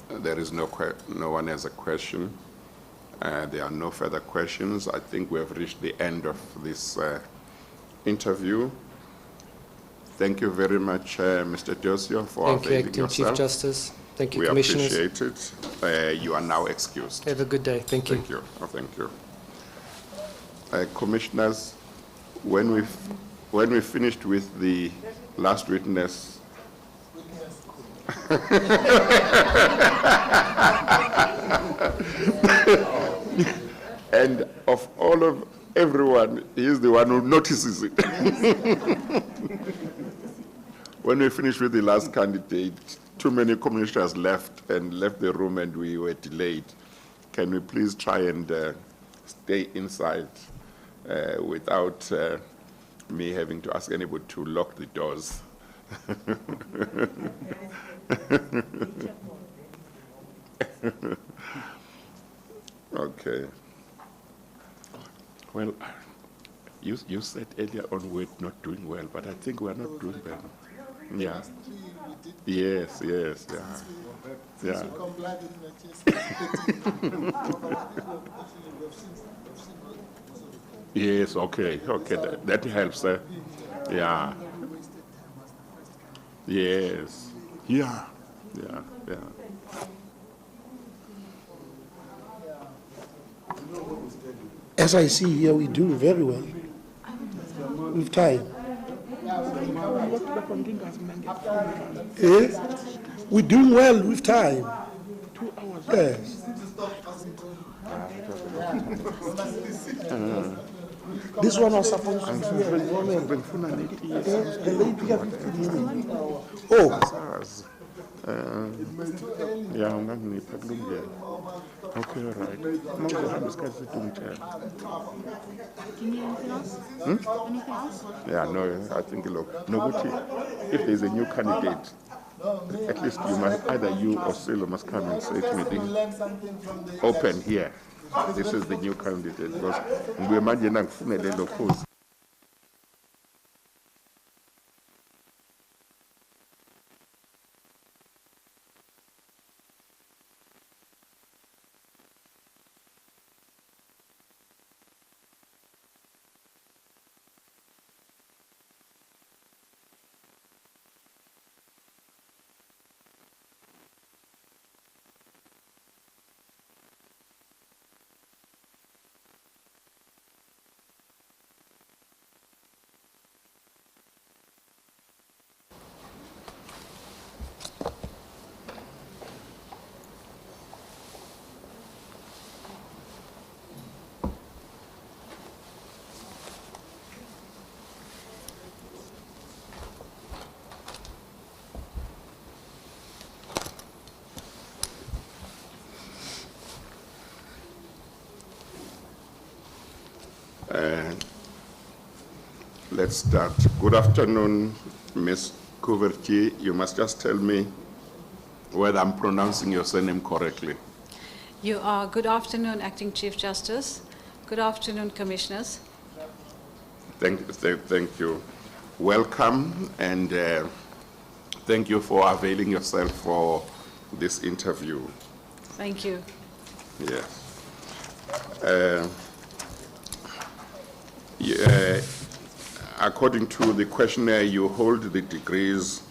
There is no one has a question. There are no further questions. I think we have reached the end of this interview. Thank you very much, Mr. Diosio, for availing yourself. Thank you, Acting Chief Justice. Thank you, we Commissioners. We appreciate it. You are now excused. Have a good day. Thank you. Thank you. Oh, thank you. Commissioners, when we finished with the last witness, and of all of everyone, he is the one who notices it. When we finished with the last candidate, too many commissioners left the room and we were delayed. Can we please try and stay inside without me having to ask anybody to lock the doors. Okay. Well, you said earlier on we're not doing well, but I think we're not doing well. Yeah. Yes, yes, yeah. Yes, okay, okay, that helps. Yeah. Yes. Yeah. Yeah, yeah. As I see here, we do very well with time. We're doing well with time. 2 hours. Yes. This one was supposed to be here. Oh. Yeah, I'm not going to okay, all right. Do you need anything else? Anything else? Yeah, no, I think, look, nobody, if there's a new candidate, at least you must, either you or Silo must come and say to me, open here. This is the new candidate, because we imagine I'm from a little post. Let's start. Good afternoon, Ms. Kuverti. You must just tell me whether I'm pronouncing your surname correctly. You are. Good afternoon, Acting Chief Justice. Good afternoon, Commissioners. Thank you. Welcome, and thank you for availing yourself for this interview. Thank you. Yes. According to the questionnaire, you hold the degrees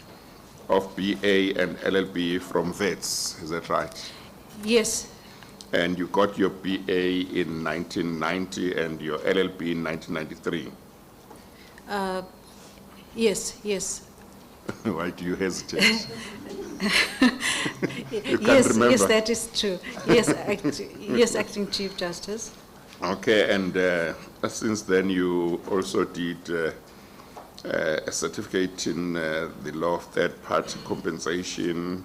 of BA and LLB from VETS, is that right? Yes. And you got your BA in 1990 and your LLB in 1993? Yes, yes. Why do you hesitate? You can't yes, remember. yes, that is true. Yes, yes, Acting Chief Justice. Okay, and since then you also did a certificate in the law of third-party compensation,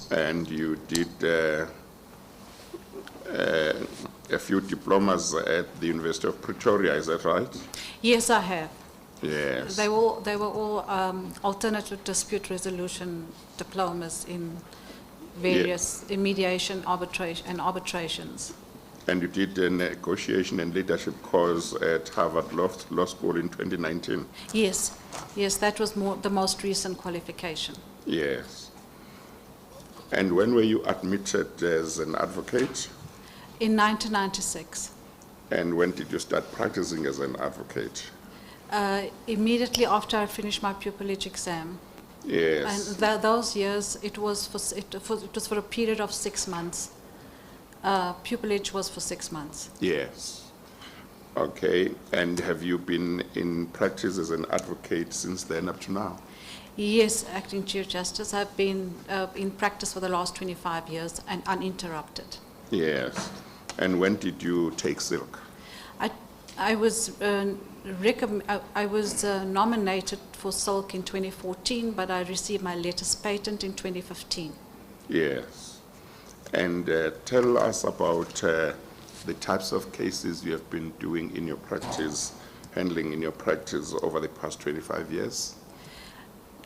and you did a few diplomas at the University of Pretoria, is that right? Yes, I have. Yes. They were all alternative dispute resolution diplomas in various in mediation, arbitration, and arbitrations. And you did a negotiation and leadership course at Harvard Law School in 2019? Yes, yes, that was the most recent qualification. Yes. And when were you admitted as an advocate? In 1996. And when did you start practicing as an advocate? Immediately after I finished my pupillage exam. Yes. And those years, it was for a period of 6 months. Pupillage was for 6 months. Yes. Okay. And have you been in practice as an advocate since then up to now? Yes, Acting Chief Justice. I've been in practice for the last 25 years and uninterrupted. Yes. And when did you take silk? I was nominated for silk in 2014, but I received my latest patent in 2015. Yes. And tell us about the types of cases you have been doing in your practice handling in your practice over the past 25 years?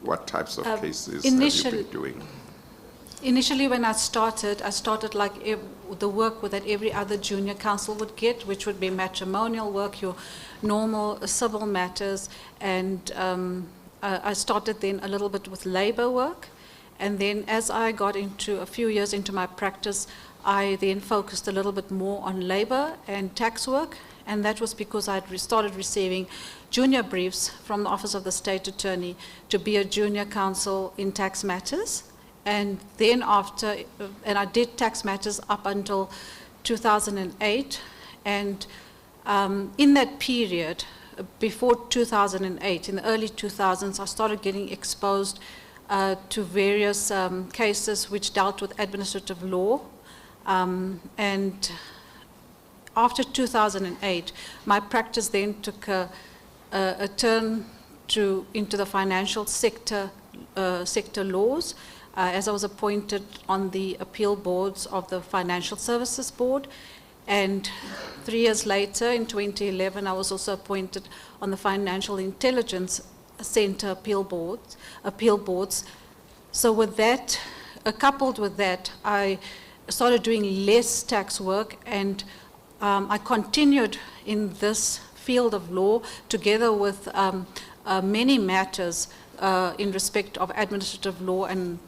What types of cases have you been doing? Initially, when I started like the work that every other junior counsel would get, which would be matrimonial work, your normal civil matters, and I started then a little bit with labor work, and then as I got into a few years into my practice, I then focused a little bit more on labor and tax work, and that was because I had started receiving junior briefs from the Office of the State Attorney to be a junior counsel in tax matters. And then after, and I did tax matters up until 2008. And in that period, before 2008, in the early 2000s, I started getting exposed to various cases which dealt with administrative law. And after 2008, my practice then took a turn into the financial sector laws. As I was appointed on the appeal boards of the Financial Services Board, and 3 years later, in 2011, I was also appointed on the Financial Intelligence Center appeal boards. So with that, coupled with that, I started doing less tax work, and I continued in this field of law together with many matters in respect of administrative law and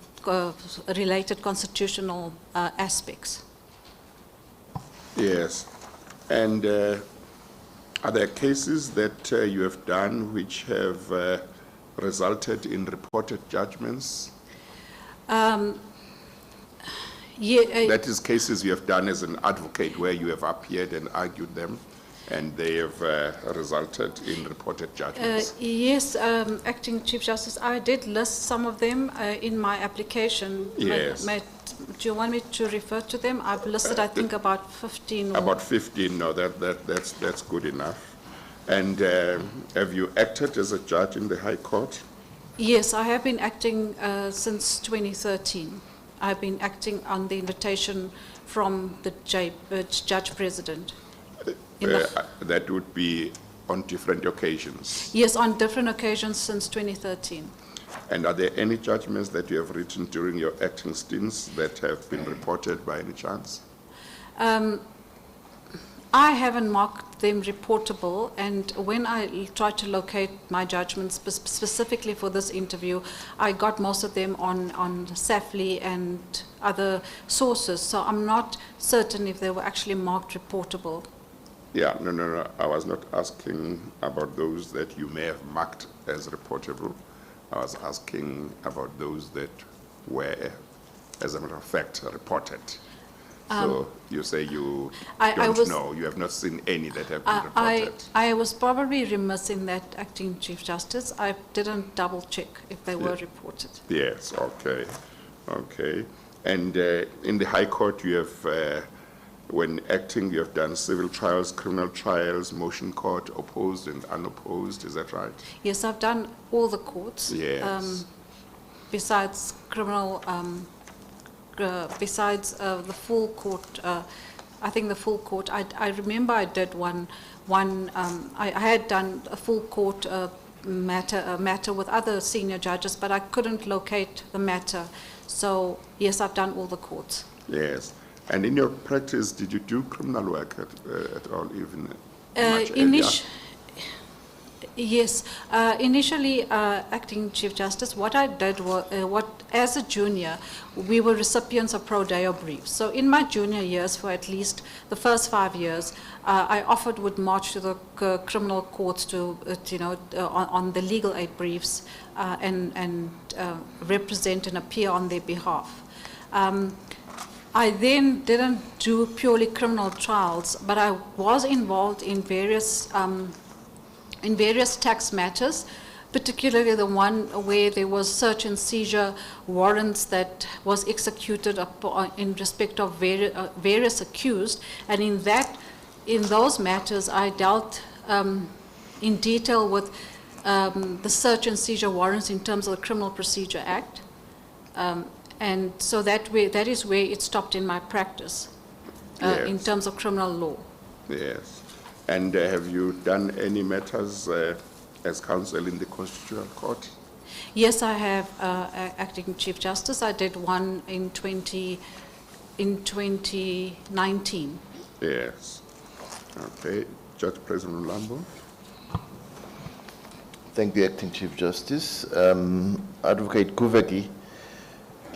related constitutional aspects. Yes. And are there cases that you have done which have resulted in reported judgments? That is cases you have done as an advocate where you have appeared and argued them, and they have resulted in reported judgments. Yes, Acting Chief Justice, I did list some of them in my application. Yes. Do you want me to refer to them? I've listed, I think, about 15. About 15, no, that's good enough. And have you acted as a judge in the High Court? Yes, I have been acting since 2013. I've been acting on the invitation from the Judge President. That would be on different occasions? Yes, on different occasions since 2013. And are there any judgments that you have written during your acting stints that have been reported by any chance? I haven't marked them reportable, and when I tried to locate my judgments specifically for this interview, I got most of them on SAFLI and other sources, so I'm not certain if they were actually marked reportable. Yeah, no. I was not asking about those that you may have marked as reportable. I was asking about those that were, as a matter of fact, reported. So you say you don't know, you have not seen any that have been reported. I was probably remiss in that, Acting Chief Justice. I didn't double check if they were reported. Yes, okay. And in the High Court, you have, when acting, you have done civil trials, criminal trials, motion court, opposed and unopposed, is that right? Yes, I've done all the courts. Yes. Besides criminal, besides the full court, I think the full court, I remember I did I had done a full court matter with other senior judges, but I couldn't locate the matter. So yes, I've done all the courts. Yes. And in your practice, did you do criminal work at all, even much Yes. Initially, Acting Chief Justice, what I did was, as a junior, we were recipients of pro deo briefs. So in my junior years, for at least the first 5 years, I would march to the criminal courts to, on the legal aid briefs and represent and appear on their behalf. I then didn't do purely criminal trials, but I was involved in various tax matters, particularly the one where there was search and seizure warrants that was executed in respect of various accused, and in those matters I dealt in detail with the search and seizure warrants in terms of the Criminal Procedure Act. And so that is where it stopped in my practice, Yes. in terms of criminal law. Yes. And have you done any matters as counsel in the Constitutional Court? Yes, I have, Acting Chief Justice. I did one in 2019. Yes. Okay. Judge President Lambo. Thank you, Acting Chief Justice. Advocate Kuveki,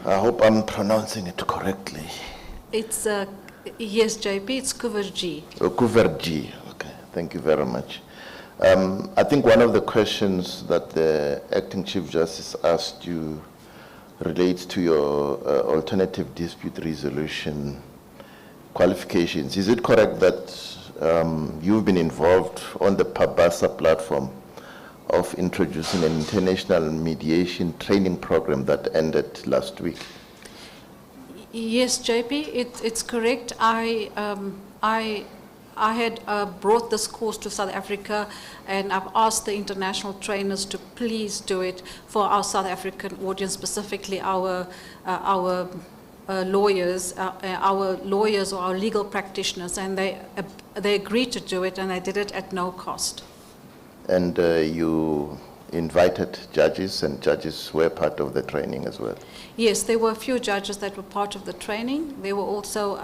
I hope I'm pronouncing it correctly. It's, yes, JP, it's Kuverji. Oh, Kuverji, okay, thank you very much. I think one of the questions that the Acting Chief Justice asked you relates to your alternative dispute resolution qualifications. Is it correct that you've been involved on the Pabasa platform of introducing an international mediation training program that ended last week? Yes, JP, it's correct. I had brought this course to South Africa, and I've asked the international trainers to please do it for our South African audience, specifically our lawyers or our legal practitioners, and they agreed to do it, and they did it at no cost. And you invited judges, and judges were part of the training as well? Yes, there were a few judges that were part of the training. There were also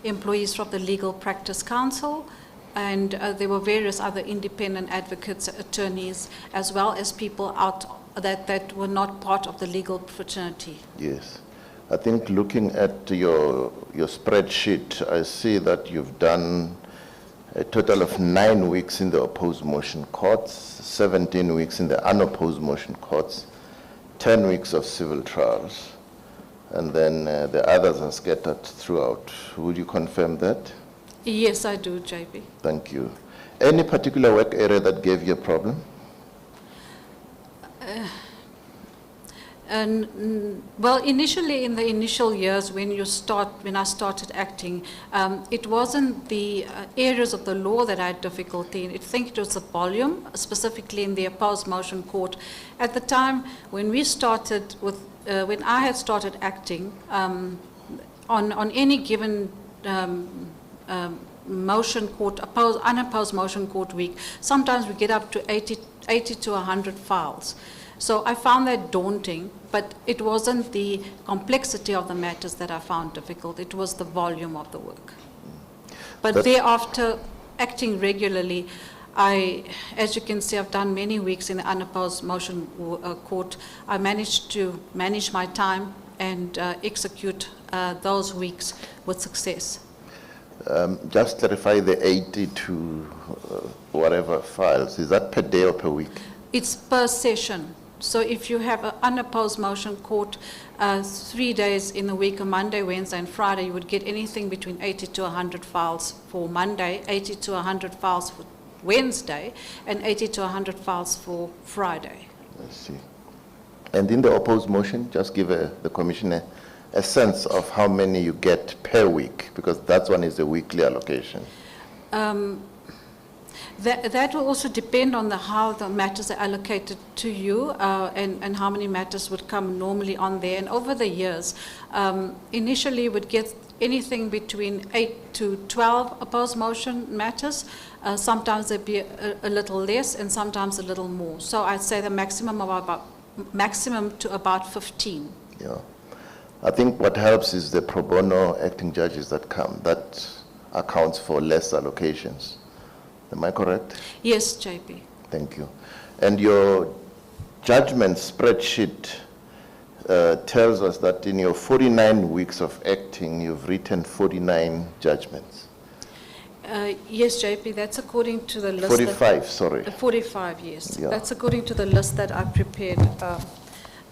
employees from the Legal Practice Council, and there were various other independent advocates, attorneys, as well as people out that were not part of the legal fraternity. Yes. I think looking at your spreadsheet, I see that you've done a total of 9 weeks in the opposed motion courts, 17 weeks in the unopposed motion courts, 10 weeks of civil trials, and then the others are scattered throughout. Would you confirm that? Yes, I do, JP. Thank you. Any particular work area that gave you a problem? Well, initially, in the initial years when I started acting, it wasn't the areas of the law that I had difficulty in. I think it was the volume, specifically in the opposed motion court. At the time when we started with, when I had started acting, on any given motion court, unopposed motion court week, sometimes we get up to 80 to 100 files. So I found that daunting, but it wasn't the complexity of the matters that I found difficult, it was the volume of the work. But thereafter, acting regularly, as you can see, I've done many weeks in the unopposed motion court. I managed to manage my time and execute those weeks with success. Just clarify the 80 to whatever files. Is that per day or per week? It's per session. So if you have an unopposed motion court 3 days in the week, a Monday, Wednesday, and Friday, you would get anything between 80 to 100 files for Monday, 80 to 100 files for Wednesday, and 80 to 100 files for Friday. I see. And in the opposed motion, just give the Commissioner a sense of how many you get per week, because that one is a weekly allocation. That will also depend on how the matters are allocated to you and how many matters would come normally on there. And over the years, initially would get anything between 8 to 12 opposed motion matters. Sometimes there'd be a little less and sometimes a little more. So I'd say the maximum to about 15. Yeah. I think what helps is the pro bono acting judges that come. That accounts for less allocations. Am I correct? Yes, JP. Thank you. And your judgment spreadsheet tells us that in your 49 weeks of acting, you've written 49 judgments. Yes, JP, that's according to the list. 45, sorry. 45, yes. Yeah. That's according to the list that I prepared.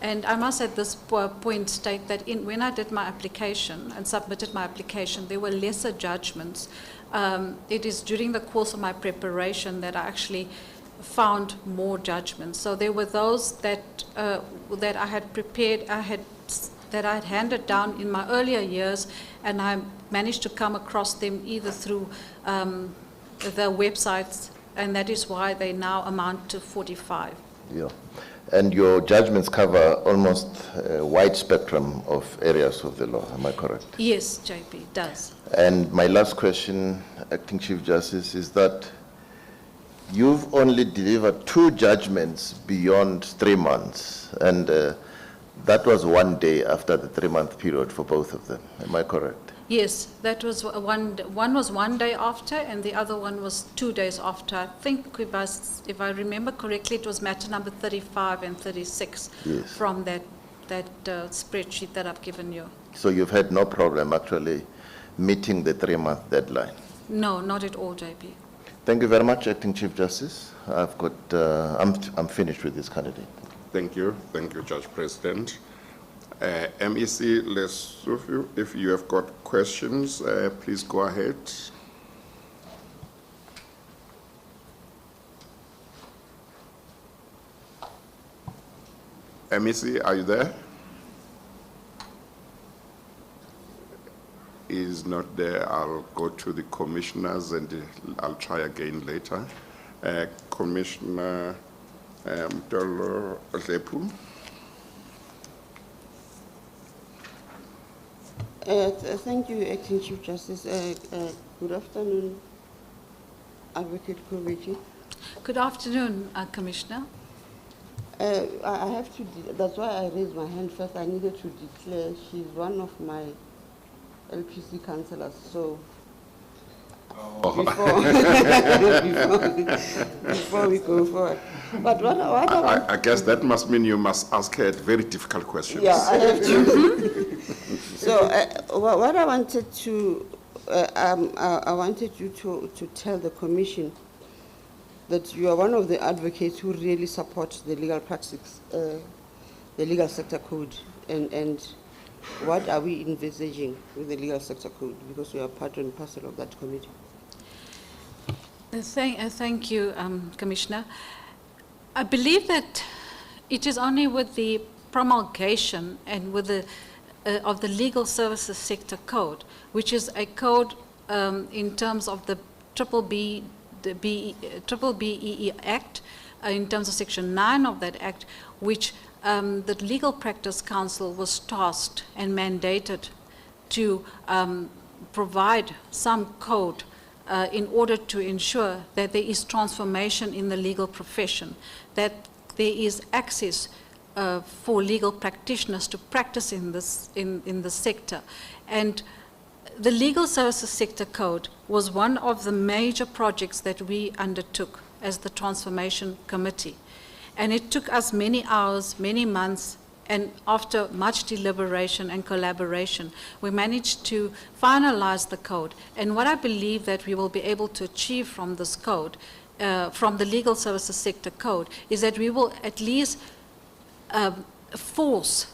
And I must at this point state that when I did my application and submitted my application, there were lesser judgments. It is during the course of my preparation that I actually found more judgments. So there were those that that I had prepared, that I had handed down in my earlier years, and I managed to come across them either through the websites, and that is why they now amount to 45. Yeah. And your judgments cover almost a wide spectrum of areas of the law, am I correct? Yes, JP, it does. And my last question, Acting Chief Justice, is that you've only delivered 2 judgments beyond 3 months, and that was 1 day after the 3-month period for both of them. Am I correct? Yes, that was one was 1 day after, and the other one was 2 days after. I think if I remember correctly, it was matter number 35 and 36 from that spreadsheet that I've given you. So you've had no problem actually meeting the 3-month deadline? No, not at all, JP. Thank you very much, Acting Chief Justice. I've got, I'm finished with this candidate. Thank you, Judge President. MEC Lesotho, if you have got questions, please go ahead. MEC, are you there? Is not there. I'll go to the commissioners and I'll try again later. Commissioner Mtolo Lepu. Thank you, Acting Chief Justice. Good afternoon, Advocate Kovici. Good afternoon, Commissioner. I have to, that's why I raised my hand first. I needed to declare she's one of my LPC councillors, so before we go forward. But what I guess that must mean you must ask her very difficult questions. Yeah, I have to. So what I wanted to, I wanted you to tell the Commission that you are one of the advocates who really support the legal practice, the legal sector code, and what are we envisaging with the legal sector code, because we are part and parcel of that committee. Thank you, Commissioner. I believe that it is only with the promulgation and with the of the Legal Services Sector Code, which is a code in terms of the BBEE Act, in terms of Section 9 of that Act, which the Legal Practice Council was tasked and mandated to provide some code in order to ensure that there is transformation in the legal profession, that there is access for legal practitioners to practice in the sector. And the Legal Services Sector Code was one of the major projects that we undertook as the Transformation Committee. And it took us many hours, many months, and after much deliberation and collaboration, we managed to finalize the code. And what I believe that we will be able to achieve from this code, from the Legal Services Sector Code, is that we will at least force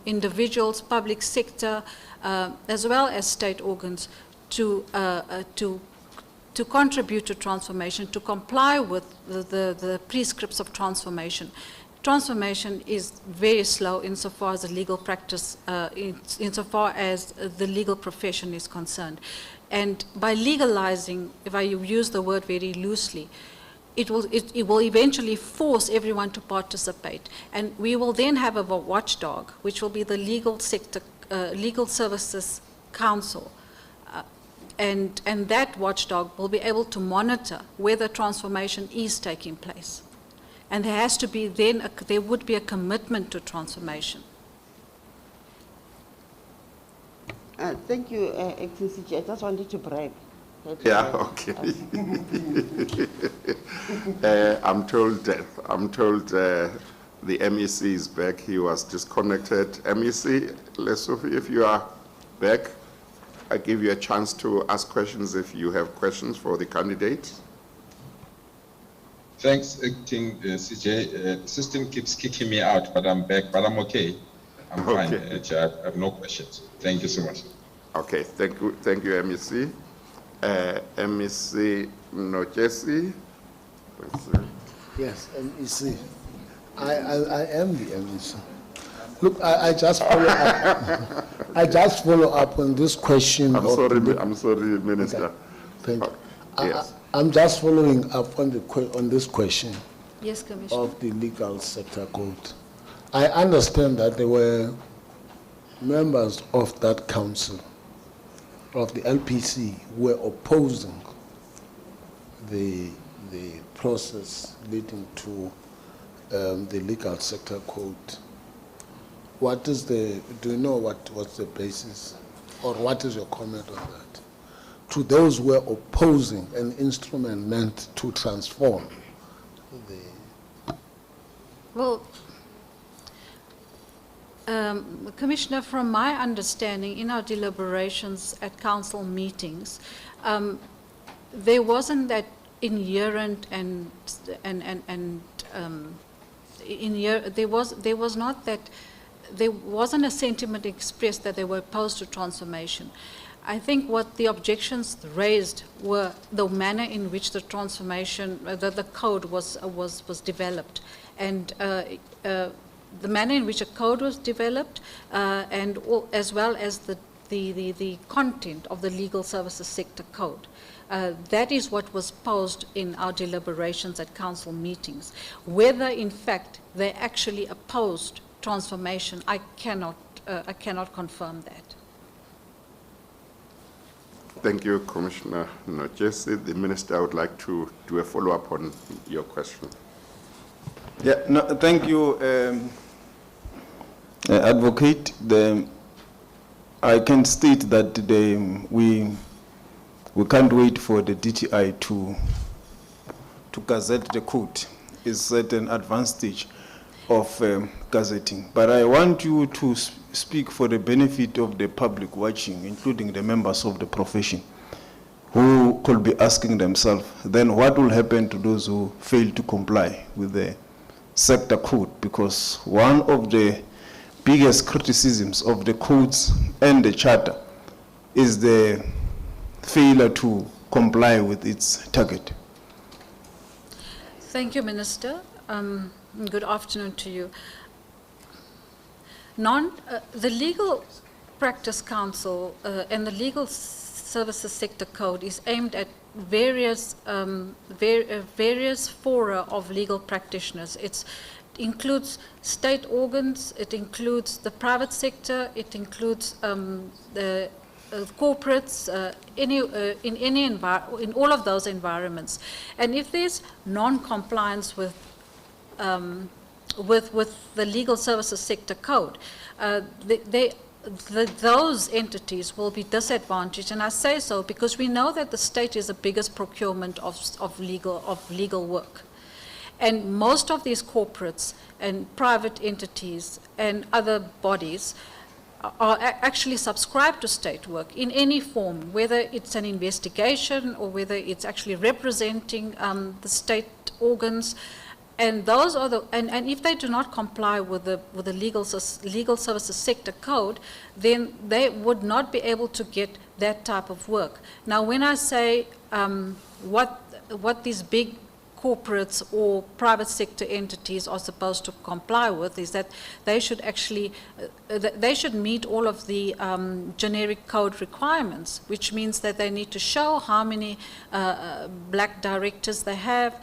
individuals, public sector, as well as state organs to contribute to transformation, to comply with the prescripts of transformation. Transformation is very slow insofar as the legal practice, insofar as the legal profession is concerned. And by legalizing, if I use the word very loosely, it will eventually force everyone to participate. And we will then have a watchdog, which will be the Legal Services Council. And that watchdog will be able to monitor whether transformation is taking place. And there has to be then, there would be a commitment to transformation. Thank you, Acting CJ. I just wanted to brag. Yeah, okay. I'm told the MEC is back. He was disconnected. MEC Lesotho, if you are back, I give you a chance to ask questions if you have questions for the candidate. Thanks, Acting CJ. System keeps kicking me out, but I'm back, but I'm okay. I'm fine, Chair. I have no questions. Thank you so much. Okay, thank you, MEC. MEC Nojesi. Yes, MEC. I am the MEC. Look, I just follow up. I just follow up on this question. I'm sorry, Minister. Okay. Thank you. Yes. I'm just following up on this question. Yes, Commissioner. Of the legal sector code. I understand that there were members of that council, of the LPC, who were opposing the the process leading to the legal sector code. What is do you know what's the basis, or what is your comment on that? To those who are opposing an instrument meant to transform the... Well, Commissioner, from my understanding, in our deliberations at council meetings, there wasn't that inherent there wasn't a sentiment expressed that they were opposed to transformation. I think what the objections raised were the manner in which the transformation, the code was developed, and the manner in which a code was developed, as well as the content of the legal services sector code. That is what was posed in our deliberations at council meetings. Whether, in fact, they actually opposed transformation, I cannot confirm that. Thank you, Commissioner Nojesi. The Minister would like to do a follow-up on your question. Yeah, no, thank you, Advocate. I can state that we can't wait for the DTI to gazette the code. It's at an advanced stage of gazetting. But I want you to speak for the benefit of the public watching, including the members of the profession, who could be asking themselves, then what will happen to those who fail to comply with the sector code? Because one of the biggest criticisms of the codes and the charter is the failure to comply with its target. Thank you, Minister. Good afternoon to you. The Legal Practice Council and the Legal Services Sector Code is aimed at various fora of legal practitioners. It includes state organs, it includes the private sector, it includes the corporates, in all of those environments. And if there's non-compliance with the legal services sector code, those entities will be disadvantaged. And I say so because we know that the state is the biggest procurement of legal work. And most of these corporates and private entities and other bodies are actually subscribed to state work in any form, whether it's an investigation or whether it's actually representing the state organs. And those are and if they do not comply with the legal services sector code, then they would not be able to get that type of work. Now, when I say what these big corporates or private sector entities are supposed to comply with, is that they should actually they should meet all of the generic code requirements, which means that they need to show how many black directors they have,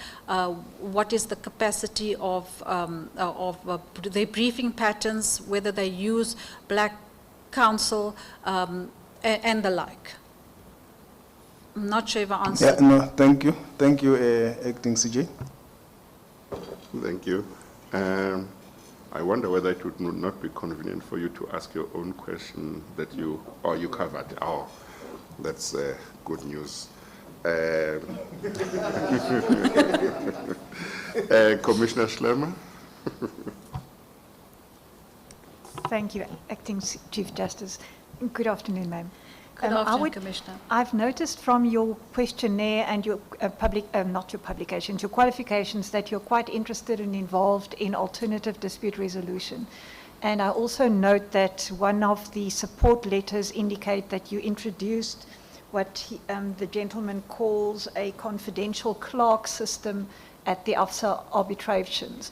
what is the capacity of their briefing patterns, whether they use black counsel, and the like. I'm not sure if I answered. Yeah, no, thank you. Thank you, Acting CJ. Thank you. I wonder whether it would not be convenient for you to ask your own question that you covered. Oh, that's good news. Commissioner Schlemmer. Thank you, Acting Chief Justice. Good afternoon, ma'am. Good afternoon, Commissioner. I've noticed from your questionnaire and your not your publications, your qualifications, that you're quite interested and involved in alternative dispute resolution. And I also note that one of the support letters indicate that you introduced what the gentleman calls a confidential clerk system at the Officer Arbitrations.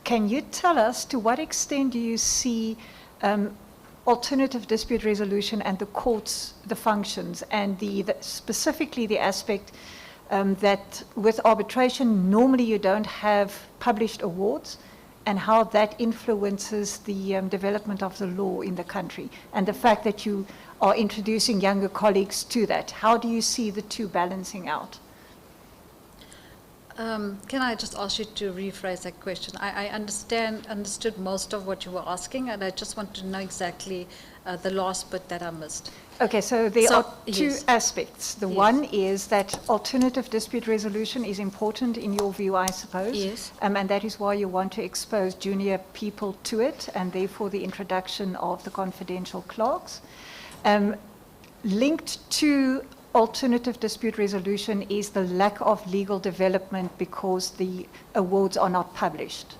Can you tell us to what extent do you see alternative dispute resolution and the courts, the functions, and specifically the aspect that with arbitration, normally you don't have published awards, and how that influences the development of the law in the country, and the fact that you are introducing younger colleagues to that. How do you see the two balancing out? Can I just ask you to rephrase that question? I understood most of what you were asking, and I just want to know exactly the last bit that I missed. Okay, so there are two yes. aspects. The one is that alternative dispute resolution is important in your view, I suppose. Yes. And that is why you want to expose junior people to it, and therefore the introduction of the confidential clerks. Linked to alternative dispute resolution is the lack of legal development because the awards are not published.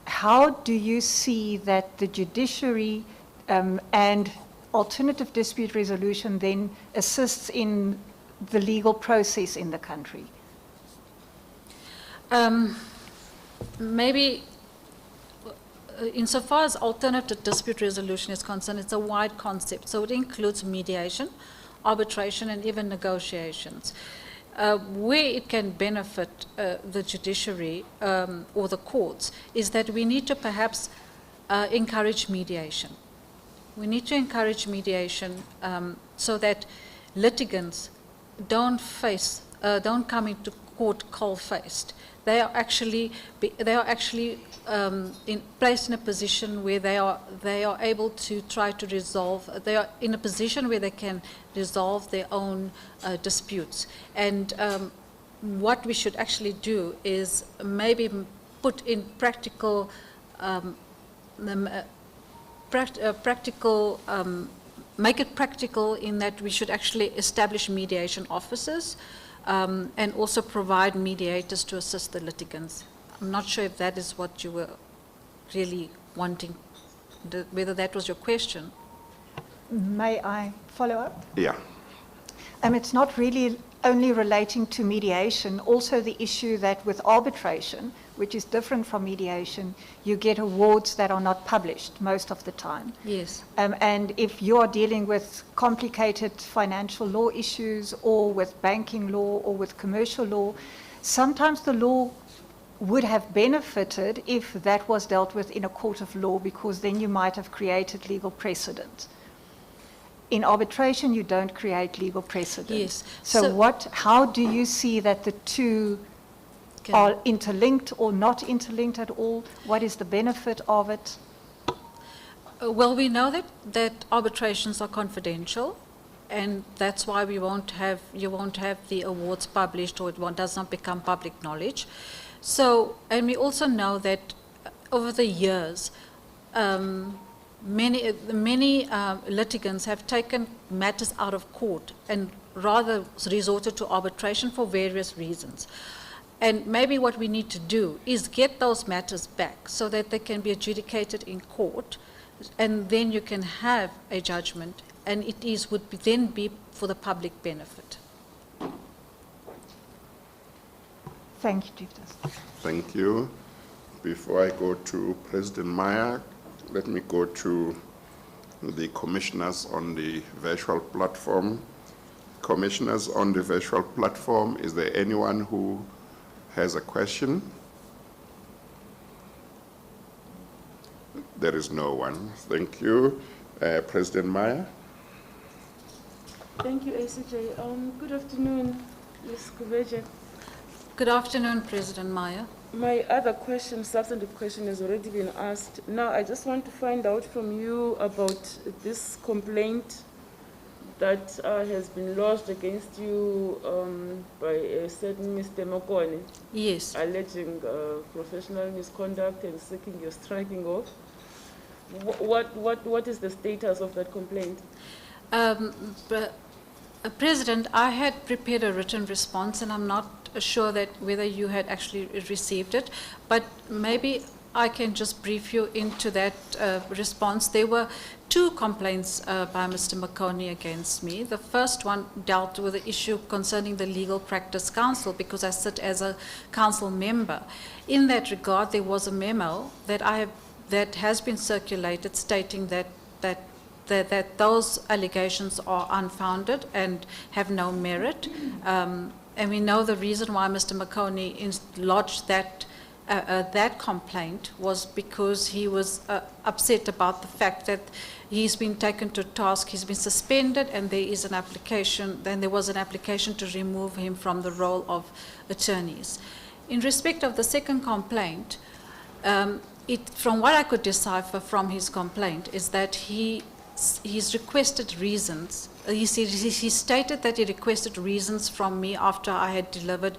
How do you see that the judiciary and alternative dispute resolution then assists in the legal process in the country? Maybe insofar as alternative dispute resolution is concerned, it's a wide concept. So it includes mediation, arbitration, and even negotiations. Where it can benefit the judiciary or the courts is that we need to perhaps encourage mediation. We need to encourage mediation so that litigants don't come into court cold-faced. They are actually placed in a position where they are able to try to resolve. They are in a position where they can resolve their own disputes. And what we should actually do is maybe put in practical. Make it practical in that we should actually establish mediation officers and also provide mediators to assist the litigants. I'm not sure if that is what you were really wanting, whether that was your question. May I follow up? Yeah. It's not really only relating to mediation, also the issue that with arbitration, which is different from mediation, you get awards that are not published most of the time. Yes. And if you are dealing with complicated financial law issues or with banking law or with commercial law, sometimes the law would have benefited if that was dealt with in a court of law, because then you might have created legal precedent. In arbitration, you don't create legal precedent. Yes. So how do you see that the two are interlinked or not interlinked at all? What is the benefit of it? Well, we know that arbitrations are confidential, and that's why you won't have the awards published, or it does not become public knowledge. So, and we also know that over the years, many litigants have taken matters out of court and rather resorted to arbitration for various reasons. And maybe what we need to do is get those matters back so that they can be adjudicated in court, and then you can have a judgment, and would then be for the public benefit. Thank you, Chief Justice. Thank you. Before I go to President Meyer, let me go to the commissioners on the virtual platform. Commissioners on the virtual platform, is there anyone who has a question? There is no one. Thank you. President Meyer. Thank you, ACJ. Good afternoon, Ms. Kuveja. Good afternoon, President Meyer. My other question, substantive question, has already been asked. Now, I just want to find out from you about this complaint that has been lodged against you by a certain Mr. Mokone. Yes. Alleging professional misconduct and seeking your striking off. What is the status of that complaint? President, I had prepared a written response, and I'm not sure that whether you had actually received it, but maybe I can just brief you into that response. There were two complaints by Mr. Makoni against me. The first one dealt with the issue concerning the Legal Practice Council, because I sit as a council member. In that regard, there was a memo that that has been circulated stating that those allegations are unfounded and have no merit. And we know the reason why Mr. Makoni lodged that that complaint was because he was upset about the fact that he's been taken to task, he's been suspended, and there is an application, then there was an application to remove him from the role of attorneys. In respect of the second complaint, from what I could decipher from his complaint is that he's requested reasons. He stated that he requested reasons from me after I had delivered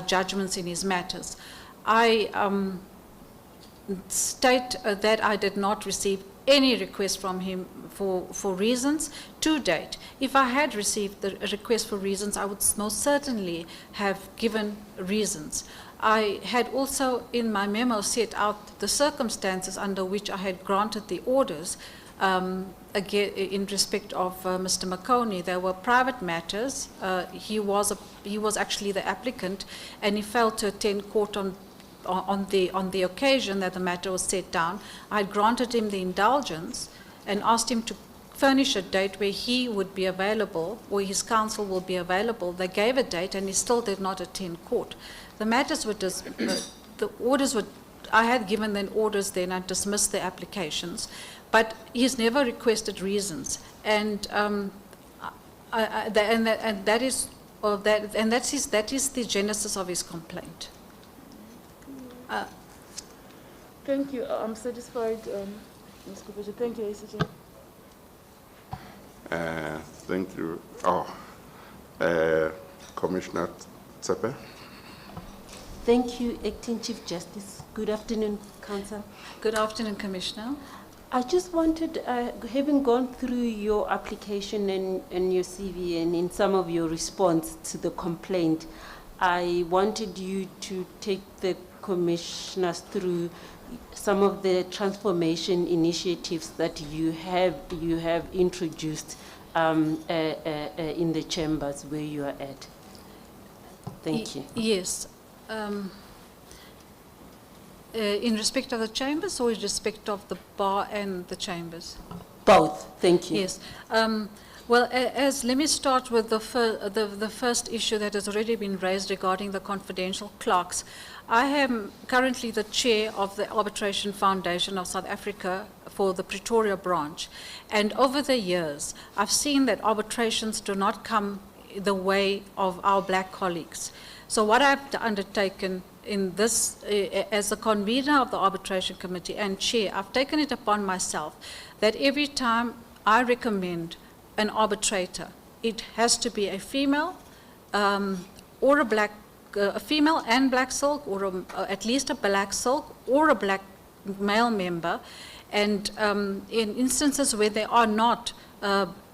judgments in his matters. I state that I did not receive any request from him for reasons to date. If I had received the request for reasons, I would most certainly have given reasons. I had also in my memo set out the circumstances under which I had granted the orders. Again, in respect of Mr. Makoni, there were private matters. He was actually the applicant, and he failed to attend court on the occasion that the matter was set down. I had granted him the indulgence and asked him to furnish a date where he would be available, or his counsel will be available. They gave a date, and he still did not attend court. The matters were the orders were. I had given them orders then. I dismissed the applications. But he's never requested reasons, and that is the genesis of his complaint. Thank you. I'm satisfied, Ms. Kupeja. Thank you, ACJ. Thank you. Commissioner Tsepe. Thank you, Acting Chief Justice. Good afternoon, Council. Good afternoon, Commissioner. I just wanted, having gone through your application and your CV and in some of your response to the complaint, I wanted you to take the commissioners through some of the transformation initiatives that you have introduced in the chambers where you are at. Thank you. Yes. In respect of the chambers or in respect of the bar and the chambers? Both. Thank you. Yes. Well, let me start with the first issue that has already been raised regarding the confidential clerks. I am currently the chair of the Arbitration Foundation of South Africa for the Pretoria branch. And over the years, I've seen that arbitrations do not come the way of our black colleagues. So what I've undertaken in this, as the convener of the arbitration committee and chair, I've taken it upon myself that every time I recommend an arbitrator, it has to be a female or a black, a female and black silk, or at least a black silk or a black male member. And in instances where there are not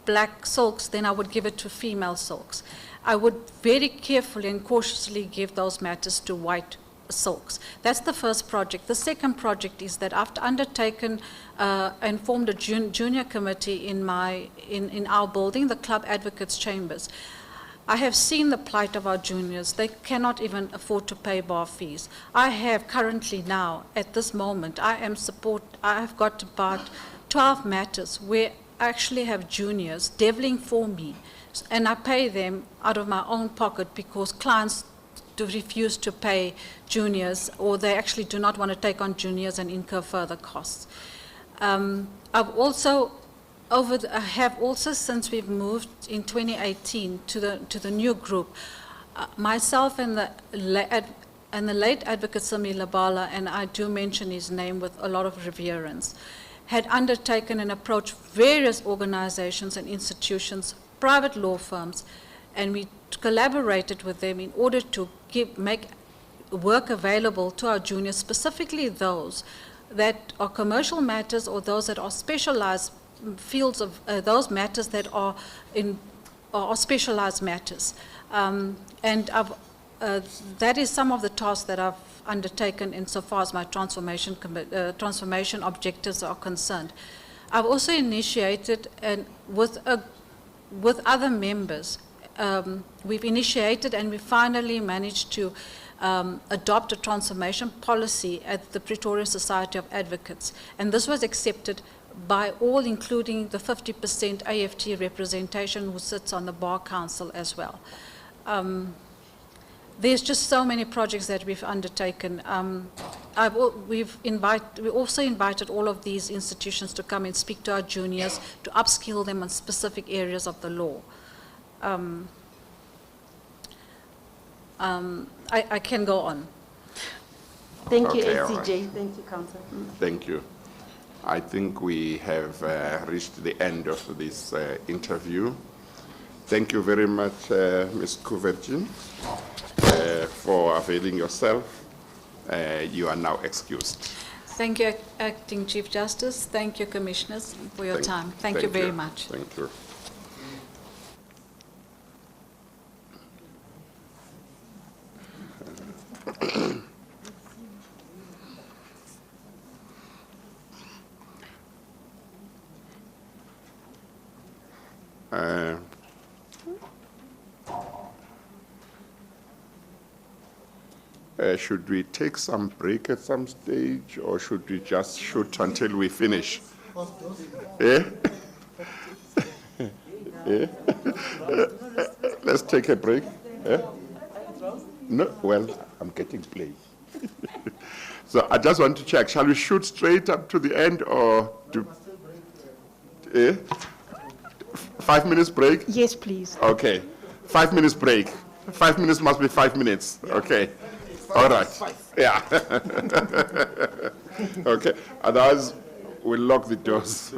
black silks, then I would give it to female silks. I would very carefully and cautiously give those matters to white silks. That's the first project. The second project is that I've undertaken and formed a junior committee in our building, the Club Advocates Chambers. I have seen the plight of our juniors. They cannot even afford to pay bar fees. I have currently now, at this moment, I have got about 12 matters where I actually have juniors deviling for me, and I pay them out of my own pocket because clients do refuse to pay juniors, or they actually do not want to take on juniors and incur further costs. I have also, since we've moved in 2018 to the new group, myself and the late Advocate Sami Labala, and I do mention his name with a lot of reverence, had undertaken and approached various organizations and institutions, private law firms, and we collaborated with them in order to make work available to our juniors, specifically those that are commercial matters or those that are specialized fields of those matters that are specialized matters. That is some of the tasks that I've undertaken insofar as my transformation objectives are concerned. I've also initiated, and with other members, we've initiated and we finally managed to adopt a transformation policy at the Pretoria Society of Advocates. And this was accepted by all, including the 50% AFT representation who sits on the Bar Council as well. there's just so many projects that we've undertaken. We also invited all of these institutions to come and speak to our juniors, to upskill them on specific areas of the law. I can go on. Thank you, Okay, all ACJ. right. Thank you, Councillor. Thank you. I think we have reached the end of this interview. Thank you very much, Ms. Kuverjin, for availing yourself. You are now excused. Thank you, Acting Chief Justice. Thank you, Commissioners, for your time. Thank you very much. Thank you. Should we take some break at some stage, or should we just shoot until we finish? Eh? Eh? Let's take a break. Eh? No, well, I'm getting play. So I just want to check, shall we shoot straight up to the end, or do... Eh? 5 minutes break? Yes, please. Okay. 5 minutes break. 5 minutes must be 5 minutes. Okay. All right. Yeah. Okay. Otherwise, we'll lock the doors.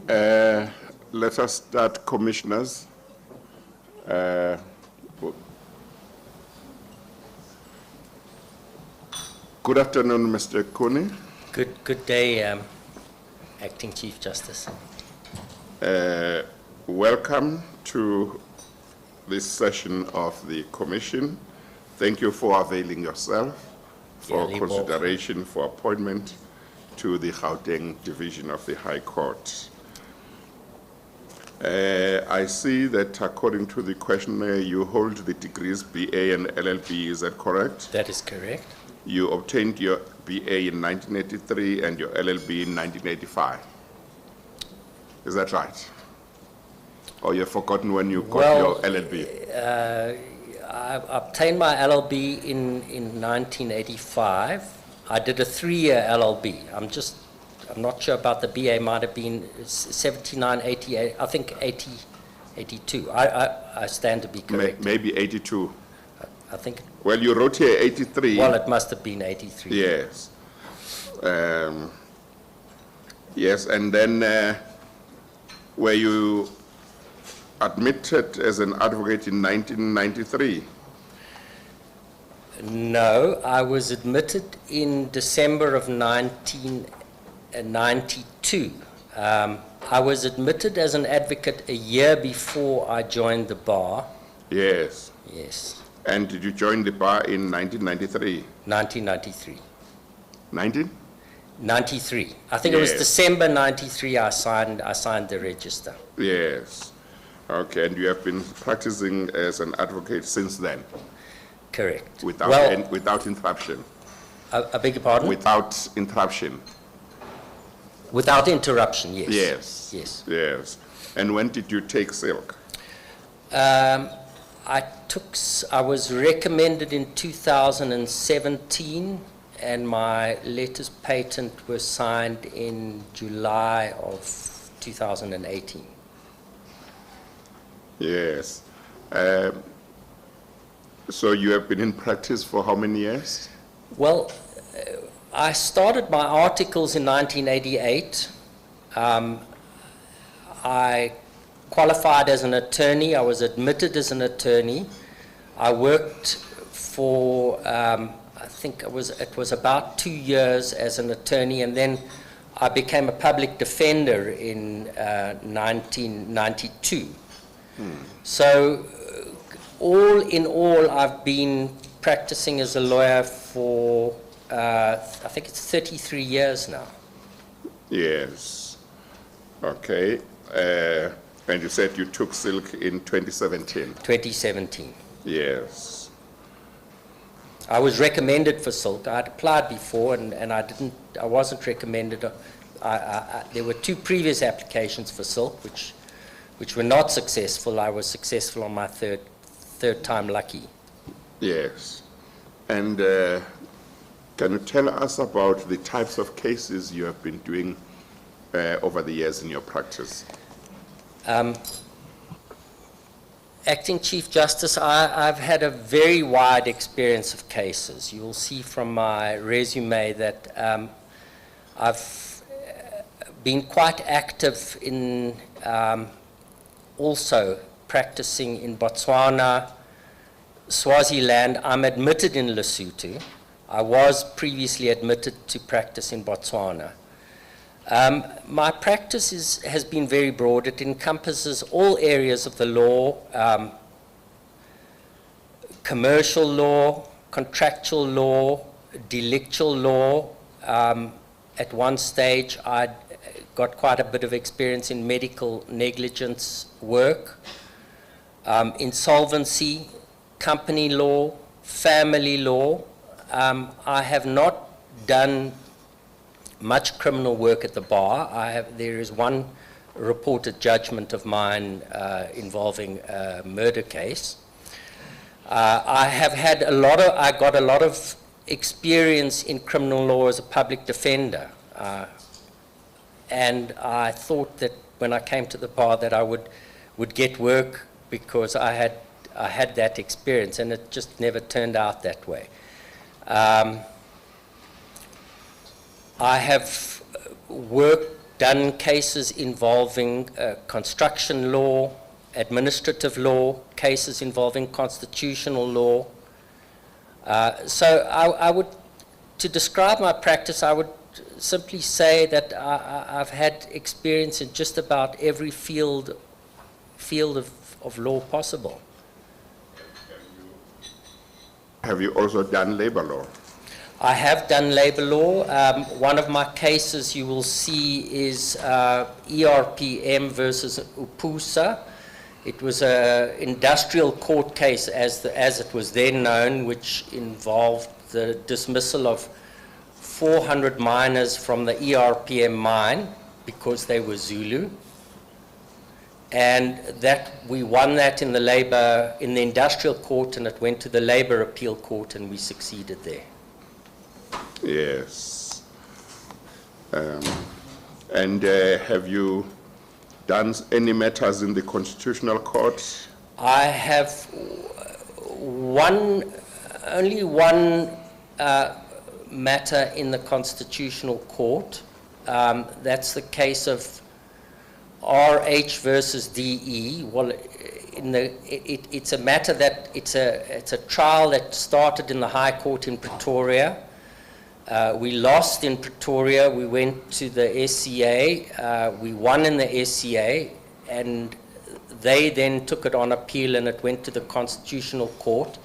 Let us start, commissioners. Good afternoon, Mr. Kuni. Good day, Acting Chief Justice. Welcome to this session of the Commission. Thank you for availing yourself for consideration for appointment to the Gauteng Division of the High Court. I see that according to the questionnaire, you hold the degrees BA and LLB, is that correct? That is correct. You obtained your BA in 1983 and your LLB in 1985. Is that right? Or you've forgotten when you got your LLB? I obtained my LLB in 1985. I did a 3-year LLB. I'm not sure about the BA, might have been 79, 88, I think 80, 82. I stand to be correct. Maybe 82. I think. Well, you wrote here 83. Well, it must have been 83. Yes. Yes, and then were you admitted as an advocate in 1993? No, I was admitted in December of 1992. I was admitted as an advocate a year before I joined the bar. Yes. Yes. And did you join the bar in 1993? 1993. 93? I think it was December 93 I signed the register. Yes. Okay, and you have been practicing as an advocate since then? Correct. Without interruption? I beg your pardon? Without interruption? Without interruption, yes. Yes. Yes. Yes. And when did you take silk? I was recommended in 2017, and my letters patent were signed in July of 2018. Yes. So you have been in practice for how many years? Well, I started my articles in 1988. I qualified as an attorney. I was admitted as an attorney. I worked for, I think it was about 2 years as an attorney, and then I became a public defender in 1992. So all in all, I've been practicing as a lawyer for, I think it's 33 years now. Yes. Okay. And you said you took silk in 2017? 2017. Yes. I was recommended for silk. I had applied before, and I wasn't recommended. There were 2 previous applications for silk, which were not successful. I was successful on my third time lucky. Yes. And can you tell us about the types of cases you have been doing over the years in your practice? Acting Chief Justice, I've had a very wide experience of cases. You'll see from my resume that I've been quite active in also practicing in Botswana, Swaziland. I'm admitted in Lesotho. I was previously admitted to practice in Botswana. My practice has been very broad. It encompasses all areas of the law, commercial law, contractual law, delictual law. At one stage, I got quite a bit of experience in medical negligence work, insolvency, company law, family law. I have not done much criminal work at the bar. There is one reported judgment of mine involving a murder case. I got a lot of experience in criminal law as a public defender. And I thought that when I came to the bar that I would get work because I had that experience, and it just never turned out that way. I have done cases involving construction law, administrative law, cases involving constitutional law. So I would, to describe my practice, I would simply say that I've had experience in just about every field of law possible. Have you also done labor law? I have done labor law. One of my cases you will see is ERPM versus UPUSA. It was an industrial court case, as it was then known, which involved the dismissal of 400 miners from the ERPM mine because they were Zulu. And that we won that in the industrial court, and it went to the labor appeal court, and we succeeded there. Yes. And have you done any matters in the Constitutional Court? I have only one matter in the Constitutional Court. That's the case of RH versus DE. Well, it's a matter that it's a trial that started in the High Court in Pretoria. We lost in Pretoria. We went to the SCA. We won in the SCA, and they then took it on appeal, and it went to the Constitutional Court.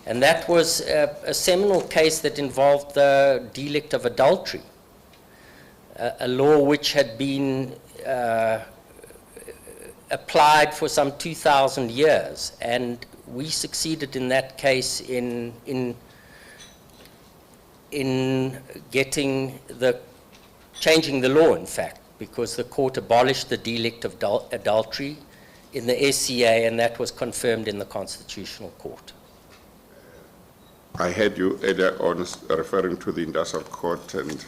And that was a seminal case that involved the delict of adultery, a law which had been applied for some 2,000 years. And we succeeded in that case in changing the law, in fact, because the court abolished the delict of adultery in the SCA, and that was confirmed in the Constitutional Court. I heard you earlier on referring to the industrial court and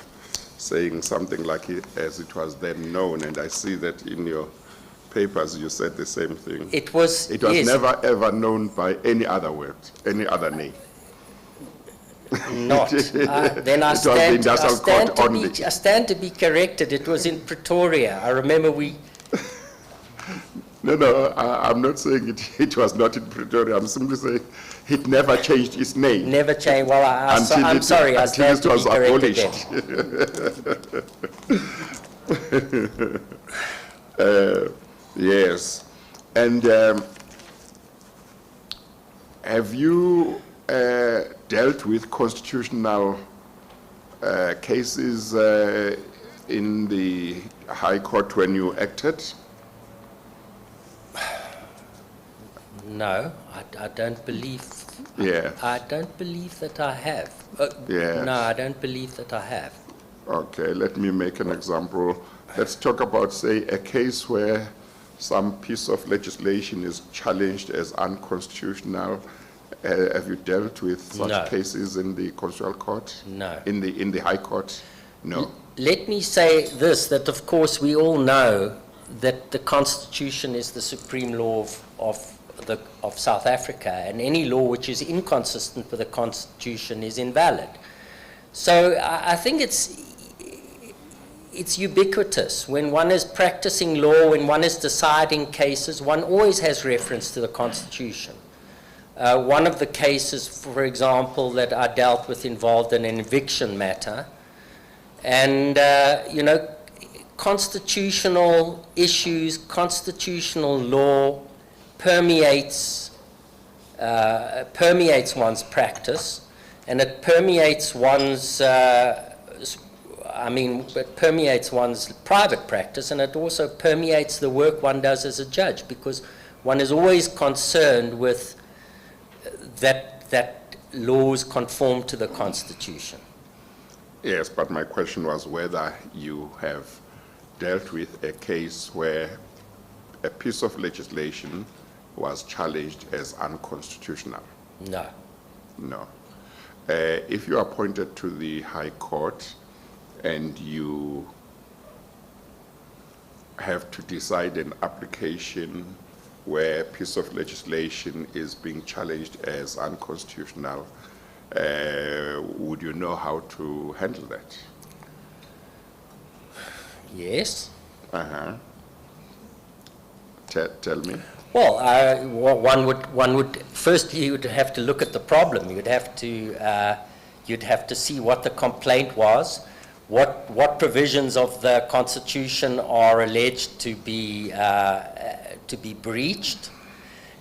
saying something like it as it was then known, and I see that in your papers you said the same thing. It was yes. Never ever known by any other word, any other name. Not. Then I stand to be corrected. It was in Pretoria. I remember we... No, I'm not saying it was not in Pretoria. I'm simply saying it never changed its name. Never changed. Well, I'm sorry. I stand to be corrected then. Yes. And have you dealt with constitutional cases in the High Court when you acted? No, I don't believe. Yeah. I don't believe that I have. Yes. No, I don't believe that I have. Okay, let me make an example. Let's talk about, say, a case where some piece of legislation is challenged as unconstitutional. Have you dealt with such cases in the Constitutional Court? No. In the High Court? No. Let me say this, that of course we all know that the Constitution is the supreme law of South Africa, and any law which is inconsistent with the Constitution is invalid. So I think it's ubiquitous. When one is practicing law, when one is deciding cases, one always has reference to the Constitution. One of the cases, for example, that I dealt with involved an eviction matter. And, constitutional issues, constitutional law permeates one's practice, and it permeates one's it permeates one's private practice, and it also permeates the work one does as a judge, because one is always concerned with that laws conform to the Constitution. Yes, but my question was whether you have dealt with a case where a piece of legislation was challenged as unconstitutional. No. No. If you are appointed to the High Court and you have to decide an application where a piece of legislation is being challenged as unconstitutional, would you know how to handle that? Yes. Uh-huh. Tell me. Well, one would firstly you would have to look at the problem. You'd have to see what the complaint was, what provisions of the Constitution are alleged to be breached,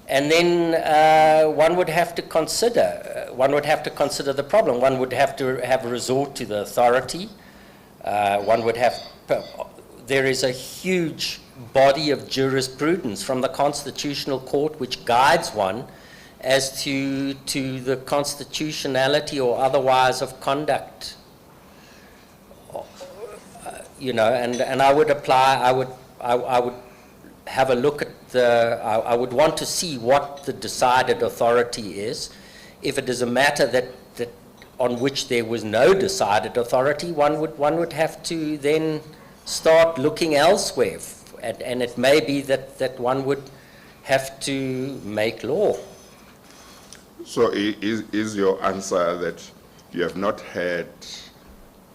and then one would have to consider the problem. One would have to have a resort to the authority. There is a huge body of jurisprudence from the Constitutional Court which guides one as to the constitutionality or otherwise of conduct. And I would have a look at I would want to see what the decided authority is. If it is a matter that on which there was no decided authority, one would have to then start looking elsewhere. And it may be that one would have to make law. So is your answer that you have not had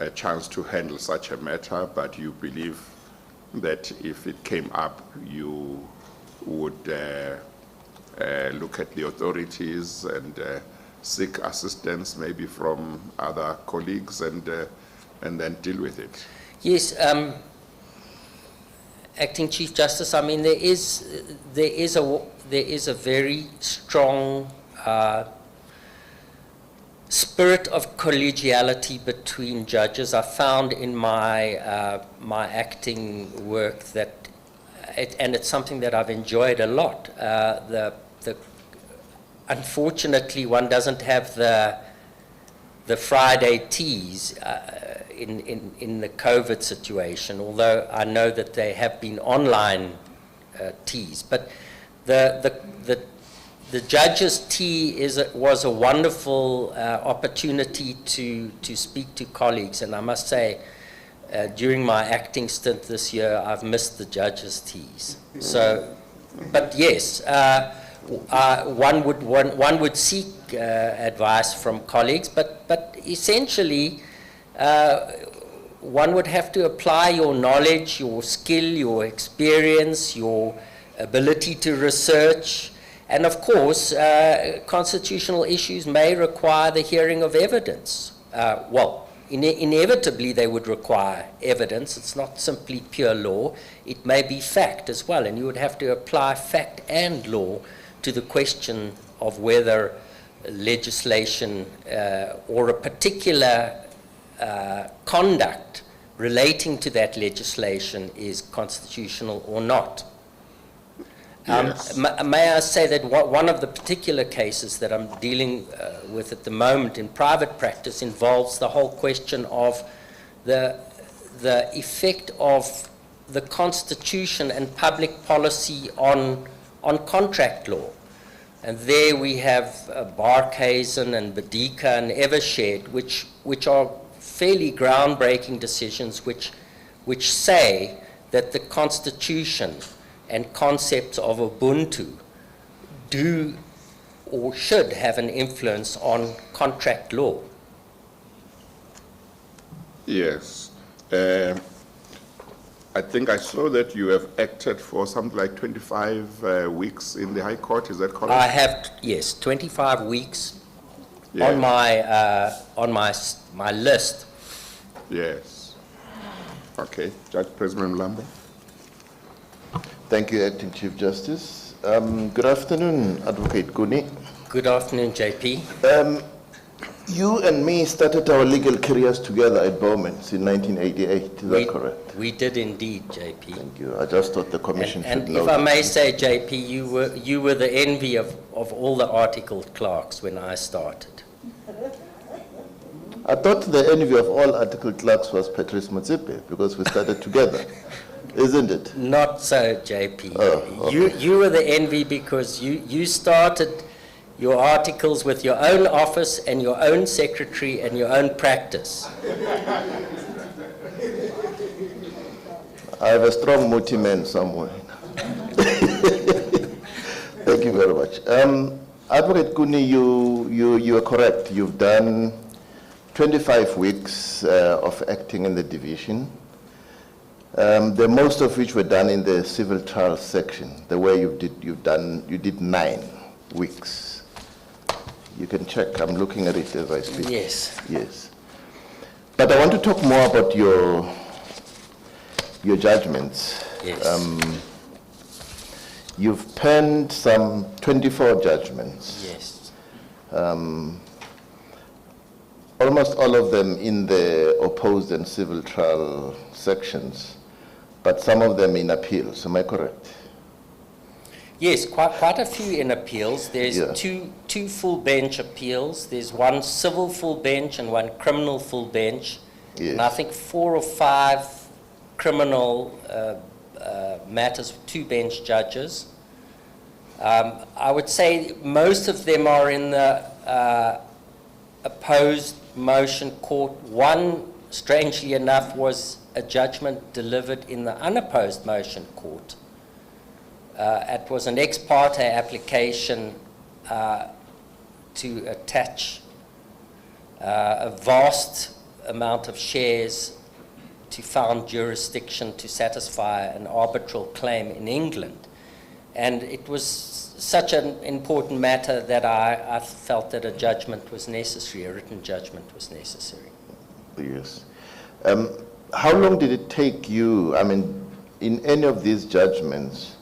a chance to handle such a matter, but you believe that if it came up, you would look at the authorities and seek assistance maybe from other colleagues and then deal with it? Yes, Acting Chief Justice, I mean, there is a very strong spirit of collegiality between judges. I found in my my acting work that, and it's something that I've enjoyed a lot. Unfortunately, one doesn't have the Friday teas in the COVID situation, although I know that there have been online teas. But the judge's tea was a wonderful opportunity to speak to colleagues, and I must say, during my acting stint this year, I've missed the judge's teas. So, but yes, one would seek advice from colleagues, but essentially, one would have to apply your knowledge, your skill, your experience, your ability to research, and of course, constitutional issues may require the hearing of evidence. Inevitably they would require evidence. It's not simply pure law. It may be fact as well, and you would have to apply fact and law to the question of whether legislation or a particular conduct relating to that legislation is constitutional or not. Yes. May I say that one of the particular cases that I'm dealing with at the moment in private practice involves the whole question of the effect of the Constitution and public policy on contract law. And there we have Barkhuizen and Badika and Evershed, which are fairly groundbreaking decisions which say that the Constitution and concepts of Ubuntu do or should have an influence on contract law. Yes. I think I saw that you have acted for something like 25 weeks in the High Court. Is that correct? I have, yes, 25 weeks on my list. Yes. Okay. Judge President Mlambo. Thank you, Acting Chief Justice. Good afternoon, Advocate Kuni. Good afternoon, JP. You and me started our legal careers together at Bowman's in 1988, is that correct? We did indeed, JP. Thank you. I just thought the Commission should know. And if I may say, JP, you were the envy of all the articled clerks when I started. I thought the envy of all articled clerks was Patrice Motsepe, because we started together. Isn't it? Not so, JP. Oh, okay. You were the envy because you started your articles with your own office and your own secretary and your own practice. I have a strong multi-man somewhere. Thank you very much. Advocate Kuni, you are correct. You've done 25 weeks of acting in the division. The most of which were done in the civil trial section, the way you did 9 weeks. You can check, I'm looking at it as I speak. Yes. Yes. But I want to talk more about your judgments. Yes. You've penned some 24 judgments. Yes. Almost all of them in the opposed and civil trial sections, but some of them in appeals. Am I correct? Yes, quite a few in appeals. There's Yeah. two full bench appeals. There's one civil full bench and one criminal full bench. Yes. And I think 4 or 5 criminal matters with 2 bench judges. I would say most of them are in the opposed motion court. One, strangely enough, was a judgment delivered in the unopposed motion court. It was an ex parte application to attach a vast amount of shares to found jurisdiction to satisfy an arbitral claim in England. And it was such an important matter that I felt that a judgment was necessary, a written judgment was necessary. Yes. How long did it take you, I mean, in any of these judgments,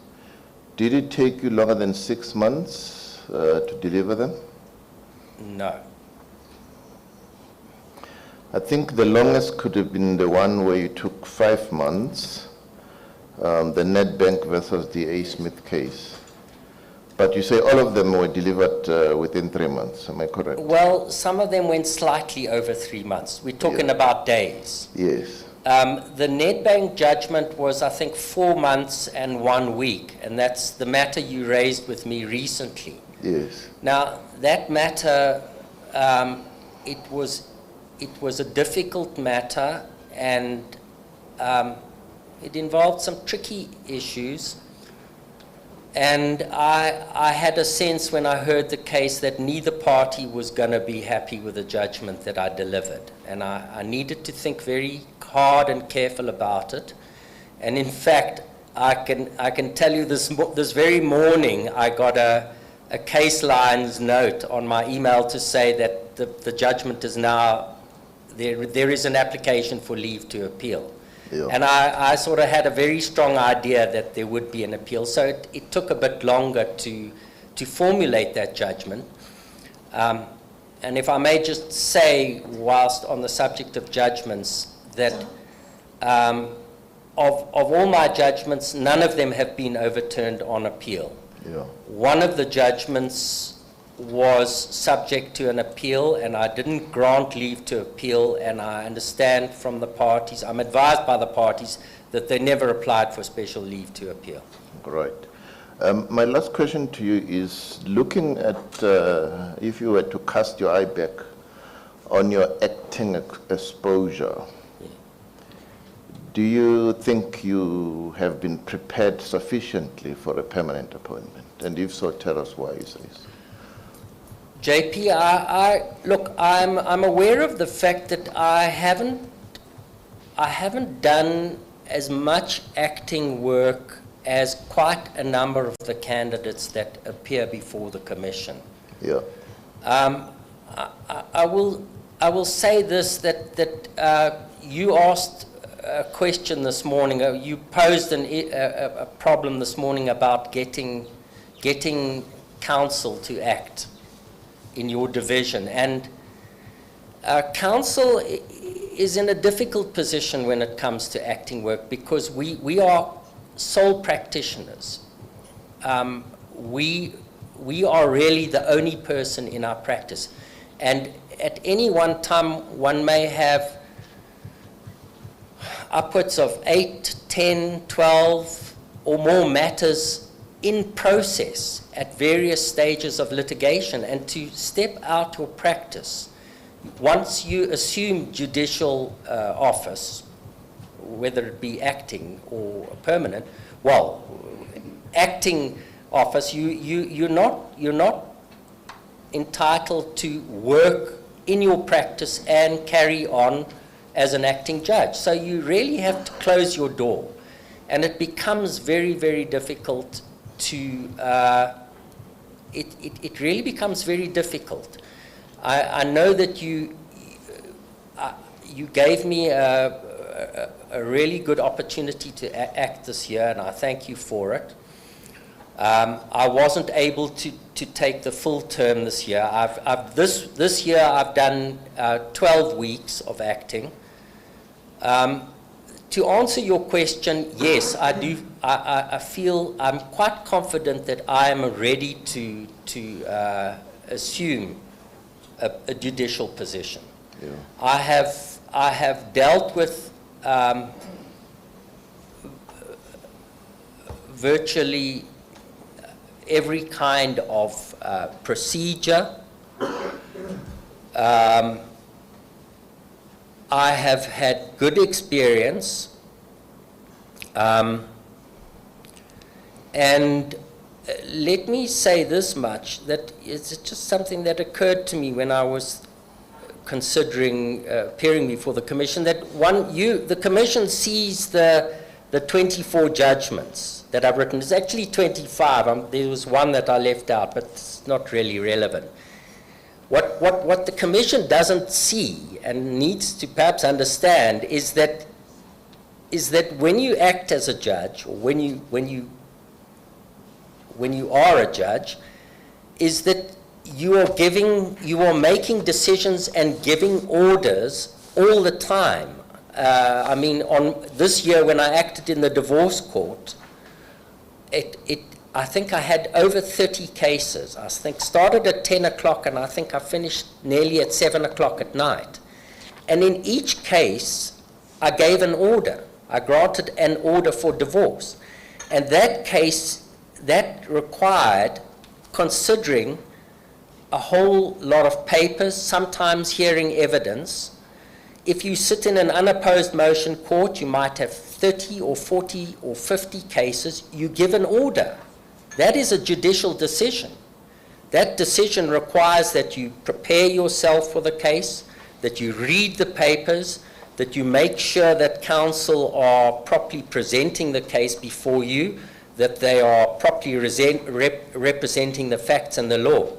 did it take you longer than 6 months to deliver them? No. I think the longest could have been the one where you took 5 months, the Nedbank versus the A. Smith case. But you say all of them were delivered within 3 months, am I correct? Well, some of them went slightly over 3 months. We're talking about days. Yes. The Nedbank judgment was, I think, 4 months and 1 week, and that's the matter you raised with me recently. Yes. Now, that matter, it was a difficult matter, and it involved some tricky issues. And I had a sense when I heard the case that neither party was going to be happy with the judgment that I delivered. And I needed to think very hard and careful about it. And in fact, I can tell you this very morning, I got a case lines note on my email to say that the judgment is now, there is an application for leave to appeal. Yeah. And I sort of had a very strong idea that there would be an appeal, so it took a bit longer to formulate that judgment. And if I may just say, whilst on the subject of judgments, that of all my judgments, none of them have been overturned on appeal. Yeah. One of the judgments was subject to an appeal, and I didn't grant leave to appeal, and I understand from the parties, I'm advised by the parties, that they never applied for special leave to appeal. Right. My last question to you is, looking at, if you were to cast your eye back on your acting exposure, do you think you have been prepared sufficiently for a permanent appointment? And if so, tell us why you say so. JP, look, I'm aware of the fact that I haven't done as much acting work as quite a number of the candidates that appear before the commission. Yeah. I will say this, that you asked a question this morning. You posed a problem this morning about getting council to act in your division, and council is in a difficult position when it comes to acting work, because we are sole practitioners. We are really the only person in our practice, and at any one time one may have upwards of 8, 10, 12 or more matters in process at various stages of litigation. And to step out your practice, once you assume judicial office, whether it be acting or permanent, well, acting office, you're not entitled to work in your practice and carry on as an acting judge. So you really have to close your door. And it becomes very, very difficult to, it really becomes very difficult. I know that you gave me a really good opportunity to act this year, and I thank you for it. I wasn't able to take the full term this year. This year I've done 12 weeks of acting. To answer your question, yes, I do. I feel I'm quite confident that I am ready to assume a judicial position. Yeah. I have dealt with virtually every kind of procedure. I have had good experience, and let me say this much, that it's just something that occurred to me when I was considering appearing before the Commission, that the Commission sees the 24 judgments that I've written. It's actually 25. There was one that I left out, but it's not really relevant. What the Commission doesn't see and needs to perhaps understand is that when you act as a judge, or when you are a judge, is that you are making decisions and giving orders all the time. I mean, on this year when I acted in the divorce court, I think I had over 30 cases. I think started at 10 o'clock and I think I finished nearly at 7 o'clock at night. And in each case, I gave an order. I granted an order for divorce. And that case, that required considering a whole lot of papers, sometimes hearing evidence. If you sit in an unopposed motion court, you might have 30 or 40 or 50 cases. You give an order. That is a judicial decision. That decision requires that you prepare yourself for the case, that you read the papers, that you make sure that counsel are properly presenting the case before you, that they are properly representing the facts and the law.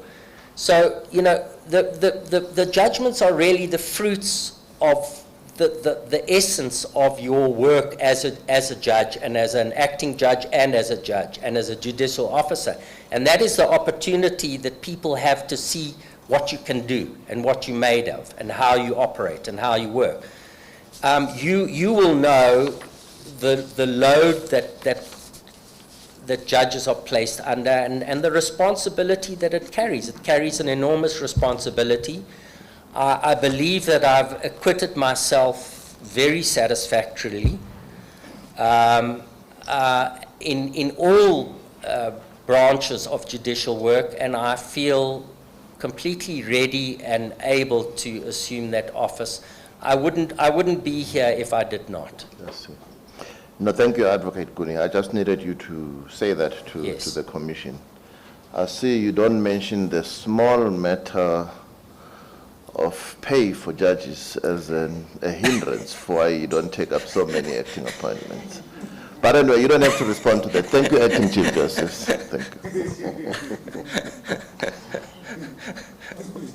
So, you know, the judgments are really the fruits of the essence of your work as a judge and as an acting judge and as a judge and as a judicial officer. And that is the opportunity that people have to see what you can do and what you're made of and how you operate and how you work. You will know the load that judges are placed under and the responsibility that it carries. It carries an enormous responsibility. I believe that I've acquitted myself very satisfactorily in all branches of judicial work, and I feel completely ready and able to assume that office. I wouldn't be here if I did not. Yes. No, thank you, Advocate Kuni. I just needed you to say that to the Commission. I see you don't mention the small matter of pay for judges as a hindrance for why you don't take up so many acting appointments. But anyway, you don't have to respond to that. Thank you, Acting Chief Justice. Thank you.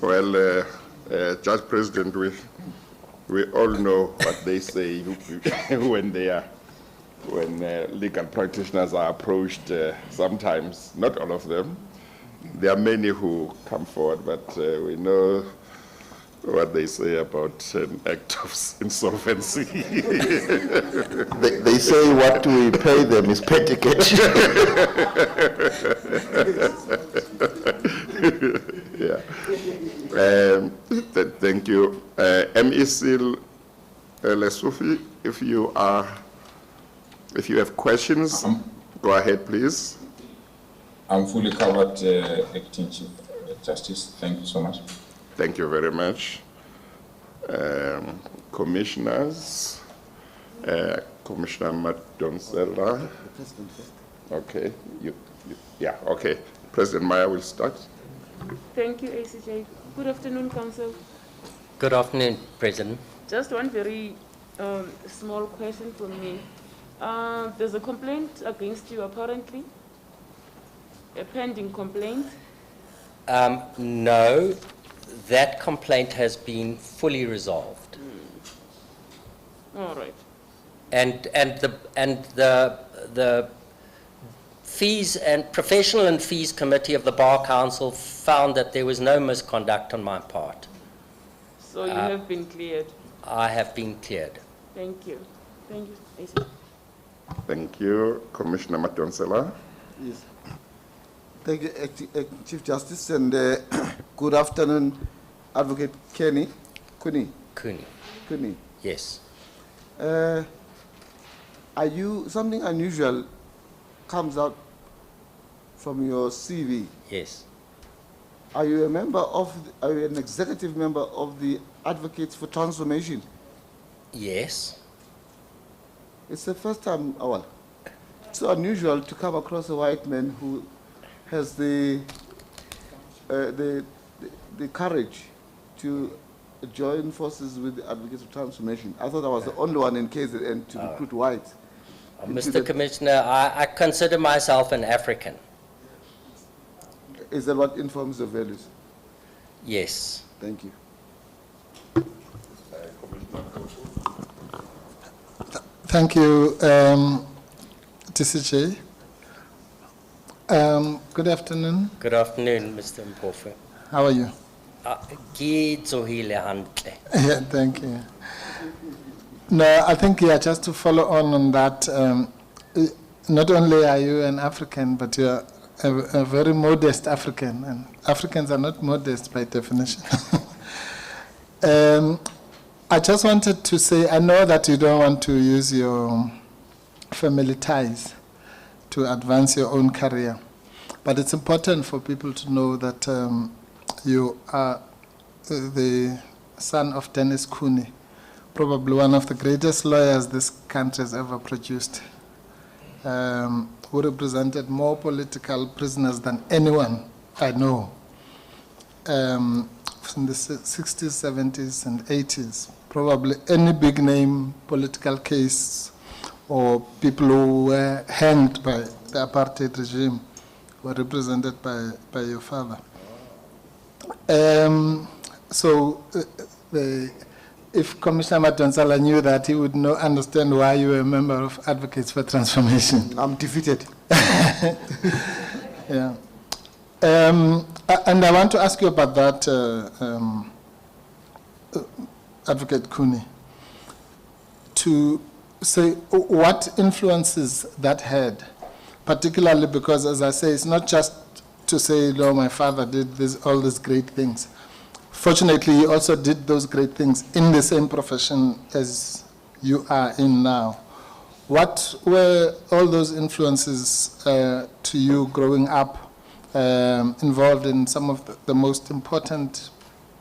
Well, Judge President, we all know what they say when legal practitioners are approached. Sometimes, not all of them. There are many who come forward, but we know what they say about an act of insolvency. They say what we pay them is petty cash. Yeah. Thank you. MEC Lesufi, if you have questions, go ahead, please. I'm fully covered, Acting Chief Justice. Thank you so much. Thank you very much. Commissioners, Commissioner Madonsela. Okay, yeah, okay. President Meyer will start. Thank you, ACJ. Good afternoon, Council. Good afternoon, President. Just one very small question from me. There's a complaint against you apparently, a pending complaint. No, that complaint has been fully resolved. All right. And the fees and professional and fees committee of the Bar Council found that there was no misconduct on my part. So you have been cleared. I have been cleared. Thank you. Thank you. Thank you. Commissioner Matonsela. Yes. Thank you, Chief Justice, and good afternoon, Advocate Kuni. Yes. Are you, something unusual comes out from your CV? Yes. Are you a member of, are you an executive member of the Advocates for Transformation? Yes. It's the first time, well, it's so unusual to come across a white man who has the courage to join forces with the Advocates for Transformation. I thought I was the only one in KZN to recruit whites. Mr. Commissioner, I consider myself an African. Is that what informs your values? Yes. Thank you. Thank you, TCJ. Good afternoon. Good afternoon, Mr. Mpofu. How are you? Yeah, thank you. No, I think, yeah, just to follow on that, not only are you an African, but you're a very modest African, and Africans are not modest by definition. I just wanted to say, I know that you don't want to use your family ties to advance your own career, but it's important for people to know that you are the son of Dennis Kuni, probably one of the greatest lawyers this country has ever produced, who represented more political prisoners than anyone I know in the 60s, 70s, and 80s. Probably any big name political case or people who were hanged by the apartheid regime were represented by your father. If Commissioner Matonsala knew that, he would not understand why you were a member of Advocates for Transformation. I'm defeated. Yeah. And I want to ask you about that, Advocate Kuni, to say what influences that had, particularly because, as I say, it's not just to say, no, my father did all these great things. Fortunately, he also did those great things in the same profession as you are in now. What were all those influences to you growing up, involved in some of the most important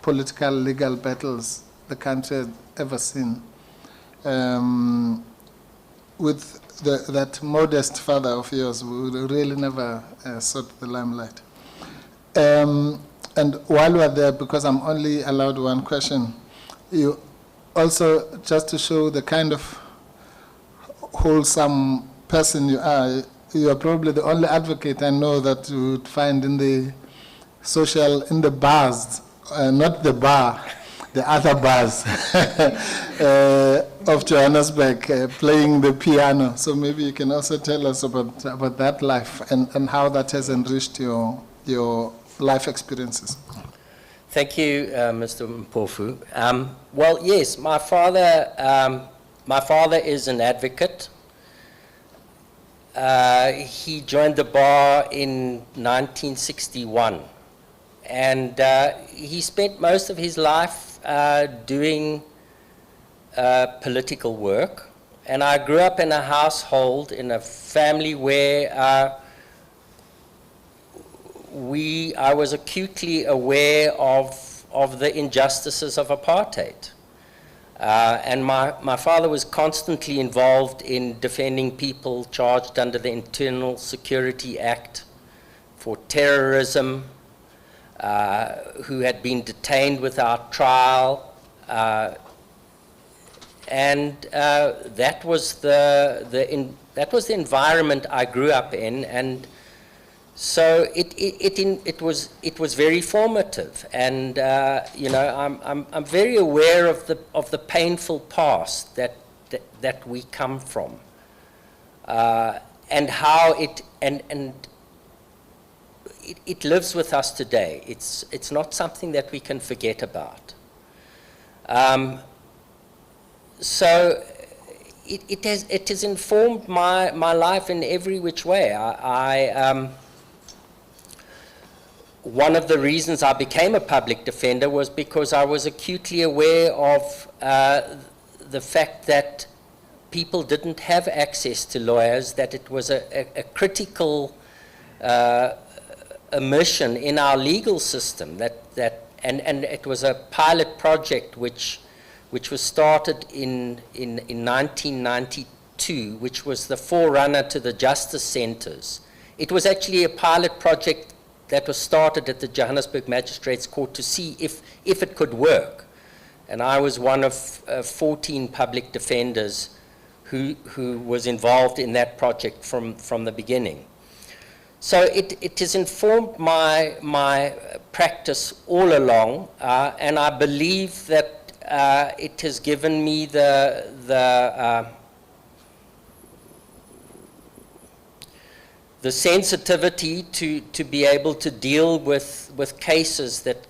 political, legal battles the country had ever seen, with that modest father of yours who really never sought the limelight? And while we're there, because I'm only allowed one question, you also, just to show the kind of wholesome person you are probably the only advocate I know that you would find in the bars, not the bar, the other bars of Johannesburg, playing the piano. So maybe you can also tell us about that life and how that has enriched your life experiences. Thank you, Mr. Mpofu. Well, yes, my father is an advocate. He joined the bar in 1961, and he spent most of his life doing political work. And I grew up in a household, in a family where I was acutely aware of the injustices of apartheid. And my father was constantly involved in defending people charged under the Internal Security Act for terrorism, who had been detained without trial, that was that was the environment I grew up in, and so it was very formative, and you know, I'm very aware of the painful past that we come from, and how it lives with us today. It's not something that we can forget about. So it has informed my life in every which way. One of the reasons I became a public defender was because I was acutely aware of the fact that people didn't have access to lawyers, that it was a critical omission in our legal system, and it was a pilot project which was started in 1992, which was the forerunner to the justice centres. It was actually a pilot project that was started at the Johannesburg Magistrates Court to see if it could work. And I was one of 14 public defenders who was involved in that project from the beginning. So it has informed my practice all along, and I believe that it has given me the sensitivity to be able to deal with cases that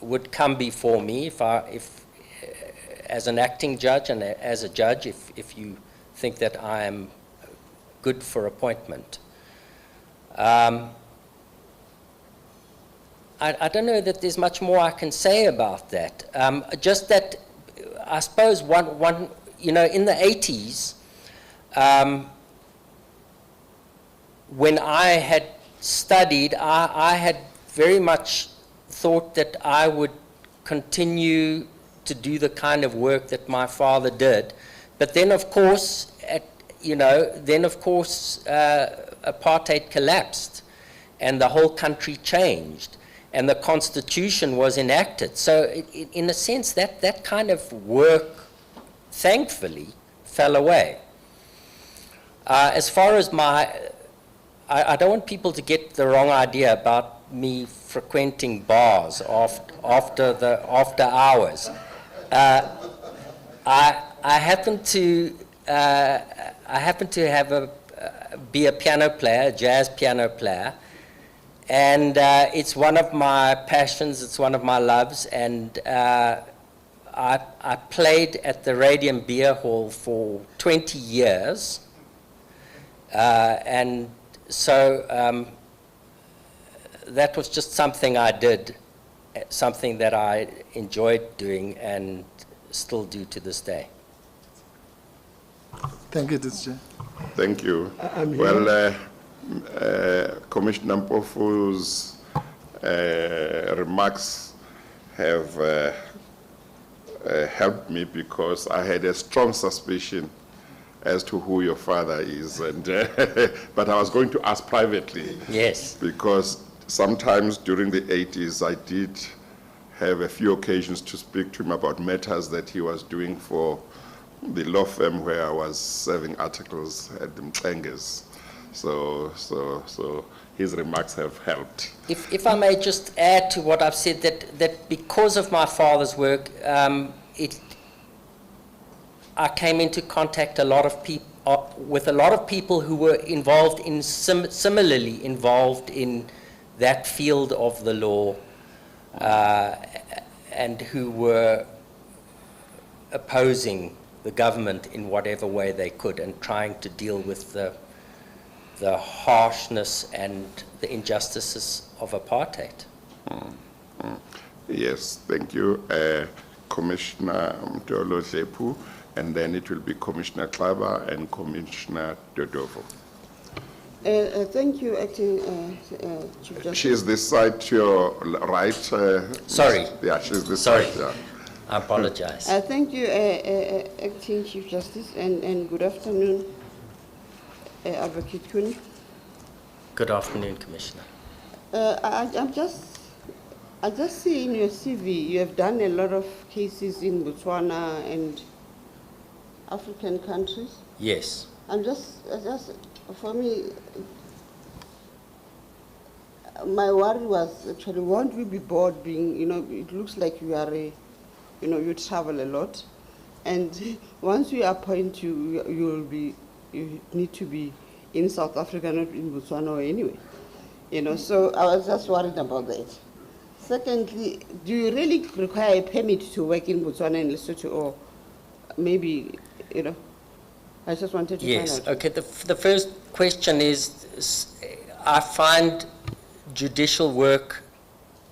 would come before me if as an acting judge and as a judge, if you think that I am good for appointment. I don't know that there's much more I can say about that. Just that, I suppose one you know, in the 80s, when I had studied, I had very much thought that I would continue to do the kind of work that my father did. But then, of course, apartheid collapsed and the whole country changed and the constitution was enacted. So in a sense, that kind of work, thankfully, fell away. As far as I don't want people to get the wrong idea about me frequenting bars after hours. I happen to be a piano player, a jazz piano player, and it's one of my passions. It's one of my loves, and I played at the Radium Beer Hall for 20 years, and so that was just something I did, something that I enjoyed doing and still do to this day. Thank you, Chair. Thank you. Well, Commissioner Mpofu's remarks have helped me because I had a strong suspicion as to who your father is, and but I was going to ask privately. Yes. Because sometimes during the 80s, I did have a few occasions to speak to him about matters that he was doing for the law firm where I was serving articles at the Mxenges. So his remarks have helped. If I may just add to what I've said, that because of my father's work, I came into contact with a lot of people who were involved in similarly involved in that field of the law, and who were opposing the government in whatever way they could and trying to deal with the harshness and the injustices of apartheid. Yes, thank you. Commissioner Mtolo Zepu, and then it will be Commissioner Klaba and Commissioner Dodovo. Thank you, Acting Chief Justice. She's this side to your right. Sorry. Yeah, she's this Sorry. side. Yeah. I apologize. Thank you, Acting Chief Justice, and good afternoon, Advocate Kuni. Good afternoon, Commissioner. I just see in your CV you have done a lot of cases in Botswana and African countries. Yes. I'm just, for me, my worry was actually, won't we be bored being, it looks like you are you travel a lot. And once we appoint you, you need to be in South Africa, not in Botswana or anyway. So I was just worried about that. Secondly, do you really require a permit to work in Botswana and Lesotho, or maybe, I just wanted to Yes, find out. okay. The first question is, I find judicial work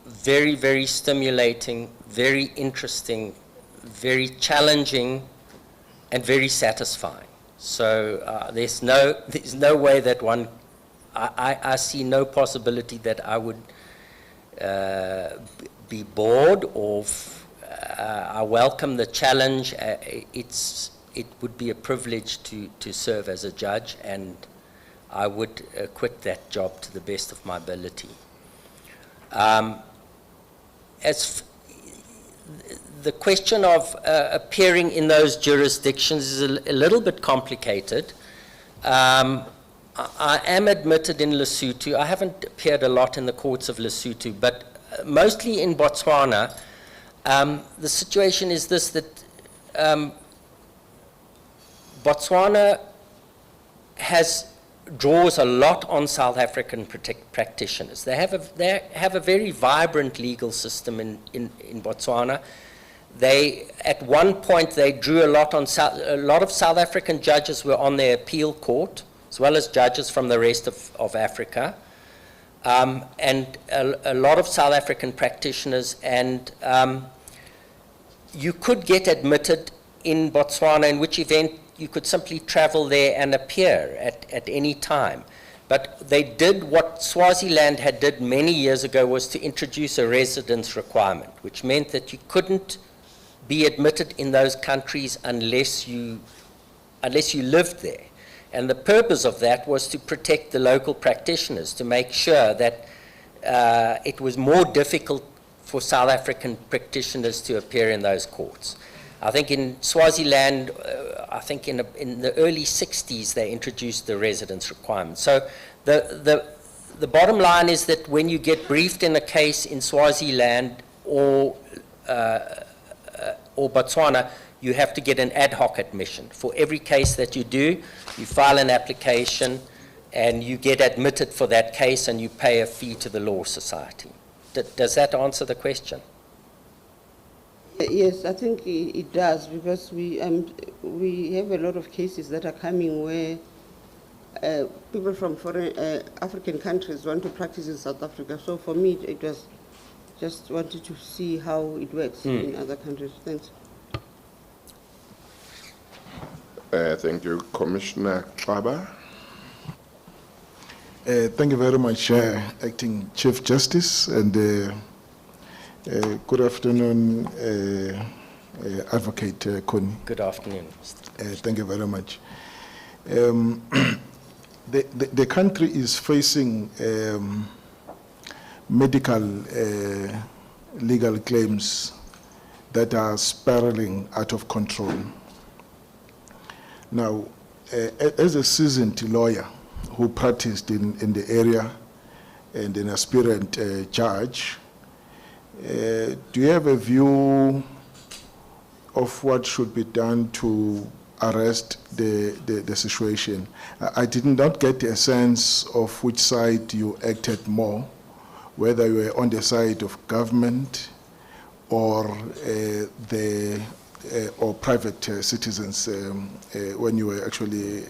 very, very stimulating, very interesting, very challenging, and very satisfying. So there's no way that I see no possibility that I would be bored, or I welcome the challenge. It would be a privilege to serve as a judge, and I would quit that job to the best of my ability. The question of appearing in those jurisdictions is a little bit complicated. I am admitted in Lesotho. I haven't appeared a lot in the courts of Lesotho, but mostly in Botswana. The situation is this, that Botswana draws a lot on South African practitioners. They have a very vibrant legal system in Botswana. At one point, they drew a lot on a lot of South African judges were on their appeal court, as well as judges from the rest of Africa, and a lot of South African practitioners. And you could get admitted in Botswana, in which event you could simply travel there and appear at any time. But they did what Swaziland had did many years ago, was to introduce a residence requirement, which meant that you couldn't be admitted in those countries unless you lived there. And the purpose of that was to protect the local practitioners, to make sure that it was more difficult for South African practitioners to appear in those courts. I think in Swaziland, I think in the early 60s, they introduced the residence requirement. So the bottom line is that when you get briefed in a case in Swaziland or Botswana, you have to get an ad hoc admission. For every case that you do, you file an application and you get admitted for that case, and you pay a fee to the Law Society. Does that answer the question? Yes, I think it does, because we have a lot of cases that are coming where people from foreign African countries want to practice in South Africa. So for me, it was just wanted to see how it works in other countries. Thanks. Thank you. Commissioner Xaba. Thank you very much, Acting Chief Justice, and good afternoon, Advocate Koni. Good afternoon. Thank you very much. The country is facing medical legal claims that are spiraling out of control. Now, as a seasoned lawyer who practiced in the area and an aspirant judge, do you have a view of what should be done to arrest the situation? I did not get a sense of which side you acted more, whether you were on the side of government or or private citizens when you were actually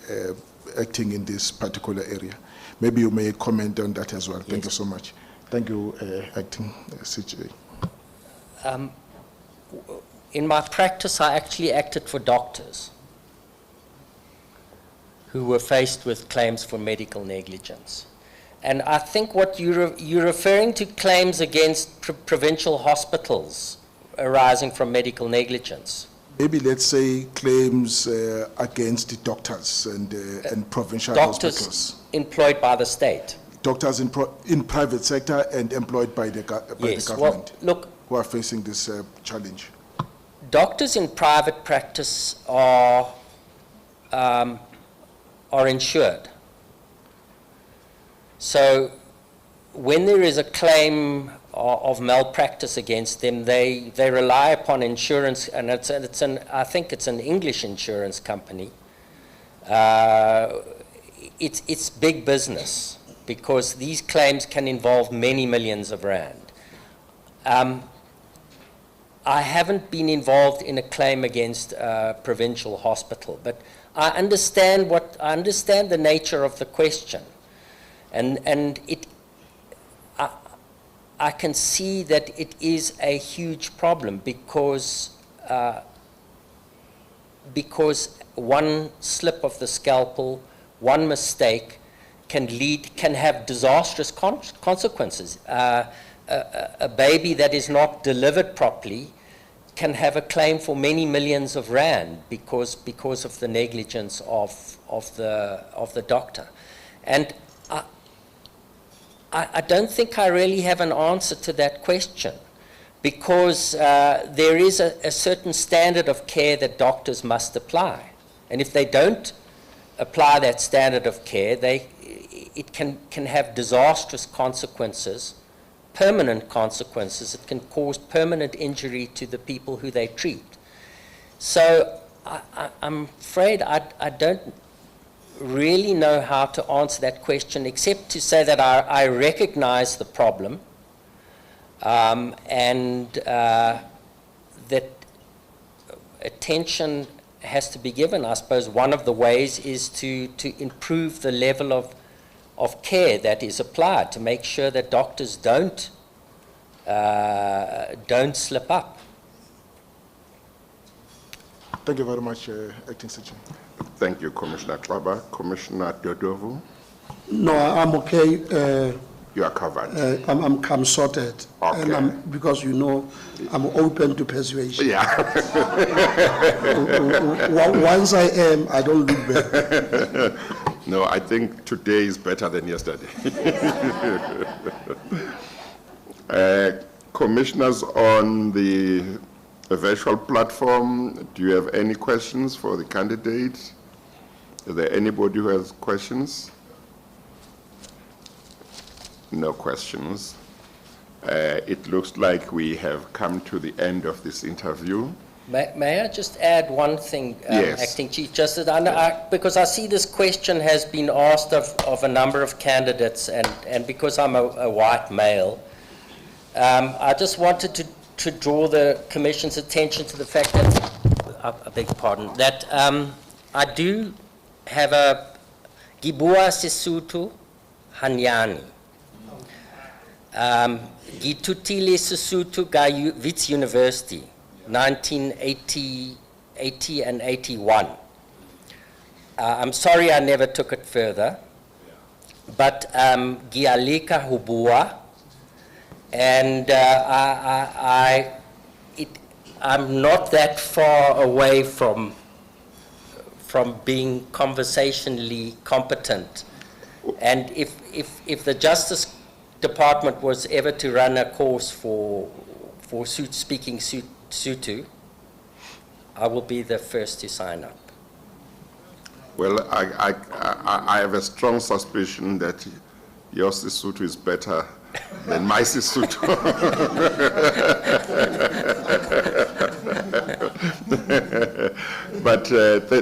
acting in this particular area. Maybe you may comment on that as well. Thank you so much. Thank you, Acting CJ. In my practice, I actually acted for doctors who were faced with claims for medical negligence. And I think what you're referring to claims against provincial hospitals arising from medical negligence. Maybe let's say claims against the doctors and provincial hospitals. Employed by the state. Doctors in private sector and employed by the government, well, look, who are facing this challenge. Doctors in private practice are are insured. So when there is a claim of malpractice against them, they rely upon insurance, and I think it's an English insurance company. It's big business because these claims can involve many millions of rand. I haven't been involved in a claim against a provincial hospital, but I understand the nature of the question, and I can see that it is a huge problem because one slip of the scalpel, one mistake can have disastrous consequences. A baby that is not delivered properly can have a claim for many millions of rand because of the negligence of the doctor. And I don't think I really have an answer to that question, because there is a certain standard of care that doctors must apply. And if they don't apply that standard of care, it can have disastrous consequences, permanent consequences. It can cause permanent injury to the people who they treat. So I'm afraid I don't really know how to answer that question, except to say that I recognize the problem, and that attention has to be given. I suppose one of the ways is to improve the level of care that is applied, to make sure that doctors don't slip up. Thank you very much, Acting Secretary. Thank you, Commissioner Klaba. Commissioner Dodovu? No, I'm okay. You are covered. I'm sorted. Okay. And because, you know, I'm open to persuasion. Yeah. Once I am, I don't look back. No, I think today is better than yesterday. Commissioners on the virtual platform, do you have any questions for the candidate? Is there anybody who has questions? No questions. It looks like we have come to the end of this interview. May I just add one thing, Yes. Acting Chief Justice? Because I see this question has been asked of a number of candidates, and because I'm a white male, I just wanted to draw the Commission's attention to the fact that, I beg your pardon, that I do have a Gibua Sesotho Hanyani. Gitutile Sesotho ga Wits University, 1980 and 81. I'm sorry I never took it further, but Gialika Hubua, and I'm not that far away from being conversationally competent. And if the Justice Department was ever to run a course for speaking Sotho, I will be the first to sign up. Well, I have a strong suspicion that your Sesotho is better than my Sesotho. But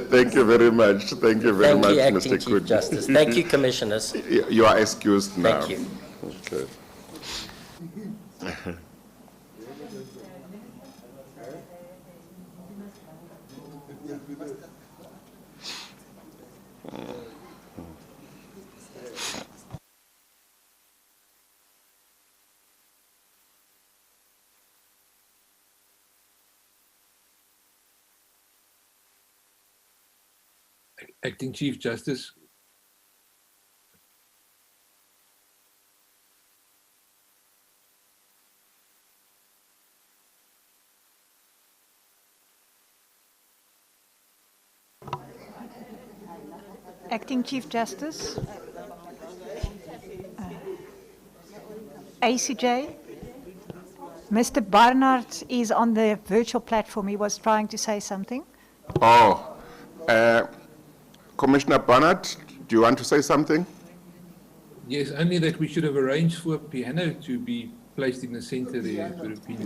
thank you very much. Thank you very much, Acting Mr. Chief Kudi. Justice. Thank you, Commissioners. You are excused now. Thank you. Okay. Acting Chief Justice. Acting Chief Justice. ACJ. Mr. Barnard is on the virtual platform. He was trying to say something. Oh, Commissioner Barnett, do you want to say something? Yes, only that we should have arranged for a piano to be placed in the center there. It would have been.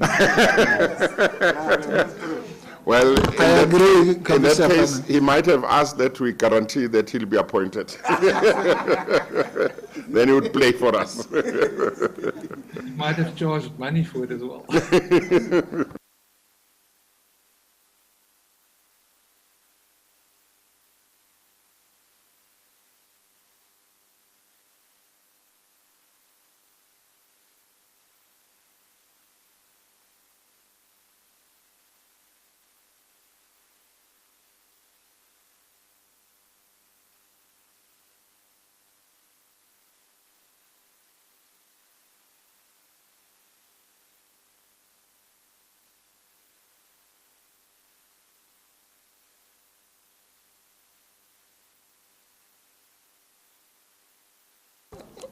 Well, I agree, in that Commissioner case, Barnett. he might have asked that we guarantee that he'll be appointed. Then he would play for us. You might have charged money for it as well.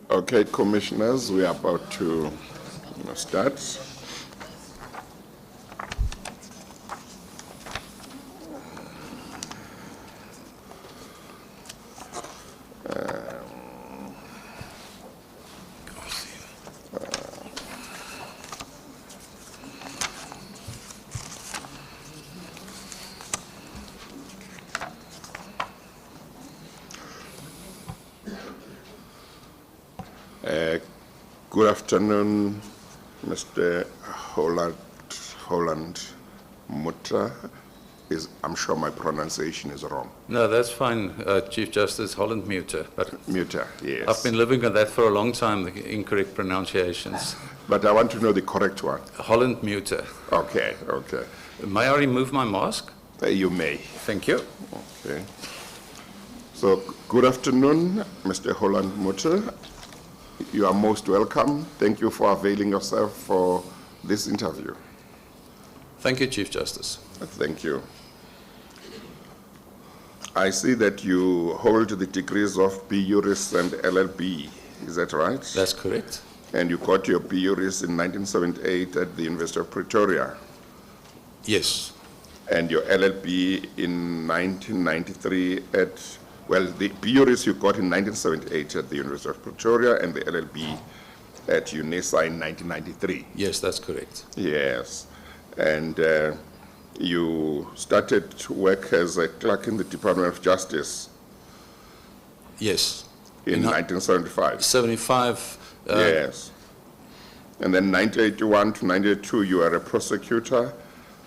Okay, commissioners, we are about to start. Good afternoon, Mr. Holland Mutter. I'm sure my pronunciation is wrong. No, that's fine, Chief Justice Holland Mutter. But Mutter, yes. I've been living with that for a long time, the incorrect pronunciations. But I want to know the correct one. Holland Mutter. Okay, okay. May I remove my mask? You may. Thank you. Okay. So, good afternoon, Mr. Holland Mutter. You are most welcome. Thank you for availing yourself for this interview. Thank you, Chief Justice. Thank you. I see that you hold the degrees of B. Juris and LLB. Is that right? That's correct. And you got your B. Juris in 1978 at the University of Pretoria. Yes. And your LLB in 1993 at, well, the B. Juris you got in 1978 at the University of Pretoria and the LLB at UNISA in 1993. Yes, that's correct. Yes. And you started to work as a clerk in the Department of Justice. Yes. In 1975. 75. Yes. And then 1981 to 1982, you were a prosecutor.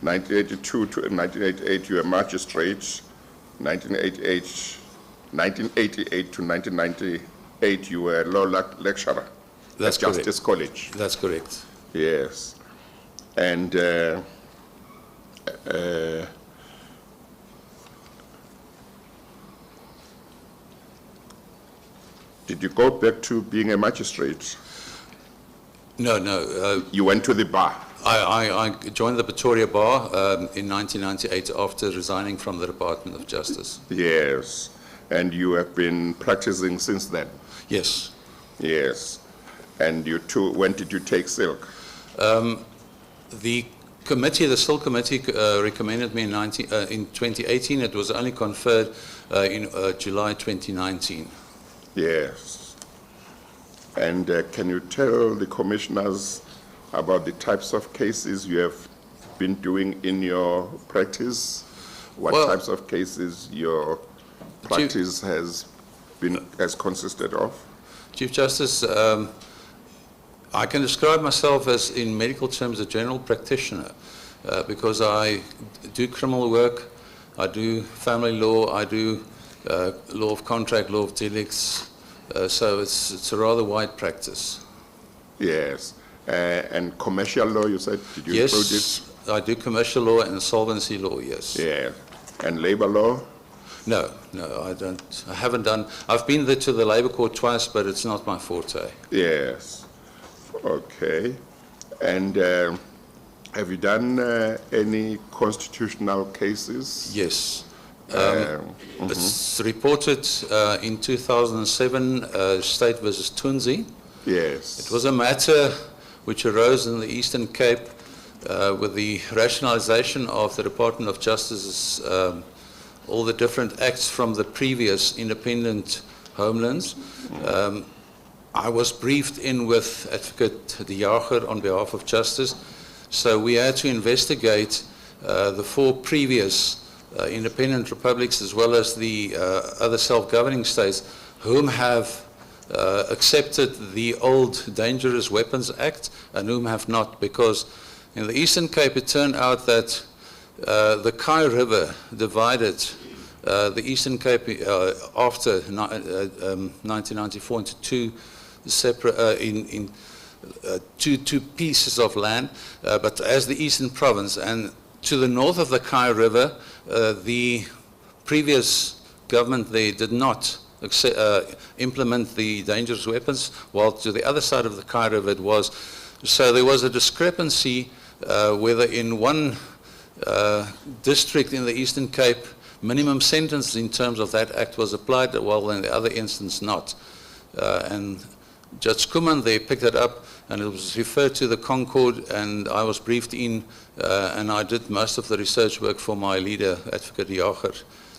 1982 to 1988, you were a magistrate. 1988 to 1998, you were a law lecturer That's at Justice College. That's correct. Yes. And did you go back to being a magistrate? No, no. You went to the bar? I joined the Pretoria Bar in 1998 after resigning from the Department of Justice. Yes. And you have been practicing since then? Yes. Yes. And you too, when did you take silk? The committee, the Silk Committee, recommended me in 2018. It was only conferred in July 2019. Yes. And can you tell the commissioners about the types of cases you have been doing in your practice? What types of cases your practice has consisted of? Chief Justice, I can describe myself as, in medical terms, a general practitioner because I do criminal work, I do family law, I do law of contract, law of delicts, so it's a rather wide practice. Yes. And commercial law, you said? Did you include it? I do commercial law and insolvency law, yes. Yeah. And labor law? No, I don't. I haven't done. I've been there to the labor court twice, but it's not my forte. Yes. Okay. And have you done any constitutional cases? Yes. It's reported in 2007, State versus Tunzi. Yes. It was a matter which arose in the Eastern Cape with the rationalization of the Department of Justice's all the different acts from the previous independent homelands. I was briefed in with Advocate De Jager on behalf of Justice, so we had to investigate the 4 previous independent republics as well as the other self-governing states whom have accepted the old Dangerous Weapons Act and whom have not, because in the Eastern Cape it turned out that the Kai River divided the Eastern Cape after 1994 into two separate, two pieces of land, but as the Eastern Province. And to the north of the Kai River, the previous government there did not implement the dangerous weapons, while to the other side of the Kai River it was. So there was a discrepancy whether in one district in the Eastern Cape minimum sentence in terms of that act was applied, while in the other instance not. And Judge Kuman, they picked it up and it was referred to the Concord, and I was briefed in and I did most of the research work for my leader, Advocate De Jager.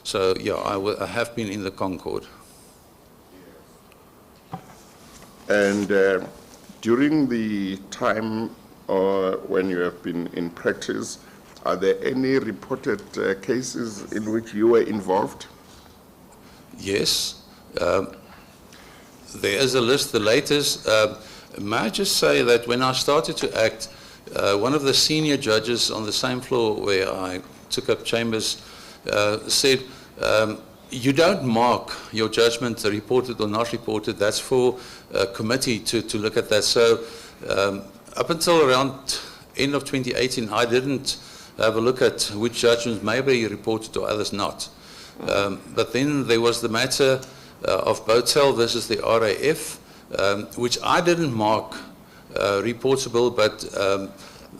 So yeah, I have been in the Concord. And during the time when you have been in practice, are there any reported cases in which you were involved? Yes. There is a list, the latest. May I just say that when I started to act, one of the senior judges on the same floor where I took up chambers said, you don't mark your judgment reported or not reported, that's for a committee to look at that. So up until around end of 2018, I didn't have a look at which judgments may be reported or others not. But then there was the matter of Botel versus the RAF, which I didn't mark reportable, but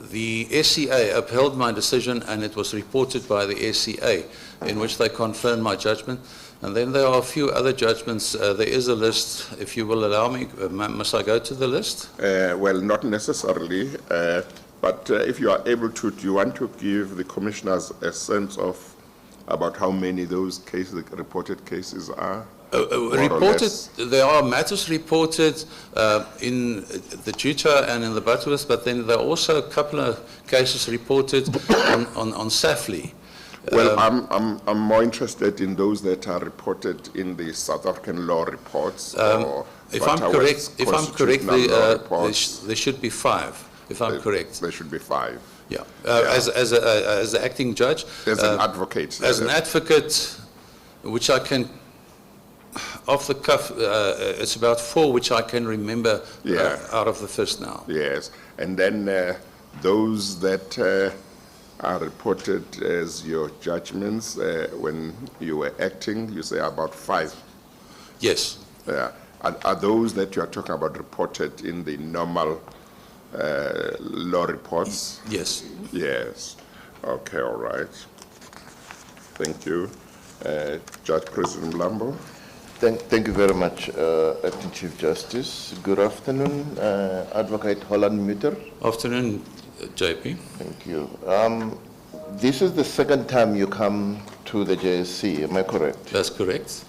the SCA upheld my decision and it was reported by the SCA, in which they confirmed my judgment. And then there are a few other judgments. There is a list, if you will allow me. Must I go to the list? Well, not necessarily, but if you are able to, do you want to give the commissioners a sense of about how many those cases, reported cases are? Reported, there are matters reported in the Juta and in the Butterworth, but then there are also a couple of cases reported on Safley. Well, I'm more interested in those that are reported in the South African law reports. If I'm correct, there should be 5. If I'm correct, there should be 5. Yeah. As an acting judge, as an advocate, as an advocate, which I can, off the cuff, it's about 4 which I can remember out of the first now. Yes, and then those that are reported as your judgments when you were acting, you say about 5. Yes. Yeah. Are those that you are talking about reported in the normal law reports? Yes. Yes. Okay, all right. Thank you. Judge President Mlambo. Thank you very much, Acting Chief Justice. Good afternoon, Advocate Holland Mutter. Afternoon, JP. Thank you. This is the second time you come to the JSC, am I correct? That's correct.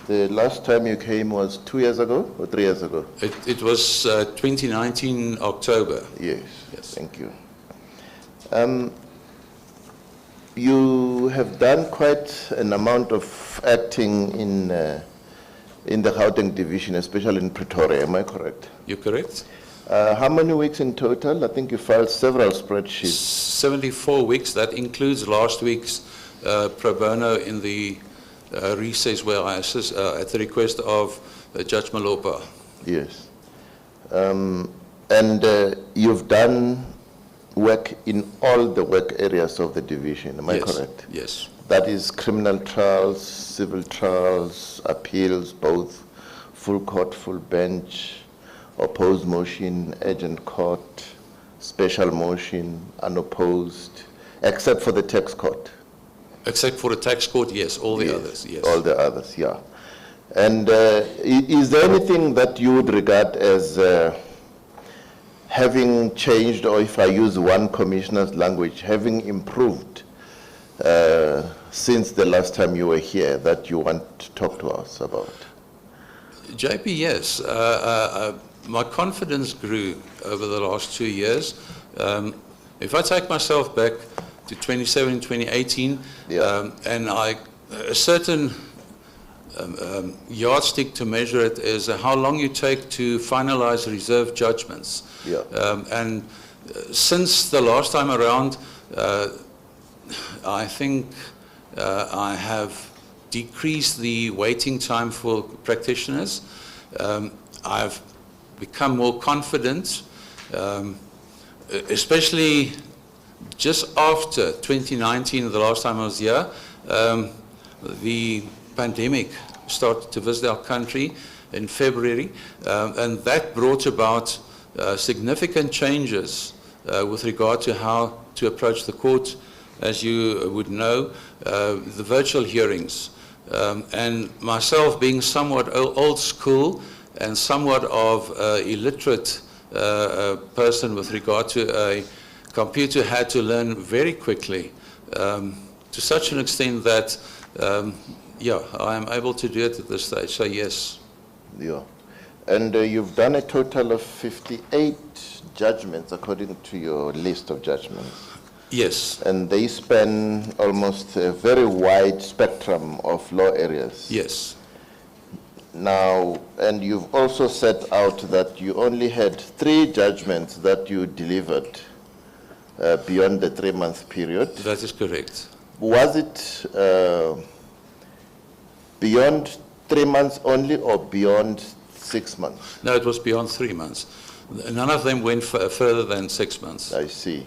The last time you came was 2 years ago or 3 years ago? It was 2019 October. Yes. Thank you. You have done quite an amount of acting in the Gauteng division, especially in Pretoria, am I correct? You're correct. How many weeks in total? I think you filed several spreadsheets. 74 weeks. That includes last week's pro bono in the recess where I assist at the request of Judge Malopa. Yes. And you've done work in all the work areas of the division, am I correct? Yes. That is criminal trials, civil trials, appeals, both full court, full bench, opposed motion, urgent court, special motion, unopposed, except for the tax court. Except for the tax court, yes. All the others, yes. All the others, yeah. And is there anything that you would regard as having changed, or if I use one commissioner's language, having improved since the last time you were here that you want to talk to us about? JP, yes. My confidence grew over the last 2 years. If I take myself back to 2017, 2018, and a certain yardstick to measure it is how long you take to finalize reserve judgments. And since the last time around, I think I have decreased the waiting time for practitioners. I've become more confident, especially just after 2019, the last time I was here. The pandemic started to visit our country in February, and that brought about significant changes with regard to how to approach the court. As you would know, the virtual hearings, and myself being somewhat old school and somewhat of illiterate person with regard to a computer, had to learn very quickly, to such an extent that, yeah, I am able to do it at this stage, so yes. Yeah. And you've done a total of 58 judgments according to your list of judgments. Yes. And they span almost a very wide spectrum of law areas. Yes. Now, and you've also set out that you only had 3 judgments that you delivered beyond the 3-month period. That is correct. Was it beyond 3 months only or beyond 6 months? No, it was beyond 3 months. None of them went further than 6 months. I see.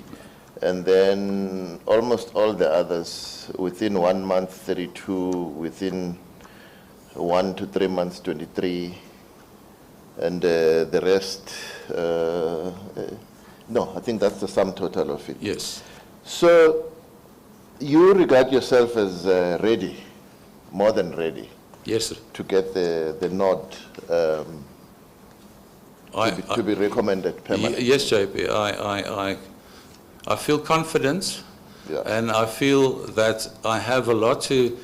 And then almost all the others within 1 month, 32, within 1 to 3 months, 23, and the rest, no, I think that's the sum total of it. Yes. So you regard yourself as ready, more than ready. Yes, sir. To get the nod to be recommended permanently. Yes, JP, I feel confident, and I feel that I have a lot to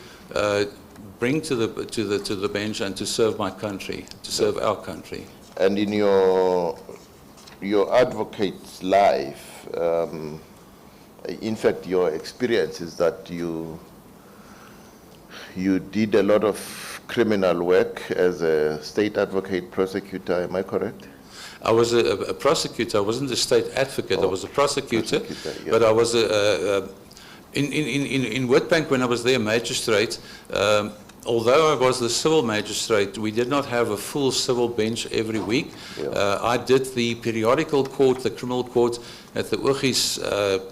bring to the bench and to serve my country, to serve our country. And in your advocate's life, in fact, your experience is that you did a lot of criminal work as a state advocate, prosecutor. Am I correct? I was a prosecutor. I wasn't a state advocate. I was a prosecutor, but I was in Witbank when I was there, magistrate. Although I was the civil magistrate, we did not have a full civil bench every week. I did the periodical court, the criminal court, at the Ooghies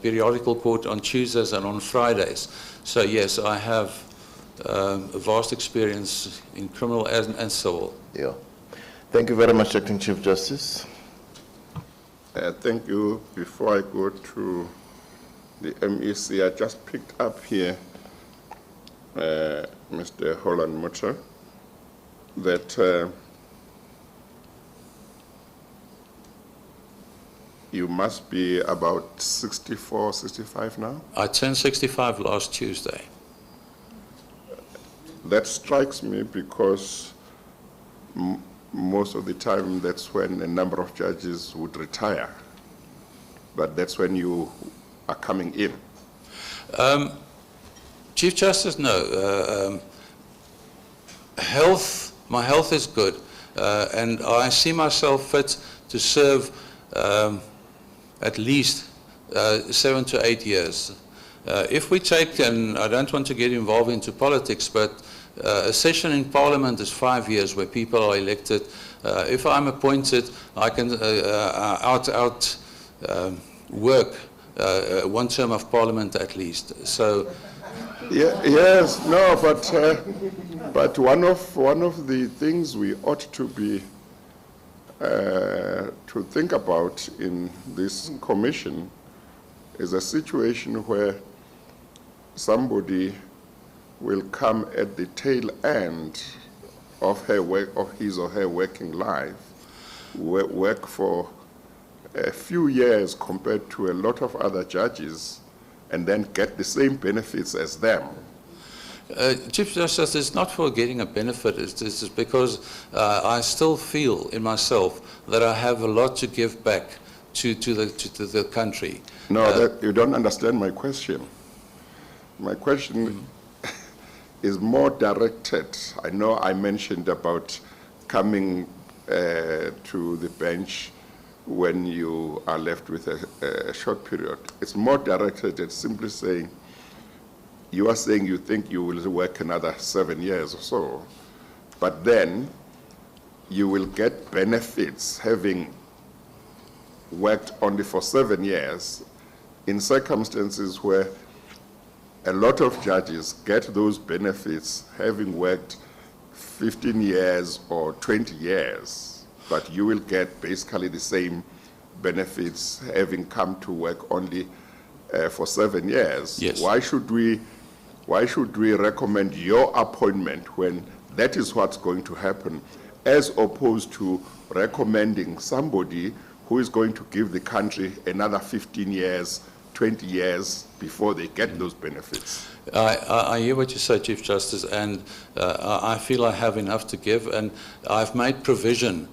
periodical court on Tuesdays and on Fridays. So yes, I have a vast experience in criminal and civil. Yeah. Thank you very much, Acting Chief Justice. Thank you. Before I go to the MEC, I just picked up here, Mr. Holland Mutter, that you must be about 64, 65 now? I turned 65 last Tuesday. That strikes me because most of the time that's when a number of judges would retire, but that's when you are coming in. Chief Justice, no. My health is good, and I see myself fit to serve at least 7 to 8 years. If we take, and I don't want to get involved into politics, but a session in Parliament is 5 years where people are elected. If I'm appointed, I can work 1 term of Parliament at least. So. Yeah, yes, no, but one of the things we ought to be to think about in this commission is a situation where somebody will come at the tail end of his or her working life, work for a few years compared to a lot of other judges and then get the same benefits as them. Chief Justice, it's not for getting a benefit, it's because I still feel in myself that I have a lot to give back to the country. No, you don't understand my question. My question is more directed. I know I mentioned about coming to the bench when you are left with a short period. It's more directed at simply saying, you are saying you think you will work another 7 years or so, but then you will get benefits having worked only for 7 years in circumstances where a lot of judges get those benefits having worked 15 years or 20 years, but you will get basically the same benefits having come to work only for 7 years. Yes. Why should we recommend your appointment when that is what's going to happen, as opposed to recommending somebody who is going to give the country another 15 years, 20 years before they get those benefits? I hear what you say, Chief Justice, and I feel I have enough to give, and I've made provision.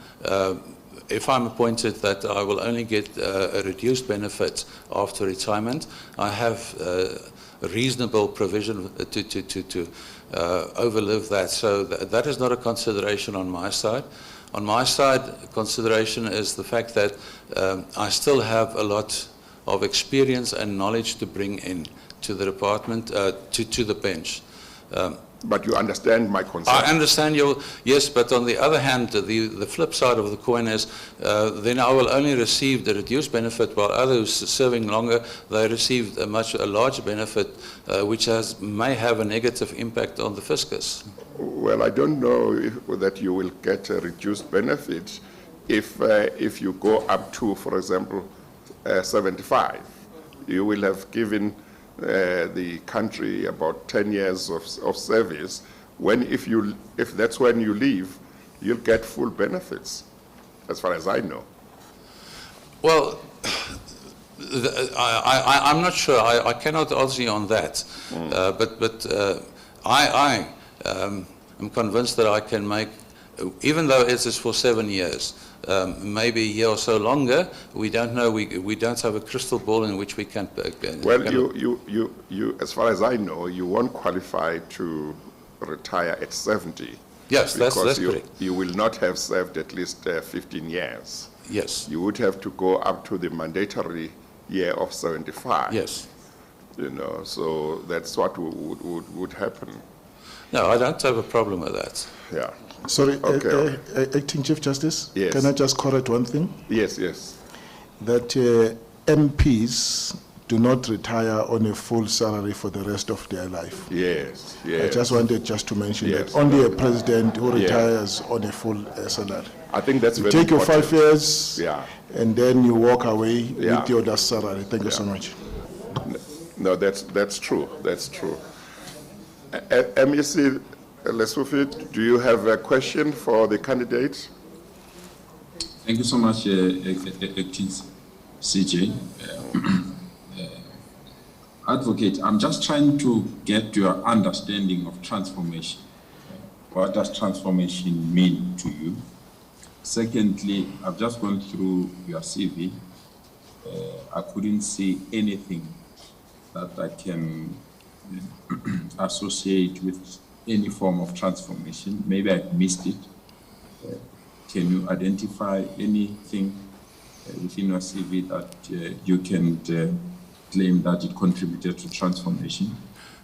If I'm appointed, that I will only get a reduced benefit after retirement. I have a reasonable provision to overlive that. So that is not a consideration on my side. On my side, consideration is the fact that I still have a lot of experience and knowledge to bring in to the department, to the bench. But you understand my concern? I understand your, yes, but on the other hand, the flip side of the coin is then I will only receive the reduced benefit, while others serving longer, they received a larger benefit, which may have a negative impact on the fiscus. Well, I don't know that you will get a reduced benefit if you go up to, for example, 75. You will have given the country about 10 years of service. If that's when you leave, you'll get full benefits, as far as I know. Well, I'm not sure. I cannot answer you on that. But I am convinced that I can make, even though it is for 7 years, maybe a year or so longer. We don't know. We don't have a crystal ball in which we can. Well, you, as far as I know, you won't qualify to retire at 70. Yes, that's correct. You will not have served at least 15 years. Yes. You would have to go up to the mandatory year of 75. Yes. You know, so that's what would happen. No, I don't have a problem with that. Yeah. Sorry, Okay. Acting Chief Justice? Yes. Can I just correct one thing? Yes, yes. That MPs do not retire on a full salary for the rest of their life. Yes, yes. I just wanted to mention Yes. that. Only a president who Yeah. retires on a full salary. I think that's you very take your important. 5 years, Yeah. and then you walk away Yeah. with your last salary. Thank you so much. No, that's true. That's true. MEC Lesufi, do you have a question for the candidate? Thank you so much, Acting CJ. Advocate, I'm just trying to get your understanding of transformation. What does transformation mean to you? Secondly, I've just gone through your CV. I couldn't see anything that I can associate with any form of transformation. Maybe I missed it. Can you identify anything within your CV that you can claim that it contributed to transformation?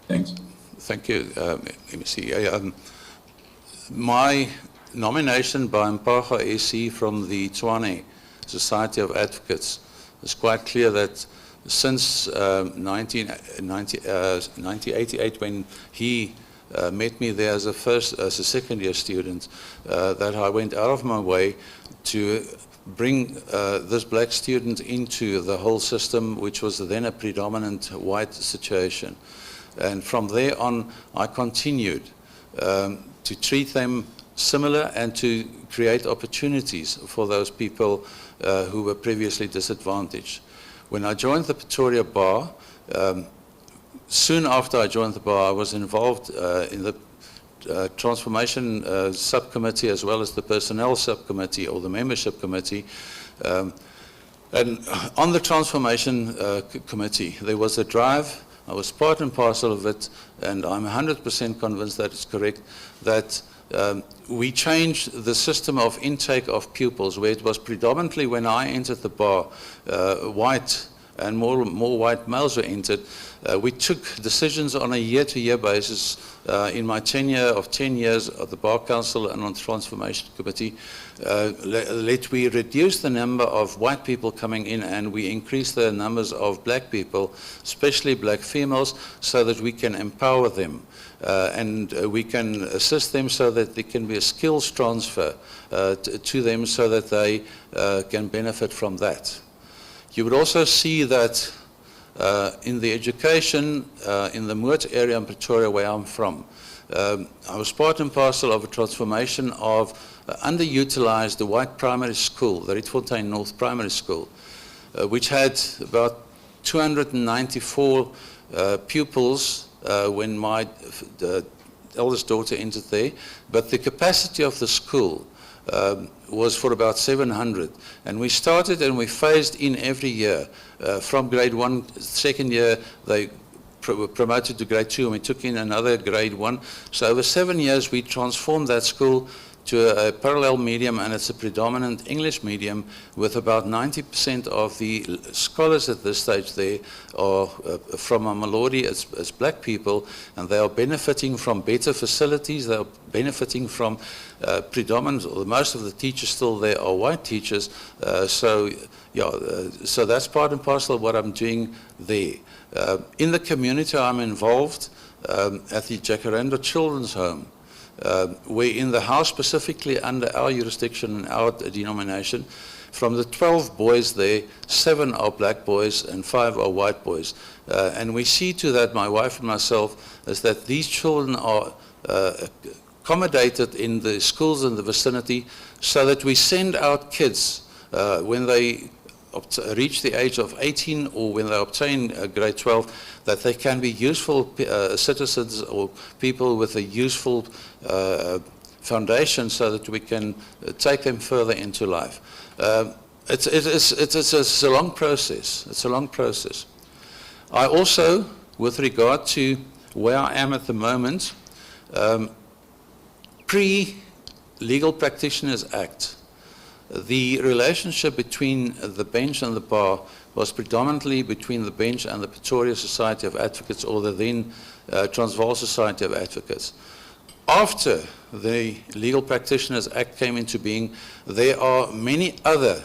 Thanks. Thank you, MEC. My nomination by Mpaga SC from the Tshwane Society of Advocates is quite clear that since 1988, when he met me there as a second year student, that I went out of my way to bring this black student into the whole system, which was then a predominant white situation. And from there on, I continued to treat them similar and to create opportunities for those people who were previously disadvantaged. When I joined the Pretoria Bar, soon after I joined the bar, I was involved in the transformation subcommittee as well as the personnel subcommittee or the membership committee. And on the transformation committee, there was a drive. I was part and parcel of it, and I'm 100% convinced that it's correct, that we changed the system of intake of pupils, where it was predominantly, when I entered the bar, white and more white males were entered. We took decisions on a year-to-year basis in my tenure of 10 years of the Bar Council and on the Transformation Committee. We reduce the number of white people coming in, and we increase the numbers of black people, especially black females, so that we can empower them. And we can assist them so that there can be a skills transfer to them so that they can benefit from that. You would also see that in the education in the Moort area in Pretoria, where I'm from, I was part and parcel of a transformation of underutilized white primary school, the Rietfontein North Primary School, which had about 294 pupils when my eldest daughter entered there, but the capacity of the school was for about 700. And we started and we phased in every year. From grade 1, second year, they were promoted to grade 2, and we took in another grade 1. So over 7 years, we transformed that school to a parallel medium, and it's a predominant English medium, with about 90% of the scholars at this stage there are from a Malodi as black people, and they are benefiting from better facilities. They are benefiting from or most of the teachers still there are white teachers. So that's part and parcel of what I'm doing there. In the community, I'm involved at the Jacaranda Children's Home. We're in the house specifically under our jurisdiction and our denomination. From the 12 boys there, 7 are black boys and 5 are white boys. And we see to that, my wife and myself, is that these children are accommodated in the schools in the vicinity, so that we send out kids when they reach the age of 18 or when they obtain grade 12, that they can be useful citizens or people with a useful foundation, so that we can take them further into life. It's a long process. It's a long process. I also, with regard to where I am at the moment, pre-Legal Practitioners Act, the relationship between the bench and the bar was predominantly between the bench and the Pretoria Society of Advocates, or the then Transvaal Society of Advocates. After the Legal Practitioners Act came into being, there are many other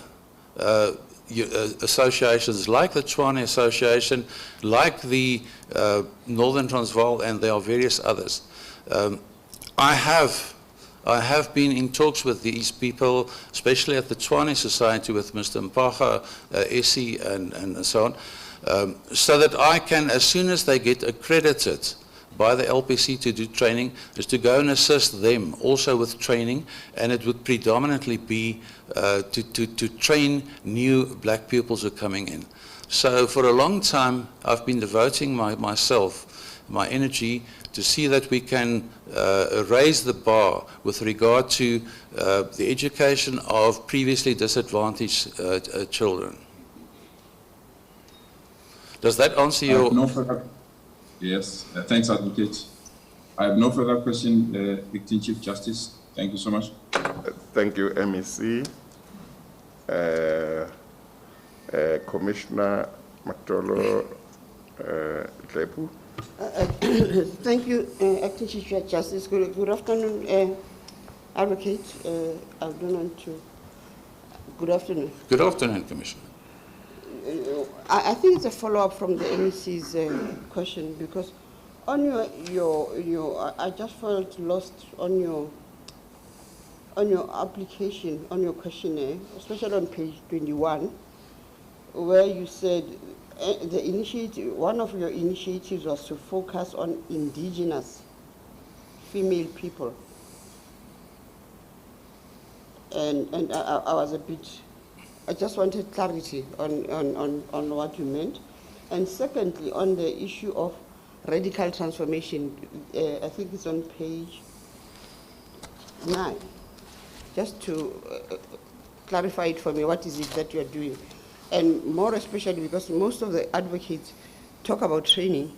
associations, like the Tshwane Association, like the Northern Transvaal, and there are various others. I have been in talks with these people, especially at the Tshwane Society with Mr. Mpaga, Essie, and so on, so that I can, as soon as they get accredited by the LPC to do training, is to go and assist them also with training, and it would predominantly be to train new black pupils who are coming in. So for a long time, I've been devoting my energy to see that we can raise the bar with regard to the education of previously disadvantaged children. Does that answer your... No further, yes, thanks, Advocate. I have no further question, Acting Chief Justice. Thank you so much. Thank you, MEC. Commissioner Matolo Tlepu. Thank you, Acting Chief Justice. Good afternoon, Advocate. I don't want to. Good afternoon. Good afternoon, Commissioner. I think it's a follow-up from the MEC's question, because on your I just felt lost on your application, on your questionnaire, especially on page 21, where you said the initiative, one of your initiatives was to focus on indigenous female people. And I was a bit, I just wanted clarity on what you meant. And secondly, on the issue of radical transformation, I think it's on page 9. Just to clarify it for me, what is it that you are doing? And more especially because most of the advocates talk about training.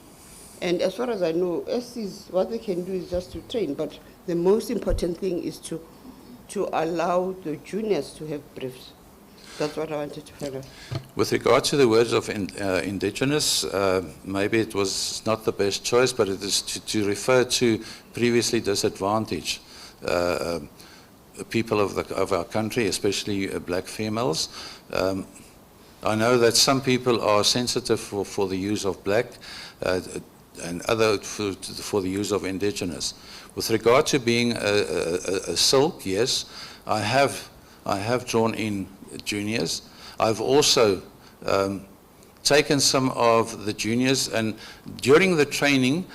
And as far as I know, SCs, what they can do is just to train, but the most important thing is to allow the juniors to have briefs. That's what I wanted to find out. With regard to the words of indigenous, maybe it was not the best choice, but it is to refer to previously disadvantaged people of our country, especially black females. I know that some people are sensitive for the use of black and other for the use of indigenous. With regard to being a silk, yes, I have drawn in juniors. I've also taken some of the juniors, and during the training,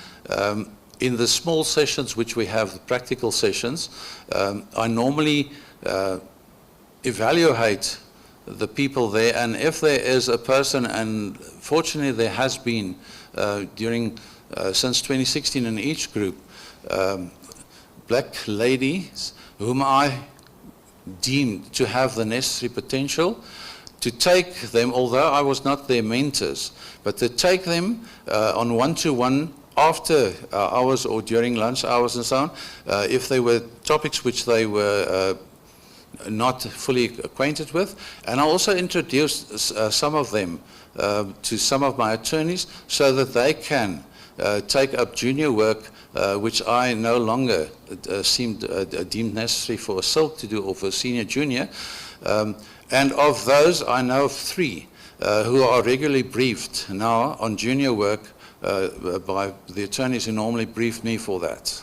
in the small sessions which we have, the practical sessions, I normally evaluate the people there, and if there is a person, and fortunately there has been since 2016 in each group, black ladies whom I deemed to have the necessary potential, to take them, although I was not their mentors, but to take them on one-to-one after hours or during lunch hours and so on, if there were topics which they were not fully acquainted with. And I also introduced some of them to some of my attorneys so that they can take up junior work which I no longer seemed deemed necessary for a silk to do or for a senior junior. And of those, I know of 3 who are regularly briefed now on junior work by the attorneys who normally brief me for that.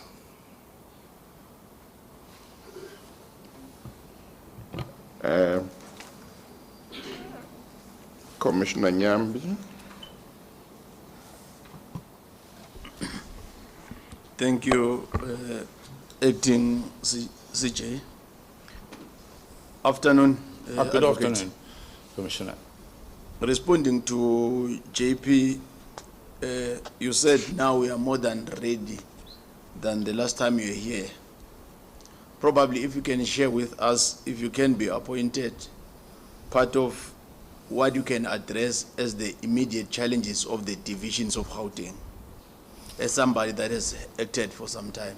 Commissioner Nyambi. Thank you, Acting CJ. Afternoon. Good afternoon, Commissioner. Responding to JP, you said now we are more than ready than the last time you were here. Probably if you can share with us, if you can be appointed, part of what you can address as the immediate challenges of the divisions of Gauteng, as somebody that has acted for some time.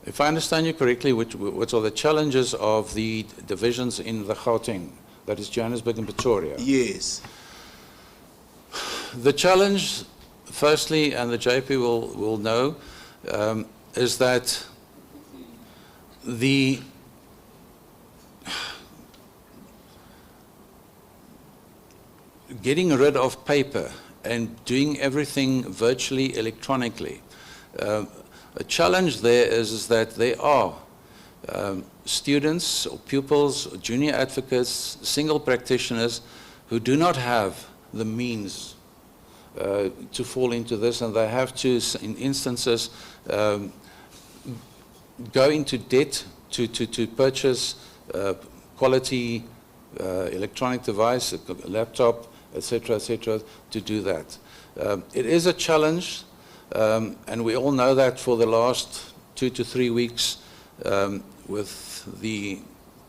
If I understand you correctly, which are the challenges of the divisions in the Gauteng, that is Johannesburg and Pretoria? Yes. The challenge, firstly, and the JP will know, is that the getting rid of paper and doing everything virtually electronically. A challenge there is that there are students or pupils, or junior advocates, single practitioners who do not have the means to fall into this, and they have to, in instances, go into debt to purchase quality electronic device, a laptop, etc., to do that. It is a challenge, and we all know that for the last 2 to 3 weeks with the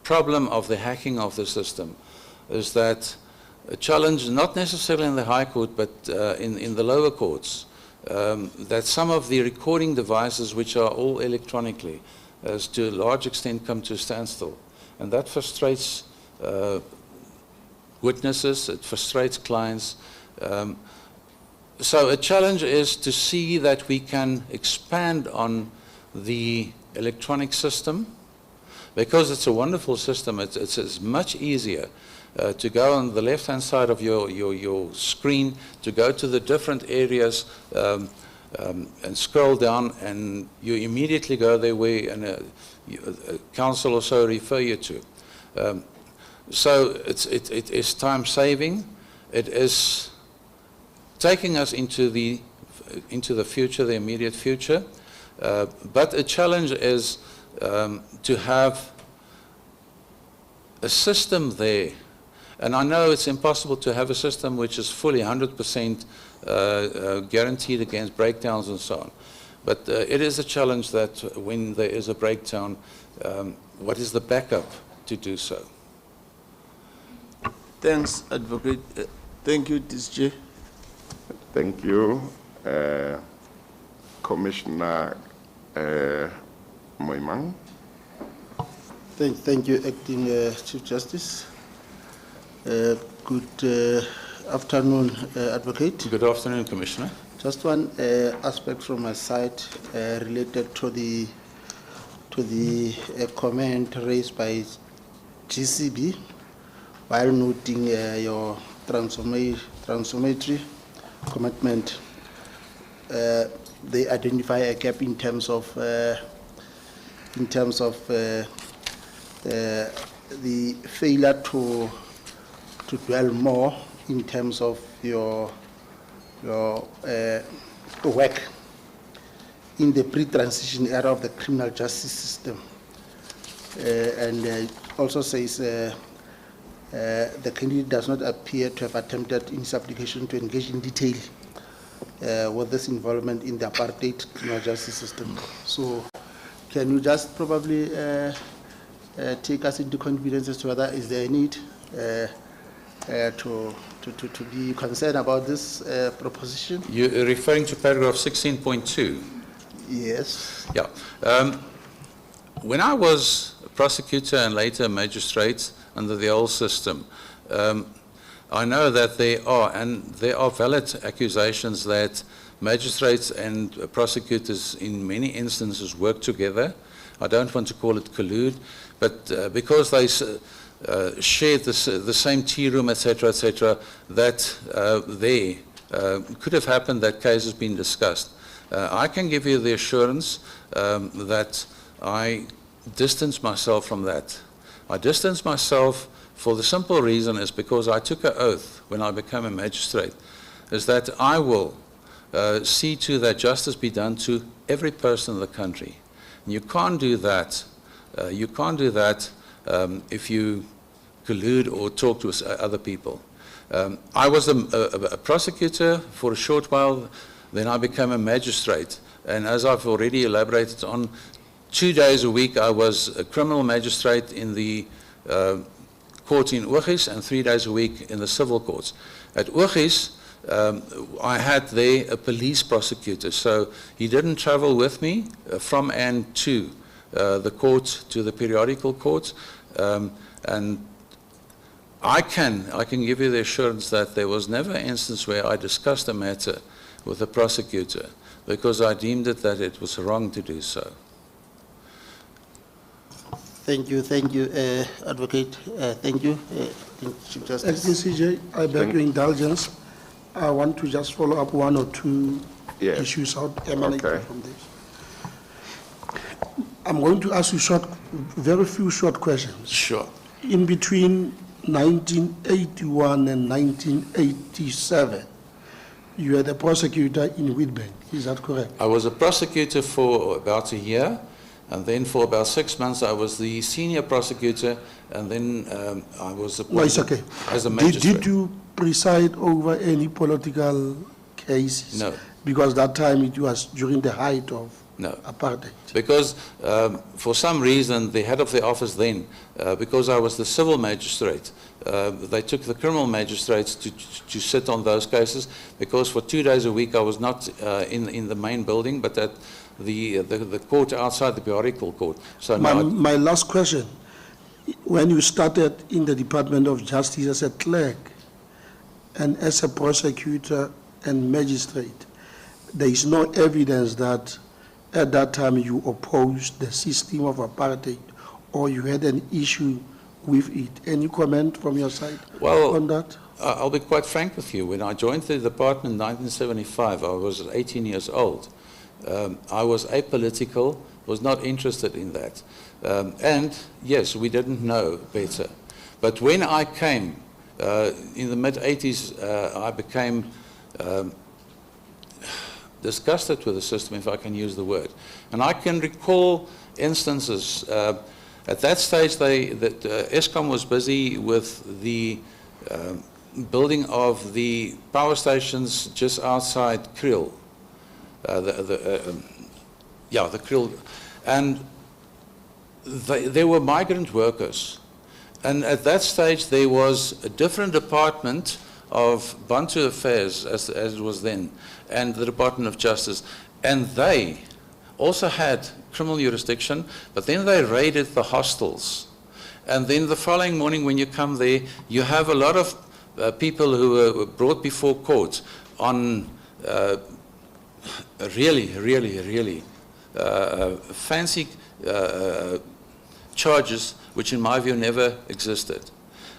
problem of the hacking of the system, is that a challenge not necessarily in the High Court, but in the lower courts, that some of the recording devices, which are all electronically, has to a large extent come to a standstill. And that frustrates witnesses, it frustrates clients. So a challenge is to see that we can expand on the electronic system, because it's a wonderful system. It's much easier to go on the left-hand side of your screen, to go to the different areas and scroll down, and you immediately go there where a council or so refer you to. So it is time saving. It is taking us into the future, the immediate future. But a challenge is to have a system there And I know it's impossible to have a system which is fully 100% guaranteed against breakdowns and so on. But it is a challenge that when there is a breakdown, what is the backup to do so? Thanks, Advocate. Thank you, DSJ. Thank you, Commissioner Moimang. Thank you, Acting Chief Justice. Good afternoon, Advocate. Good afternoon, Commissioner. Just one aspect from my side related to the comment raised by GCB while noting your transformatory commitment. They identify a gap in terms of the failure to dwell more in terms of your work in the pre-transition era of the criminal justice system. And also says the candidate does not appear to have attempted in his application to engage in detail with this involvement in the apartheid criminal justice system. So can you just probably take us into confidence as to whether is there a need to be concerned about this proposition? You're referring to paragraph 16.2? Yes. Yeah. When I was a prosecutor and later a magistrate under the old system, I know that there are valid accusations that magistrates and prosecutors in many instances work together. I don't want to call it collude, but because they shared the same tea room, etc., that could have happened that case has been discussed. I can give you the assurance that I distance myself from that. I distance myself for the simple reason is because I took an oath when I became a magistrate, is that I will see to that justice be done to every person in the country. And you can't do that. You can't do that if you collude or talk to other people. I was a prosecutor for a short while, then I became a magistrate. And as I've already elaborated on, 2 days a week I was a criminal magistrate in the court in Oorgis and 3 days a week in the civil courts. At Oorgis, I had there a police prosecutor, so he didn't travel with me from and to the court, to the periodical courts, and I can give you the assurance that there was never an instance where I discussed a matter with a prosecutor because I deemed it that it was wrong to do so. Thank you, Advocate. Thank you, Chief Justice. CJ, I beg your indulgence. I want to just follow up one or two issues out emanating from this. I'm going to ask you very few short questions. Sure. In between 1981 and 1987, you were the prosecutor in Witbank, is that correct? I was a prosecutor for about a year, and then for about 6 months I was the senior prosecutor, and then I was appointed as a magistrate. Did you preside over any political cases? No. Because that time it was during the height of apartheid. Because for some reason the head of the office then, because I was the civil magistrate, they took the criminal magistrates to sit on those cases, because for 2 days a week I was not in the main building, but at the court outside the periodical court. So my last question, when you started in the Department of Justice as a clerk and as a prosecutor and magistrate, there is no evidence that at that time you opposed the system of apartheid or you had an issue with it. Any comment from your side on that? I'll be quite frank with you. When I joined the department in 1975, I was 18 years old. I was apolitical, was not interested in that. And yes, we didn't know better. But when I came in the mid-80s, I became disgusted with the system, if I can use the word. And I can recall instances. At that stage, Eskom was busy with the building of the power stations just outside Kriel, the Kriel, and there were migrant workers. And at that stage, there was a different department of Bantu Affairs, as it was then, and the Department of Justice. And they also had criminal jurisdiction, but then they raided the hostels. And then the following morning when you come there, you have a lot of people who were brought before court on really fancy charges, which in my view never existed.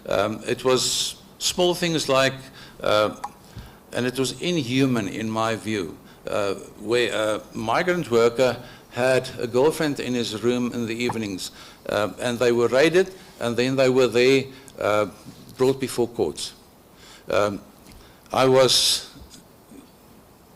It was small things like, and it was inhuman in my view, where a migrant worker had a girlfriend in his room in the evenings, and they were raided, and then they were there brought before courts. I was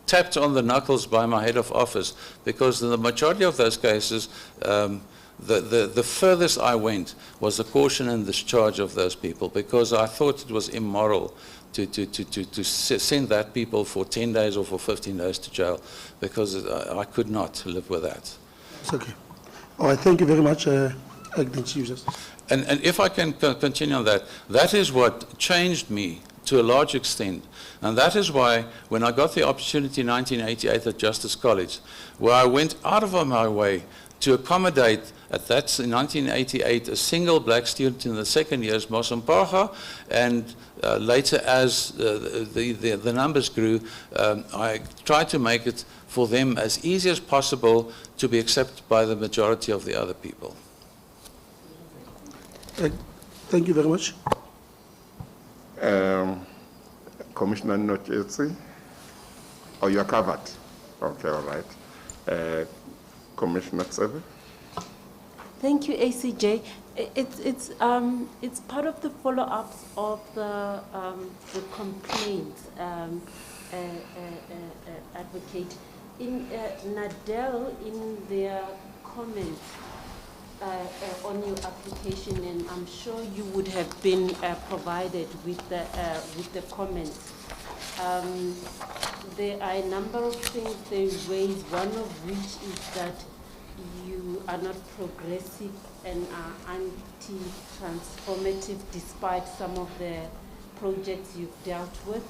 tapped on the knuckles by my head of office, because in the majority of those cases, the furthest I went was the caution and discharge of those people, because I thought it was immoral to send that people for 10 days or for 15 days to jail, because I could not live with that. It's okay. All right, thank you very much, Acting Chief Justice. And if I can continue on that, that is what changed me to a large extent. And that is why when I got the opportunity in 1988 at Justice College, where I went out of my way to accommodate, at that in 1988, a single black student in the second year, Mosampaga, and later as the numbers grew, I tried to make it for them as easy as possible to be accepted by the majority of the other people. Thank you very much. Commissioner Notjetsi? Oh, you are covered. Okay, all right. Commissioner Tsebe? Thank you, ACJ. It's part of the follow-ups of the complaints, advocate. In NADEL, in their comments on your application, and I'm sure you would have been provided with the comments. There are a number of things they raise, one of which is that you are not progressive and are anti-transformative despite some of the projects you've dealt with.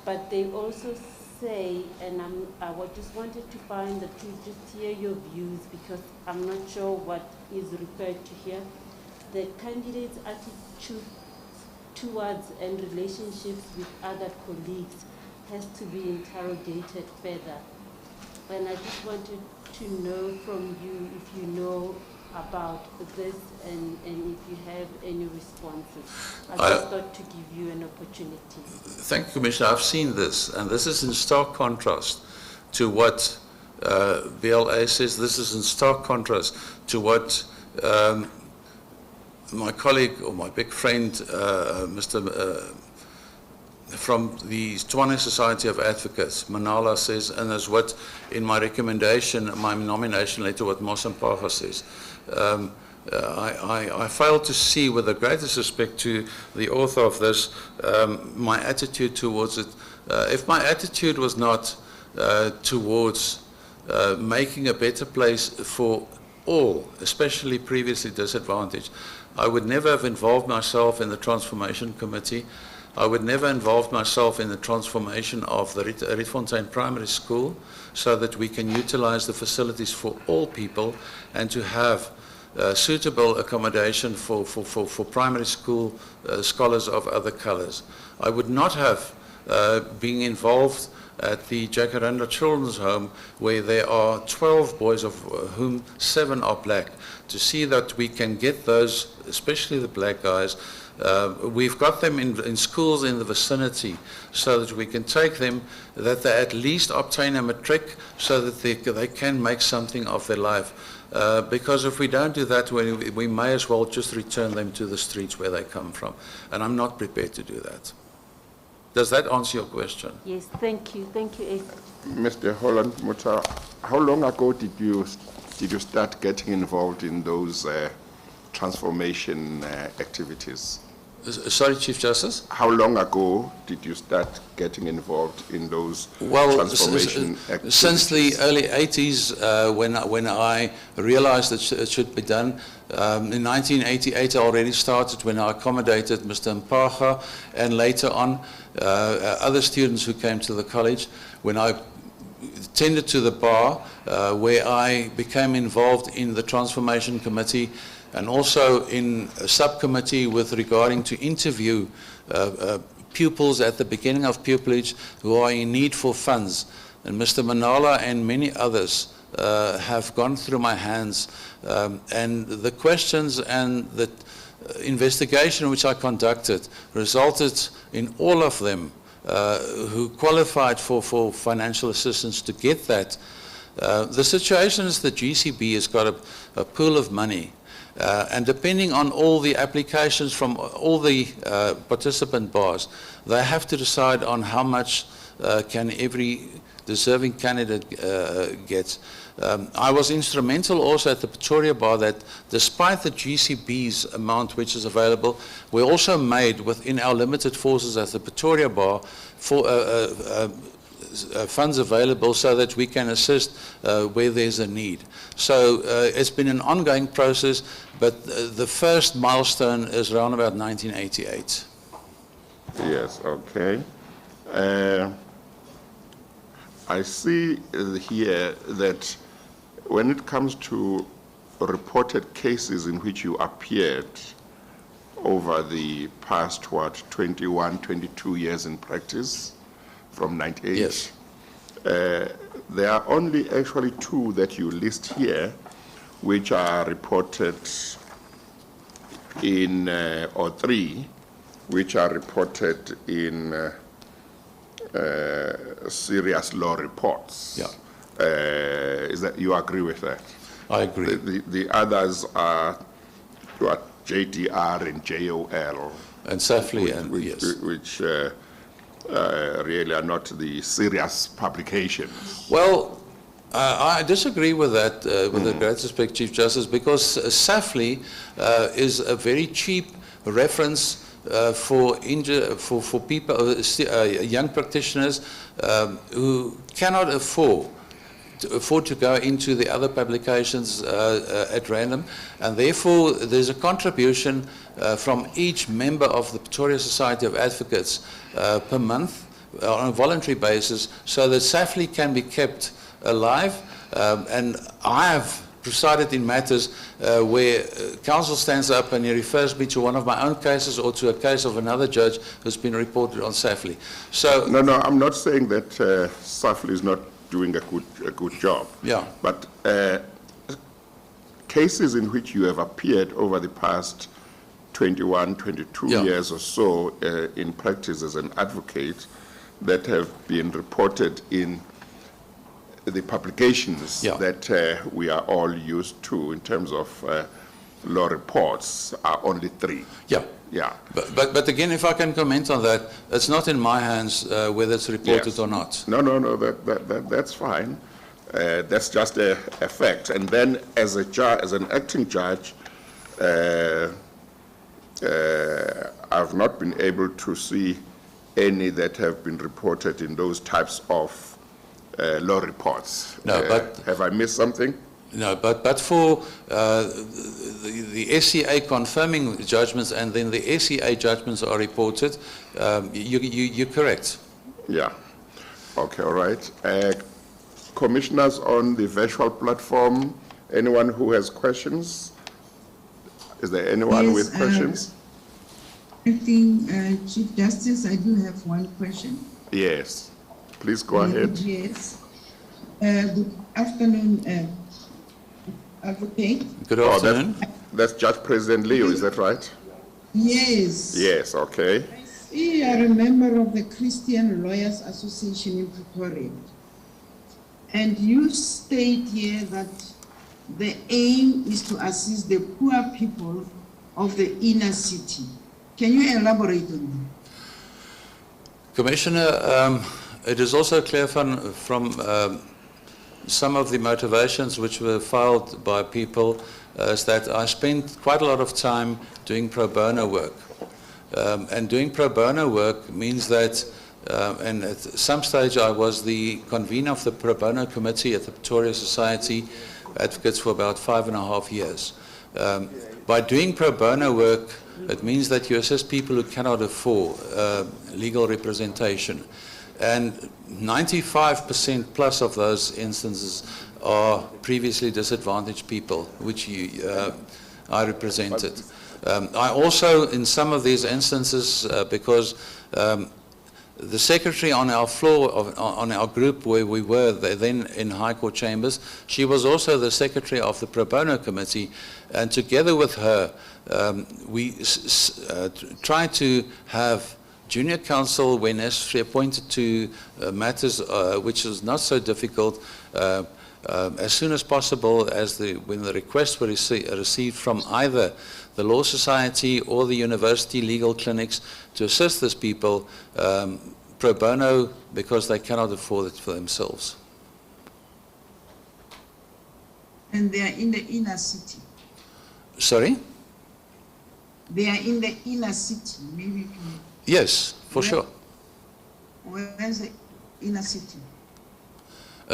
But they also say, and I just wanted to find the truth, just hear your views, because I'm not sure what is referred to here. The candidate's attitude towards and relationships with other colleagues has to be interrogated further. And I just wanted to know from you if you know about this and if you have any responses. I just thought to give you an opportunity. Thank you, Commissioner. I've seen this, and this is in stark contrast to what BLA says. This is in stark contrast to what my colleague or my big friend, from the Tshwane Society of Advocates, Manala, says, and as what in my recommendation, my nomination letter, what Mosampaga says. I fail to see, with the greatest respect to the author of this, my attitude towards it. If my attitude was not towards making a better place for all, especially previously disadvantaged, I would never have involved myself in the Transformation Committee. I would never involve myself in the transformation of the Rietfontein Primary School so that we can utilize the facilities for all people and to have suitable accommodation for primary school scholars of other colors. I would not have been involved at the Jacaranda Children's Home, where there are 12 boys, of whom 7 are black, to see that we can get those, especially the black guys. We've got them in schools in the vicinity so that we can take them, that they at least obtain a matric so that they can make something of their life. Because if we don't do that, we may as well just return them to the streets where they come from. And I'm not prepared to do that. Does that answer your question? Yes, thank you. Thank you, Mr. Holland Muta, how long ago did you start getting involved in those transformation activities? Sorry, Chief Justice? How long ago did you start getting involved in those transformation activities? Since the early 80s, when I realized that it should be done. In 1988, I already started when I accommodated Mr. Mpaga and later on other students who came to the college. When I tended to the bar, where I became involved in the Transformation Committee and also in a subcommittee with regarding to interview pupils at the beginning of pupillage who are in need for funds. And Mr. Manala and many others have gone through my hands, and the questions and the investigation which I conducted resulted in all of them who qualified for financial assistance to get that. The situation is the GCB has got a pool of money, and depending on all the applications from all the participant bars, they have to decide on how much can every deserving candidate get. I was instrumental also at the Pretoria Bar that despite the GCB's amount which is available, we also made within our limited forces at the Pretoria Bar for funds available so that we can assist where there's a need. So it's been an ongoing process, but the first milestone is around about 1988. Yes, okay. I see here that when it comes to reported cases in which you appeared over the past, 21, 22 years in practice, from 98. Yes. There are only actually 2 that you list here, which are reported in, or 3, which are reported in serious law reports. Yeah. Is that, you agree with that? I agree. The others are JDR and JOL. And SAFLI, which really are not the serious publications. Well, I disagree with that, with the great respect, Chief Justice, because SAFLI is a very cheap reference for people, young practitioners who cannot afford to go into the other publications at random, and therefore there's a contribution from each member of the Pretoria Society of Advocates per month on a voluntary basis, so that SAFLI can be kept alive. And I have presided in matters where counsel stands up and he refers me to one of my own cases or to a case of another judge who's been reported on SAFLI. So no, I'm not saying that SAFLI is not doing a good job. Yeah. But cases in which you have appeared over the past 21, 22 years or so in practice as an advocate that have been reported in the publications that we are all used to in terms of law reports are only 3. Yeah. Yeah. But again, if I can comment on that, it's not in my hands whether it's reported or not. No, that's fine. That's just a fact. And then as an acting judge, I've not been able to see any that have been reported in those types of law reports. No, but have I missed something? No, but for the SCA confirming judgments and then the SCA judgments are reported, you're correct. Yeah. Okay, all right. Commissioners on the virtual platform, anyone who has questions? Is there anyone with questions? Acting Chief Justice, I do have one question. Yes. Please go ahead. Yes. Good afternoon, Advocate. Good afternoon. That's Judge President Leo, is that right? Yes. Yes, okay. You are a member of the Christian Lawyers Association in Pretoria. And you state here that the aim is to assist the poor people of the inner city. Can you elaborate on that? Commissioner, it is also clear from some of the motivations which were filed by people is that I spent quite a lot of time doing pro bono work. And doing pro bono work means that, and at some stage I was the convener of the pro bono committee at the Pretoria Society Advocates for about 5.5 years. By doing pro bono work, it means that you assist people who cannot afford legal representation. And 95% plus of those instances are previously disadvantaged people, which I represented. I also, in some of these instances, because the secretary on our floor, on our group where we were then in High Court chambers, she was also the secretary of the pro bono committee, and together with her, we tried to have junior counsel, when necessary, appointed to matters which is not so difficult, as soon as possible when the requests were received from either the Law Society or the university legal clinics to assist these people pro bono because they cannot afford it for themselves. And they are in the inner city. Sorry? They are in the inner city, maybe you can... Yes, for sure. Where's the inner city?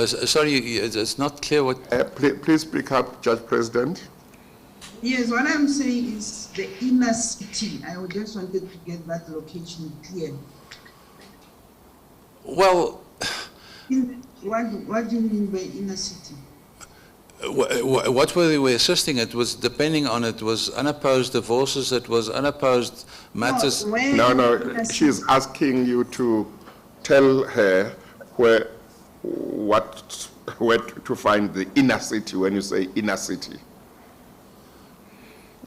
Sorry, it's not clear what... Please speak up, Judge President. Yes, what I'm saying is the inner city. I just wanted to get that location clear. Well... What do you mean by inner city? What we were assisting, it was depending on, it was unopposed divorces, it was unopposed matters. No, she's asking you to tell her where to find the inner city when you say inner city.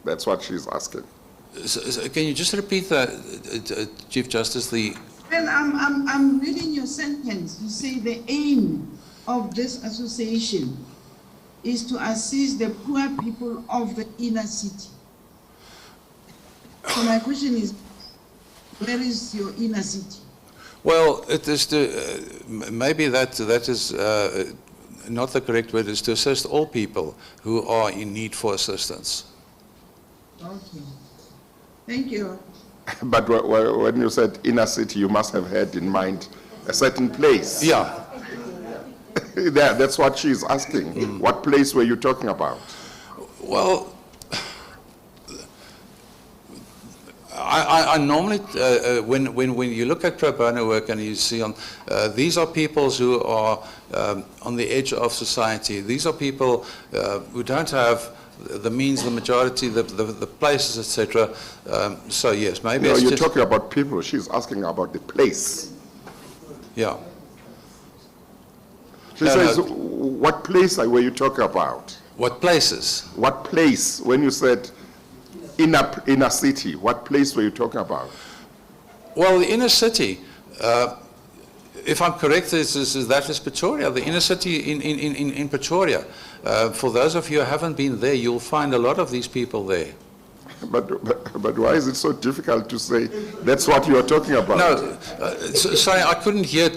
That's what she's asking. So can you just repeat that, Chief Justice? Well, I'm reading your sentence. You say the aim of this association is to assist the poor people of the inner city. So my question is, where is your inner city? Well, it is to, maybe that is not the correct word, is to assist all people who are in need for assistance. Okay. Thank you. But when you said inner city, you must have had in mind a certain place. Yeah. Yeah, that's what she's asking. What place were you talking about? Well, I normally, when you look at pro bono work and you see these are people who are on the edge of society. These are people who don't have the means, the majority, the places, etc. So yes, maybe No, it's you're just, talking about people. She's asking about the place. yeah. She says, what place were you talking about? What places? What place? When you said inner city, what place were you talking about? Well, the inner city, if I'm correct, that is Pretoria, the inner city in Pretoria. For those of you who haven't been there, you'll find a lot of these people there. But why is it so difficult to say that's what you are talking about? No, sorry, I couldn't hear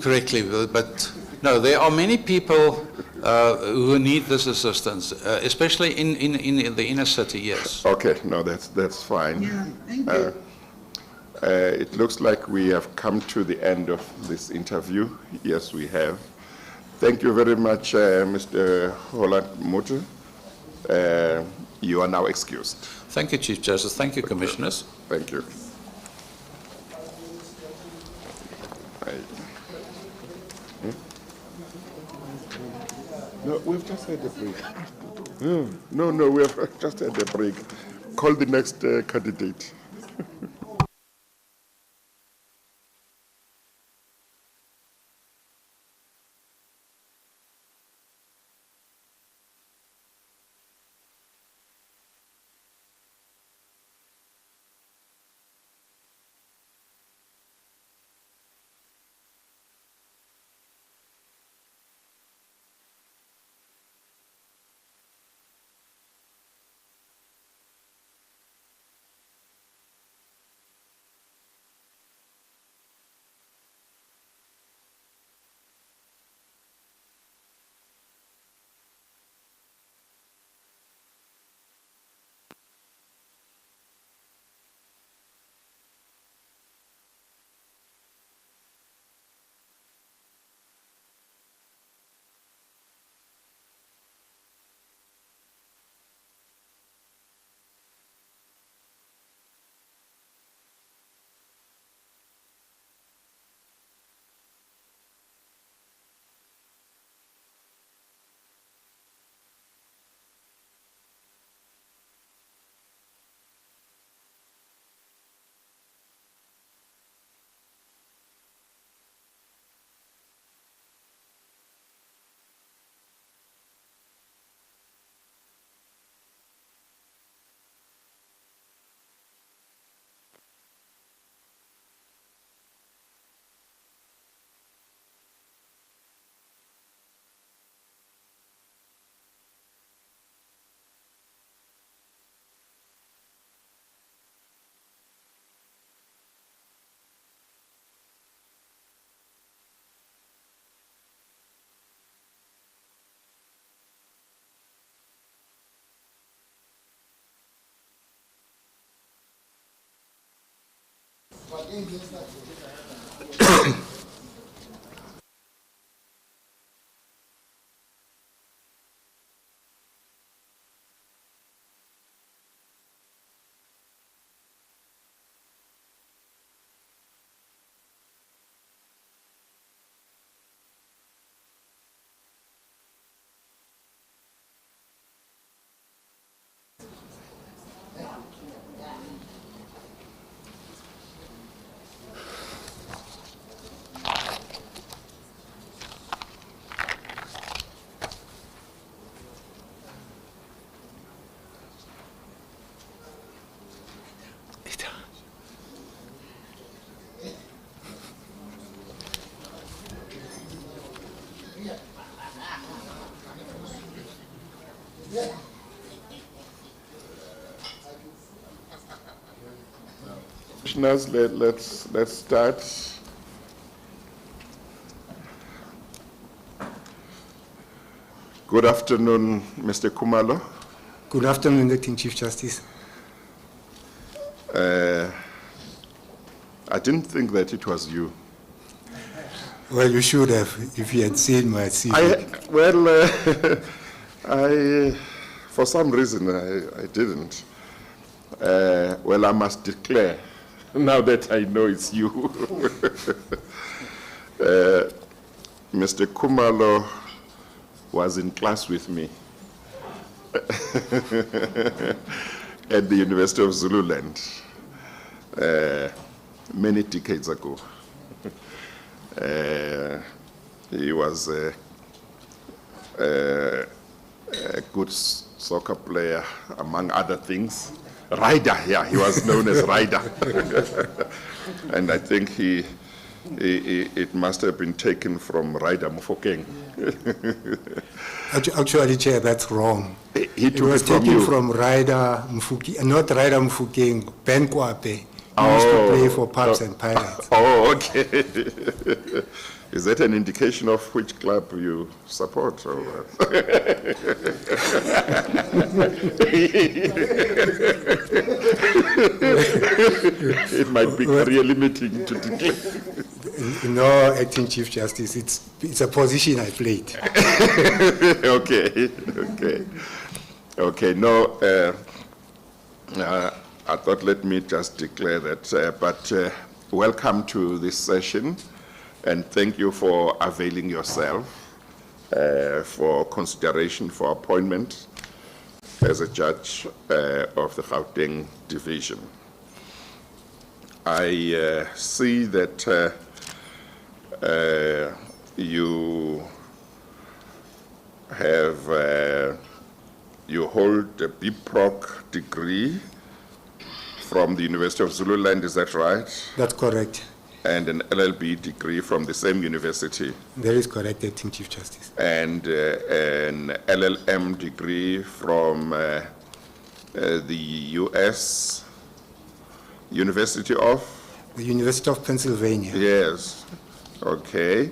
correctly, but no, there are many people who need this assistance, especially in the inner city, yes. Okay, no, that's fine. Yeah, thank you. It looks like we have come to the end of this interview. Yes, we have. Thank you very much, Mr. Holland Mutu. You are now excused. Thank you, Chief Justice. Thank you, Commissioners. Thank you. No, we've just had a break. No, we have just had a break. Call the next candidate. Commissioners, let's start. Good afternoon, Mr. Kumalo. Good afternoon, Acting Chief Justice. I didn't think that it was you. Well, you should have, if you had seen my CV. For some reason, I didn't. Well, I must declare, now that I know it's you, Mr. Kumalo was in class with me at the University of Zululand many decades ago. He was a good soccer player, among other things. Rider, yeah, he was known as Rider. And I think it must have been taken from Rider Mufokeng. Actually, Chair, that's wrong. He took it was it from taken you. from Rider Mfuki, not Rider Mufokeng, Ben Kwape. He used to play for Pubs and Pirates. Oh, okay. Is that an indication of which club you support? Or what? It might be career limiting to declare. No, Acting Chief Justice, it's a position I played. Okay. No, I thought let me just declare that. But welcome to this session, and thank you for availing yourself for consideration for appointment as a judge of the Gauteng Division. I see that you hold a BProc degree from the University of Zululand, is that right? That's correct. And an LLB degree from the same university. That is correct, Acting Chief Justice. And an LLM degree from the U.S. University of? The University of Pennsylvania. Yes, okay.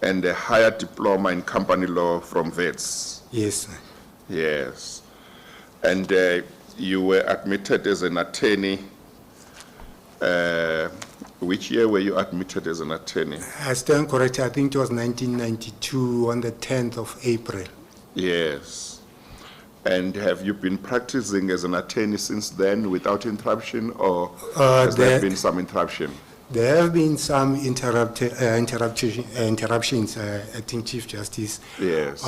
And a higher diploma in company law from VETS? Yes. Yes. And you were admitted as an attorney. Which year were you admitted as an attorney? I stand corrected. I think it was 1992 on the 10th of April. Yes. And have you been practicing as an attorney since then without interruption, or has there been some interruption? There have been some interruptions, Acting Chief Justice. Yes.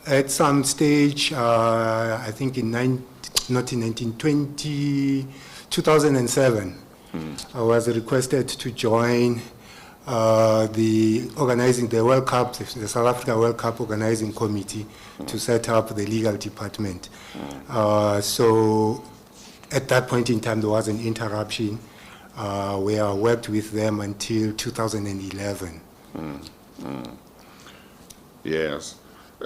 At some stage, I think in 2007, I was requested to join organizing the World Cup, the South Africa World Cup Organizing Committee, to set up the legal department. So at that point in time, there was an interruption where I worked with them until 2011. Yes.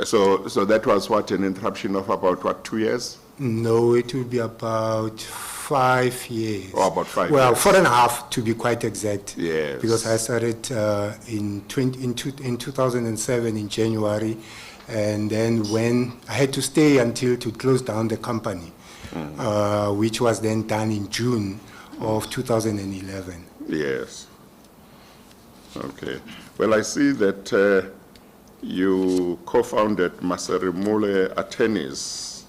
So that was what, an interruption of about, what, 2 years? No, it will be about 5 years. Oh, about 5 well, years. 4.5 to be quite exact. Yes. Because I started in 2007 in January, and then when I had to stay until to close down the company, which was then done in June of 2011. Yes. Okay. Well, I see that you co-founded Maserimule Attorneys.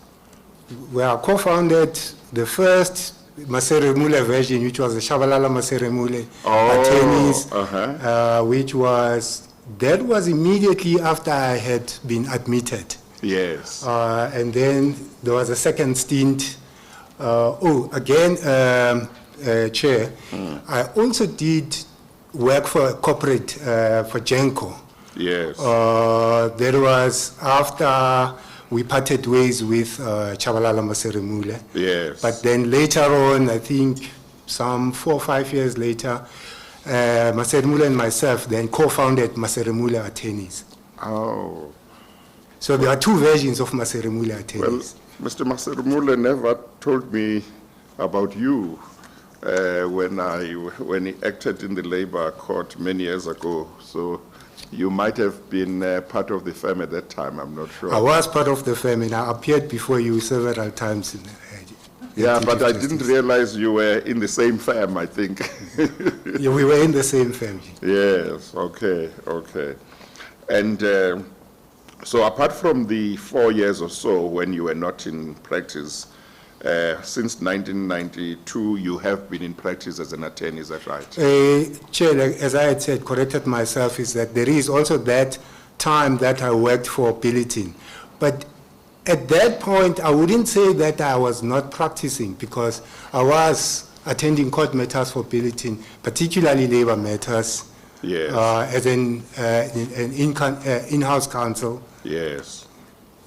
We are co-founded the first Maserimule version, which was the Shabalala Maserimule Attorneys, which was, that was immediately after I had been admitted. Yes. And then there was a second stint. Chair, I also did work for a corporate, for Genco. Yes. That was after we parted ways with Chabalala Maserimule. Yes. But then later on, I think some 4 or 5 years later, Maserimule and myself then co-founded Maserimule Attorneys. Oh. So there are two versions of Maserimule Attorneys. Well, Mr. Maserimule never told me about you when he acted in the labor court many years ago. So you might have been part of the firm at that time, I'm not sure. I was part of the firm and I appeared before you several times. Yeah, but I didn't realize you were in the same firm, I think. Yeah, we were in the same firm. Yes, okay, okay. And so apart from the 4 years or so when you were not in practice, since 1992, you have been in practice as an attorney, is that right? Chair, as I had said, corrected myself, is that there is also that time that I worked for Billiton. But at that point, I wouldn't say that I was not practicing because I was attending court matters for Billiton, particularly labor matters, yes. As an in-house counsel. Yes.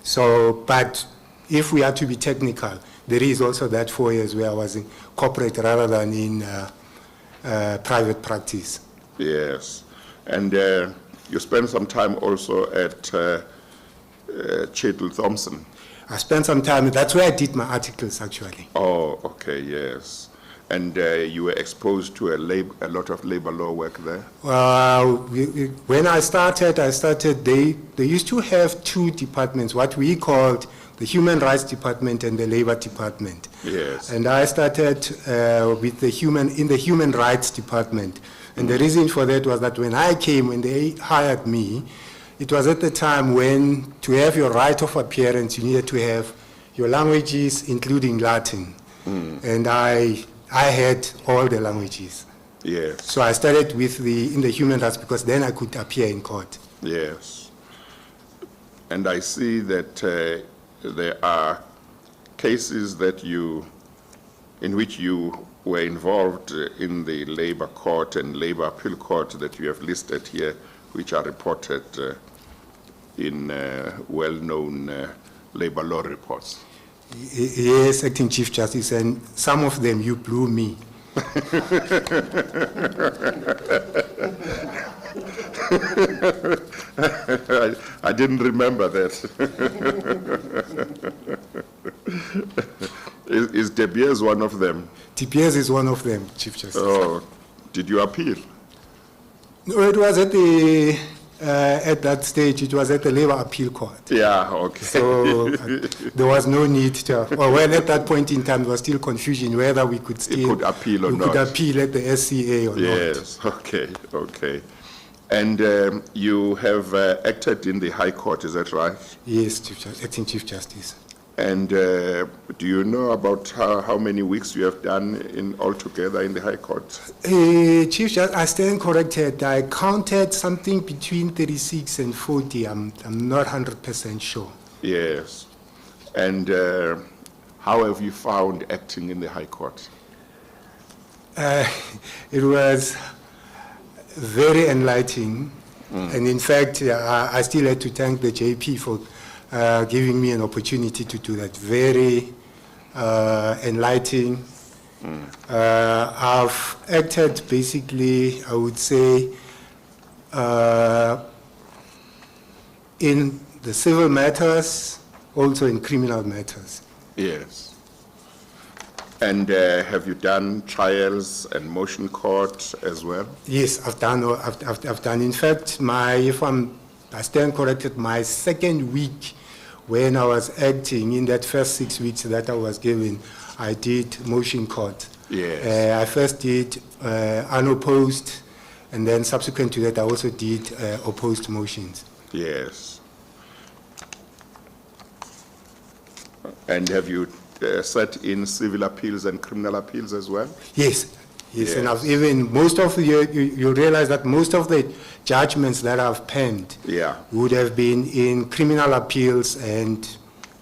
So, but if we are to be technical, there is also that 4 years where I was in corporate rather than in private practice. Yes. And you spent some time also at Chettle Thompson. I spent some time, that's where I did my articles actually. Oh, okay, yes. And you were exposed to a lot of labor law work there? When I started, they used to have two departments, what we called the Human Rights Department and the Labor Department. Yes. And I started in the Human Rights Department. And the reason for that was that when I came, when they hired me, it was at the time when to have your right of appearance, you needed to have your languages, including Latin. And I had all the languages. Yes. So I started with in the human rights because then I could appear in court. Yes. And I see that there are cases that in which you were involved in the labor court and labor appeal court that you have listed here, which are reported in well-known labor law reports. Yes, Acting Chief Justice, and some of them you blew me. I didn't remember that. Is De Beers one of them? De Beers is one of them, Chief Justice. Oh, did you appeal? No, it was at that stage, it was at the Labor Appeal Court. Yeah, okay. So there was no need to, well, at that point in time, there was still confusion whether we could still appeal or we not. could appeal at the SCA or not. Yes, okay, okay. And you have acted in the High Court, is that right? Yes, Acting Chief Justice. And do you know about how many weeks you have done altogether in the High Court? Chief Justice, I stand corrected. I counted something between 36 and 40. I'm not 100% sure. Yes. And how have you found acting in the High Court? It was very enlightening. And in fact, I still had to thank the JP for giving me an opportunity to do that. Very enlightening. I've acted basically, I would say, in the civil matters, also in criminal matters. Yes. And have you done trials and motion court as well? Yes, I've done. In fact, I stand corrected. My second week, when I was acting in that first 6 weeks that I was given, I did motion court Yes. I first did unopposed, and then subsequent to that, I also did opposed motions. Yes. And have you sat in civil appeals and criminal appeals as well? Yes. Yes, and Yes. I've even, most of the, you realize that most of the judgments that I've penned would have been in criminal appeals and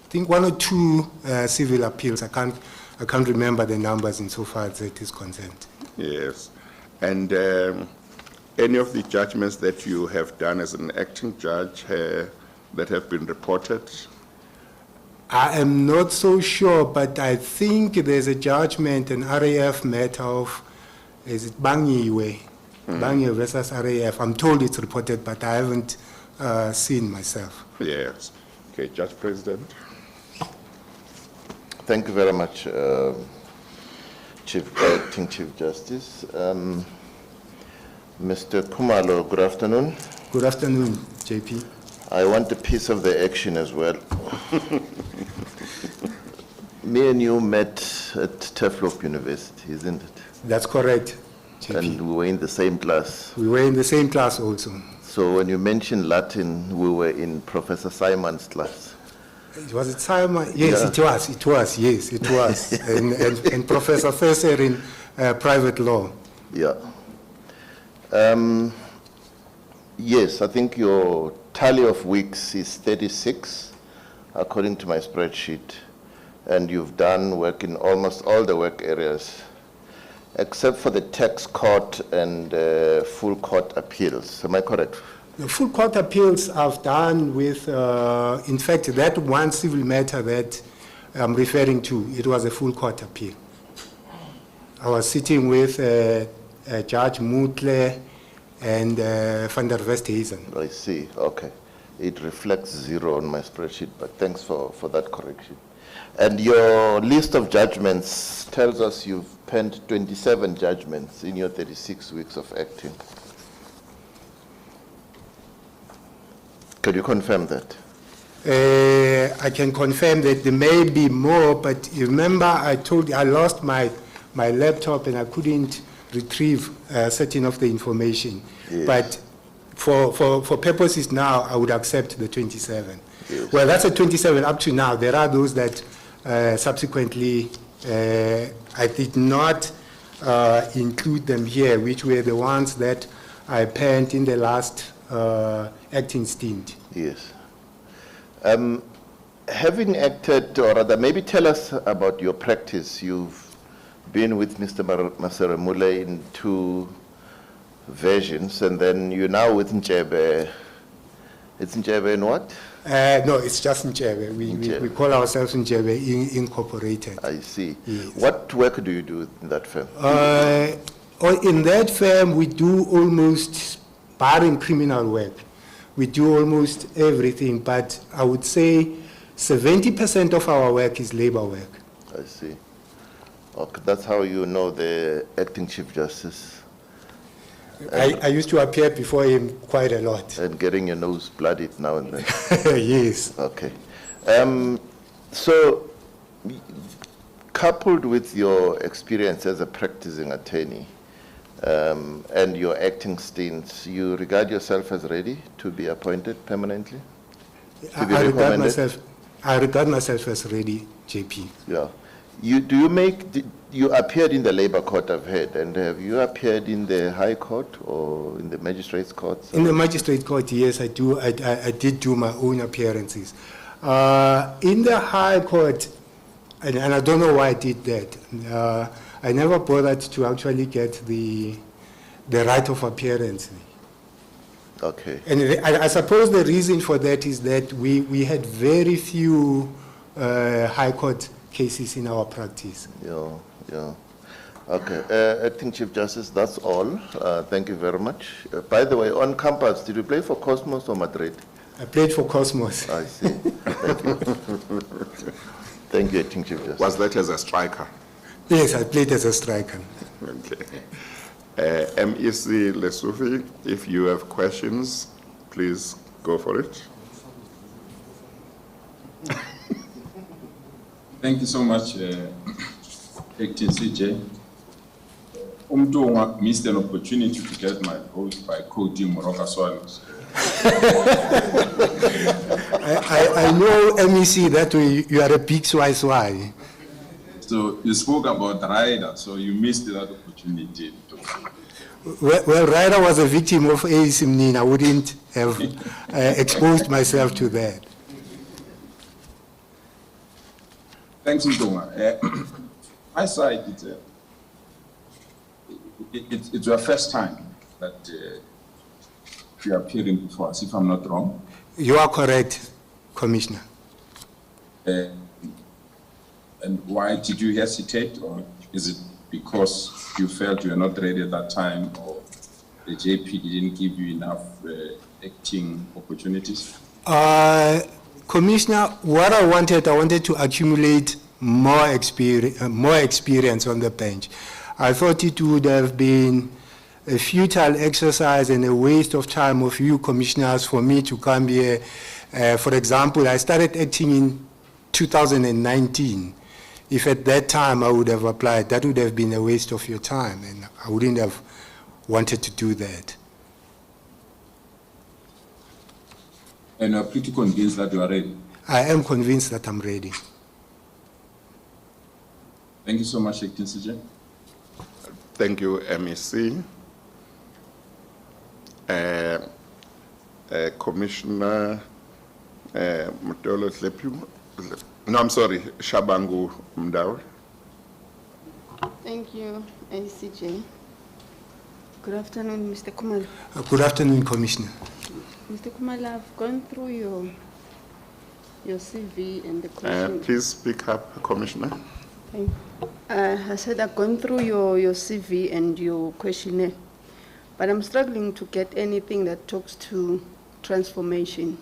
I think one or two civil appeals. I can't remember the numbers insofar as it is concerned. Yes. And any of the judgments that you have done as an acting judge that have been reported? I am not so sure, but I think there's a judgment, an RAF matter of, is it Bangiwe? Bangiwe versus RAF. I'm told it's reported, but I haven't seen myself. Yes. Okay, Judge President. Thank you very much, Acting Chief Justice. Mr. Kumalo, good afternoon. Good afternoon, JP. I want a piece of the action as well. Me and you met at Tuflope University, isn't it? That's correct, JP. And we were in the same class. We were in the same class also. So when you mentioned Latin, we were in Professor Simon's class. Was it Simon? Yes, Yeah. it was, yes, it was. and Professor Fesser in private law. Yeah. Yes, I think your tally of weeks is 36, according to my spreadsheet. And you've done work in almost all the work areas, except for the tax court and full court appeals. Am I correct? The full court appeals I've done with, in fact, that one civil matter that I'm referring to, it was a full court appeal. I was sitting with Judge Mutle and Van der Westhuizen. I see, okay. It reflects 0 on my spreadsheet, but thanks for that correction. And your list of judgments tells us you've penned 27 judgments in your 36 weeks of acting. Can you confirm that? I can confirm that there may be more, but you remember I told you I lost my laptop and I couldn't retrieve certain of the information. Yes. But for purposes now, I would accept the 27. Yes. Well, that's a 27 up to now. There are those that subsequently I did not include them here, which were the ones that I penned in the last acting stint. Yes. Having acted, or rather, maybe tell us about your practice. You've been with Mr. Maseremule in 2 versions, and then you're now with Ntshebe. It's Ntshebe in what? No, it's just Ntshebe. We call ourselves Ntshebe Incorporated. I see. Yes. What work do you do in that firm? In that firm, we do almost, barring criminal work, we do almost everything, but I would say 70% of our work is labor work. I see. Okay, that's how you know the acting Chief Justice. I used to appear before him quite a lot. And getting your nose bloodied now and then. Yes. Okay. So, coupled with your experience as a practicing attorney and your acting stints, you regard yourself as ready to be appointed permanently? To be recommended? I regard myself as ready, JP. Yeah. You appeared in the labor court, I've heard, and have you appeared in the high court or in the magistrates court? In the magistrate court, yes, I do. I did do my own appearances. In the high court, and I don't know why I did that. I never bothered to actually get the right of appearance. Okay. And I suppose the reason for that is that we had very few high court cases in our practice. Yeah. Okay. Acting Chief Justice, that's all. Thank you very much. By the way, on campus, did you play for Cosmos or Madrid? I played for Cosmos. I see. Thank you. Thank you, Acting Chief Justice. Was that as a striker? Yes, I played as a striker. Okay. MEC Lesufi, if you have questions, please go for it. Thank you so much, Acting CJ. Umtunga missed an opportunity to get my vote by quoting Moroka Swallows. I know MEC that way you are a big swai. So you spoke about Ryder, so you missed that opportunity. Well, Ryder was a victim of ASIMNIN. I wouldn't have exposed myself to that. Thanks, Umtunga. My side, it's your first time that you are appearing before us, if I'm not wrong. You are correct, Commissioner. And why did you hesitate, or is it because you felt you were not ready at that time, or the JP didn't give you enough acting opportunities? Commissioner, what I wanted to accumulate more experience on the bench. I thought it would have been a futile exercise and a waste of time of you commissioners for me to come here. For example, I started acting in 2019. If at that time I would have applied, that would have been a waste of your time, and I wouldn't have wanted to do that. And you're pretty convinced that you are ready? I am convinced that I'm ready. Thank you so much, Acting CJ. Thank you, MEC. Commissioner Mutolo Slepu. No, I'm sorry, Shabangu Mdawe. Thank you, ACJ. Good afternoon, Mr. Kumalo. Good afternoon, Commissioner. Mr. Kumalo, I've gone through your CV and the question. Please speak up, Commissioner. Thank you. I said I've gone through your CV and your questionnaire, but I'm struggling to get anything that talks to transformation.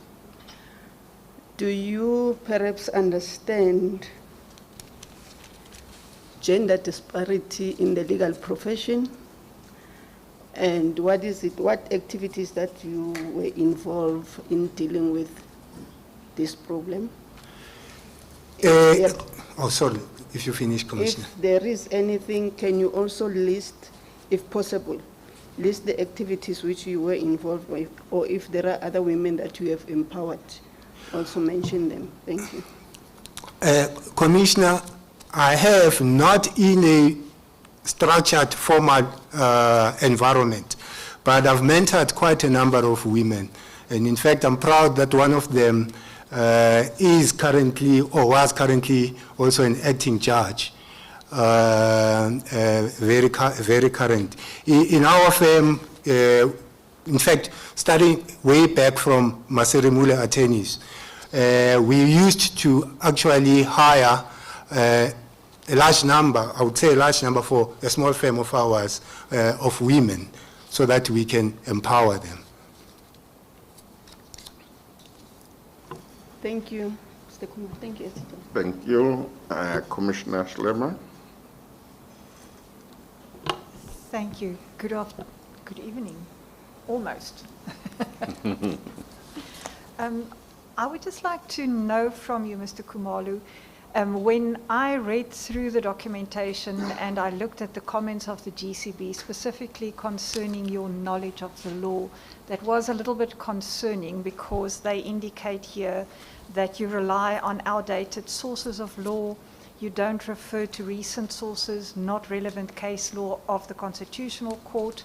Do you perhaps understand gender disparity in the legal profession? And what activities that you were involved in dealing with this problem? Oh, sorry, if you finish, Commissioner. If there is anything, can you also list, if possible, list the activities which you were involved with, or if there are other women that you have empowered, also mention them. Thank you. Commissioner, I have not in a structured formal environment, but I've mentored quite a number of women. And in fact, I'm proud that one of them is currently, or was currently, also an acting judge, very current. In our firm, in fact, starting way back from Maserimule attorneys, we used to actually hire a large number, I would say a large number for a small firm of ours, of women, so that we can empower them. Thank you, Mr. Kumar. Thank you. Thank you. Commissioner Schlemmer. Thank you. Good evening, almost. I would just like to know from you, Mr. Kumalu, when I read through the documentation and I looked at the comments of the GCB, specifically concerning your knowledge of the law, that was a little bit concerning because they indicate here that you rely on outdated sources of law, you don't refer to recent sources, not relevant case law of the Constitutional Court.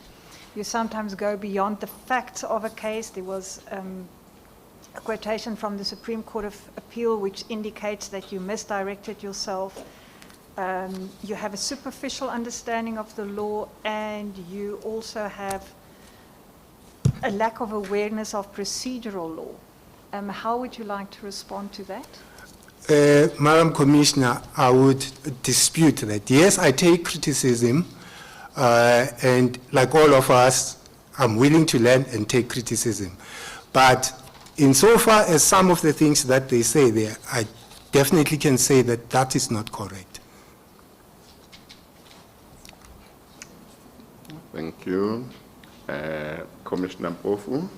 You sometimes go beyond the facts of a case. There was a quotation from the Supreme Court of Appeal which indicates that you misdirected yourself. You have a superficial understanding of the law, and you also have a lack of awareness of procedural law. How would you like to respond to that? Madam Commissioner, I would dispute that. Yes, I take criticism, and like all of us, I'm willing to learn and take criticism. But insofar as some of the things that they say there, I definitely can say that that is not correct. Thank you. Commissioner Mpofu.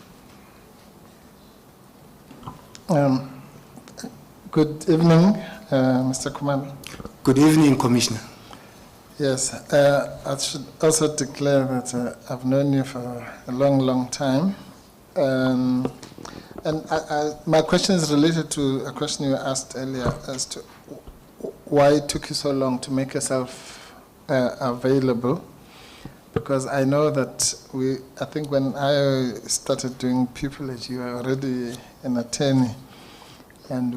Good evening, Mr. Kumalo. Good evening, Commissioner. Yes, I should also declare that I've known you for a long, long time. And my question is related to a question you asked earlier as to why it took you so long to make yourself available. Because I know that I think when I started doing pupillage, you were already an attorney, and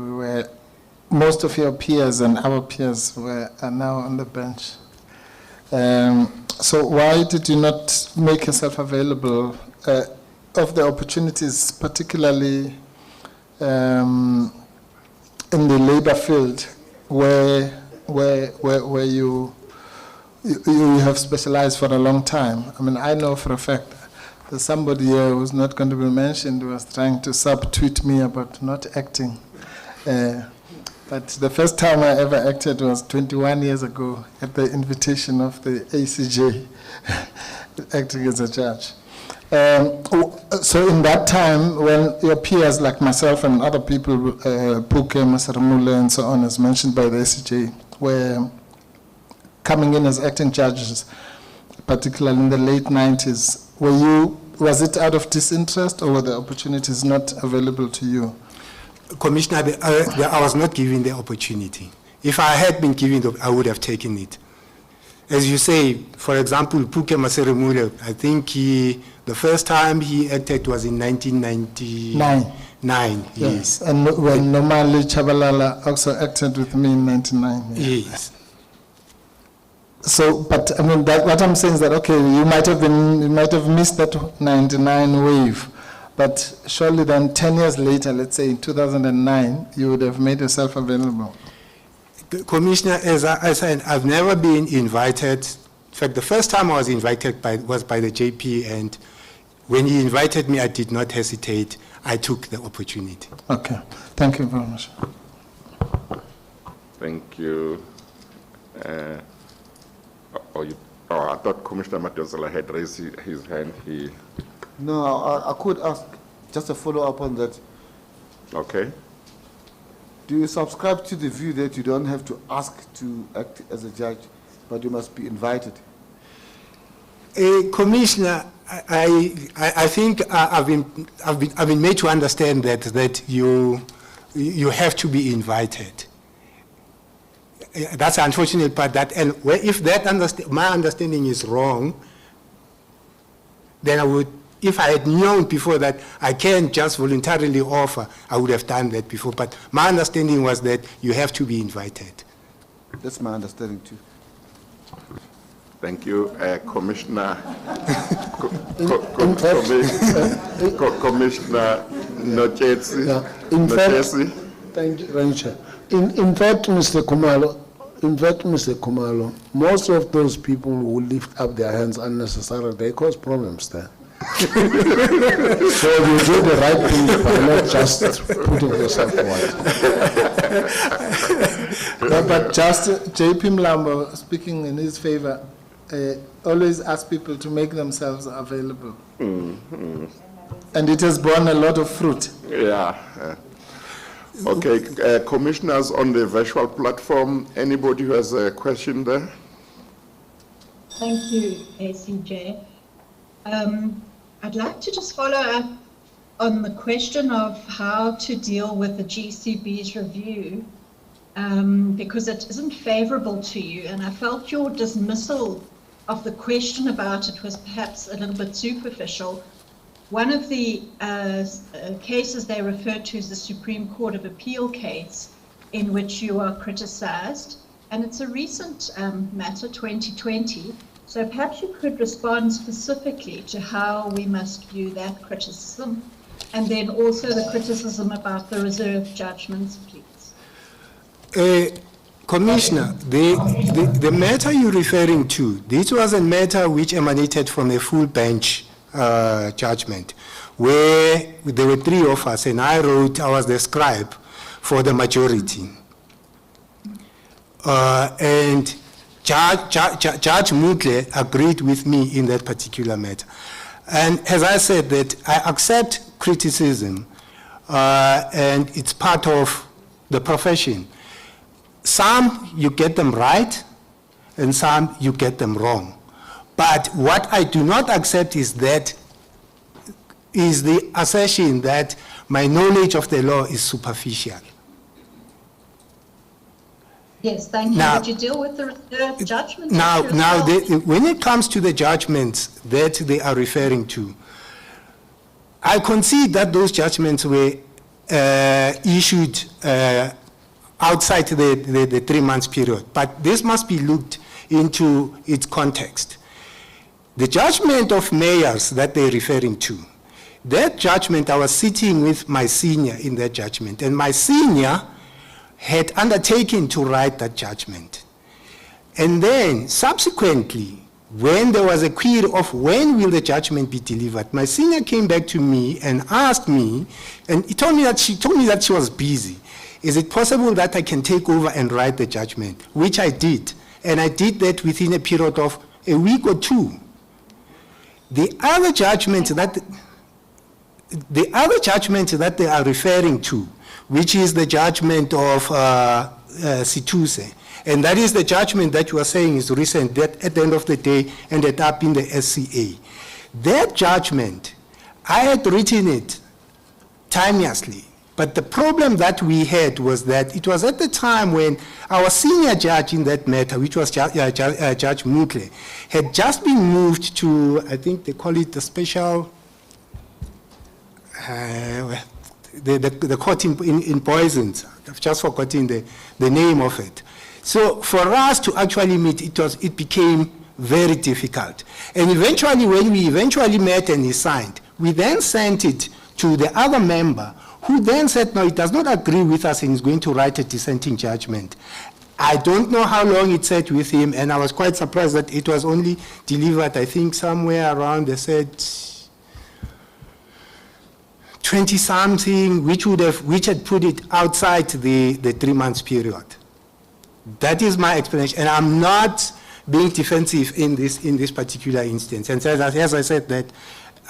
most of your peers and our peers are now on the bench. So why did you not make yourself available of the opportunities, particularly in the labor field, where you have specialized for a long time? I mean, I know for a fact that somebody here who's not going to be mentioned was trying to subtweet me about not acting. But the first time I ever acted was 21 years ago at the invitation of the ACJ, acting as a judge. So in that time, when your peers like myself and other people, Puke, Masaramule, and so on, as mentioned by the ACJ, were coming in as acting judges, particularly in the late 90s, was it out of disinterest, or were the opportunities not available to you? Commissioner, I was not given the opportunity. If I had been given I would have taken it. As you say, for example, Puke Maseremule, I think the first time he acted was in 1999. Yes. And when Nomali Chabalala also acted with me in 99. Yes. So, but I mean, what I'm saying is that, okay, you might have missed that 99 wave. But surely then 10 years later, let's say in 2009, you would have made yourself available. Commissioner, as I said, I've never been invited. In fact, the first time I was invited was by the JP, and when he invited me, I did not hesitate. I took the opportunity. Okay. Thank you very much. Thank you. I thought Commissioner Matosela had raised his hand. No, I could ask just a follow-up on that. Okay. Do you subscribe to the view that you don't have to ask to act as a judge, but you must be invited? Commissioner, I think I've been made to understand that you have to be invited. That's the unfortunate part. And if my understanding is wrong, then I would. If I had known before that I can't just voluntarily offer, I would have done that before. But my understanding was that you have to be invited. That's my understanding too. Thank you, Commissioner. Commissioner Nochetsi. In fact, thank you, Rancher. In fact, Mr. Kumalo, most of those people who lift up their hands unnecessarily, they cause problems there. So you do the right thing by not just putting yourself forward. No, but just JP Mlambo, speaking in his favor, always ask people to make themselves available. Mm-hmm. And it has borne a lot of fruit. Yeah. Okay, commissioners on the virtual platform, anybody who has a question there? Thank you, ACJ. I'd like to just follow up on the question of how to deal with the GCB's review, because it isn't favorable to you, and I felt your dismissal of the question about it was perhaps a little bit superficial. One of the cases they referred to is the Supreme Court of Appeal case in which you are criticized, and it's a recent matter, 2020. So perhaps you could respond specifically to how we must view that criticism, and then also the criticism about the reserved judgments, please. Commissioner, the matter you're referring to, this was a matter which emanated from a full bench judgment, where there were three of us, and I was the scribe for the majority. And Judge Mutle agreed with me in that particular matter. And as I said, that I accept criticism, and it's part of the profession. Some, you get them right, and some you get them wrong. But what I do not accept is the assertion that my knowledge of the law is superficial. Yes, thank you. Now- Would you deal with the reserved judgment? Now, issue as well? when it comes to the judgments that they are referring to, I concede that those judgments were issued outside the 3 months period, but this must be looked into its context. The judgment of mayors that they're referring to, that judgment, I was sitting with my senior in that judgment, and my senior had undertaken to write that judgment. And then subsequently, when there was a query of when will the judgment be delivered, my senior came back to me and asked me, and she told me that she was busy. Is it possible that I can take over and write the judgment? Which I did, and I did that within a period of a week or two. The other judgment that they are referring to, which is the judgment of Situse, and that is the judgment that you are saying is recent, that at the end of the day ended up in the SCA. That judgment, I had written it timelessly, but the problem that we had was that it was at the time when our senior judge in that matter, which was Judge Mutle, had just been moved to, I think they call it the special, the court in Poisons. I've just forgotten the name of it. So for us to actually meet, it became very difficult. And eventually, when we eventually met and he signed, we then sent it to the other member, who then said, no, it does not agree with us and is going to write a dissenting judgment. I don't know how long it sat with him, and I was quite surprised that it was only delivered, I think, somewhere around, they said, 20-something, which had put it outside the 3 months period. That is my explanation, and I'm not being defensive in this particular instance. And as I said, that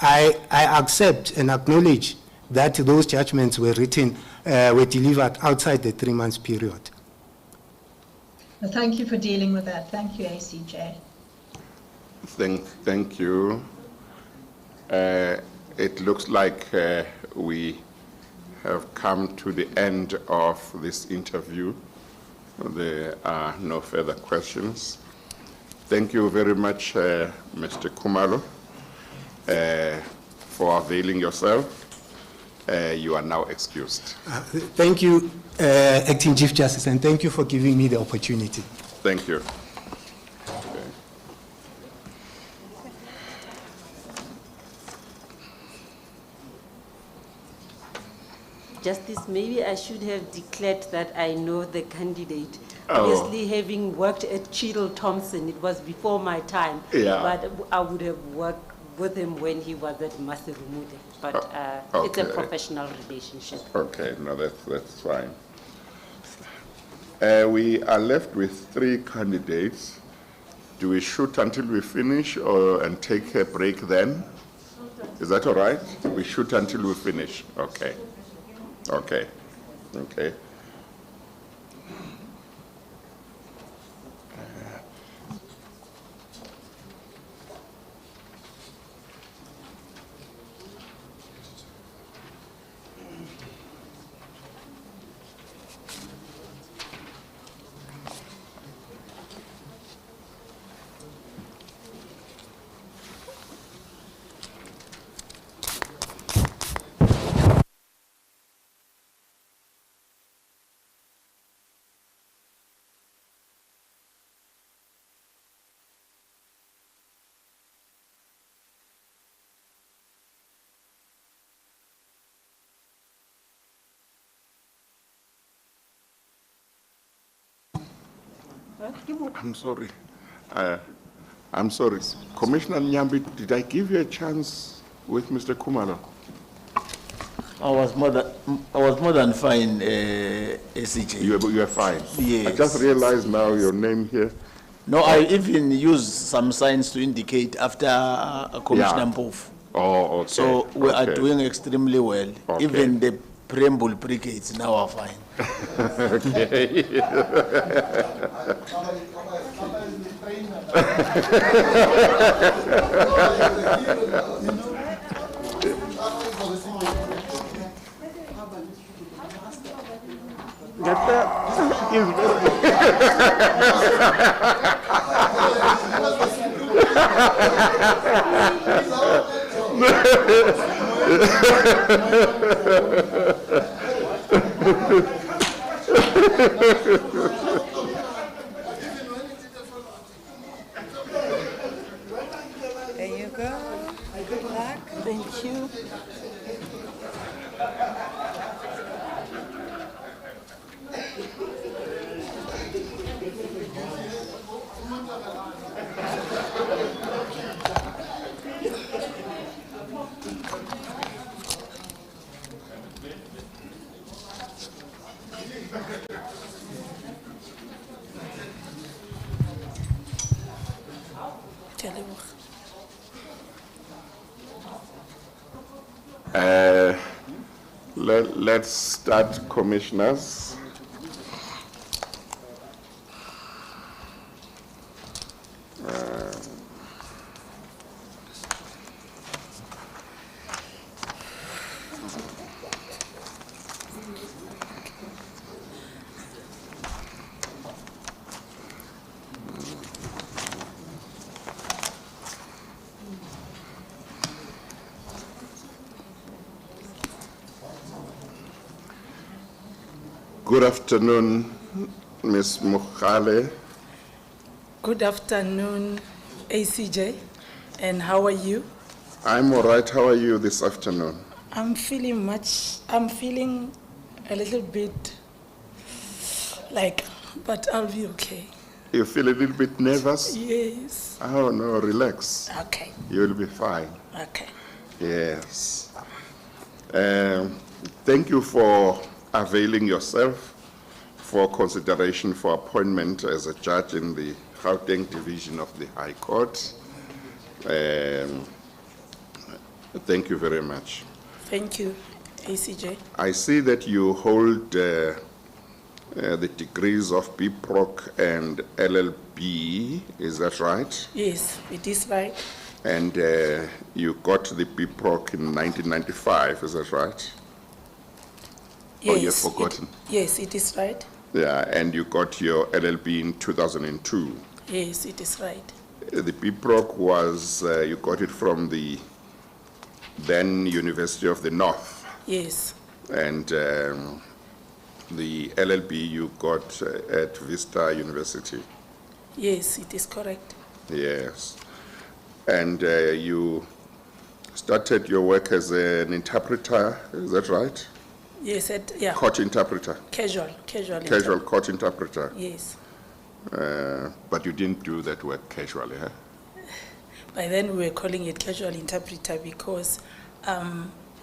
I accept and acknowledge that those judgments were delivered outside the 3 months period. Well, thank you for dealing with that. Thank you, ACJ. Thank you. It looks like we have come to the end of this interview. There are no further questions. Thank you very much, Mr. Khumalo, for availing yourself. You are now excused. Thank you, Acting Chief Justice, and thank you for giving me the opportunity. Thank you. Justice, maybe I should have declared that I know the candidate. Oh. Obviously, having worked at Cheadle Thompson, it was before my time. Yeah. But I would have worked with him when he was at Masirumude. But it's a Okay. professional relationship. Okay, no, that's fine. We are left with 3 candidates. Do we shoot until we finish and take a break then? Is that all right? We shoot until we finish. Okay. Okay. Okay. I'm sorry. Commissioner Nyambi, did I give you a chance with Mr. Khumalo? I was more than fine, ACJ. You are fine? Yes. I just realized now your name here. No, I even used some signs to indicate after Commissioner Yeah. Mpofu. Oh, okay. So we are Okay. doing extremely well. Okay. Even the preamble brigates now are fine. Okay. There you go. Good luck. Thank you. Let's start, commissioners. Good afternoon, Ms. Mukhale. Good afternoon, ACJ, and how are you? I'm all right. How are you this afternoon? I'm feeling a little bit but I'll be okay. You feel a little bit nervous? Yes. Oh, no, relax. Okay. You'll be fine. Okay. Yes. Thank you for availing yourself for consideration for appointment as a judge in the Gauteng Division of the High Court. Thank you very much. Thank you, ACJ. I see that you hold the degrees of BProc and LLB, is that right? Yes, it is right. And you got the BProc in 1995, is that right? Yes. Oh, you've forgotten. Yes, it is right. Yeah, and you got your LLB in 2002. Yes, it is right. The BProc was, you got it from the then University of the North. Yes. And the LLB you got at Vista University. Yes, it is correct. Yes. And you started your work as an interpreter, is that right? Yes, yeah. Court interpreter. Casual court interpreter. Yes. But you didn't do that work casually, huh? By then we were calling it casual interpreter because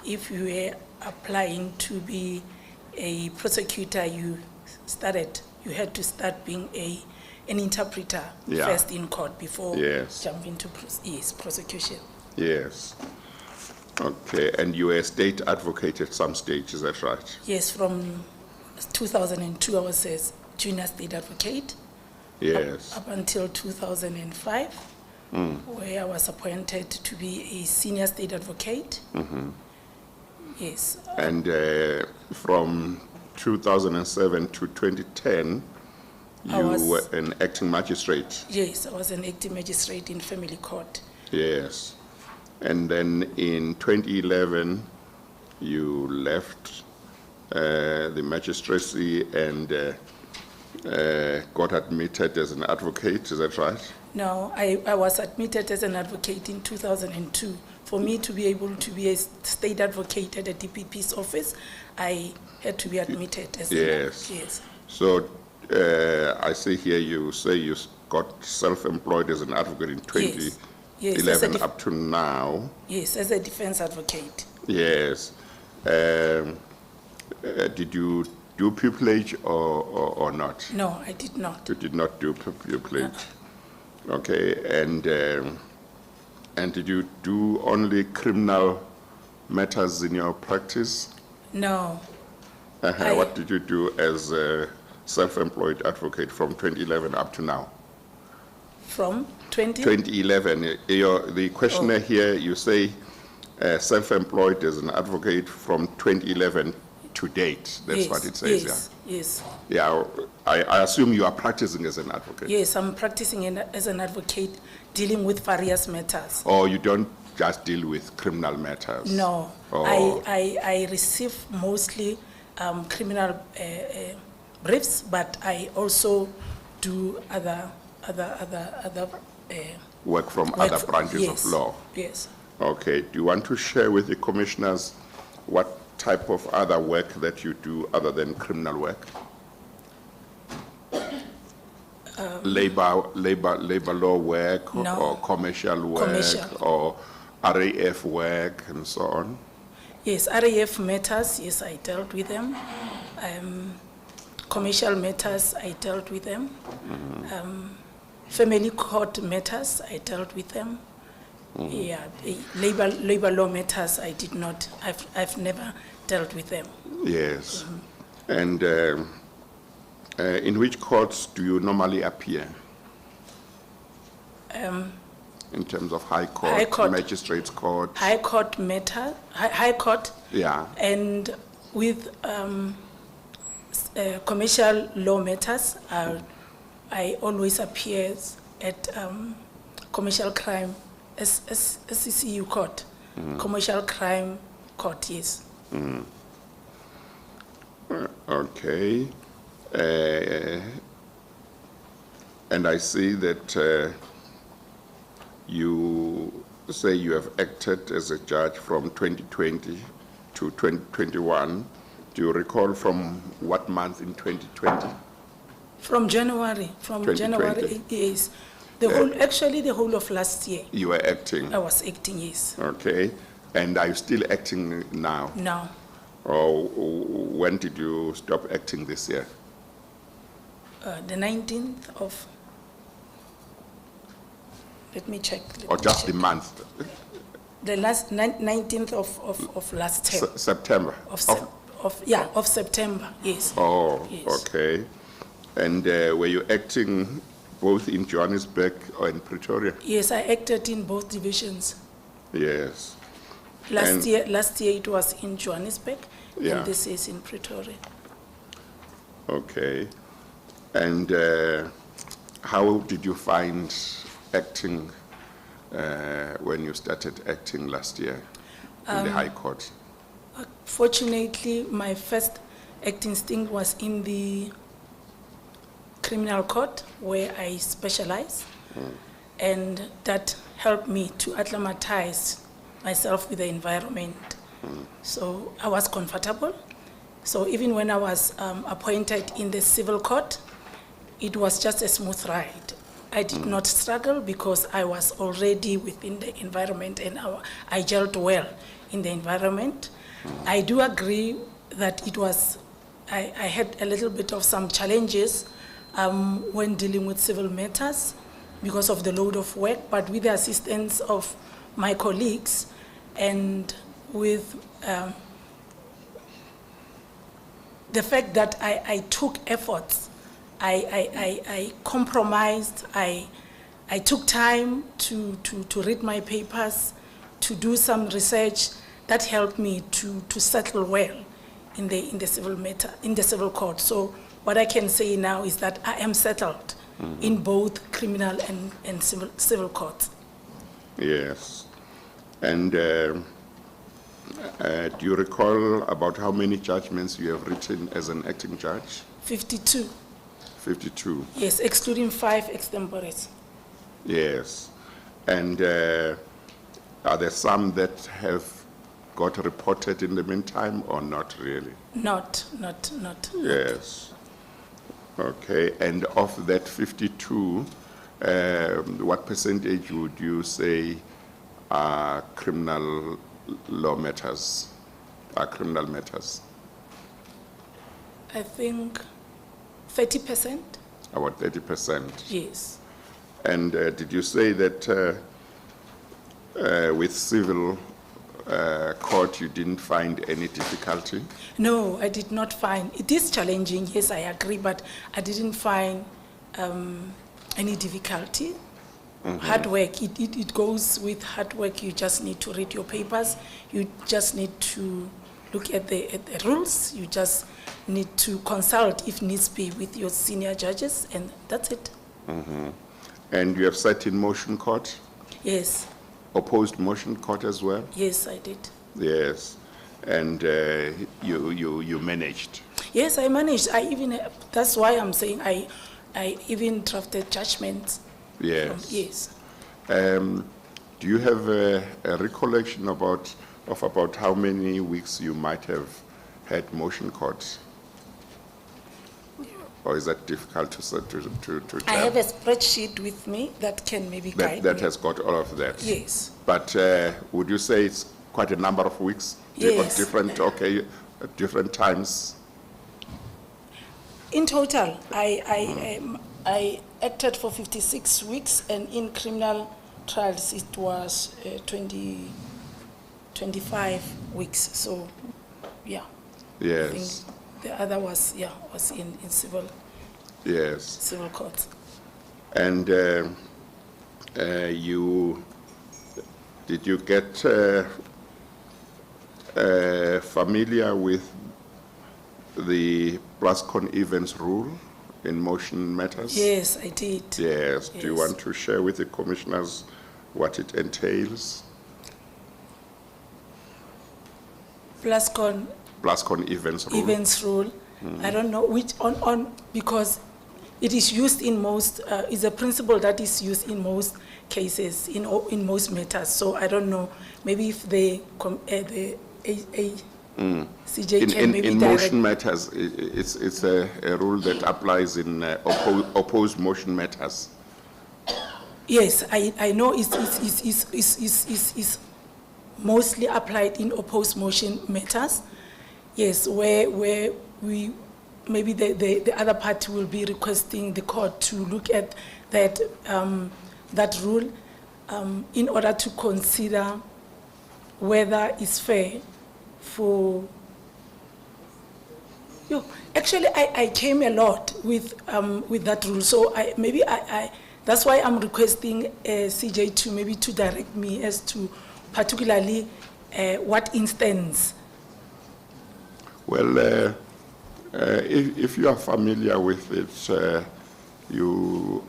if you were applying to be a prosecutor, you had to start being an interpreter first in court before jumping to prosecution. Yes. Okay, and you were a state advocate at some stage, is that right? Yes, from 2002 I was a junior state advocate. Yes. Up until 2005, where I was appointed to be a senior state advocate. Mm-hmm. Yes. And from 2007 to 2010, you were an acting magistrate. Yes, I was an acting magistrate in family court. Yes. And then in 2011, you left the magistracy and got admitted as an advocate, is that right? No, I was admitted as an advocate in 2002. For me to be able to be a state advocate at the DPP's office, I had to be admitted as Yes. So I see here you say you got self-employed as an advocate in 2011 up to now. Yes, as a defense advocate. Yes. Did you do pupillage or not? No, I did not. You did not do pupillage. Okay, and did you do only criminal matters in your practice? No. What did you do as a self-employed advocate from 2011 up to now? From 20? 2011. The questionnaire here, you say self-employed as an advocate from 2011 to date. That's Yes, what it says, yes, yes. yeah? Yeah, I assume you are practicing as an advocate. Yes, I'm practicing as an advocate, dealing with various matters. Or you don't just deal with criminal matters? No, Oh. I receive mostly criminal briefs, but I also do other Work from other branches yes, of law? Yes. Okay. Do you want to share with the commissioners what type of other work that you do other than criminal work? Labor law work, No. or commercial work, Commercial. or RAF work, and so on? Yes, RAF matters, yes, I dealt with them. Commercial matters, I dealt with them. Family court matters, I dealt with them. Yeah, labor law matters, I did not. I've never dealt with them. Yes. And in which courts do you normally appear? In terms of high court, High court. magistrates court? High court matter, high court. Yeah. And with commercial law matters, I always appear at commercial crime, SCCU court, commercial crime court, yes. Okay. And I see that you say you have acted as a judge from 2020 to 2021. Do you recall from what month in 2020? From January, 2020. yes. Actually the whole of last year. You were acting? I was acting, yes. Okay. And are you still acting now? No. Or when did you stop acting this year? The 19th of, let me check. Or just the month? The last 19th of last term. September? Of September, yes. Oh, Yes. okay. And were you acting both in Johannesburg or in Pretoria? Yes, I acted in both divisions. Yes. Last year it was in Johannesburg, Yeah. and this is in Pretoria. Okay. And how did you find acting when you started acting last year in the High Court? Fortunately, my first acting stint was in the criminal court, where I specialize, and that helped me to acclimatize myself with the environment. So I was comfortable. So even when I was appointed in the civil court, it was just a smooth ride. I did not struggle because I was already within the environment, and I gelled well in the environment. I do agree that it was, I had a little bit of some challenges when dealing with civil matters because of the load of work, but with the assistance of my colleagues and with the fact that I took efforts, I compromised, I took time to read my papers, to do some research. That helped me to settle well in the civil matter, in the civil court. So what I can say now is that I am settled in both criminal and civil courts. Yes. And do you recall about how many judgments you have written as an acting judge? 52. 52. Yes, excluding 5 extempores. Yes. And are there some that have got reported in the meantime or not really? Not. Yes. Okay. And of that 52, what percentage would you say are criminal law matters, are criminal matters? I think 30%. About 30%? Yes. And did you say that with civil court you didn't find any difficulty? No, I did not find. It is challenging, yes, I agree, but I didn't find any difficulty. Hard work, it goes with hard work. You just need to read your papers. You just need to look at the rules. You just need to consult, if needs be, with your senior judges, and that's it. And you have sat in motion court? Yes, Opposed motion court as well? yes, I did. Yes. And you managed? Yes, I managed. That's why I'm saying I even drafted judgments. Yes. Yes. Do you have a recollection of about how many weeks you might have had motion courts? Or is that difficult to tell? I have a spreadsheet with me that can maybe guide That me. has got all of that? Yes. But would you say it's quite a number of weeks? Yes. At different times? In total, I acted for 56 weeks, and in criminal trials it was 25 weeks. So, yeah. Yes. I think the other was in civil. Yes. Civil court. And did you get familiar with the plus-con events rule in motion matters? Yes, I did. Yes. Do you Yes. want to share with the commissioners what it entails? Plus-con Events rule. events rule. I don't know which because it is used in most. Is a principle that is used in most cases in most matters. So I don't know. Maybe if the CJ can maybe in direct. motion matters, it's a rule that applies in opposed motion matters. Yes, I know it's mostly applied in opposed motion matters. Yes, where we maybe the other party will be requesting the court to look at that that rule in order to consider whether it's fair for. Actually, I came a lot with that rule, so maybe that's why I'm requesting CJ to maybe to direct me as to particularly what instance. Well, if you are familiar with it, you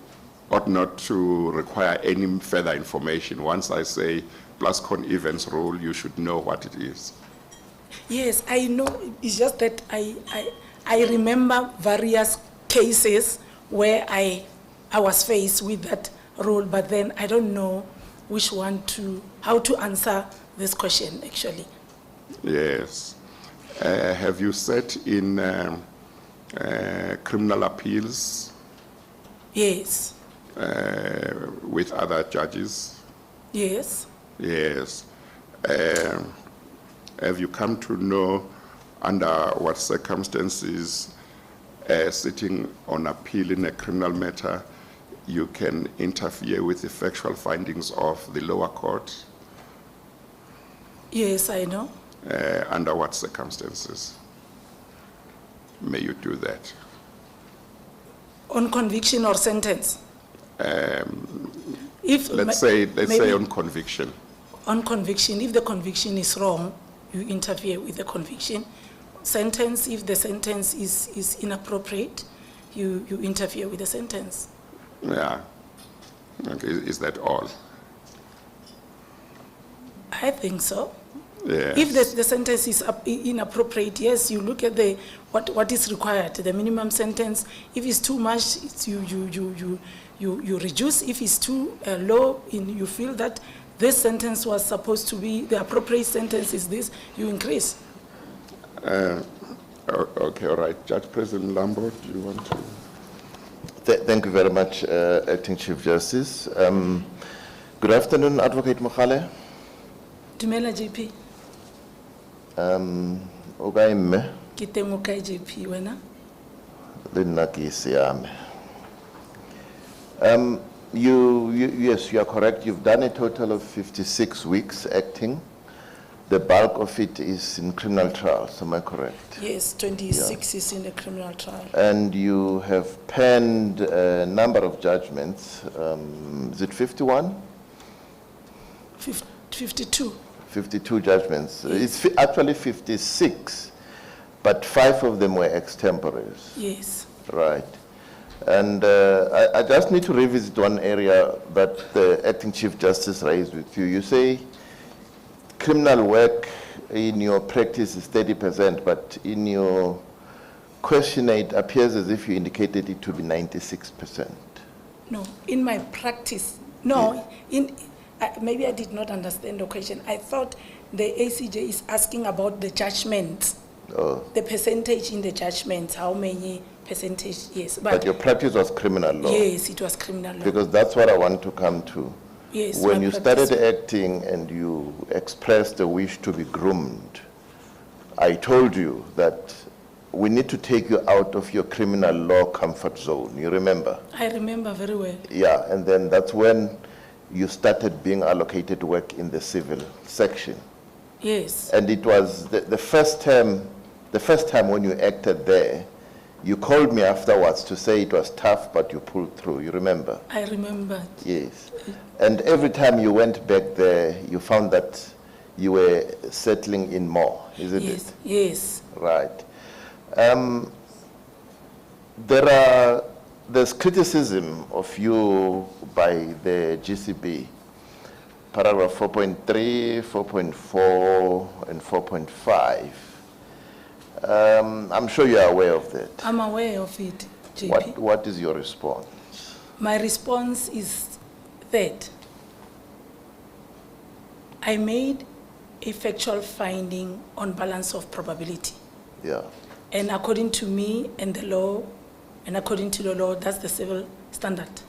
ought not to require any further information. Once I say plus-con events rule, you should know what it is. Yes, I know. It's just that I remember various cases where I was faced with that rule, but then I don't know how to answer this question actually. Yes. Have you sat in criminal appeals? Yes. With other judges? Yes. Yes. Have you come to know under what circumstances sitting on appeal in a criminal matter you can interfere with the factual findings of the lower court? Yes, I know. Under what circumstances may you do that? On conviction or sentence? Let's say on conviction. On conviction, if the conviction is wrong, you interfere with the conviction. Sentence, if the sentence is inappropriate, you interfere with the sentence. Yeah. Okay. Is that all? I think so. Yes. If the sentence is inappropriate, yes, you look at what is required, the minimum sentence. If it's too much, you reduce. If it's too low, you feel that this sentence was supposed to be, the appropriate sentence is this, you increase. Okay, all right. Judge President Lambo, do you want to? Thank you very much, Acting Chief Justice. Good afternoon, Advocate Mohale. Dumela JP. O kae mme? Ke teng o kae JP wena? Le nna ke siame. Yes, you are correct. You've done a total of 56 weeks acting. The bulk of it is in criminal trials, am I correct? Yes, 26 is in the criminal trial. And you have penned a number of judgments. Is it 51? 52. 52 judgments. It's actually 56, but 5 of them were extemporaries. Yes. Right. And I just need to revisit one area that the Acting Chief Justice raised with you. You say criminal work in your practice is 30%, but in your questionnaire it appears as if you indicated it to be 96%. No, in my practice, no. Maybe I did not understand the question. I thought the ACJ is asking about the judgments, the percentage in the judgments, how many percentage, yes. But your practice was criminal law. Yes, it was criminal law. Because that's what I want to come to. Yes, when my you practice- started acting and you expressed the wish to be groomed, I told you that we need to take you out of your criminal law comfort zone. You remember? I remember very well. Yeah, and then that's when you started being allocated work in the civil section. Yes. And it was the first time when you acted there, you called me afterwards to say it was tough, but you pulled through. You remember? I remember. Yes. And every time you went back there, you found that you were settling in more, isn't Yes. it? Yes. Right. There's criticism of you by the GCB, paragraph 4.3, 4.4, and 4.5. I'm sure you are aware of that. I'm aware of it, JP. What is your response? My response is that I made a factual finding on balance of probability. Yeah. And according to me and the law, and according to the law, that's the civil standard.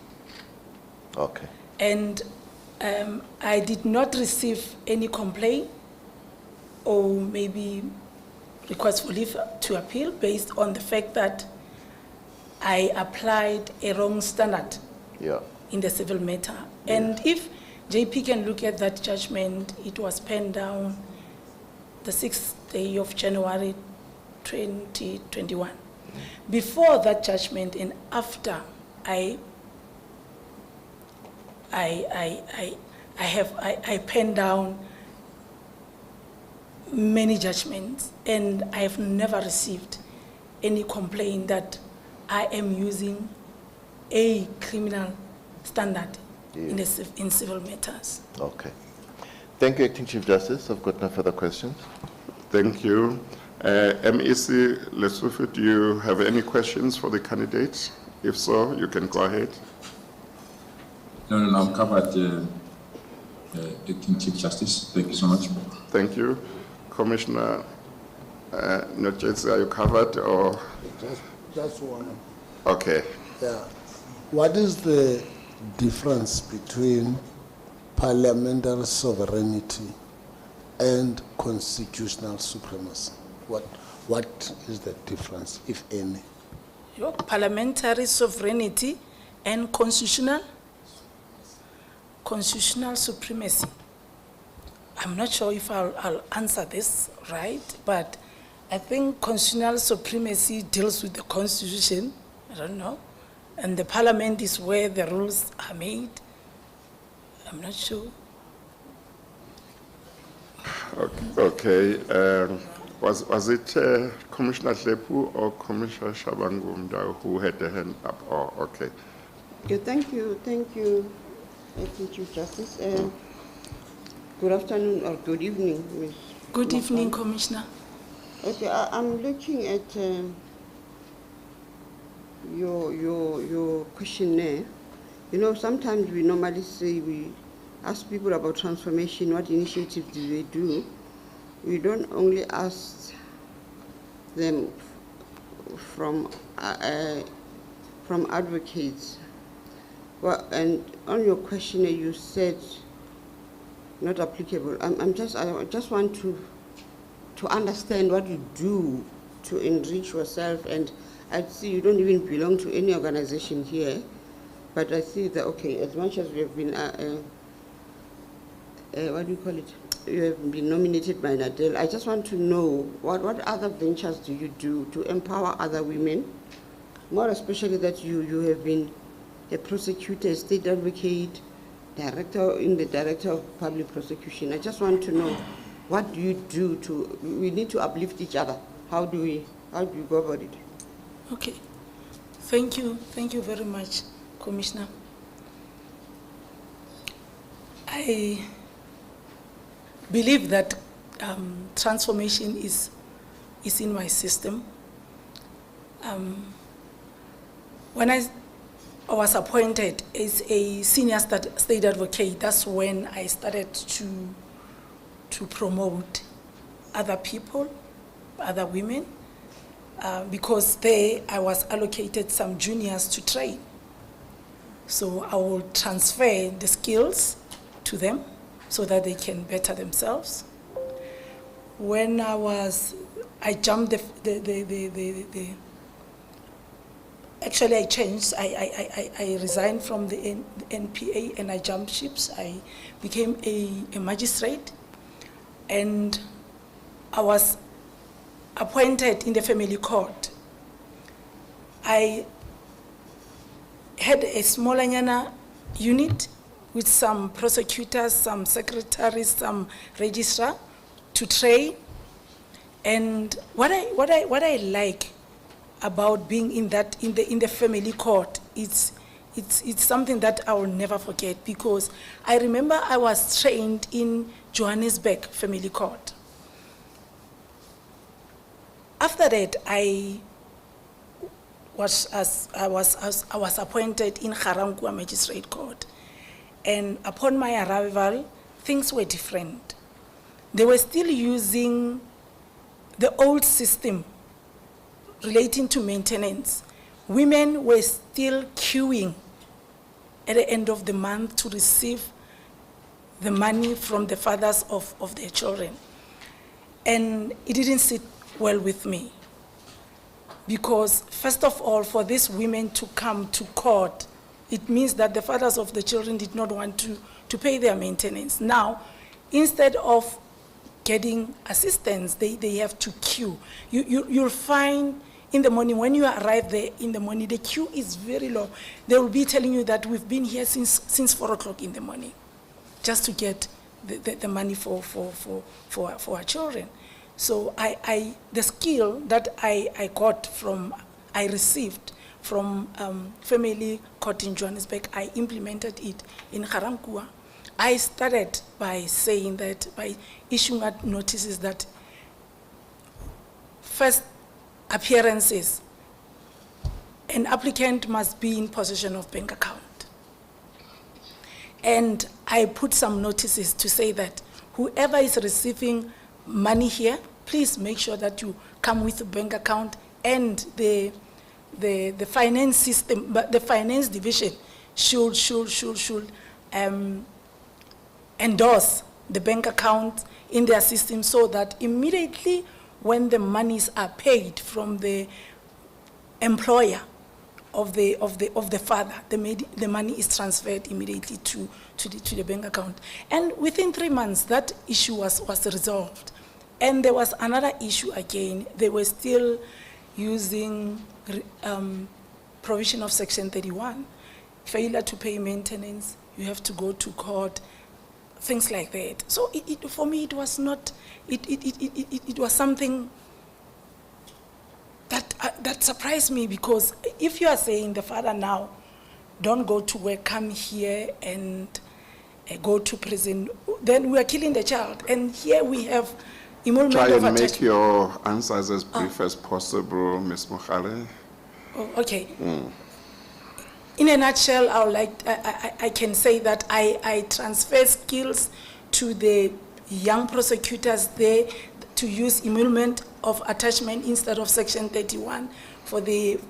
Okay. And I did not receive any complaint or maybe request for leave to appeal based on the fact that I applied a wrong standard in the civil matter. And if JP can look at that judgment, it was penned down the 6th day of January 2021. Before that judgment and after, I penned down many judgments, and I have never received any complaint that I am using a criminal standard in civil matters. Okay. Thank you, Acting Chief Justice. I've got no further questions. Thank you. MEC Lesotho, do you have any questions for the candidates? If so, you can go ahead. No, I'm covered, Acting Chief Justice. Thank you so much. Thank you. Commissioner Notjetsi, are you covered or? Just one. Okay. Yeah. What is the difference between parliamentary sovereignty and constitutional supremacy? What is the difference, if any? Your parliamentary sovereignty and constitutional supremacy. I'm not sure if I'll answer this right, but I think constitutional supremacy deals with the constitution. I don't know. And the parliament is where the rules are made. I'm not sure. Okay. Was it Commissioner Lepu or Commissioner Shabangunda who had the hand up? Oh, okay. Okay, thank you, Acting Chief Justice. Good afternoon or good evening, Ms. Good Makwan. evening, Commissioner. Okay, I'm looking at your questionnaire. You know, sometimes we normally say we ask people about transformation, what initiatives do they do? We don't only ask them from advocates. Well, and on your questionnaire, you said not applicable. I just want to understand what you do to enrich yourself. And I see you don't even belong to any organization here, but I see that, okay, as much as we have been, what do you call it? you have been nominated by Nadel, I just want to know what other ventures do you do to empower other women? More especially that you have been a prosecutor, state advocate, director of public prosecution. I just want to know, what do you do we need to uplift each other. How do you go about it? Okay, thank you very much, Commissioner. I believe that transformation is in my system. When I was appointed as a senior state advocate, that's when I started to promote other people, other women, because there I was allocated some juniors to train. So I will transfer the skills to them so that they can better themselves. When I jumped actually I changed, I resigned from the NPA and I jumped ships. I became a magistrate, and I was appointed in the family court. I had a small unit with some prosecutors, some secretaries, some registrar to train. And what I like about being in the family court, it's something that I will never forget, because I remember I was trained in Johannesburg family court. After that, I was appointed in Ga-Rankuwa Magistrate Court, and upon my arrival, things were different. They were still using the old system relating to maintenance. Women were still queuing at the end of the month to receive the money from the fathers of their children. And it didn't sit well with me, because first of all, for these women to come to court, it means that the fathers of the children did not want to pay their maintenance. Now, instead of getting assistance, they have to queue. You'll find in the morning, when you arrive there in the morning, the queue is very long. They will be telling you that we've been here since 4 o'clock in the morning, just to get the money for our children. So the skill that I received from family court in Johannesburg, I implemented it in Ga-Rankuwa. I started by saying that, by issuing out notices that first appearances, an applicant must be in possession of bank account. And I put some notices to say that whoever is receiving money here, please make sure that you come with a bank account, and the finance system, but the finance division should endorse the bank account in their system, so that immediately when the monies are paid from the employer of the father, the money is transferred immediately to the bank account. And within 3 months, that issue was resolved. And there was another issue again. They were still using provision of Section 31. Failure to pay maintenance, you have to go to court, things like that. So for me, it was not, it was something that surprised me, because if you are saying the father now, don't go to work, come here and go to prison, then we are killing the child. And here we have emolument of attachment. Try and make your answers as brief as possible, Ms. Mohale. Oh, okay. In a nutshell, I can say that I transfer skills to the young prosecutors there to use emolument of attachment instead of Section 31 for the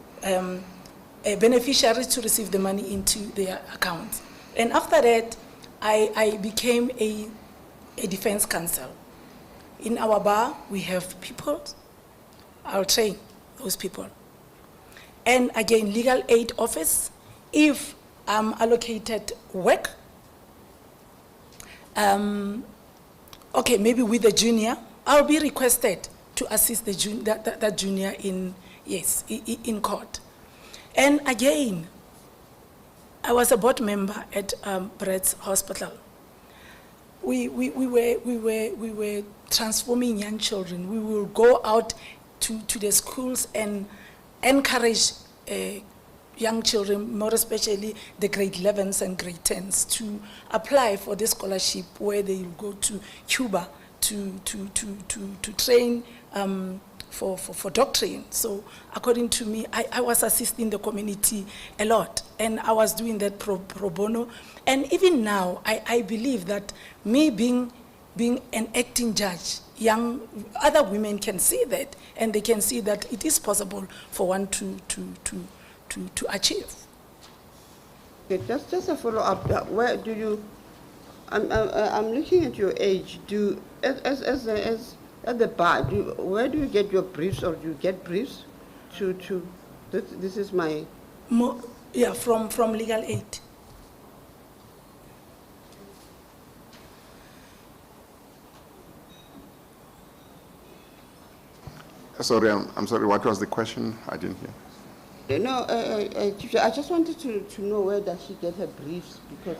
beneficiaries to receive the money into their accounts. And after that, I became a defense counsel. In our bar, we have people. I'll train those people. And again, legal aid office, if I'm allocated work, okay, maybe with the junior, I'll be requested to assist the that junior in, yes, in court. And again, I was a board member at Brett's Hospital. We were transforming young children. We will go out to the schools and encourage young children, more especially the grade 11s and grade 10s, to apply for the scholarship where they will go to Cuba to train for doctrine. So according to me, I was assisting the community a lot, and I was doing that pro bono. And even now, I believe that me being an acting judge, other women can see that, and they can see that it is possible for one to achieve. Okay, just a follow-up. Where do you? I'm looking at your age. At the bar, where do you get your briefs, or do you get briefs? This is my. Yeah, from legal aid. Sorry, I'm sorry, what was the question? I didn't hear. No, I just wanted to know where does she get her briefs, because,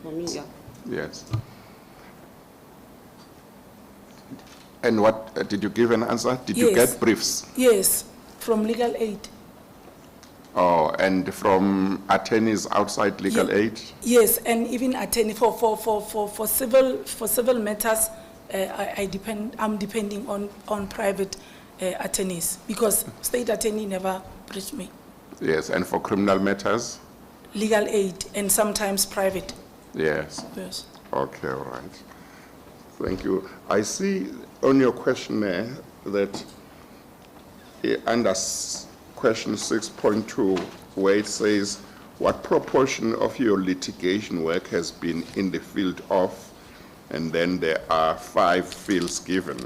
for me, yeah. Yes. And what, did you give an answer? Did you get briefs? Yes, from legal aid. Oh, and from attorneys outside legal aid? Yes, and even attorney for civil matters. I'm depending on private attorneys, because state attorney never briefed me. Yes, and for criminal matters? Legal aid and sometimes private. Yes. Yes. Okay, all right. Thank you. I see on your questionnaire that under question 6.2, where it says, what proportion of your litigation work has been in the field of, and then there are 5 fields given.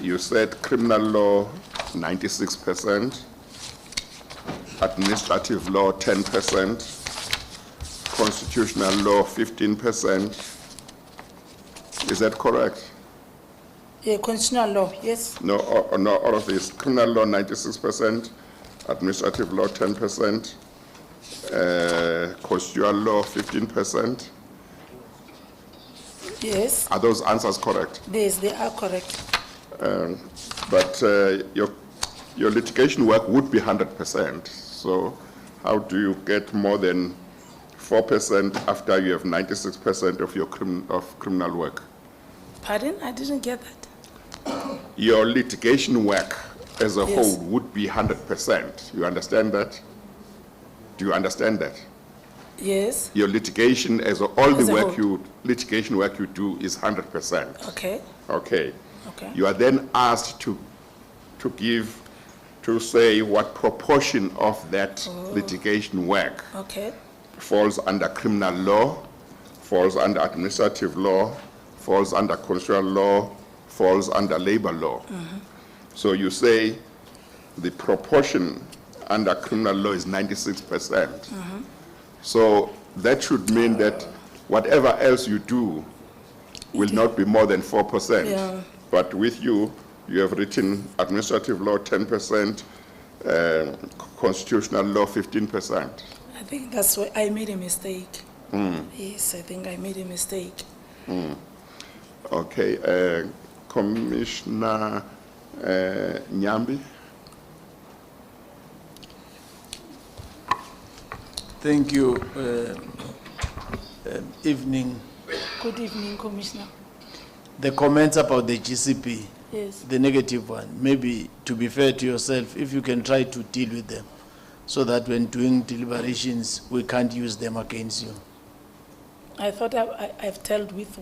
You said criminal law, 96%, administrative law, 10%, constitutional law, 15%. Is that correct? Yeah, constitutional law, yes. No, all of this. Criminal law, 96%, administrative law, 10%, constitutional law, 15%. Yes. Are those answers correct? Yes, they are correct. But your litigation work would be 100%. So how do you get more than 4% after you have 96% of your criminal work? Pardon? I didn't get that. Your litigation work as a Yes. whole would be 100%. You understand that? Do you understand that? Yes. Your litigation litigation work you do is 100%. Okay. Okay. Okay. You are then asked to say what proportion of that litigation work Okay. falls under criminal law, falls under administrative law, falls under constitutional law, falls under labor law. So you say the proportion under criminal law is 96%. So that should mean that whatever else you do will not be more than 4%. Yeah. But with you, you have written administrative law 10%, constitutional law 15%. I think that's why I made a mistake. Yes, I think I made a mistake. Okay, Commissioner Nyambi. Thank you. Evening. Good evening, Commissioner. The comments about the GCP, Yes. the negative one, maybe to be fair to yourself, if you can try to deal with them so that when doing deliberations, we can't use them against you. I thought I've dealt with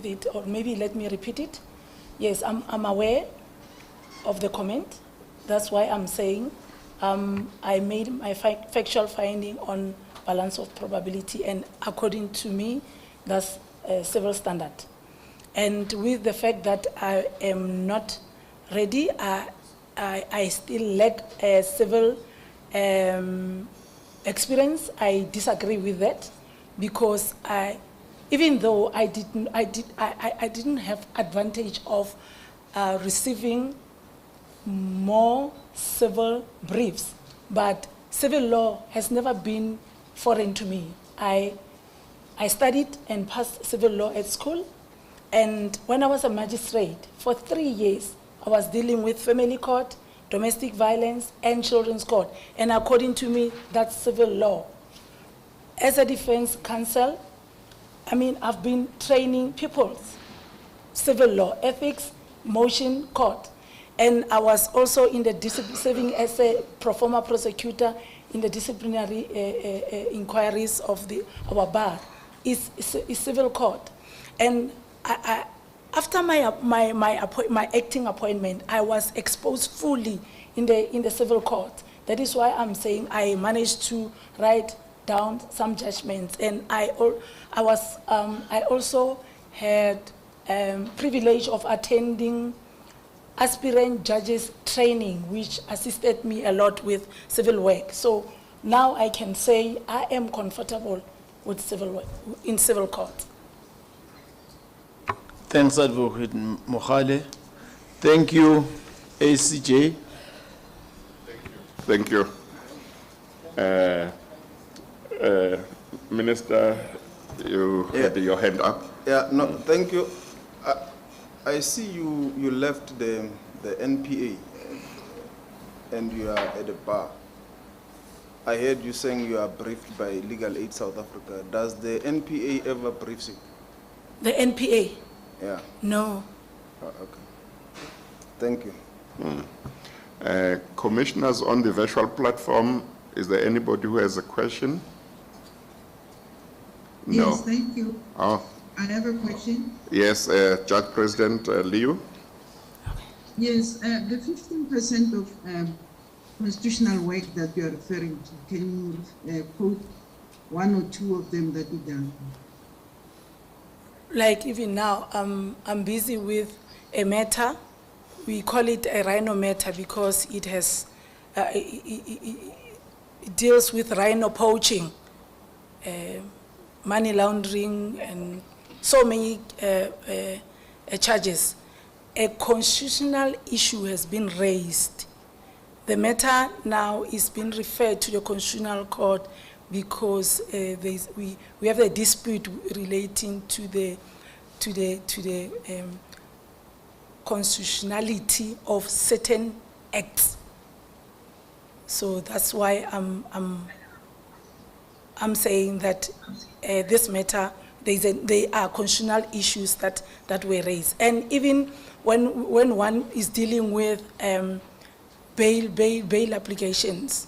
it, or maybe let me repeat it. Yes, I'm aware of the comment. That's why I'm saying I made my factual finding on balance of probability, and according to me, that's a civil standard. And with the fact that I am not ready, I still lack a civil experience. I disagree with that, because even though I didn't have advantage of receiving more civil briefs, but civil law has never been foreign to me. I studied and passed civil law at school, and when I was a magistrate for 3 years, I was dealing with family court, domestic violence, and children's court, and according to me, that's civil law. As a defense counsel, I've been training people's civil law, ethics, motion court. And I was also in the serving as a pro forma prosecutor in the disciplinary inquiries of our bar. It's civil court. And after my acting appointment, I was exposed fully in the civil court. That is why I'm saying I managed to write down some judgments, and I also had privilege of attending aspirant judges training, which assisted me a lot with civil work. So now I can say I am comfortable with civil work in civil court. Thanks, Advocate Mohale. Thank you, ACJ. Thank you. Minister, you had your hand up. Yeah, no, thank you. I see you left the NPA and you are at the bar. I heard you saying you are briefed by Legal Aid South Africa. Does the NPA ever brief you? The NPA? Yeah. No. Oh, okay. Thank you. Commissioners on the virtual platform, is there anybody who has a question? No. Yes, thank you. Oh. I have a question. Yes, Judge President Liu. Yes, the 15% of constitutional work that you are referring to, can you quote one or two of them that you've done? Like even now, I'm busy with a matter. We call it a rhino matter because it has, it deals with rhino poaching, money laundering, and so many charges. A constitutional issue has been raised. The matter now is being referred to the Constitutional Court because we have a dispute relating to the constitutionality of certain acts. So that's why I'm saying that this matter, there are constitutional issues that were raised. And even when one is dealing with bail applications,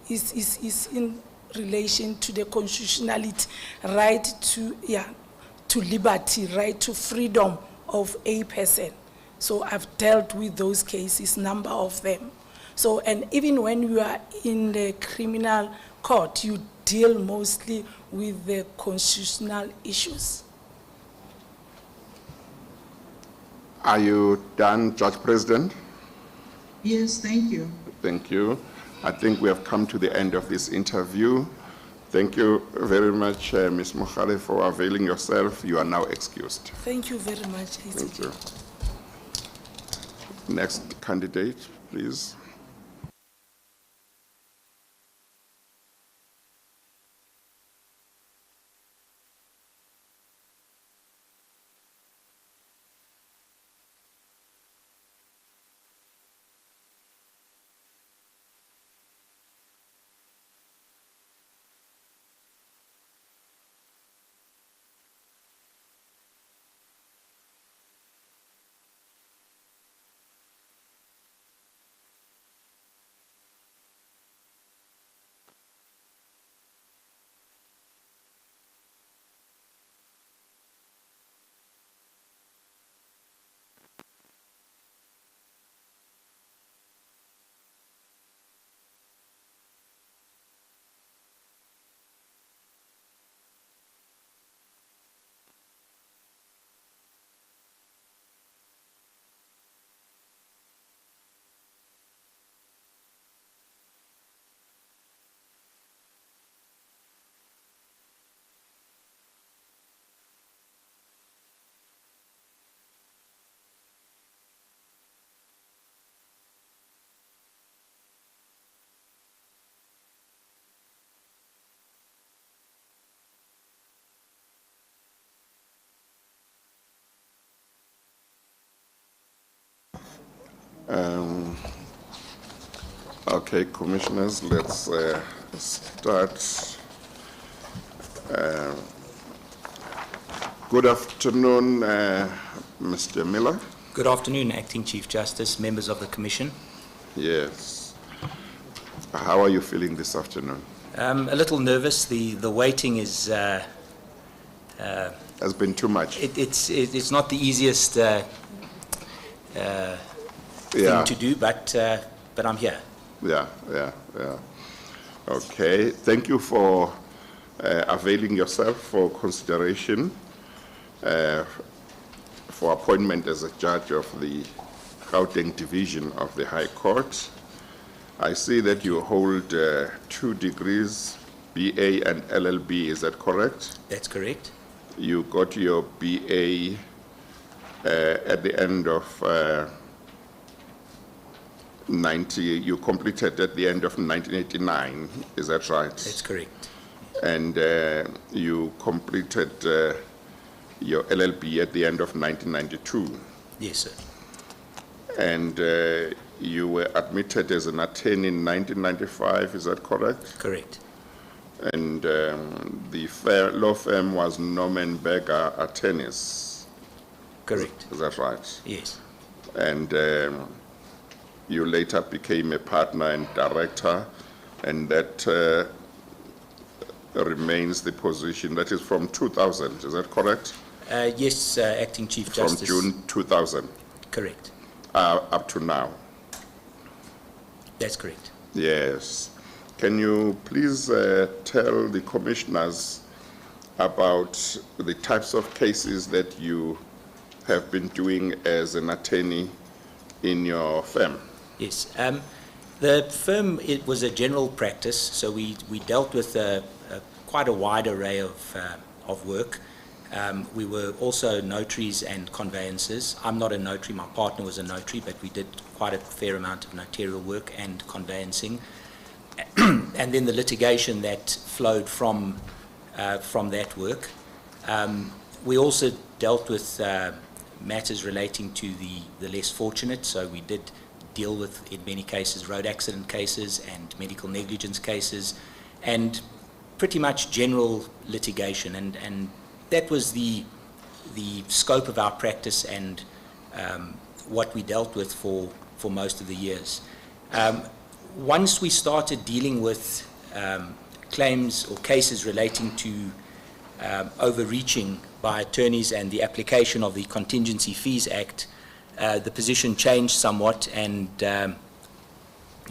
is in relation to the constitutionality, right to liberty, right to freedom of a person. So I've dealt with those cases, number of them. So, and even when you are in the criminal court, you deal mostly with the constitutional issues. Are you done, Judge President? Yes, thank you. Thank you. I think we have come to the end of this interview. Thank you very much, Ms. Mohale, for availing yourself. You are now excused. Thank you very much. Thank you. Next candidate, please. Okay, commissioners, let's start. Good afternoon, Mr. Miller. Good afternoon, Acting Chief Justice, members of the Commission. Yes. How are you feeling this afternoon? A little nervous. The waiting is has been too much. It's not the easiest thing to do, but I'm here. Yeah. Okay. Thank you for availing yourself for consideration for appointment as a judge of the Gauteng Division of the High Court. I see that you hold 2 degrees, BA and LLB, is that correct? That's correct. You got your BA at the end of you completed at the end of 1989, is that right? That's correct. And you completed your LLB at the end of 1992. Yes, sir. And you were admitted as an attorney in 1995, is that correct? Correct. And the law firm was Norman Berger Attorneys. Correct. Is that right? Yes. And you later became a partner and director, and that remains the position. That is from 2000, is that correct? Yes, Acting Chief Justice. From June 2000? Correct. Up to now? That's correct. Yes. Can you please tell the commissioners about the types of cases that you have been doing as an attorney in your firm? Yes. The firm, it was a general practice, so we dealt with quite a wide array of work. We were also notaries and conveyancers. I'm not a notary, my partner was a notary, but we did quite a fair amount of notarial work and conveyancing. And then the litigation that flowed from that work. We also dealt with matters relating to the less fortunate, so we did deal with, in many cases, road accident cases and medical negligence cases, and pretty much general litigation. And that was the scope of our practice and what we dealt with for most of the years. Once we started dealing with claims or cases relating to overreaching by attorneys and the application of the Contingency Fees Act, the position changed somewhat, and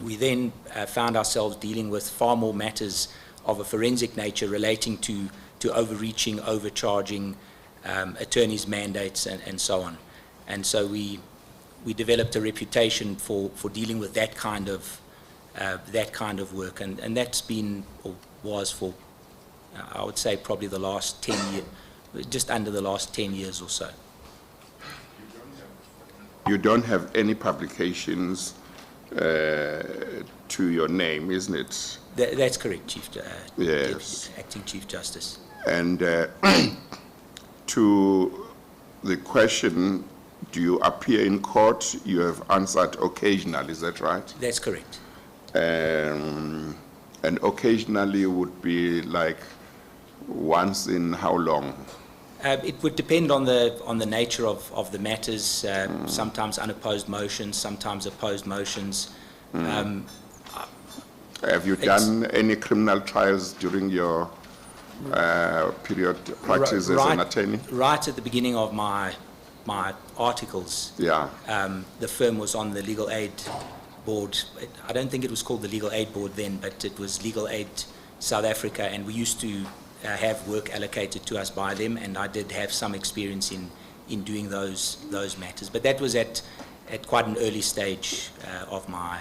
we then found ourselves dealing with far more matters of a forensic nature relating to overreaching, overcharging, attorneys' mandates, and so on. And so we developed a reputation for dealing with that kind of work, and that's been, or was for, I would say, probably the last 10 years, just under the last 10 years or so. You don't have any publications to your name, isn't it? That's correct, Chief. Yes. Acting Chief Justice. And to the question, do you appear in court? You have answered occasionally, is that right? That's correct. And occasionally would be like once in how long? It would depend on the nature of the matters. Sometimes unopposed motions, sometimes opposed motions. Have you done any criminal trials during your period practice as an attorney? Right at the beginning of my articles, yeah. The firm was on the Legal Aid Board. I don't think it was called the Legal Aid Board then, but it was Legal Aid South Africa, and we used to have work allocated to us by them, and I did have some experience in doing those matters. But that was at quite an early stage of my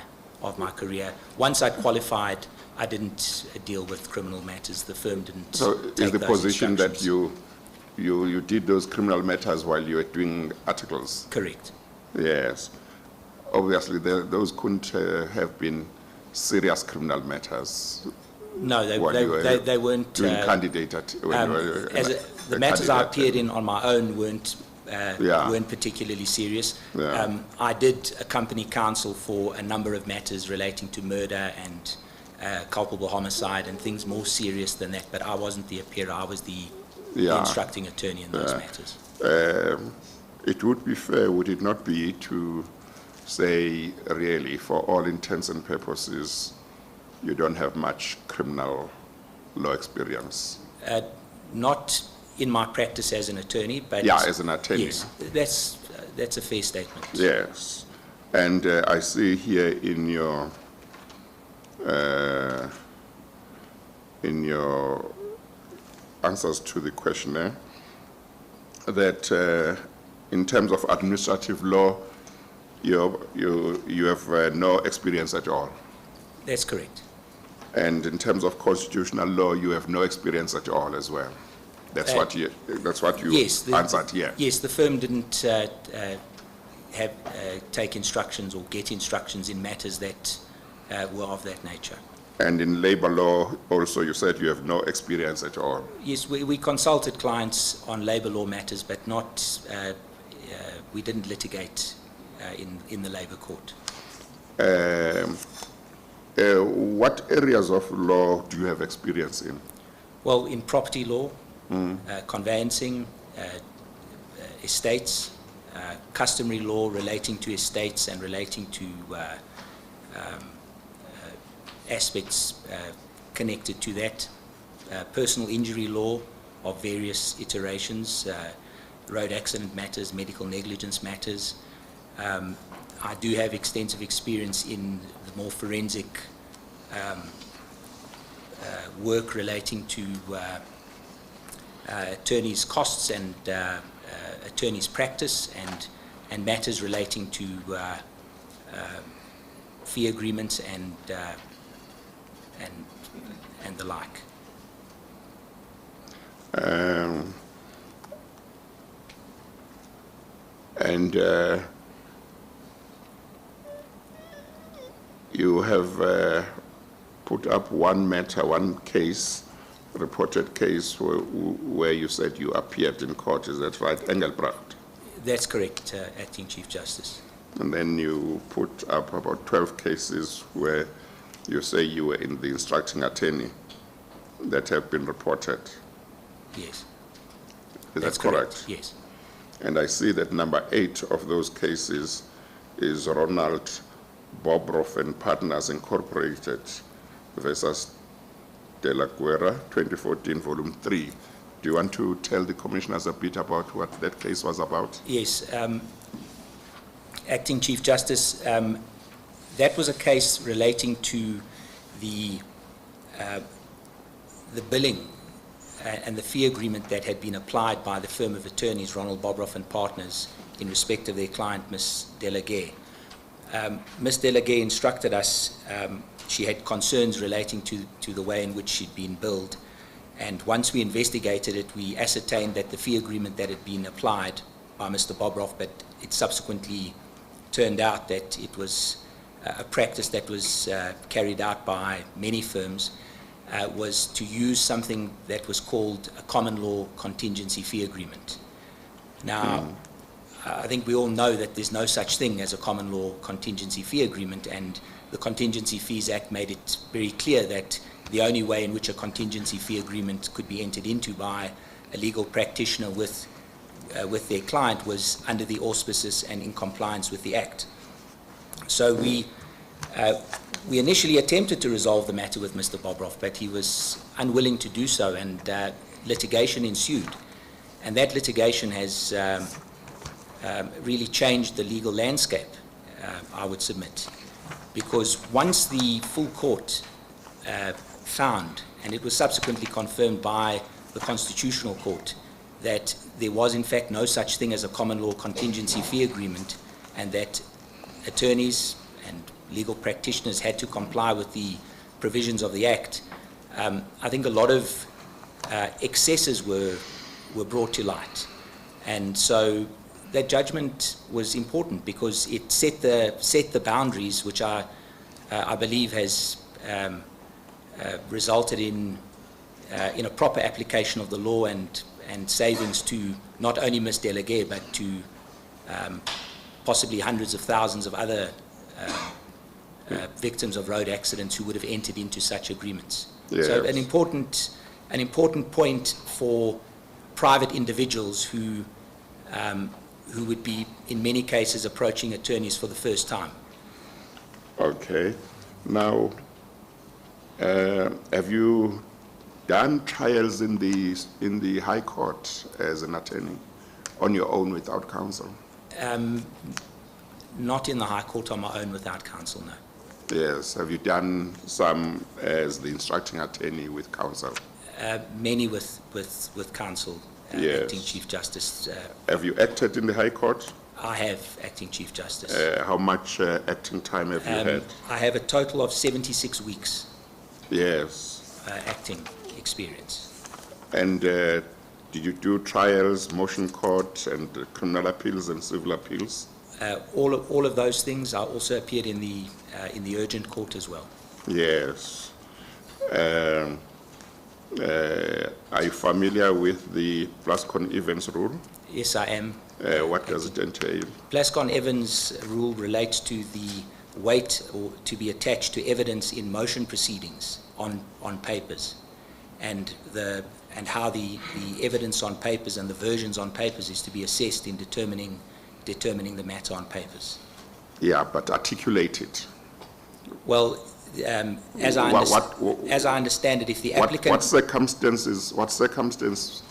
career. Once I'd qualified, I didn't deal with criminal matters. The firm didn't. So is the position that you did those criminal matters while you were doing articles? Correct. Yes. Obviously, those couldn't have been serious criminal matters. No, they weren't. Doing candidate the matters I appeared in on my own weren't weren't particularly serious. Yeah. I did accompany counsel for a number of matters relating to murder and culpable homicide and things more serious than that, but I wasn't the appearer, I was the instructing attorney in those matters. It would be fair, would it not be, to say, really, for all intents and purposes, you don't have much criminal law experience? Not in my practice as an attorney, but... Yeah, as an attorney. Yes, that's a fair statement. Yes. And I see here in your answers to the questionnaire that in terms of administrative law, you have no experience at all. That's correct. And in terms of constitutional law, you have no experience at all as well. That's what you answered here. Yes, the firm didn't take instructions or get instructions in matters that were of that nature. And in labor law, also, you said you have no experience at all. Yes, we consulted clients on labor law matters, but not, we didn't litigate in the labor court. What areas of law do you have experience in? Well, in property law, conveyancing, estates, customary law relating to estates and relating to aspects connected to that, personal injury law of various iterations, road accident matters, medical negligence matters. I do have extensive experience in the more forensic work relating to attorneys' costs and attorneys' practice and matters relating to fee agreements and the like. You have put up one matter, one case, reported case where you said you appeared in court. Is that right? Engelbrecht? That's correct, Acting Chief Justice. And then you put up about 12 cases where you say you were in the instructing attorney that have been reported. Yes. Is that correct? Yes. And I see that number 8 of those cases is Ronald Bobroff and Partners Incorporated versus De La Guerra, 2014, volume 3. Do you want to tell the commissioners a bit about what that case was about? Yes. Acting Chief Justice, that was a case relating to the billing and the fee agreement that had been applied by the firm of attorneys, Ronald Bobroff and Partners, in respect of their client, Ms. Delagay. Ms. Delagay instructed us, she had concerns relating to the way in which she'd been billed, and once we investigated it, we ascertained that the fee agreement that had been applied by Mr. Bobroff, but it subsequently turned out that it was a practice that was carried out by many firms, was to use something that was called a common law contingency fee agreement. Now, I think we all know that there's no such thing as a common law contingency fee agreement, and the Contingency Fees Act made it very clear that the only way in which a contingency fee agreement could be entered into by a legal practitioner with their client was under the auspices and in compliance with the Act. So we initially attempted to resolve the matter with Mr. Bobroff, but he was unwilling to do so, and litigation ensued. And that litigation has really changed the legal landscape, I would submit. Because once the full court found, and it was subsequently confirmed by the Constitutional Court, that there was in fact no such thing as a common law contingency fee agreement, and that attorneys and legal practitioners had to comply with the provisions of the Act, I think a lot of excesses were brought to light. And so that judgment was important because it set the boundaries, which I believe has resulted in a proper application of the law and and savings to not only Ms. Delegue, but to possibly hundreds of thousands of other victims of road accidents who would have entered into such agreements. Yes. So an important point for private individuals who would be, in many cases, approaching attorneys for the first time. Okay. Now, have you done trials in the High Court as an attorney on your own without counsel? Not in the High Court on my own without counsel, no. Yes. Have you done some as the instructing attorney with counsel? Many with counsel, Yes. Acting Chief Justice. Have you acted in the High Court? I have, Acting Chief Justice. How much acting time have you had? I have a total of 76 weeks Yes. acting experience. And did you do trials, motion court, and criminal appeals and civil appeals? All of those things. I also appeared in the urgent court as well. Yes. Are you familiar with the Plascon-Evans rule? Yes, I am. What does it entail? Plascon-Evans rule relates to the weight or to be attached to evidence in motion proceedings on papers, and how the evidence on papers and the versions on papers is to be assessed in determining the matter on papers. Yeah, but articulate it. Well, as I understand it, if the applicant... What circumstance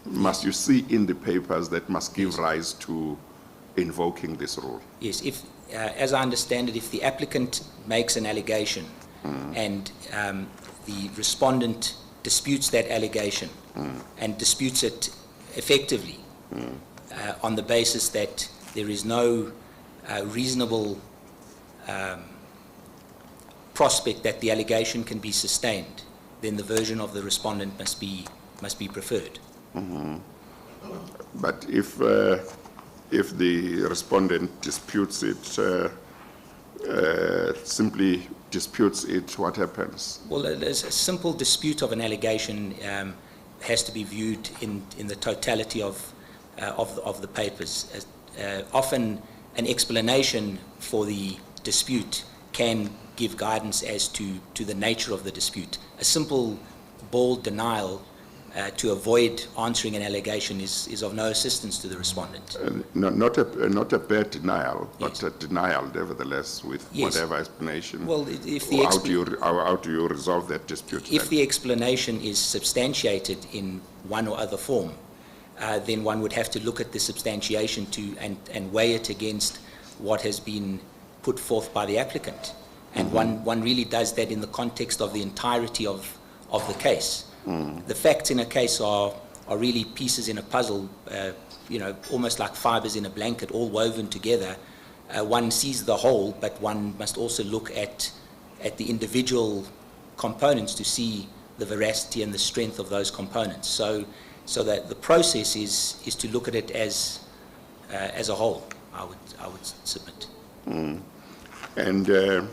must you see in the papers that must give rise to invoking this rule? Yes, as I understand it, if the applicant makes an allegation and the respondent disputes that allegation and disputes it effectively on the basis that there is no reasonable prospect that the allegation can be sustained, then the version of the respondent must be preferred. Mm-hmm. But if the respondent disputes it, simply disputes it, what happens? Well, a simple dispute of an allegation has to be viewed in the totality of the papers. Often an explanation for the dispute can give guidance as to the nature of the dispute. A simple, bald denial to avoid answering an allegation is of no assistance to the respondent. Not a bare denial, but a denial nevertheless with whatever explanation. Well, how do you resolve that dispute? If the explanation is substantiated in one or other form, then one would have to look at the substantiation and weigh it against what has been put forth by the applicant. And one really does that in the context of the entirety of the case. The facts in a case are really pieces in a puzzle, almost like fibers in a blanket, all woven together. One sees the whole, but one must also look at the individual components to see the veracity and the strength of those components. So that the process is to look at it as a whole, I would submit. And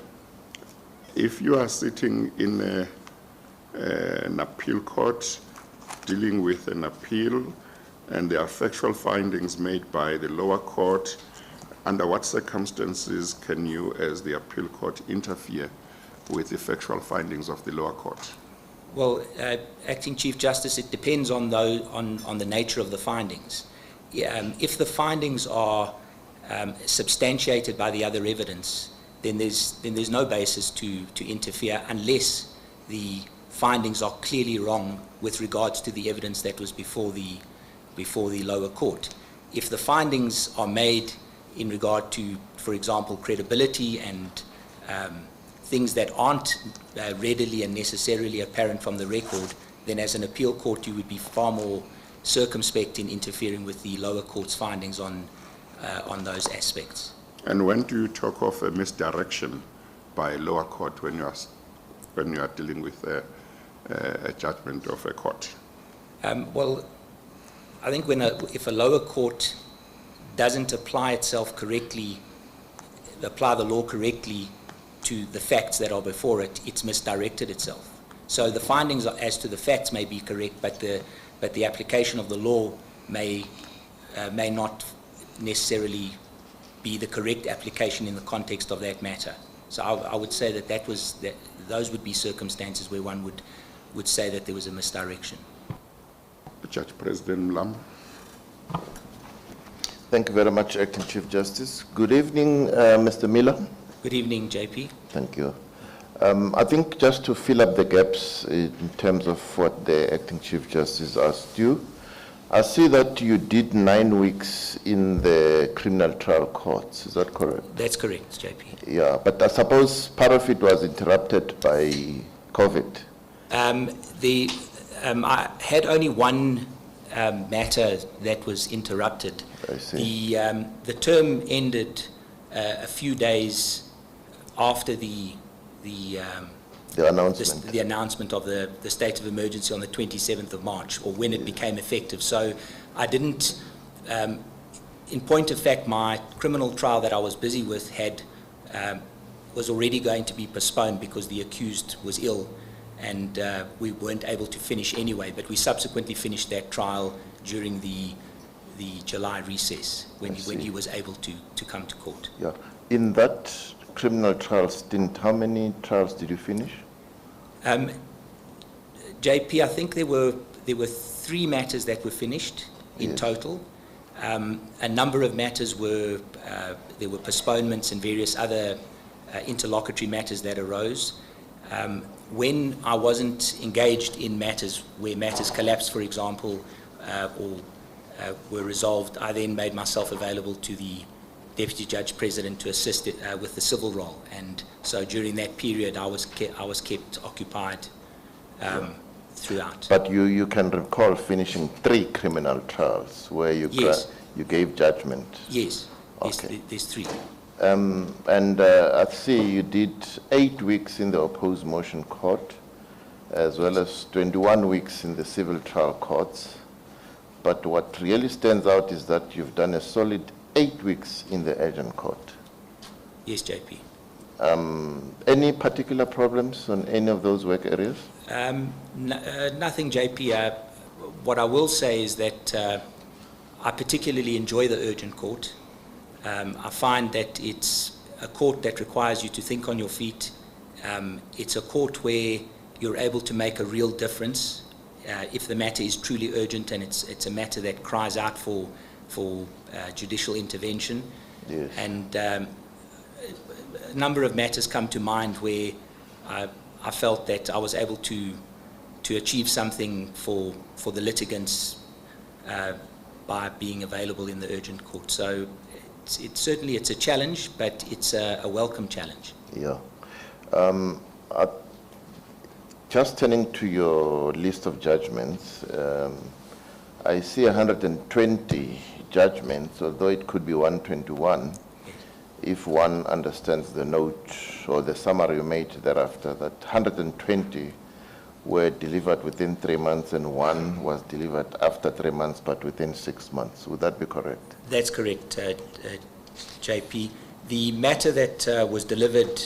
if you are sitting in an appeal court dealing with an appeal and there are factual findings made by the lower court, under what circumstances can you as the appeal court interfere with the factual findings of the lower court? Well, Acting Chief Justice, it depends on the nature of the findings. If the findings are substantiated by the other evidence, then there's no basis to interfere unless the findings are clearly wrong with regards to the evidence that was before the lower court. If the findings are made in regard to, for example, credibility and things that aren't readily and necessarily apparent from the record, then as an appeal court you would be far more circumspect in interfering with the lower court's findings on those aspects. And when do you talk of a misdirection by a lower court when you are dealing with a judgment of a court? Well, I think if a lower court doesn't apply itself correctly, apply the law correctly to the facts that are before it, it's misdirected itself. So the findings as to the facts may be correct, but the but the application of the law may not necessarily be the correct application in the context of that matter. So I would say that those would be circumstances where one would say that there was a misdirection. Judge President Mlam. Thank you very much, Acting Chief Justice. Good evening, Mr. Miller. Good evening, JP. Thank you. I think just to fill up the gaps in terms of what the Acting Chief Justice asked you, I see that you did 9 weeks in the criminal trial courts. Is that correct? That's correct, JP. Yeah, but I suppose part of it was interrupted by COVID. I had only one matter that was interrupted. I see. The term ended a few days after the announcement of the state of emergency on the 27th of March, or when it became effective. So I didn't, in point of fact, my criminal trial that I was busy with was already going to be postponed because the accused was ill, and we weren't able to finish anyway, but we subsequently finished that trial during the July recess when he was able to come to court. Yeah. In that criminal trial stint, how many trials did you finish? JP, I think there were 3 matters that were finished in total. A number of matters there were postponements and various other interlocutory matters that arose. When I wasn't engaged in matters where matters collapsed, for example, or were resolved, I then made myself available to the Deputy Judge President to assist with the civil role, and so during that period I was kept occupied throughout. But you can recall finishing 3 criminal trials where you you gave judgment. Yes. Okay. There's 3. And I see you did 8 weeks in the opposed motion court, as well as 21 weeks in the civil trial courts. But what really stands out is that you've done a solid 8 weeks in the urgent court. Yes, JP. Any particular problems on any of those work areas? Nothing, JP. What I will say is that I particularly enjoy the urgent court. I find that it's a court that requires you to think on your feet. It's a court where you're able to make a real difference if the matter is truly urgent and it's a matter that cries out for judicial intervention. Yes. And a number of matters come to mind where I felt that I was able to achieve something for the litigants by being available in the urgent court. So certainly it's a challenge, but it's a welcome challenge. Yeah. Just turning to your list of judgments, I see 120 judgments, although it could be 121, if one understands the note or the summary you made thereafter, that 120 were delivered within 3 months and 1 was delivered after 3 months but within 6 months. Would that be correct? That's correct, JP. The matter that was delivered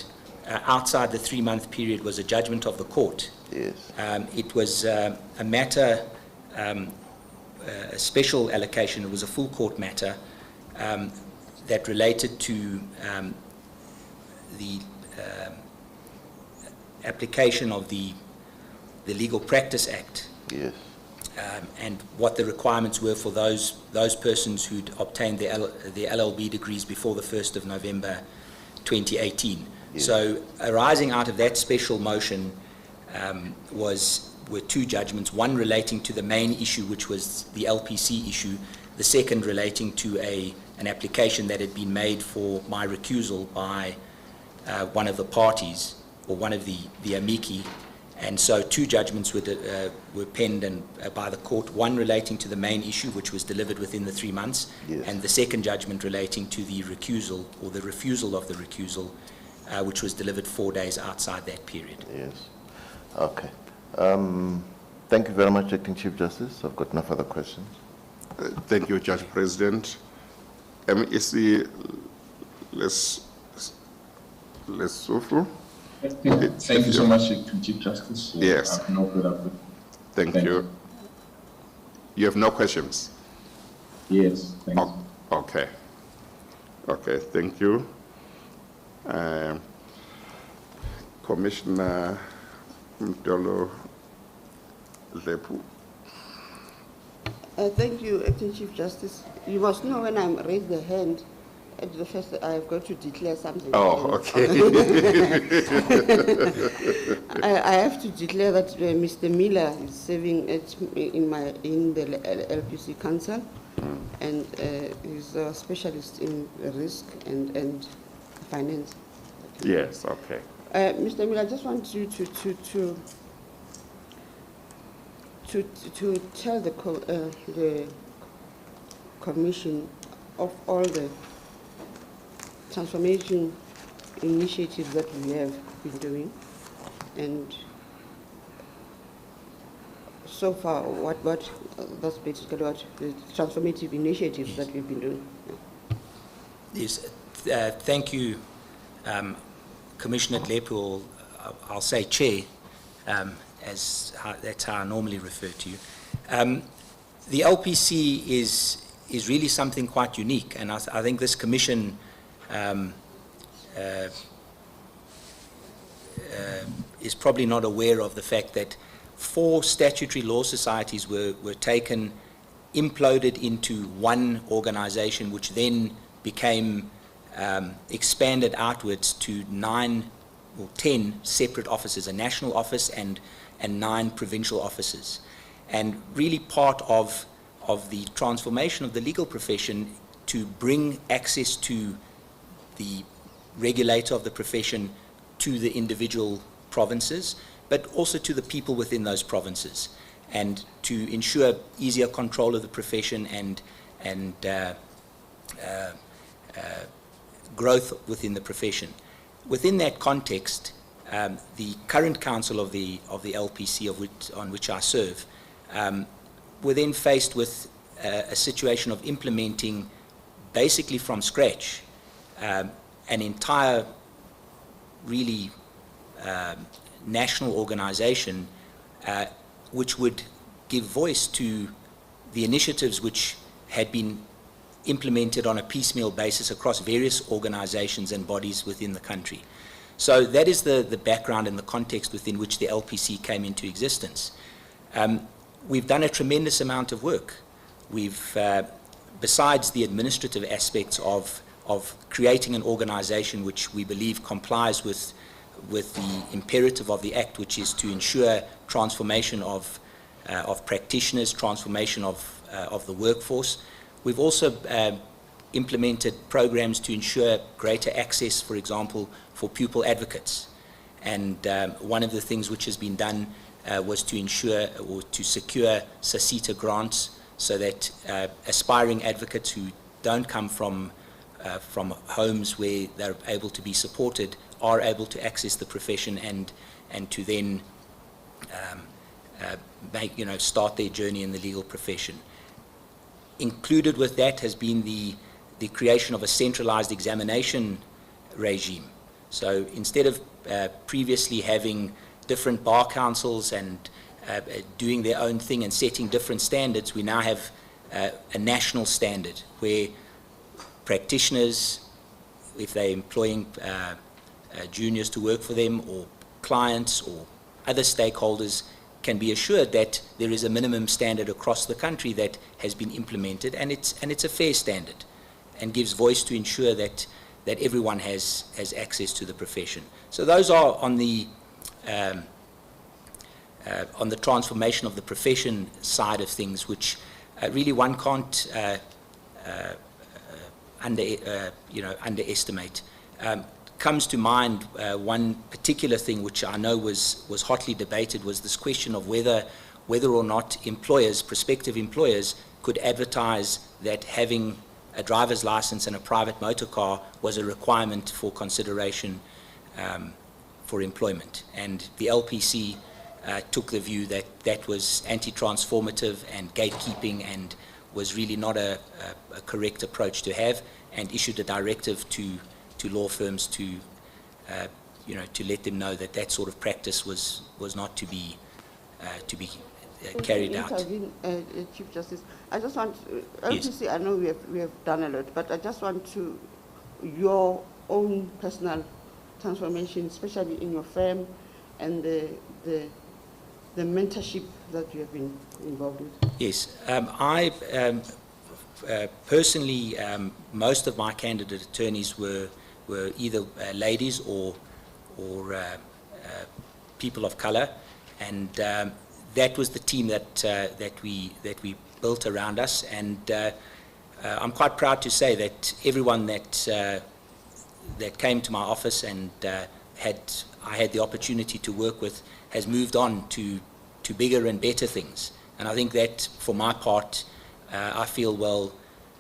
outside the 3-month period was a judgment of the court. Yes. It was a matter, a special allocation. It was a full court matter that related to the application of the Legal Practice Act. Yes. And what the requirements were for those persons who'd obtained their LLB degrees before the 1st of November 2018. Yes. So arising out of that special motion were 2 judgments, one relating to the main issue, which was the LPC issue, the second relating to an application that had been made for my recusal by one of the parties, or one of the amici. And so 2 judgments were penned by the court, one relating to the main issue, which was delivered within the 3 months, yes, and the second judgment relating to the recusal, or the refusal of the recusal, which was delivered 4 days outside that period. Yes. Okay. Thank you very much, Acting Chief Justice. I've got no further questions. Thank you, Judge President. MEC, let's Sofu. Thank you so much, Chief Justice. Yes. No further. Thank you. You have no questions? Yes, thank you. Okay. Okay, thank you. Commissioner Mtolo Lepu. Thank you, Acting Chief Justice. You must know when I raise the hand, at the first I've got to declare something. Oh, okay. I have to declare that Mr. Miller is serving in the LPC Council, and he's a specialist in risk and finance. Yes, okay. Mr. Miller, I just want you to tell the Commission of all the transformation initiatives that we have been doing, and so far, that's basically what the transformative initiatives that we've been doing. Yes, thank you, Commissioner Lepu, or I'll say Chair, as that's how I normally refer to you. The LPC is really something quite unique, and I think this Commission is probably not aware of the fact that 4 statutory law societies were taken, imploded into one organization, which then became expanded outwards to 9 or 10 separate offices, a national office and 9 provincial offices. And really part of the transformation of the legal profession to bring access to the regulator of the profession to the individual provinces, but also to the people within those provinces, and to ensure easier control of the profession and growth within the profession. Within that context, the current council of the LPC, on which I serve, were then faced with a situation of implementing, basically from scratch, an entire really national organization which would give voice to the initiatives which had been implemented on a piecemeal basis across various organizations and bodies within the country. So that is the background and the context within which the LPC came into existence. We've done a tremendous amount of work. We've, besides the administrative aspects of creating an organization which we believe complies with the imperative of the Act, which is to ensure transformation of practitioners, transformation of the workforce. We've also implemented programs to ensure greater access, for example, for pupil advocates. And one of the things which has been done was to ensure or to secure SASITA grants so that aspiring advocates who don't come from homes where they're able to be supported are able to access the profession and to then start their journey in the legal profession. Included with that has been the creation of a centralized examination regime. So instead of previously having different bar councils and doing their own thing and setting different standards, we now have a national standard where practitioners, if they're employing juniors to work for them, or clients or other stakeholders, can be assured that there is a minimum standard across the country that has been implemented, and it's a fair standard, and gives voice to ensure that everyone has access to the profession. So those are on the transformation of the profession side of things, which really one can't underestimate. Comes to mind one particular thing which I know was hotly debated, was this question of whether or not prospective employers could advertise that having a driver's license and a private motor car was a requirement for consideration for employment. And the LPC took the view that that was anti-transformative and gatekeeping and was really not a correct approach to have, and issued a directive to law firms to let them know that that sort of practice was not to be carried out. Intervene, Chief Justice. I just want, LPC, I know we have done a lot, but I just want to, your own personal transformation, especially in your firm and the mentorship that you have been involved with. Yes, I personally, most of my candidate attorneys were either ladies or people of color, and that was the team that we built around us. And I'm quite proud to say that everyone that came to my office and I had the opportunity to work with has moved on to bigger and better things. And I think that, for my part, I feel, well,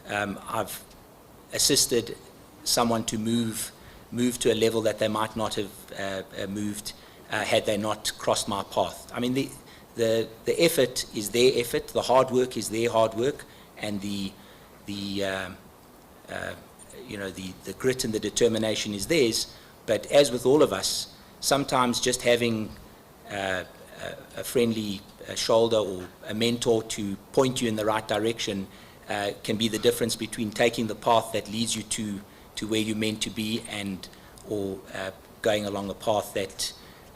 I've assisted someone to move to a level that they might not have moved had they not crossed my path. I mean, the effort is their effort, the hard work is their hard work, and the grit and the determination is theirs. But as with all of us, sometimes just having a friendly shoulder or a mentor to point you in the right direction can be the difference between taking the path that leads you to where you're meant to be, or going along a path that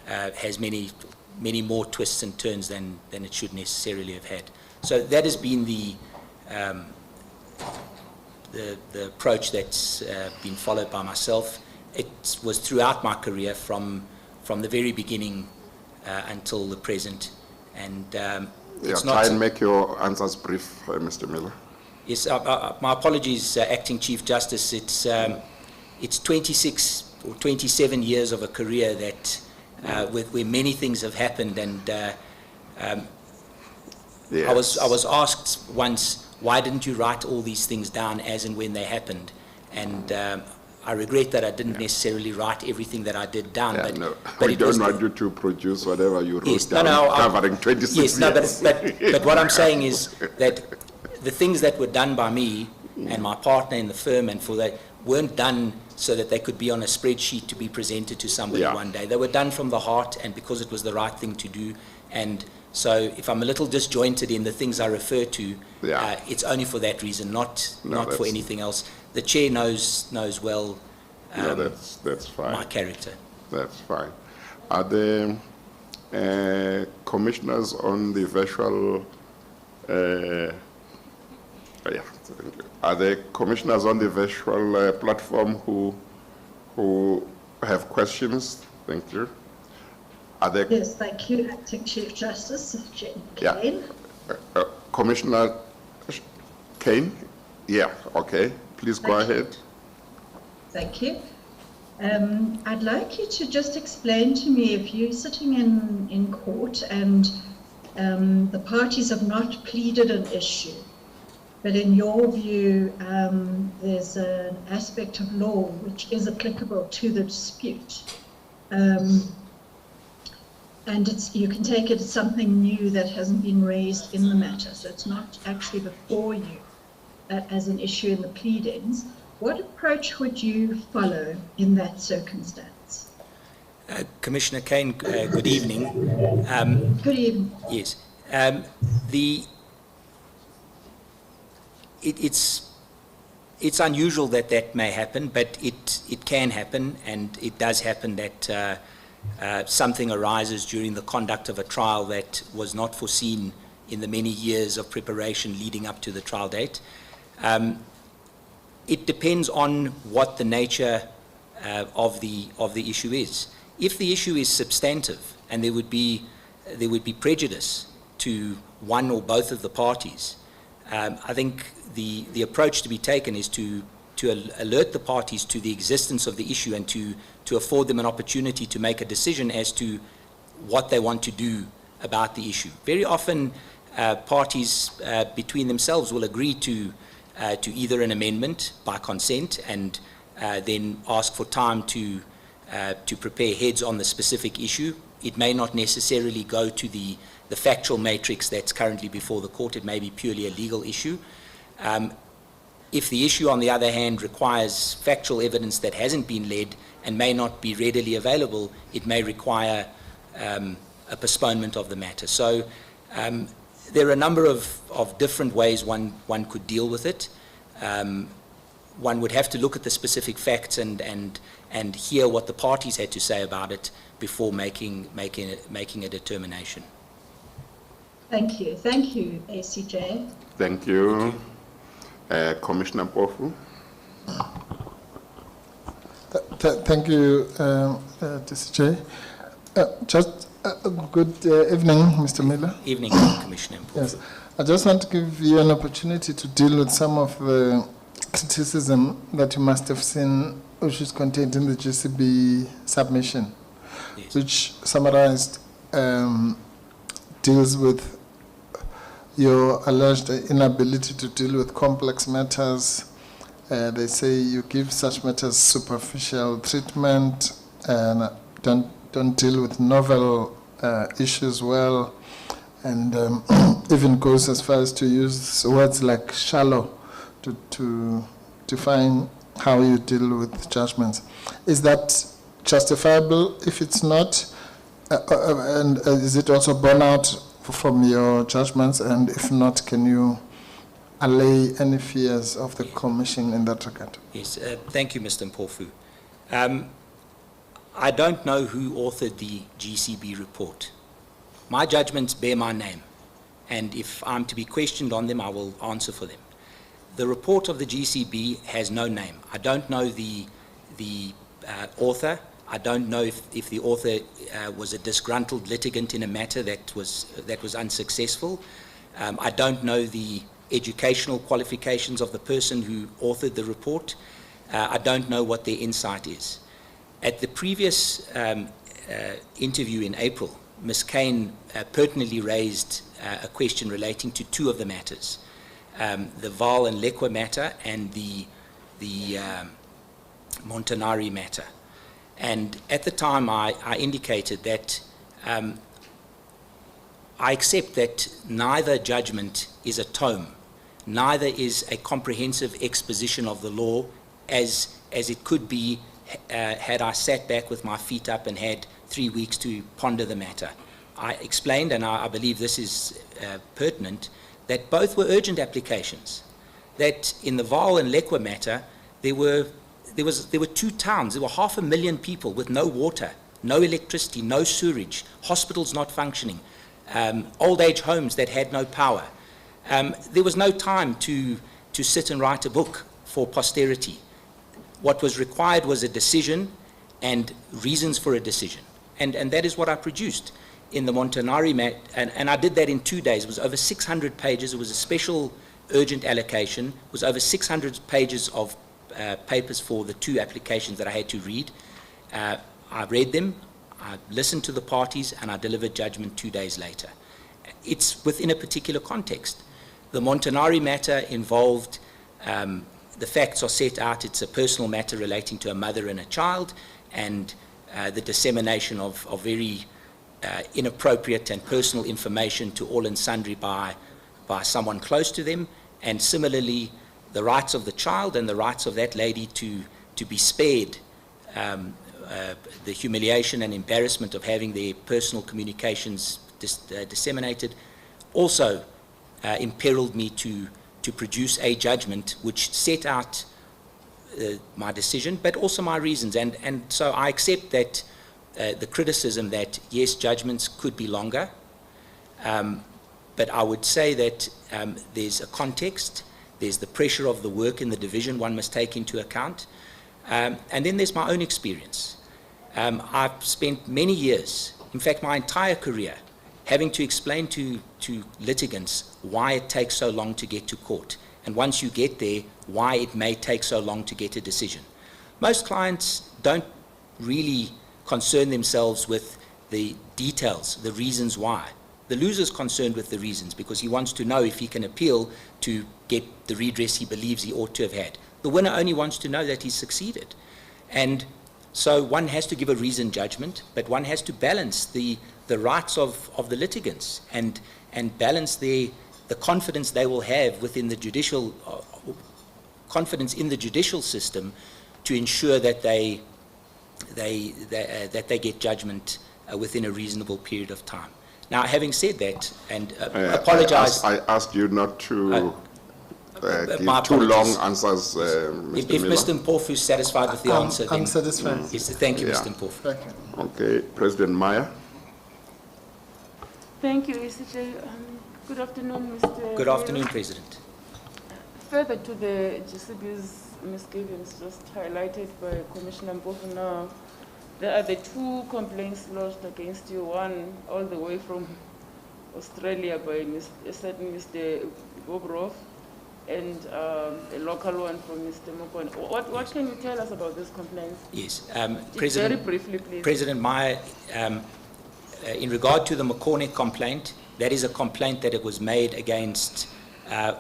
has many more twists and turns than it should necessarily have had. So that has been the approach that's been followed by myself. It was throughout my career, from the very beginning until the present. And it's not try and make your answers brief, Mr. Miller. Yes, my apologies, Acting Chief Justice. It's 26 or 27 years of a career that where many things have happened, and yes. I was asked once, why didn't you write all these things down as and when they happened? And I regret that I didn't necessarily write everything that I did down. But we don't want you to produce whatever you wrote down, covering 26 years. But what I'm saying is that the things that were done by me and my partner in the firm and for that weren't done so that they could be on a spreadsheet to be presented to somebody one day. They were done from the heart, and because it was the right thing to do. And so if I'm a little disjointed in the things I refer to, it's only for that reason, not for anything else. The chair knows well that's fine. My character. That's fine. Are there commissioners on the virtual are there commissioners on the virtual platform who have questions? Thank you. Are there? Yes, thank you, Acting Chief Justice Kane. Commissioner Kane? Yeah, okay. Please go ahead. Thank you. I'd like you to just explain to me, if you're sitting in court and the parties have not pleaded an issue, but in your view, there's an aspect of law which is applicable to the dispute. And you can take it as something new that hasn't been raised in the matter. So it's not actually before you as an issue in the pleadings. What approach would you follow in that circumstance? Commissioner Kane, good evening. Good evening. Yes. It's unusual that may happen, but it can happen, and it does happen that something arises during the conduct of a trial that was not foreseen in the many years of preparation leading up to the trial date. It depends on what the nature of the issue is. If the issue is substantive and there would be prejudice to one or both of the parties, I think the approach to be taken is to alert the parties to the existence of the issue and to afford them an opportunity to make a decision as to what they want to do about the issue. Very often, parties between themselves will agree to either an amendment by consent and then ask for time to prepare heads on the specific issue. It may not necessarily go to the factual matrix that's currently before the court. It may be purely a legal issue. If the issue, on the other hand, requires factual evidence that hasn't been led and may not be readily available, it may require a postponement of the matter. So There are a number of different ways one could deal with it. One would have to look at the specific facts and hear what the parties had to say about it before making a determination. Thank you. Thank you, ACJ. Thank you. Commissioner Mpofu. Thank you, DCJ. Just good evening, Mr. Miller. Evening, Commissioner Mpofu. Yes, I just want to give you an opportunity to deal with some of the criticism that you must have seen, which is contained in the GCB submission, yes, which summarized deals with your alleged inability to deal with complex matters. They say you give such matters superficial treatment and don't deal with novel issues well, and even goes as far as to use words like shallow to define how you deal with judgments. Is that justifiable? If it's not, and is it also borne out from your judgments? And if not, can you allay any fears of the Commission in that regard? Yes, thank you, Mr. Mpofu. I don't know who authored the GCB report. My judgments bear my name, and if I'm to be questioned on them, I will answer for them. The report of the GCB has no name. I don't know the author. I don't know if the author was a disgruntled litigant in a matter that was unsuccessful. I don't know the educational qualifications of the person who authored the report. I don't know what their insight is. At the previous interview in April, Ms. Kane pertinently raised a question relating to two of the matters, the Val and Lekwa matter and the Montanari matter. And at the time, I indicated that I accept that neither judgment is a tome, neither is a comprehensive exposition of the law as it could be had I sat back with my feet up and had 3 weeks to ponder the matter. I explained, and I believe this is pertinent, that both were urgent applications, that in the Val and Lekwa matter, there were 2 towns, there were 500,000 people with no water, no electricity, no sewerage, hospitals not functioning, old age homes that had no power. There was no time to sit and write a book for posterity. What was required was a decision and reasons for a decision. And that is what I produced in the Montanari matter, and I did that in 2 days. It was over 600 pages. It was a special urgent allocation. It was over 600 pages of papers for the 2 applications that I had to read. I read them, I listened to the parties, and I delivered judgment 2 days later. It's within a particular context. The Montanari matter involved, the facts are set out, it's a personal matter relating to a mother and a child, and the dissemination of very inappropriate and personal information to all and sundry by someone close to them, and similarly, the rights of the child and the rights of that lady to be spared the humiliation and embarrassment of having their personal communications disseminated also imperiled me to produce a judgment which set out my decision, but also my reasons. And so I accept that the criticism that, yes, judgments could be longer, but I would say that there's a context, there's the pressure of the work in the division one must take into account, and then there's my own experience. I've spent many years, in fact my entire career, having to explain to litigants why it takes so long to get to court, and once you get there, why it may take so long to get a decision. Most clients don't really concern themselves with the details, the reasons why. The loser's concerned with the reasons because he wants to know if he can appeal to get the redress he believes he ought to have had. The winner only wants to know that he's succeeded. And so one has to give a reasoned judgment, but one has to balance the rights of the litigants and balance the confidence they will have within the judicial, confidence in the judicial system to ensure that they get judgment within a reasonable period of time. Now, having said that, and apologize. I asked you not to give my too long apologies. answers, Mr. If Miller. Mr. Mpofu is satisfied with the answer, then... I'm satisfied. Yes, thank you, Yeah. Mr. Mpofu. Thank you. Okay, President Meyer. Thank you, ECJ. Good afternoon, Mr. Good afternoon, President. Further to the GCB's misgivings just highlighted by Commissioner Mpofu now, there are the 2 complaints lodged against you, one all the way from Australia by a certain Mr. Bobrov, and a local one from Mr. Mokone. What can you tell us about these complaints? Yes, Just President. very briefly, please. President Meyer, in regard to the Mokone complaint, that is a complaint that it was made against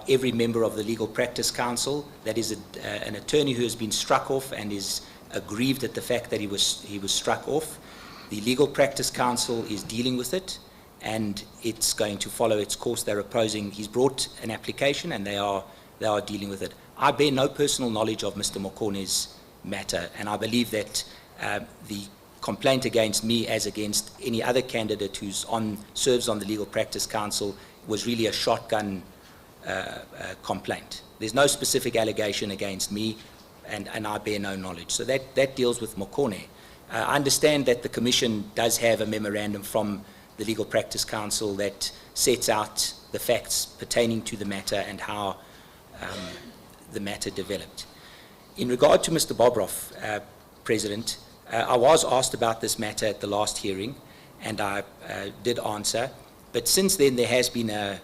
every member of the Legal Practice Council. That is an attorney who has been struck off and is aggrieved at the fact that he was struck off. The Legal Practice Council is dealing with it, and it's going to follow its course. They're opposing. He's brought an application, and they are dealing with it. I bear no personal knowledge of Mr. Mokone's matter, and I believe that the complaint against me, as against any other candidate who serves on the Legal Practice Council, was really a shotgun complaint. There's no specific allegation against me, and I bear no knowledge. So that deals with Mokone. I understand that the Commission does have a memorandum from the Legal Practice Council that sets out the facts pertaining to the matter and how the matter developed. In regard to Mr. Bobrov, President, I was asked about this matter at the last hearing, and I did answer. But since then, there has been an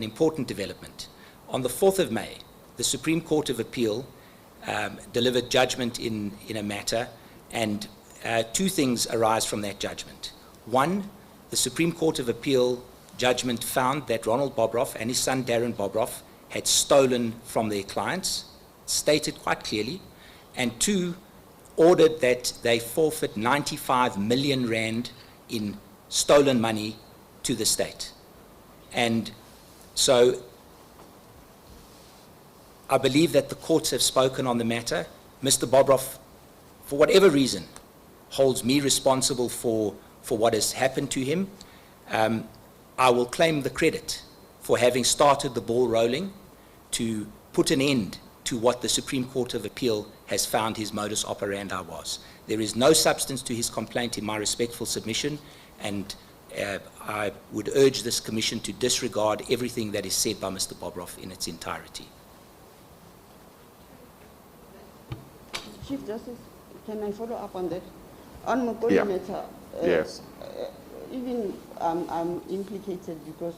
important development. On the 4th of May, the Supreme Court of Appeal delivered judgment in a matter, and 2 things arise from that judgment. One, the Supreme Court of Appeal judgment found that Ronald Bobrov and his son Darren Bobrov had stolen from their clients, stated quite clearly, and 2, ordered that they forfeit 95 million rand in stolen money to the state. And so I believe that the courts have spoken on the matter. Mr. Bobrov, for whatever reason, holds me responsible for what has happened to him. I will claim the credit for having started the ball rolling to put an end to what the Supreme Court of Appeal has found his modus operandi was. There is no substance to his complaint in my respectful submission, and I would urge this Commission to disregard everything that is said by Mr. Bobrov in its entirety. Chief Justice, can I follow up on that? On Mokone Yeah. matter, Yes. even I'm implicated because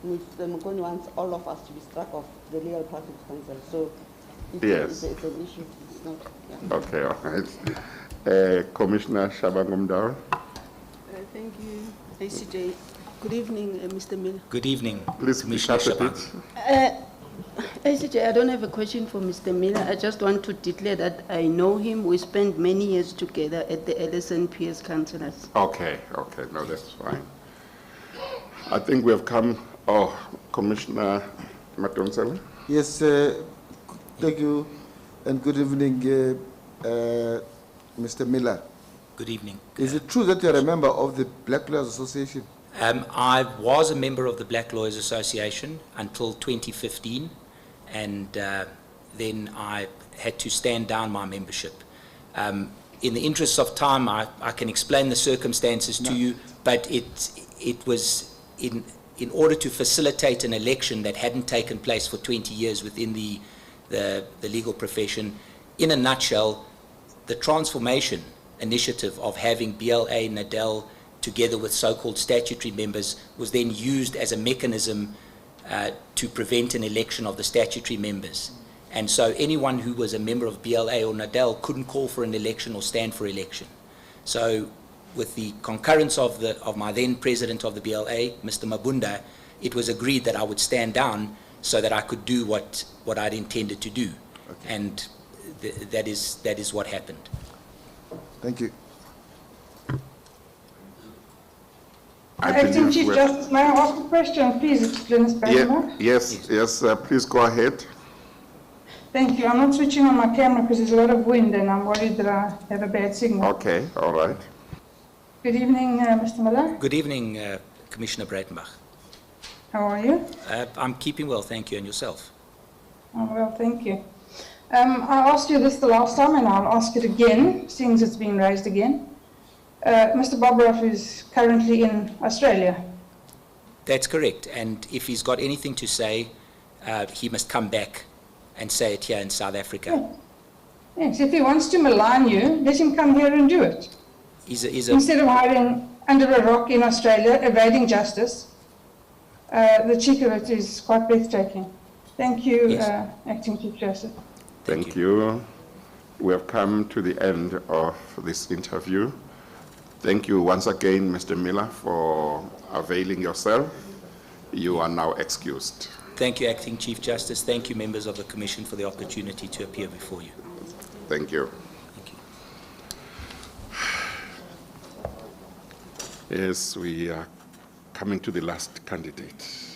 Mr. Mokone wants all of us to be struck off the Legal Practice Council. So Yes. it's an issue. It's not. Yeah. Okay, all right. Commissioner Shabangumdar. Thank you, ACJ. Good evening, Mr. Miller. Good evening, Please Commissioner speak up a Shabang. ACJ, I don't have a question for Mr. Miller. I just want to declare that I know him. We spent many years together at the LSNP as councillors. Okay, no, that's fine. I think we have come, Commissioner Matonsela. Yes, thank you, and good evening, Mr. Miller. Good evening. Is it true that you're a member of the Black Lawyers Association? I was a member of the Black Lawyers Association until 2015, and then I had to stand down my membership. In the interests of time, I can explain the circumstances to you, but it was in order to facilitate an election that hadn't taken place for 20 years within the legal profession. In a nutshell, the transformation initiative of having BLA, NADEL, together with so-called statutory members, was then used as a mechanism to prevent an election of the statutory members. And so anyone who was a member of BLA or NADEL couldn't call for an election or stand for election. So with the concurrence of my then president of the BLA, Mr. Mabunda, it was agreed that I would stand down so that I could do what I'd intended to do. Okay. And that is what happened. Thank you. Acting Chief Justice, may I ask a question, please, Excellency President? Yes, please go ahead. Thank you. I'm not switching on my camera because there's a lot of wind and I'm worried that I have a bad signal. Okay, all right. Good evening, Mr. Miller. Good evening, Commissioner Breitenbach. How are you? I'm keeping well, thank you, and yourself? I'm well, thank you. I asked you this the last time, and I'll ask it again, since it's been raised again. Mr. Bobroff is currently in Australia. That's correct, and if he's got anything to say, he must come back and say it here in South Africa. Yeah. Yes, if he wants to malign you, let him come here and do it. Instead of hiding under a rock in Australia, evading justice, the cheek of it is quite breathtaking. Thank you, Yes. Acting Chief Justice. Thank you. We have come to the end of this interview. Thank you once again, Mr. Miller, for availing yourself. You are now excused. Thank you, Acting Chief Justice. Thank you, members of the Commission, for the opportunity to appear before you. Thank you. Yes, we are coming to the last candidate.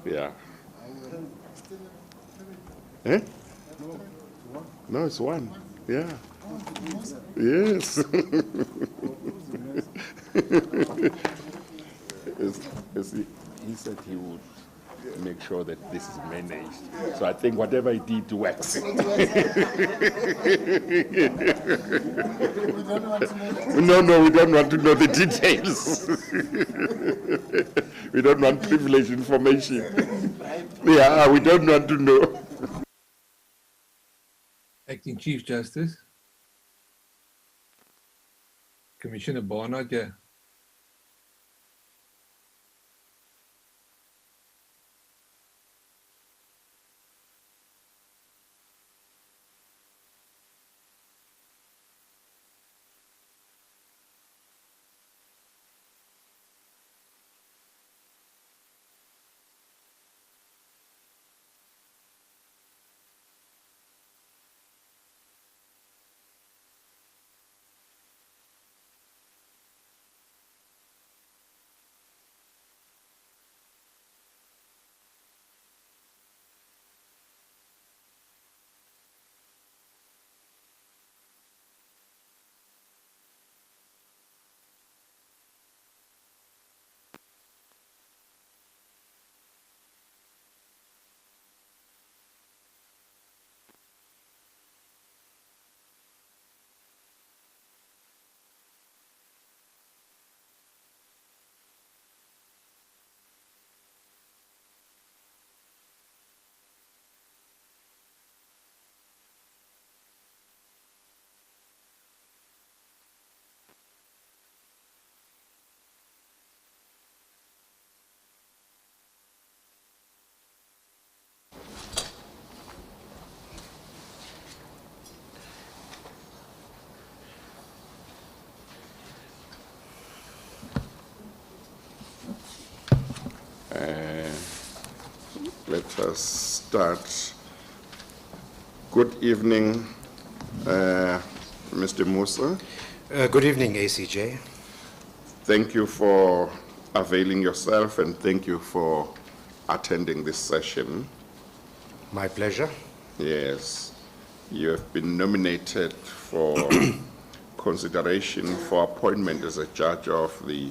Yeah. Eh? No, it's one. Yeah. Yes. He said he would make sure that this is managed. So I think whatever he did works. No, we don't want to know the details. We don't want privileged information. Yeah, we don't want to know. Acting Chief Justice, Commissioner Barnard, yeah. Let us start. Good evening, Mr. Musa. Good evening, ACJ. Thank you for availing yourself, and thank you for attending this session. My pleasure. Yes. You have been nominated for consideration for appointment as a judge of the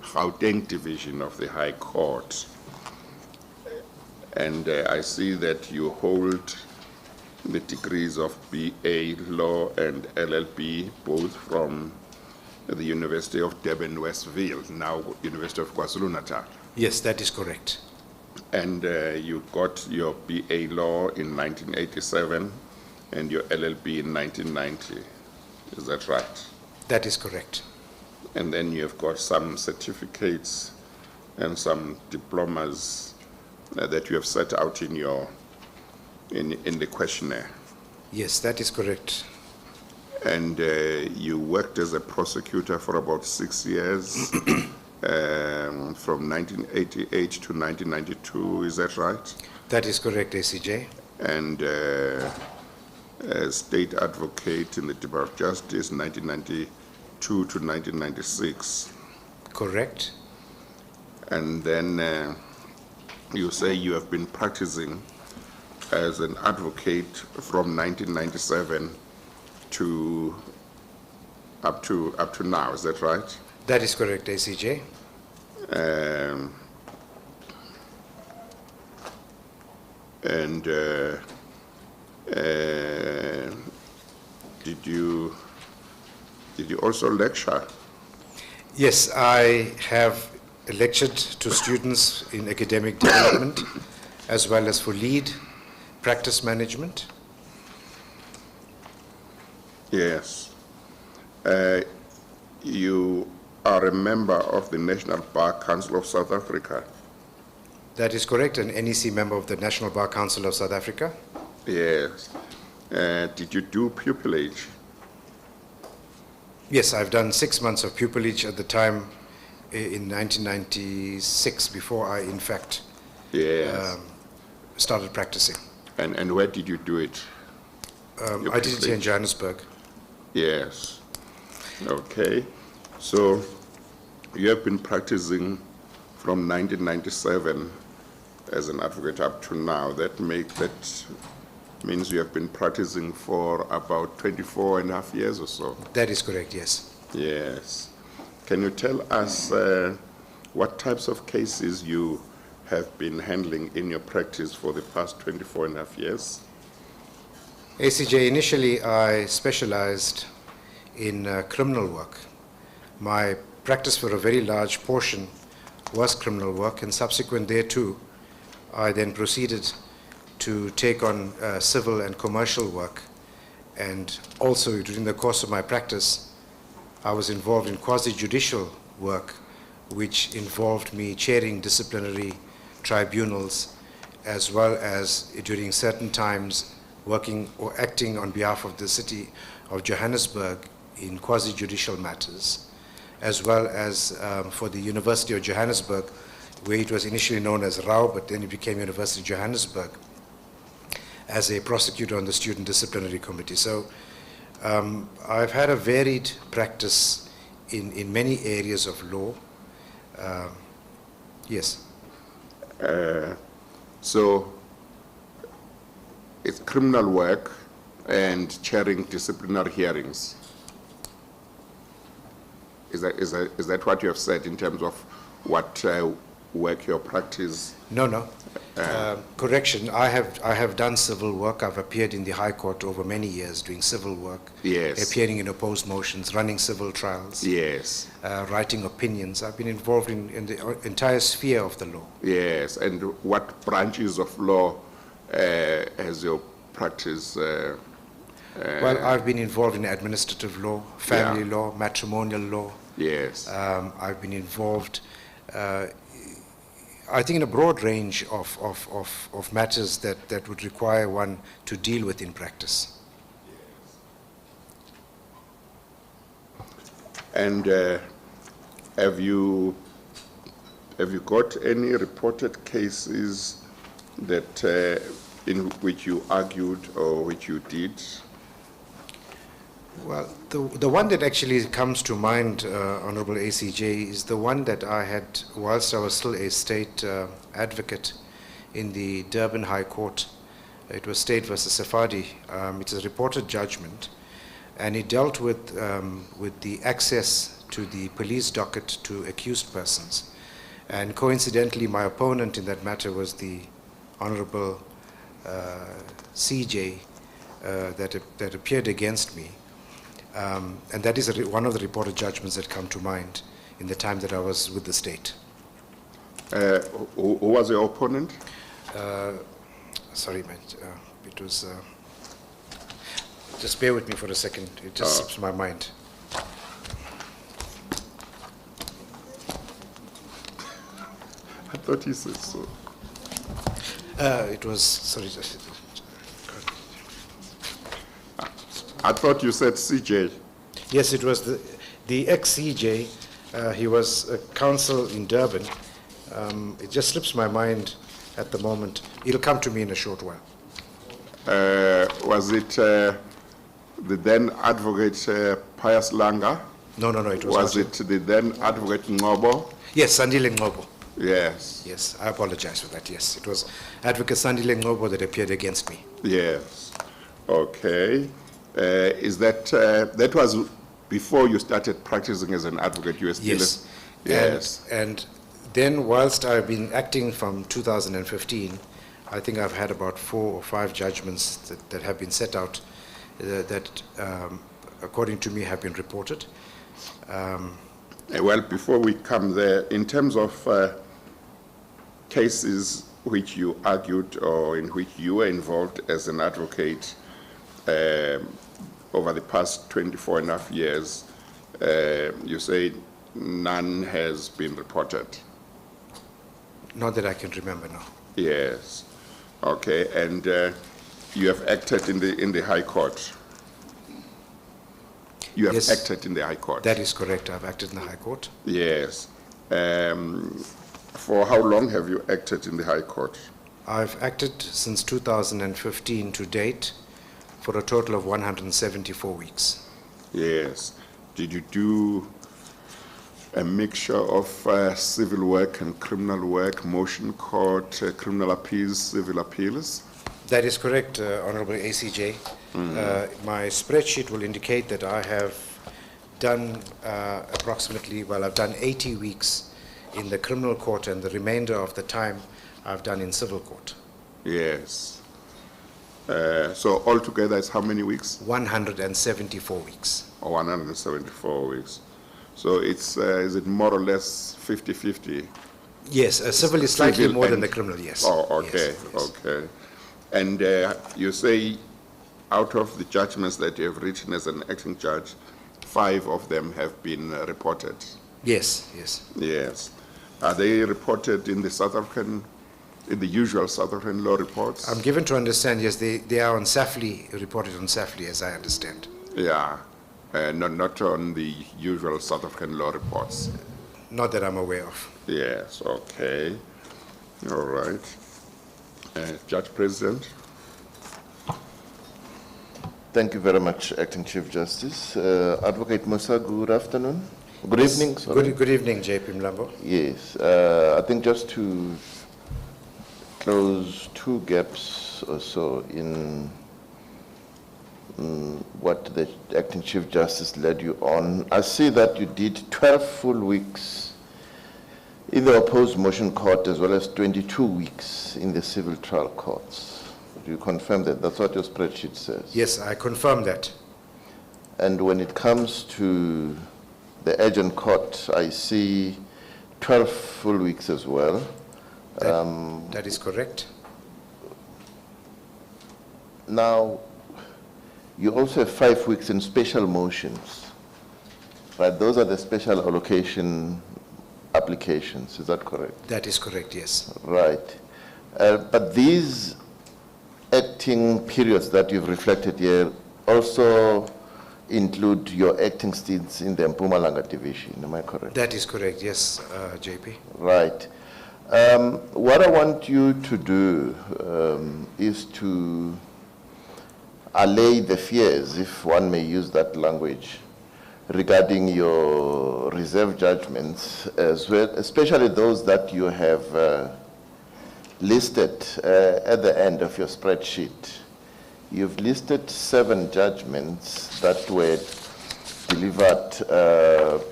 Gauteng Division of the High Court. And I see that you hold the degrees of BA Law and LLB, both from the University of Durban, Westville, now University of KwaZulu-Natal. Yes, that is correct. And you got your BA Law in 1987 and your LLB in 1990. Is that right? That is correct. And then you have got some certificates and some diplomas that you have set out in your in the questionnaire. Yes, that is correct. And you worked as a prosecutor for about 6 years, from 1988 to 1992, is that right? That is correct, ACJ. And as state advocate in the Department of Justice, 1992 to 1996. Correct. And then you say you have been practicing as an advocate from 1997 to up to now, is that right? That is correct, ACJ. And did you also lecture? Yes, I have lectured to students in academic development as well as for lead practice management. Yes. You are a member of the National Bar Council of South Africa. That is correct, an NEC member of the National Bar Council of South Africa. Yes. Did you do pupillage? Yes, I've done 6 months of pupillage at the time in 1996, before I, in fact, Yes. started practicing. And where did you do it? I did it here in Johannesburg. Yes. Okay. So you have been practicing from 1997 as an advocate up to now. That means you have been practicing for about 24 and a half years or so. That is correct, yes. Yes. Can you tell us what types of cases you have been handling in your practice for the past 24 and a half years? ACJ, initially I specialized in criminal work. My practice for a very large portion was criminal work, and subsequent thereto, I then proceeded to take on civil and commercial work. And also during the course of my practice, I was involved in quasi-judicial work, which involved me chairing disciplinary tribunals, as well as during certain times working or acting on behalf of the city of Johannesburg in quasi-judicial matters, as well as for the University of Johannesburg, where it was initially known as RAU, but then it became University of Johannesburg, as a prosecutor on the Student Disciplinary Committee. So I've had a varied practice in many areas of law. Yes. So it's criminal work and chairing disciplinary hearings. Is that what you have said in terms of what work your practice? No. Correction, I have done civil work. I've appeared in the High Court over many years doing civil work. Yes. Appearing in opposed motions, running civil trials. Yes. Writing opinions. I've been involved in the entire sphere of the law. Yes, and what branches of law has your practice? Well, I've been involved in administrative law, family law, matrimonial law. Yes. I've been involved, I think, in a broad range of matters that would require one to deal with in practice. And have you got any reported cases that in which you argued or which you did? Well, the one that actually comes to mind, Honorable ACJ, is the one that I had whilst I was still a state advocate in the Durban High Court. It was State versus Safadi. It's a reported judgment, and it dealt with the access to the police docket to accused persons. And coincidentally, my opponent in that matter was the Honorable CJ that appeared against me. And that is one of the reported judgments that come to mind in the time that I was with the state. Who was your opponent? Sorry, man. It was... just bear with me for a second. It just slips my mind. I thought you said so. It was... Sorry. I thought you said CJ. Yes, it was the ex-CJ. He was a counsel in Durban. It just slips my mind at the moment. It'll come to me in a short while. Was it the then advocate Pius Langa? No, it was Was not. it the then advocate Ngobo? Yes, Sandile Ngobo. Yes. Yes, I apologize for that. Yes, it was Advocate Sandile Ngobo that appeared against me. Yes. Okay. Is that was before you started practicing as an advocate, you were still... Yes. Yes. And then whilst I've been acting from 2015, I think I've had about 4 or 5 judgments that have been set out that, according to me, have been reported. Well, before we come there, in terms of cases which you argued or in which you were involved as an advocate over the past 24 and a half years, you say none has been reported. Not that I can remember now. Yes. Okay, and you have acted in the High Court. You have acted in the High Court. That is correct. I've acted in the High Court. Yes. For how long have you acted in the High Court? I've acted since 2015 to date for a total of 174 weeks. Yes. Did you do a mixture of civil work and criminal work, motion court, criminal appeals, civil appeals? That is correct, Honorable ACJ. My spreadsheet will indicate that I have done approximately, well, I've done 80 weeks in the criminal court, and the remainder of the time I've done in civil court. Yes. So altogether it's how many weeks? 174 weeks. 174 weeks. So it's, is it more or less 50-50? Yes, civil is slightly more than the criminal, yes. Oh, okay, yes. okay. And you say out of the judgments that you have written as an acting judge, 5 of them have been reported? Yes, yes. Yes. Are they reported in the South African, in the usual South African law reports? I'm given to understand, yes, they are on SAFLI, reported on SAFLI, as I understand. Yeah, not on the usual South African law reports? Not that I'm aware of. Yes, okay. All right. Judge President. Thank you very much, Acting Chief Justice. Advocate Musa, good afternoon. Good evening, sorry. Good evening, JP Mlambo. Yes, I think just to close 2 gaps or so in what the Acting Chief Justice led you on. I see that you did 12 full weeks in the opposed motion court as well as 22 weeks in the civil trial courts. Do you confirm that? That's what your spreadsheet says. Yes, I confirm that. And when it comes to the agent court, I see 12 full weeks as well. That is correct. Now, you also have 5 weeks in special motions, right? Those are the special allocation applications, is that correct? That is correct, yes. Right. But these acting periods that you've reflected here also include your acting stints in the Mpumalanga division, am I correct? That is correct, yes, JP. Right. What I want you to do is to allay the fears, if one may use that language, regarding your reserve judgments, as well, especially those that you have listed at the end of your spreadsheet. You've listed 7 judgments that were delivered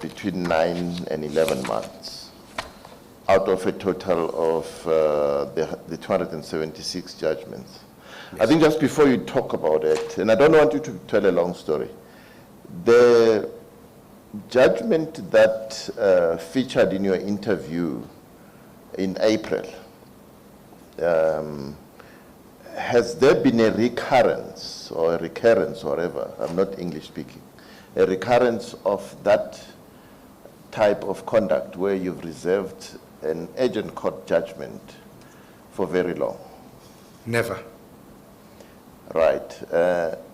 between 9 and 11 months, out of a total of the 276 judgments. Yes. I think just before you talk about it, and I don't want you to tell a long story, the judgment that featured in your interview in April, has there been a recurrence or a recurrence, or whatever, I'm not English speaking, a recurrence of that type of conduct where you've reserved an agent court judgment for very long? Never. Right.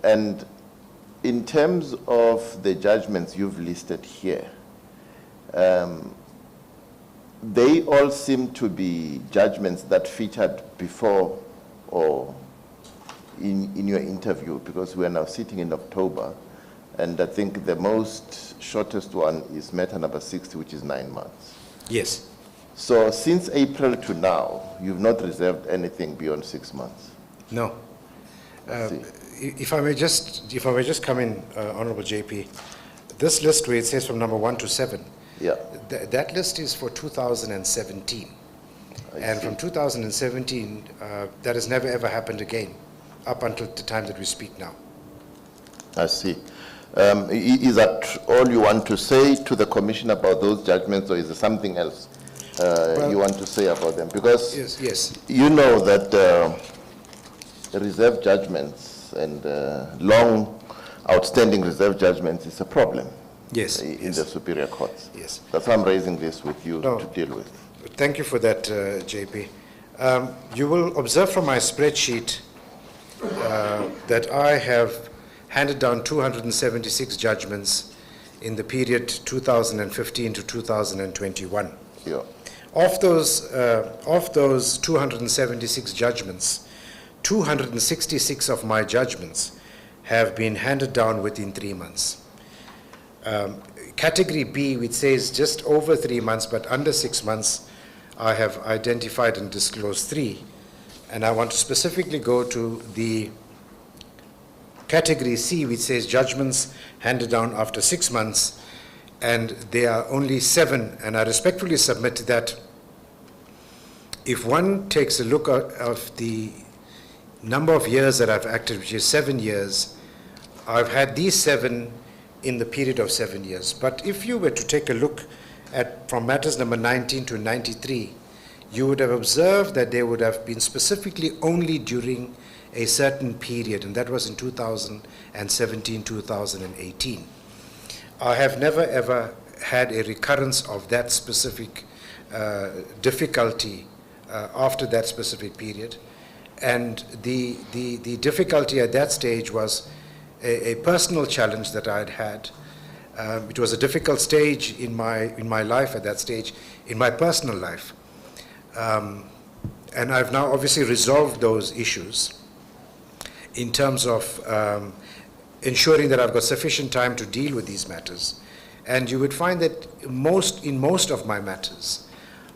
And in terms of the judgments you've listed here, they all seem to be judgments that featured before or in your interview, because we are now sitting in October, and I think the most shortest one is matter number 60, which is 9 months. Yes. So since April to now, you've not reserved anything beyond 6 months? No. If I may just come in, Honorable JP, this list where it says from number 1 to 7, Yeah. that list is for 2017. And from 2017, that has never ever happened again, up until the time that we speak now. I see. Is that all you want to say to the commission about those judgments, or is there something else you want to say about them? Because yes. You know that reserve judgments and long outstanding reserve judgments is a problem. Yes. In the superior courts. Yes. That's why I'm raising this with you No. to deal with. Thank you for that, JP. You will observe from my spreadsheet that I have handed down 276 judgments in the period 2015 to 2021. Yeah. Of those 276 judgments, 266 of my judgments have been handed down within 3 months. Category B, which says just over 3 months but under 6 months, I have identified and disclosed 3. And I want to specifically go to the category C, which says judgments handed down after 6 months, and there are only 7. And I respectfully submit that if one takes a look of the number of years that I've acted, which is 7 years, I've had these 7 in the period of 7 years. But if you were to take a look at from matters number 19 to 93, you would have observed that they would have been specifically only during a certain period, and that was in 2017, 2018. I have never ever had a recurrence of that specific difficulty after that specific period. And the difficulty at that stage was a personal challenge that I had had. It was a difficult stage in my life at that stage, in my personal life. And I've now obviously resolved those issues in terms of ensuring that I've got sufficient time to deal with these matters. And you would find that in most of my matters,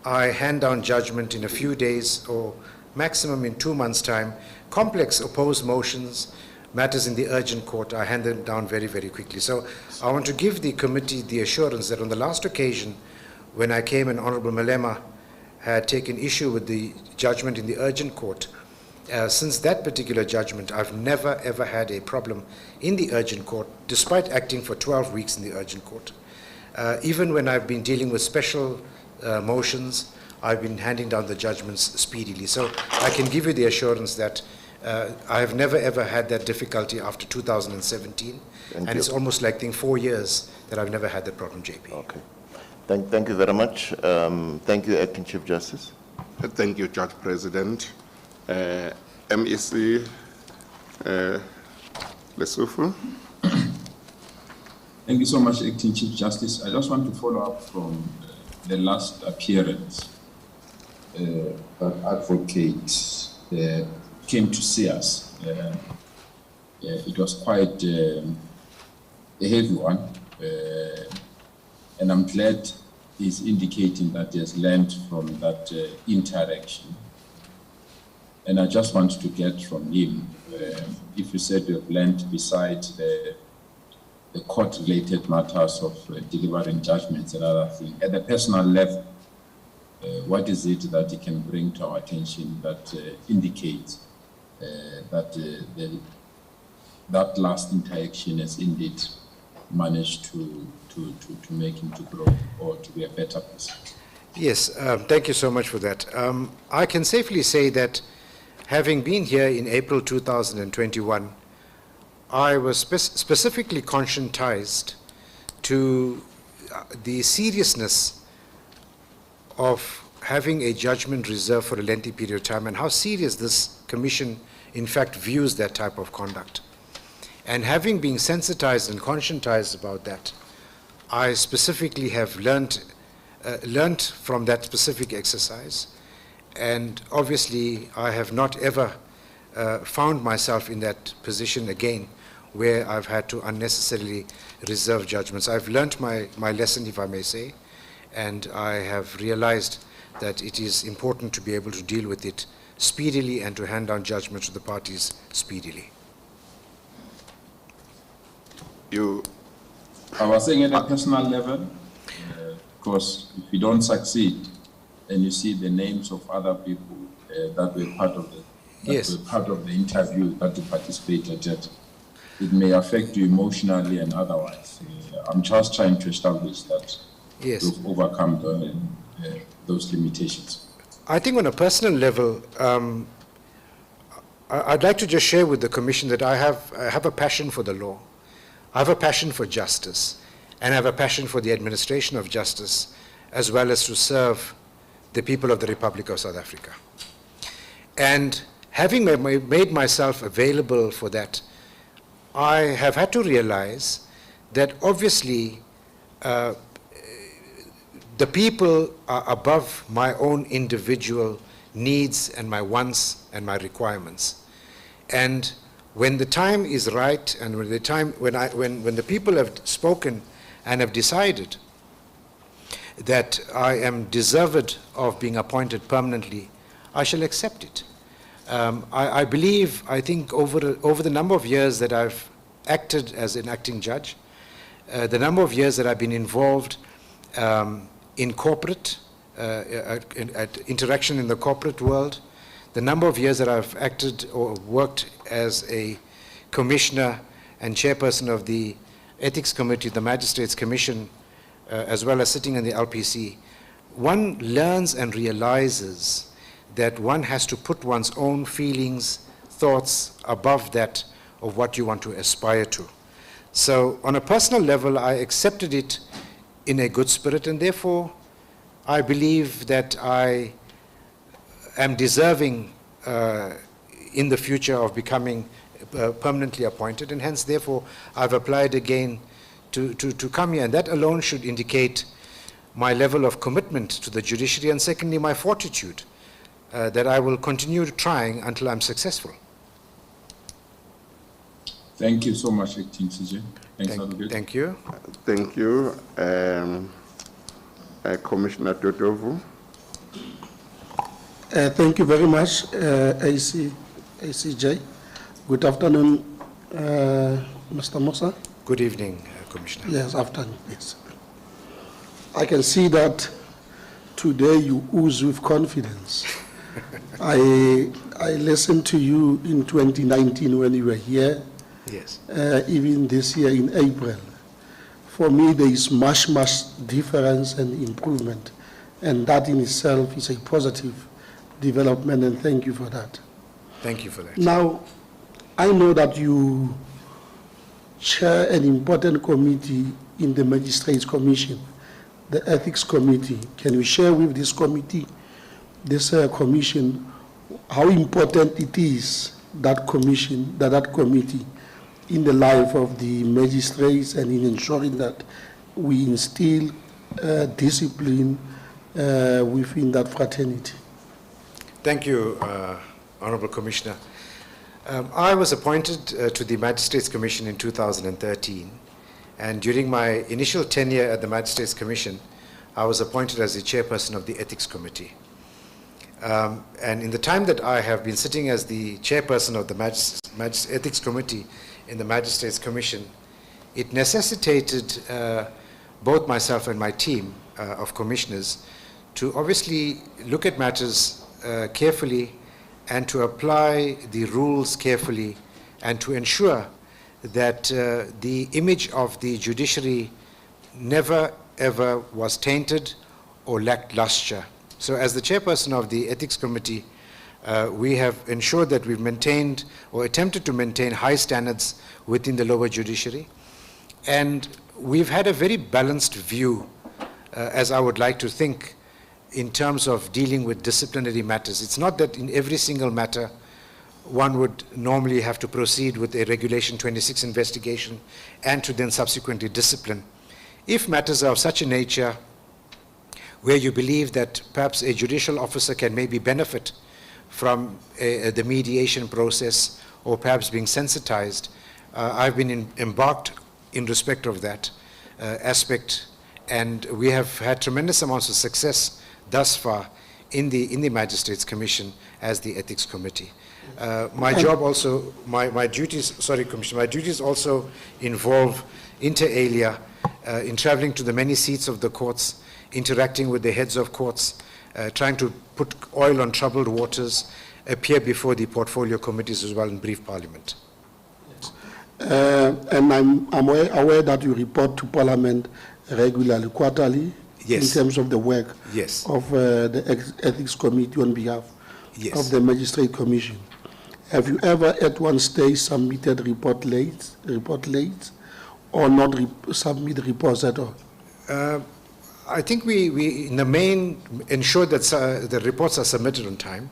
I hand down judgment in a few days or maximum in 2 months' time. Complex opposed motions, matters in the urgent court, I hand them down very, very quickly. So I want to give the committee the assurance that on the last occasion when I came and Honorable Malema had taken issue with the judgment in the urgent court, since that particular judgment, I've never ever had a problem in the urgent court, despite acting for 12 weeks in the urgent court. Even when I've been dealing with special motions, I've been handing down the judgments speedily. So I can give you the assurance that I have never ever had that difficulty after 2017, and it's almost like 4 years that I've never had that problem, JP. Okay. Thank you very much. Thank you, Acting Chief Justice. Thank you, Judge President. MEC Lesotho. Thank you so much, Acting Chief Justice. I just want to follow up from the last appearance that advocate came to see us. It was quite a heavy one, and I'm glad he's indicating that he has learned from that interaction. And I just want to get from him, if you said you have learned besides the court-related matters of delivering judgments and other things, at the personal level, what is it that he can bring to our attention that indicates that that last interaction has indeed managed to make him to grow or to be a better person? Yes, thank you so much for that. I can safely say that having been here in April 2021, I was specifically conscientized to the seriousness of having a judgment reserved for a lengthy period of time and how serious this commission in fact views that type of conduct. And having been sensitized and conscientized about that, I specifically have learned from that specific exercise. And obviously, I have not ever found myself in that position again where I've had to unnecessarily reserve judgments. I've learned my lesson, if I may say, and I have realized that it is important to be able to deal with it speedily and to hand down judgment to the parties speedily. You I was saying at a personal level, because if you don't succeed and you see the names of other people that were part of the interview that you participated at, it may affect you emotionally and otherwise. I'm just trying to establish that you've overcome those limitations. I think on a personal level, I'd like to just share with the Commission that I have a passion for the law. I have a passion for justice, and I have a passion for the administration of justice, as well as to serve the people of the Republic of South Africa. And having made myself available for that, I have had to realize that obviously the people are above my own individual needs and my wants and my requirements. And when the time is right, and when the people have spoken and have decided that I am deserved of being appointed permanently, I shall accept it. I think over the number of years that I've acted as an acting judge, the number of years that I've been involved in corporate, at interaction in the corporate world, the number of years that I've acted or worked as a commissioner and chairperson of the Ethics Committee, the Magistrates Commission, as well as sitting in the LPC, one learns and realizes that one has to put one's own feelings, thoughts above that of what you want to aspire to. So on a personal level, I accepted it in a good spirit, and therefore I believe that I am deserving in the future of becoming permanently appointed, and hence therefore I've applied again to come here, and that alone should indicate my level of commitment to the judiciary, and secondly my fortitude that I will continue trying until I'm successful. Thank you so much, Acting CJ. Thank you. Thank you. Commissioner Totovu. Thank you very much, ACJ. Good afternoon, Mr. Musa. Good evening, Commissioner. Yes, afternoon. Yes. I can see that today you ooze with confidence. I listened to you in 2019 when you were here. Yes. Even this year in April. For me, there is much difference and improvement, and that in itself is a positive development, and thank you for that. Thank you for that. Now, I know that you chair an important committee in the Magistrates Commission, the Ethics Committee. Can you share with this committee, this commission, how important it is, that commission, that committee, in the life of the magistrates and in ensuring that we instill discipline within that fraternity? Thank you, Honorable Commissioner. I was appointed to the Magistrates Commission in 2013, and during my initial tenure at the Magistrates Commission, I was appointed as the chairperson of the Ethics Committee. And in the time that I have been sitting as the chairperson of the Ethics Committee in the Magistrates Commission, it necessitated both myself and my team of commissioners to obviously look at matters carefully and to apply the rules carefully and to ensure that the image of the judiciary never ever was tainted or lacked luster. So as the chairperson of the Ethics Committee, we have ensured that we've maintained or attempted to maintain high standards within the lower judiciary. And we've had a very balanced view, as I would like to think, in terms of dealing with disciplinary matters. It's not that in every single matter one would normally have to proceed with a Regulation 26 investigation and to then subsequently discipline. If matters are of such a nature where you believe that perhaps a judicial officer can maybe benefit from the mediation process or perhaps being sensitized, I've been embarked in respect of that aspect, and we have had tremendous amounts of success thus far in the Magistrates Commission as the Ethics Committee. My job also, my duties, sorry Commissioner, my duties also involve inter alia in traveling to the many seats of the courts, interacting with the heads of courts, trying to put oil on troubled waters, appear before the portfolio committees as well and brief Parliament. And I'm aware that you report to Parliament regularly, quarterly, Yes. in terms of the work Yes. of the Ethics Committee on behalf Yes. of the Magistrate Commission. Have you ever at one stage submitted report late, or not submit reports at all? I think we in the main ensure that the reports are submitted on time.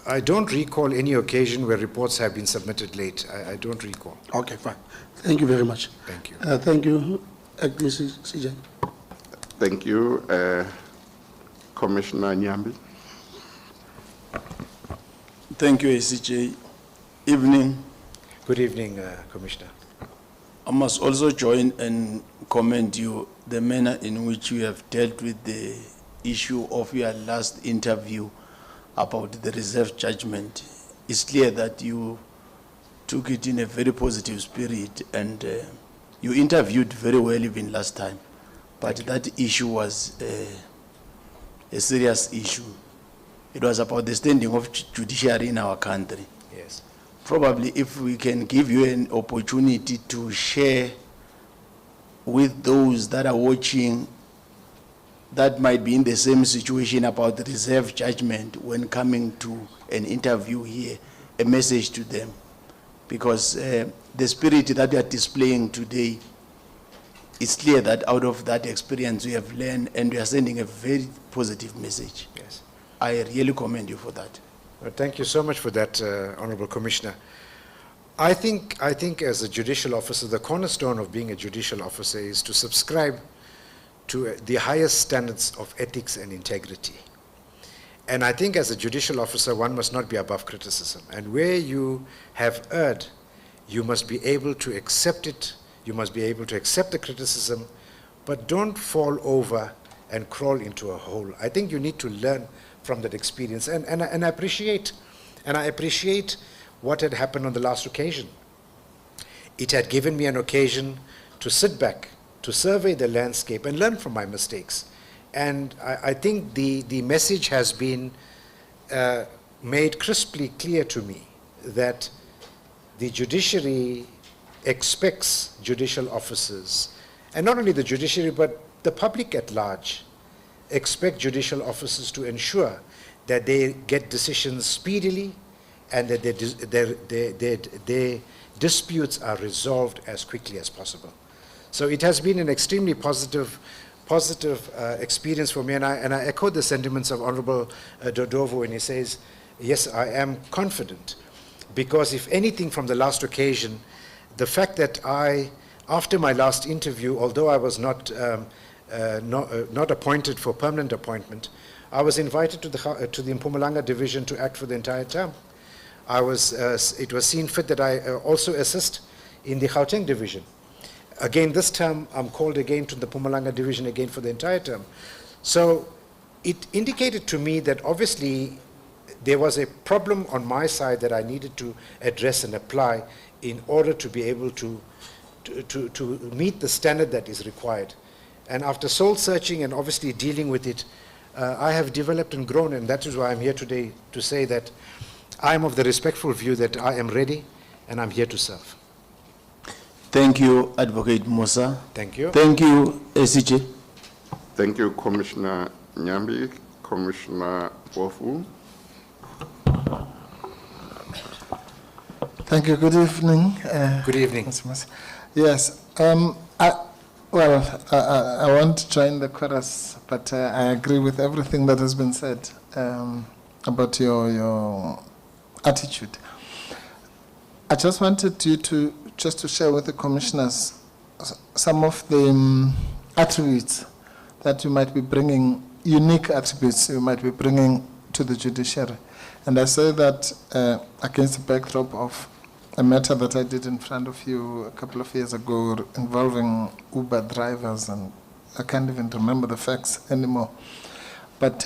I don't recall any occasion where reports have been submitted late. I don't recall. Okay, fine. Thank you very much. Thank you. Thank you, Acting CJ. Thank you. Commissioner Nyambi. Thank you, ACJ. Evening. Good evening, Commissioner. I must also join and commend you the manner in which you have dealt with the issue of your last interview about the reserve judgment. It's clear that you took it in a very positive spirit, and you interviewed very well even last time. But that issue was a serious issue. It was about the standing of judiciary in our country. Yes. Probably if we can give you an opportunity to share with those that are watching that might be in the same situation about the reserve judgment when coming to an interview here, a message to them. Because the spirit that we are displaying today, it's clear that out of that experience we have learned, and we are sending a very positive message. Yes. I really commend you for that. Well, thank you so much for that, Honorable Commissioner. I think as a judicial officer, the cornerstone of being a judicial officer is to subscribe to the highest standards of ethics and integrity. And I think as a judicial officer, one must not be above criticism. And where you have erred, you must be able to accept it. You must be able to accept the criticism, but don't fall over and crawl into a hole. I think you need to learn from that experience. And I appreciate what had happened on the last occasion. It had given me an occasion to sit back, to survey the landscape and learn from my mistakes. And I think the message has been made crisply clear to me that the judiciary expects judicial officers, and not only the judiciary, but the public at large, expect judicial officers to ensure that they get decisions speedily and that their disputes are resolved as quickly as possible. So it has been an extremely positive experience for me, and I echo the sentiments of Honorable Dodovo when he says, yes, I am confident, because if anything from the last occasion, the fact that after my last interview, although I was not appointed for permanent appointment, I was invited to the Mpumalanga division to act for the entire term. It was seen fit that I also assist in the Gauteng division. Again, this term, I'm called again to the Mpumalanga division again for the entire term. So it indicated to me that obviously there was a problem on my side that I needed to address and apply in order to be able to meet the standard that is required. And after soul searching and obviously dealing with it, I have developed and grown, and that is why I'm here today to say that I am of the respectful view that I am ready and I'm here to serve. Thank you, Advocate Musa. Thank you. Thank you, ACJ. Thank you, Commissioner Nyambi. Commissioner Wofu. Thank you. Good evening. Good evening. Yes. I won't join the chorus, but I agree with everything that has been said about your attitude. I just wanted you to share with the commissioners some of the attributes that you might be bringing, unique attributes you might be bringing to the judiciary. And I say that against the backdrop of a matter that I did in front of you a couple of years ago involving Uber drivers, and I can't even remember the facts anymore. But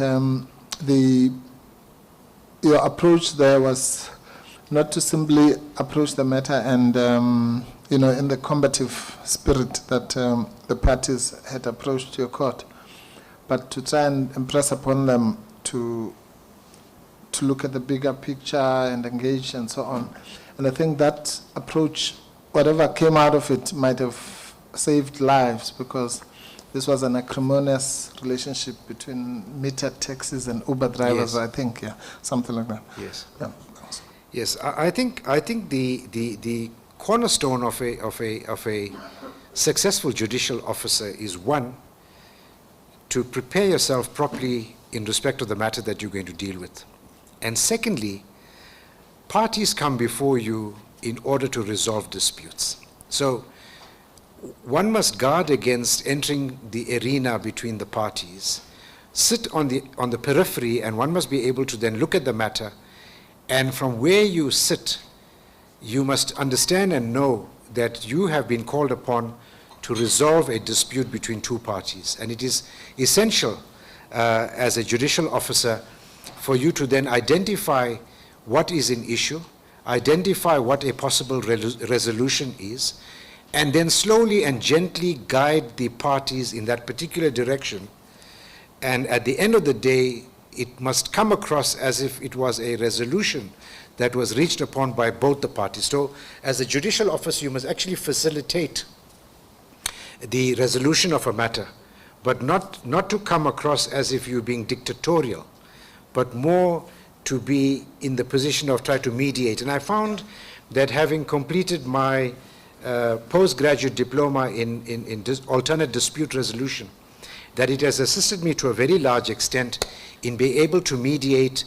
your approach there was not to simply approach the matter and you know, in the combative spirit that the parties had approached your court, but to try and impress upon them to look at the bigger picture and engage and so on. And I think that approach, whatever came out of it, might have saved lives, because this was an acrimonious relationship between metered taxis and Uber drivers, Yes. I think, yeah, something like that. Yes. Yeah. Yes, I think the cornerstone of a successful judicial officer is, one, to prepare yourself properly in respect of the matter that you're going to deal with. And secondly, parties come before you in order to resolve disputes. So one must guard against entering the arena between the parties, sit on the periphery, and one must be able to then look at the matter, and from where you sit, you must understand and know that you have been called upon to resolve a dispute between two parties. And it is essential as a judicial officer for you to then identify what is an issue, identify what a possible resolution is, and then slowly and gently guide the parties in that particular direction. And at the end of the day, it must come across as if it was a resolution that was reached upon by both the parties. So as a judicial officer, you must actually facilitate the resolution of a matter, but not to come across as if you're being dictatorial, but more to be in the position of trying to mediate. And I found that, having completed my postgraduate diploma in alternate dispute resolution, that it has assisted me to a very large extent in being able to mediate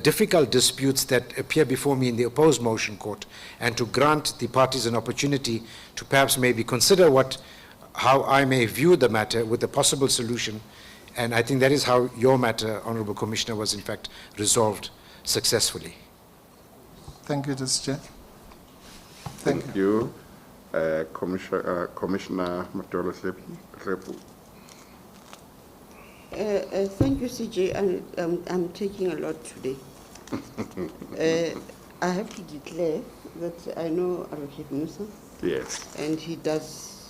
difficult disputes that appear before me in the opposed motion court, and to grant the parties an opportunity to perhaps maybe consider how I may view the matter with a possible solution. And I think that is how your matter, Honorable Commissioner, was in fact resolved successfully. Thank you, Justice Chair. Thank you. Commissioner Matolo Slepu. Thank you, CJ. I'm taking a lot today. I have to declare that I know Advocate Musa. Yes. And he does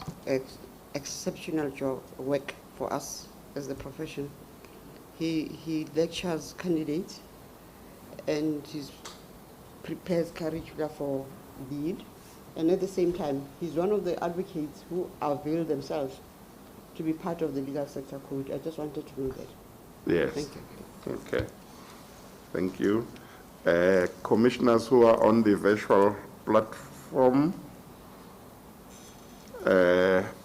exceptional work for us as the profession. He lectures candidates, and he prepares curricula for bid, and at the same time, he's one of the advocates who avail themselves to be part of the legal sector code. I just wanted to know that. Yes. Thank you. Okay. Thank you. Commissioners who are on the virtual platform,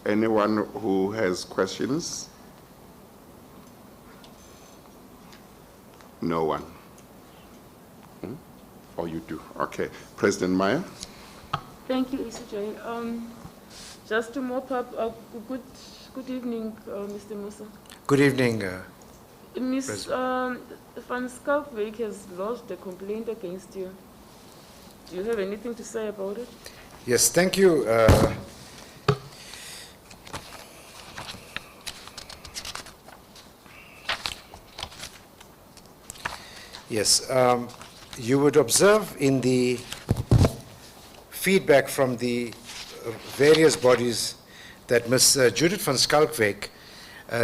anyone who has questions? No one. Or you do? Okay. President Meyer? Thank you, ECJ. Just to mop up, good evening, Mr. Musa. Good evening. Ms. Van Schalkwyk has lodged a complaint against you. Do you have anything to say about it? Yes, thank you. Yes, you would observe in the feedback from the various bodies that Ms. Judith van Schalkwyk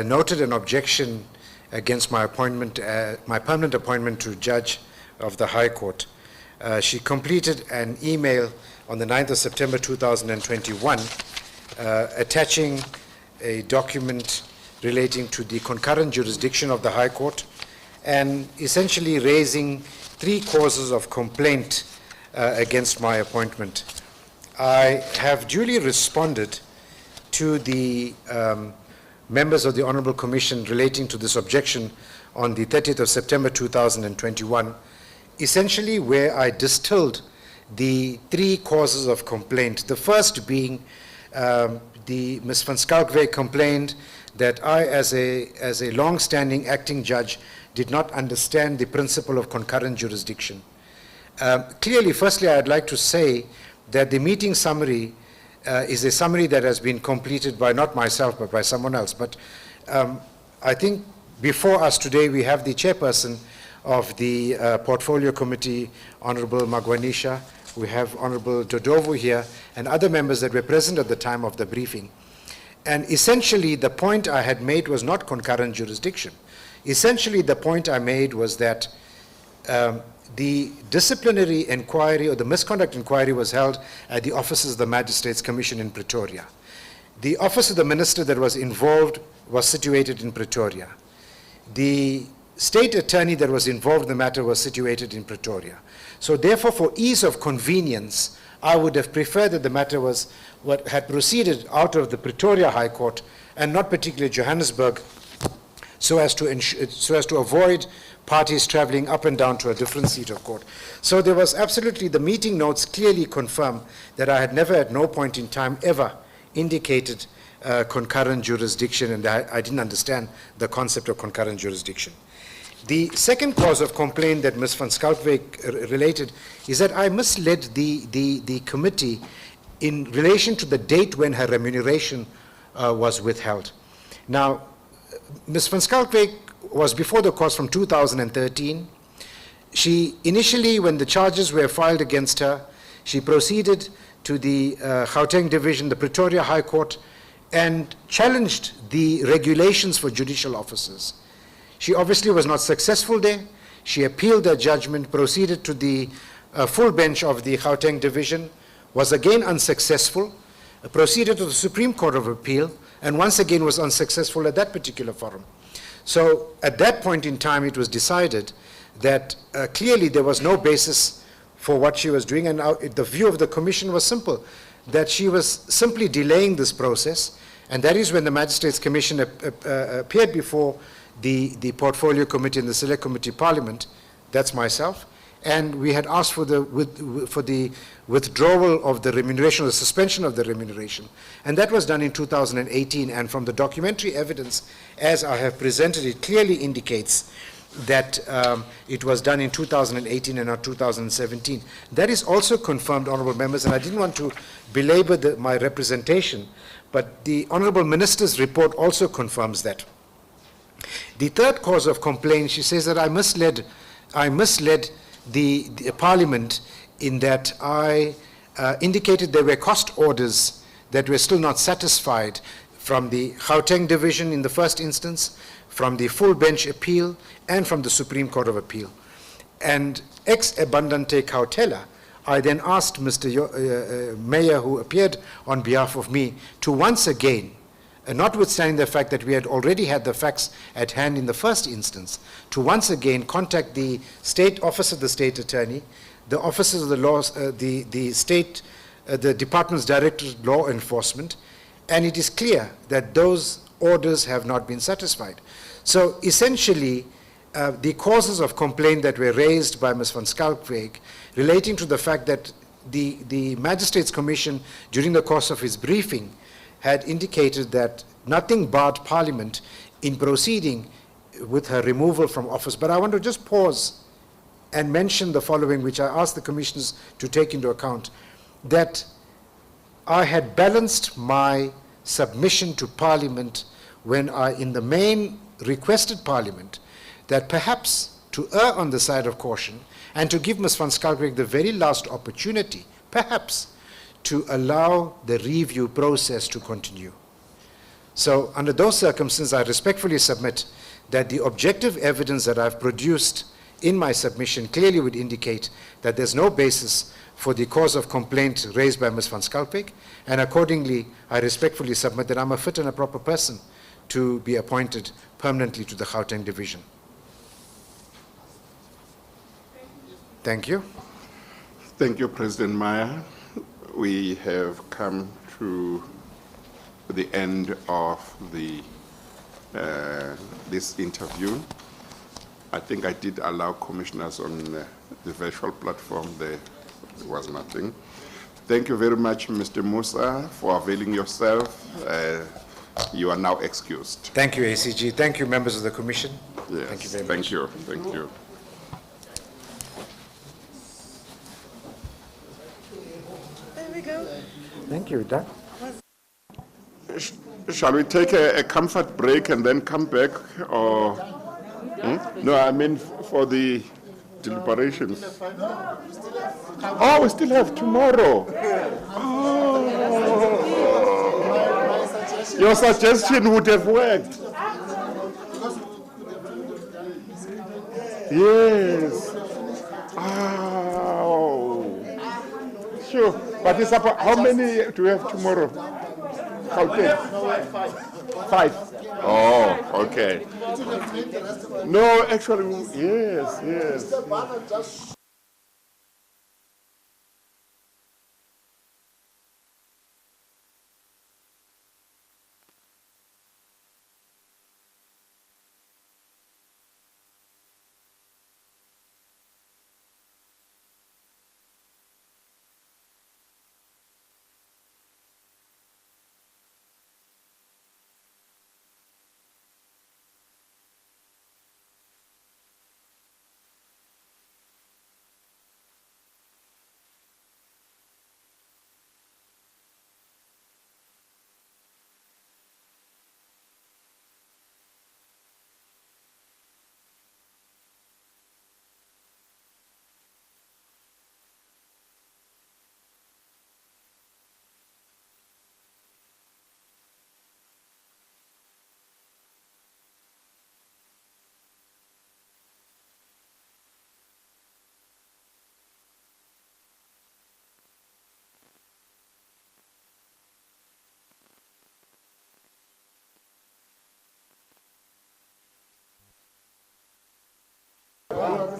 noted an objection against my appointment, my permanent appointment to judge of the High Court. She completed an email on the 9th of September 2021 attaching a document relating to the concurrent jurisdiction of the High Court, and essentially raising 3 causes of complaint against my appointment. I have duly responded to the members of the Honorable Commission relating to this objection on the 30th of September 2021, essentially where I distilled the 3 causes of complaint. The first being Ms. van Schalkwyk complained that I, as a long-standing acting judge, did not understand the principle of concurrent jurisdiction. Clearly, firstly, I'd like to say that the meeting summary is a summary that has been completed by not myself, but by someone else. But I think before us today, we have the chairperson of the Portfolio Committee, Honorable Magwanisha, We have Honorable Dodovo here and other members that were present at the time of the briefing. And essentially, the point I had made was not concurrent jurisdiction. Essentially, the point I made was that the disciplinary inquiry or the misconduct inquiry was held at the offices of the Magistrates Commission in Pretoria. The office of the minister that was involved was situated in Pretoria. The state attorney that was involved in the matter was situated in Pretoria. So therefore, for ease of convenience, I would have preferred that the matter was what had proceeded out of the Pretoria High Court and not particularly Johannesburg, so as to avoid parties traveling up and down to a different seat of court. So there was absolutely, the meeting notes clearly confirm that I had never at no point in time ever indicated concurrent jurisdiction, and I didn't understand the concept of concurrent jurisdiction. The second cause of complaint that Ms. van Schalkwyk related is that I misled the committee in relation to the date when her remuneration was withheld. Now, Ms. van Schalkwyk was before the court from 2013. She initially, when the charges were filed against her, she proceeded to the Gauteng Division, the Pretoria High Court, and challenged the regulations for judicial officers. She obviously was not successful there. She appealed her judgment, proceeded to the full bench of the Gauteng Division, was again unsuccessful, proceeded to the Supreme Court of Appeal, and once again was unsuccessful at that particular forum. So at that point in time, it was decided that clearly there was no basis for what she was doing, and the view of the Commission was simple, that she was simply delaying this process, and that is when the Magistrates Commission appeared before the Portfolio Committee and the Select Committee Parliament, that's myself, and we had asked for the withdrawal of the remuneration, or the suspension of the remuneration, and that was done in 2018, and from the documentary evidence, as I have presented, it clearly indicates that it was done in 2018 and not 2017. That is also confirmed, honorable members, and I didn't want to belabor my representation, but the honorable minister's report also confirms that. The third cause of complaint, she says that I misled the Parliament in that I indicated there were cost orders that were still not satisfied from the Gauteng Division in the first instance, from the full bench appeal, and from the Supreme Court of Appeal. And ex abundante cautela, I then asked Mr. Mayor, who appeared on behalf of me, to once again, notwithstanding the fact that we had already had the facts at hand in the first instance, to once again contact the State Office of the State Attorney, the Offices of the Laws, the Department's Director of Law Enforcement, and it is clear that those orders have not been satisfied. So essentially, the causes of complaint that were raised by Ms. van Schalkwyk relating to the fact that the Magistrates Commission, during the course of its briefing, had indicated that nothing barred Parliament in proceeding with her removal from office. But I want to just pause and mention the following, which I asked the commissioners to take into account, that I had balanced my submission to Parliament when I, in the main, requested Parliament that perhaps to err on the side of caution and to give Ms. van Schalkwyk the very last opportunity, perhaps, to allow the review process to continue. So under those circumstances, I respectfully submit that the objective evidence that I've produced in my submission clearly would indicate that there's no basis for the cause of complaint raised by Ms. van Schalkwyk, and accordingly, I respectfully submit that I'm a fit and a proper person to be appointed permanently to the Gauteng Division. Thank you. Thank you, President Meyer. We have come to the end of this interview. I think I did allow commissioners on the virtual platform. There was nothing. Thank you very much, Mr. Musa, for availing yourself. You are now excused. Thank you, ACG. Thank you, members of the Commission. Yes, thank you very much. Thank you. Thank you. There we go. Thank you, Doc. Shall we take a comfort break and then come back, or? No, I mean for the deliberations. Oh, we still have tomorrow. Oh. Your suggestion would have worked. Yes. Oh. Sure. But it's about how many do we have tomorrow? Five. Oh, okay. No, actually, yes, yes.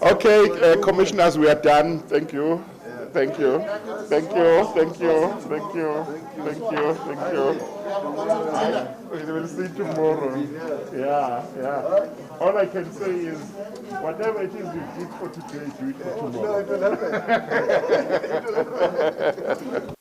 Okay, commissioners, we are done. Thank you. Thank you. Thank you. Thank you. Thank you. Thank you. Thank you. We will see tomorrow. Yeah, yeah. All I can say is, whatever it is you did for today, do it for tomorrow. No, it will happen.